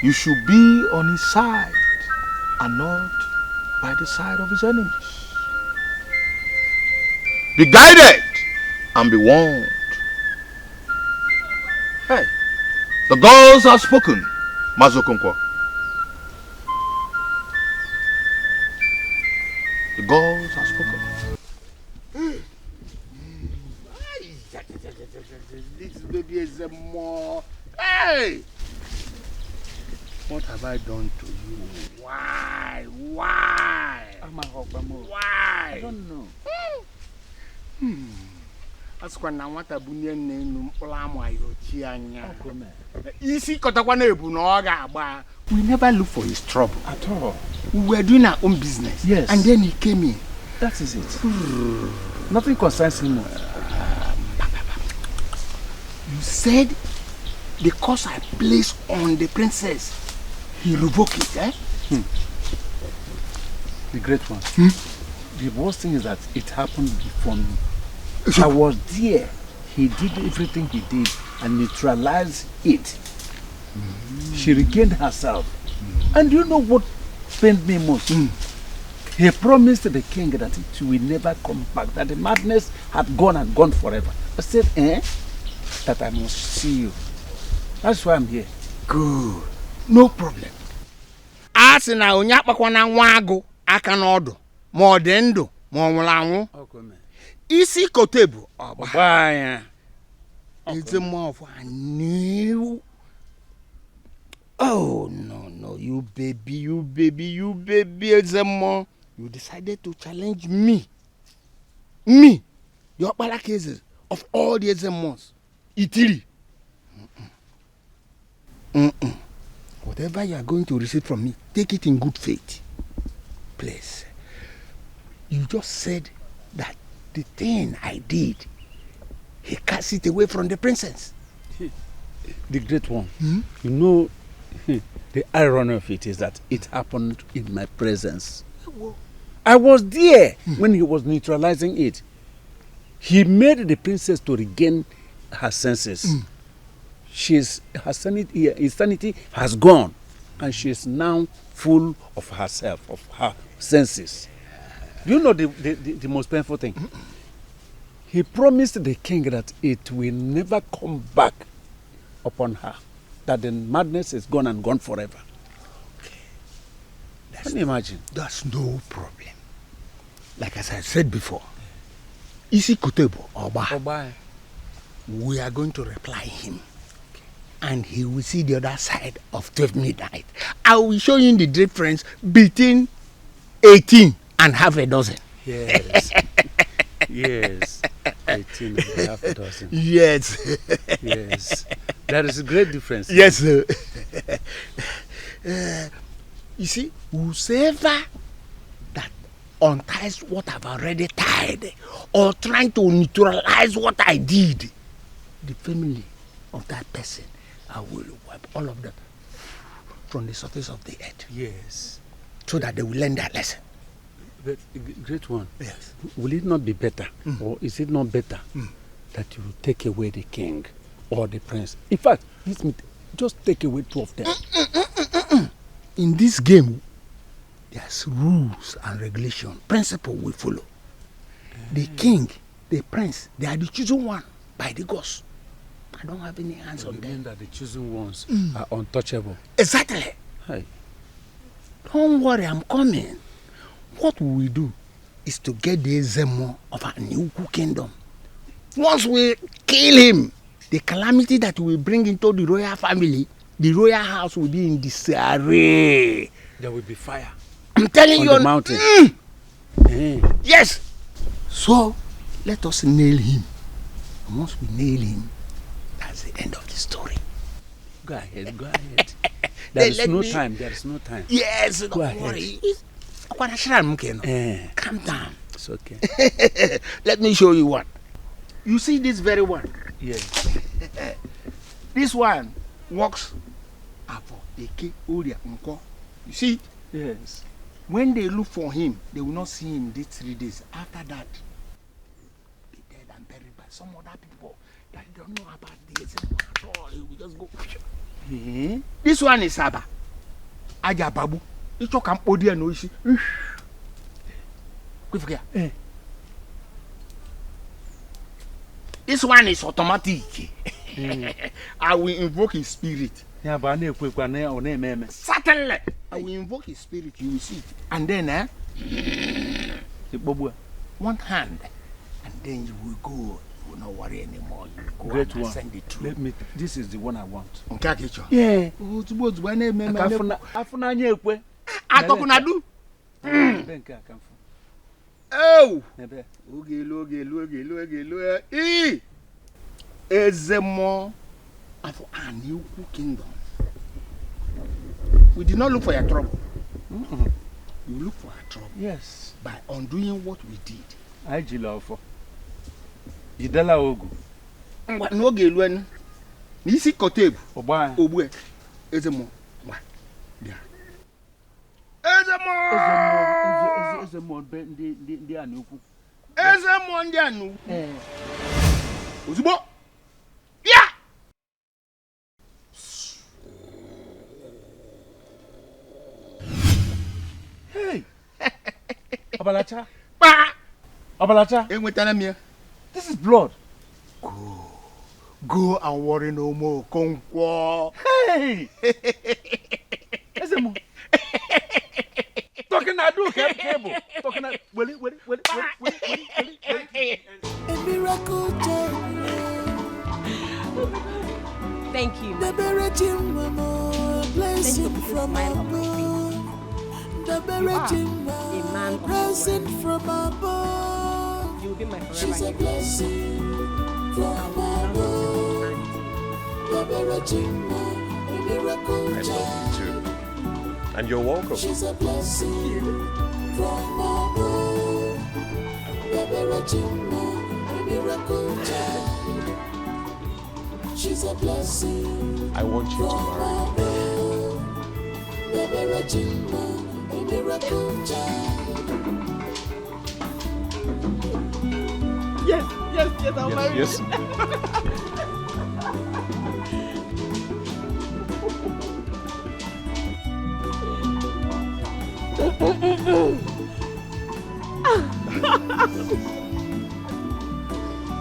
you should be on his side and not by the side of his enemies. Be guided and be warned. Hey, the gods have spoken, Mazi Okonkwo. The gods have spoken. This baby is a more. Hey! What have I done to you? Why? Why? I don't know. Asukwa na nwata bunye nenu mkpụrụ amụ ayochi anya. Isi kotakwa na ebu na ọ ga-agba. We never look for his trouble at all. We were doing our own business. Yes. And then he came in. That is it. Nothing concerns him. You said the curse I placed on the princess, he revoked it, eh? The great one. The worst thing is that it happened before me. I was there. He did everything he did and neutralized it. She regained herself. And you know what pained me most? He promised the king that it will never come back, that the madness had gone and gone forever. I said, that I must see you. That's why I'm here. Good. No problem. Asị na onye akpakwana nwa agụ aka n'ọdụ ma ọ dị ndụ ma ọ nwụrụ anwụ. Isi kote bụ ọgba ya. It's a more of a new. Oh no, you baby, it's a more. You decided to challenge me. Me, your Okpala cases of all the exams. Itiri. Whatever you are going to receive from me, take it in good faith. Please. You just said that the thing I did, he cast it away from the princess. The great one. You know, the irony of it is that it happened in my presence. I was there when he was neutralizing it. He made the princess to regain her senses. Her sanity has gone, and she is now full of herself, of her senses. Do you know the most painful thing? He promised the king that it will never come back upon her, that the madness is gone and gone forever. Can you imagine? That's no problem. Like as I said before, Isi Kutebo Oba, we are going to reply him. And he will see the other side of 12 midnight. I will show you the difference between 18 and half a dozen. Yes. Yes. 18 and half a dozen. Yes. Yes. That is a great difference. Yes, sir. You see, whosoever that unties what I've already tied or trying to neutralize what I did, the family of that person, I will wipe all of them from the surface of the earth. Yes. So that they will learn their lesson. But, great one. Yes. Will it not be better, or is it not better that you take away the king or the prince? In fact, just take away two of them. In this game, there's rules and regulation. Principle we follow. The king, the prince, they are the chosen one by the gods. I don't have any hands on them. Mean that the chosen ones are untouchable. Exactly. Hey. Don't worry, I'm coming. What we will do is to get the Zemo of our new kingdom. Once we kill him, the calamity that we bring into the royal family, the royal house will be in disarray. There will be fire. I'm telling you on the mountain. Yes. So let us nail him. And once we nail him, that's the end of the story. Go ahead. There is no time. Yes, go ahead. Worry. Calm down. It's okay. Let me show you one. You see this very one? Yes. This one works for Eke Oria Nko. You see? Yes. When they look for him, they will not see him these 3 days. After that, be dead and buried by some other people that don't know about this at all. He will just go. This one is Saba. Aja Babu. It's your camp Odia no issue. This one is automatic. I will invoke his spirit. Certainly. I will invoke his spirit, you will see. And then, one hand. And then you will go. You will not worry anymore. You will go Great and one. send it through. This is the one I want. Yeah. Atokunadu. Oh. Oge. Ezemo of a new kingdom. We did not look for your trouble. You look for our trouble. Yes. By undoing what we did. I jila for. Idela ogu. N'oge luen. N'isi kotebu. Oba. Obue. Ezemo. Ezemo ndị a n'ukwu. Ezemo ndị a n'ukwu. Ozugbo. Yeah. Hey. Abalacha. Pa. Abalacha. Enwetana m ya. This is blood. Go and worry no more, Okonkwo. Hey! Talking I do cable. Talking I will it. A miracle joy. Thank you. The Berejim Mama, blessing from above. The Berejim Mama, blessing from above. You will be my forever. She's a blessing from above. The Berejim Mama, a miracle I joy. love you too. And you're welcome. She's a blessing from above. The Berejim Mama, a miracle joy. She's a blessing. I want you to marry me. The Berejim Mama, a miracle child. Yes, I'll marry Yes. you.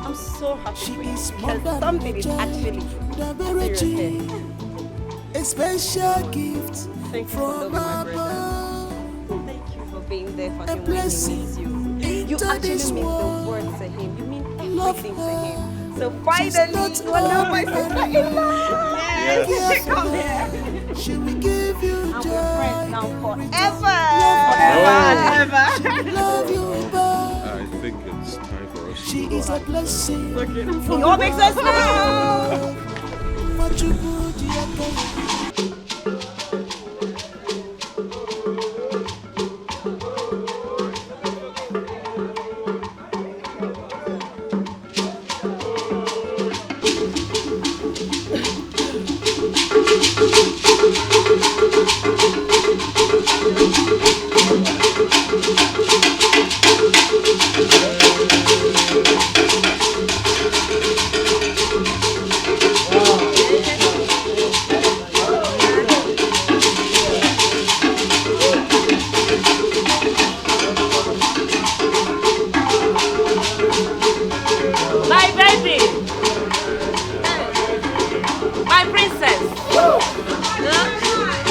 I'm so happy She for you is because something is actually serious here. A special gift Thank you from for loving my brother. above. Thank you for being there for A him when he blessing needs you. You into actually this mean the world. world to him. You mean Love everything to her. him. So She's finally, not you are now my sister-in-law. Yes. Come here. She will give you And joy. we're friends now forever. Love you back. I think it's time for us to She go is a out. blessing. It all makes sense now. What you good, you are good. My baby. My princess.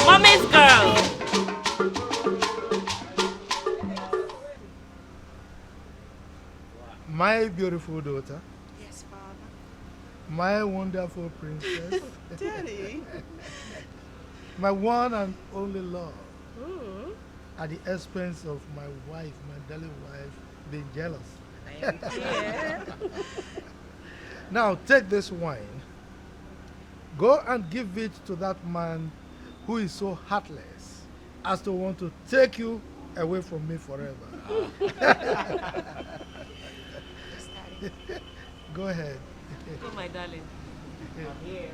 Mommy's girl. My beautiful daughter. Yes, Father. My wonderful princess. Daddy. My one and only love. Ooh. At the expense of my wife, my darling wife, being jealous. Yeah. Now take this wine. Go and give it to that man who is so heartless as to want to take you away from me forever. Go ahead. Oh, my darling. I'm here.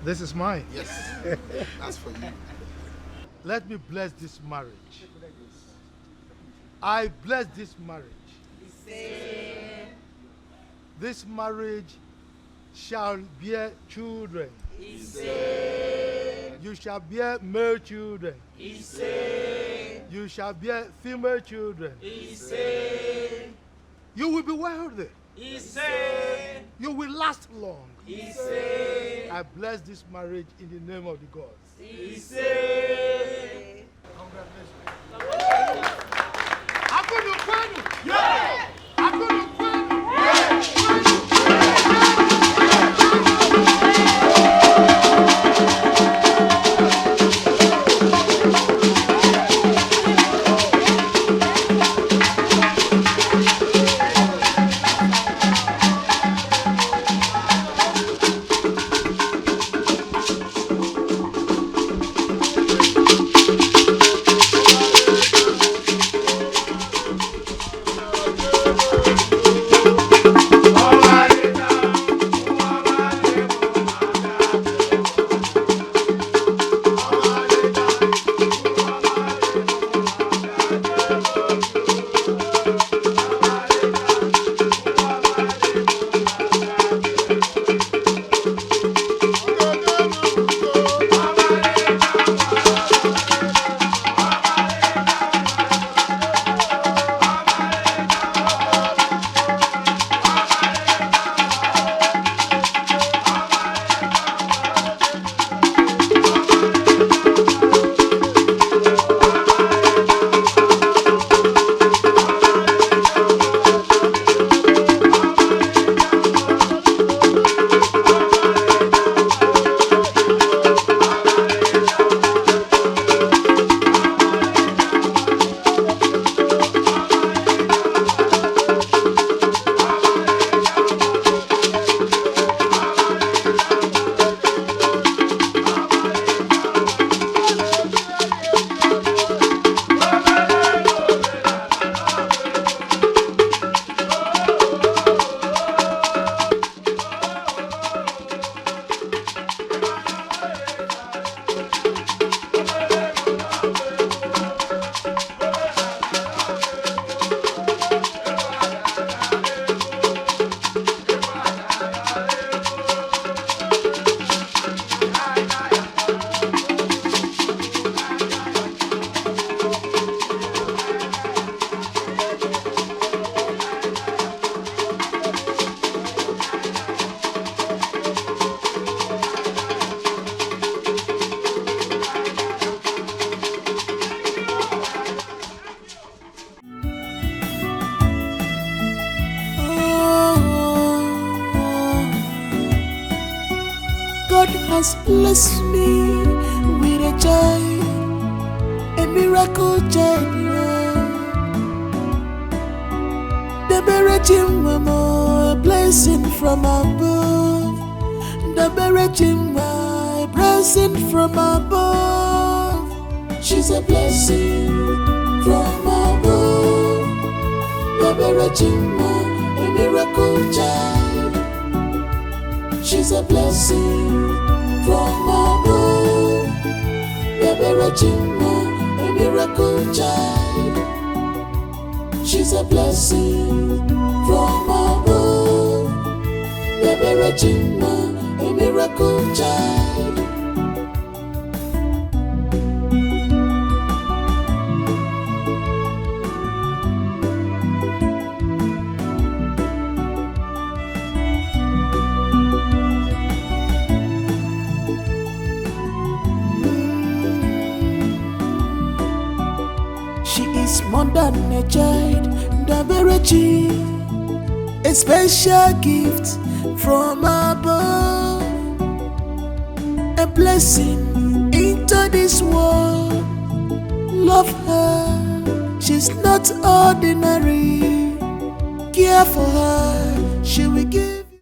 This is mine. Yes, that's for you. Let me bless this marriage. I bless this marriage. This marriage shall bear children. You shall bear male children. You shall bear female children. You will be wealthy. You will last long. I bless this marriage in the name of the gods. has blessed me with a child, a miracle child. The Berechim Mama, a blessing from above. The Berechim Mama, a blessing from above. She's a blessing from above. The Berechim Mama, a miracle child. She's a blessing from above. The Berechim Mama, a miracle child. She's a blessing from above. The Berechim Mama, a miracle child. More than a child, the Berechim, a special gift from above, a blessing into this world. Love her, she's not ordinary. Care for her, she will give.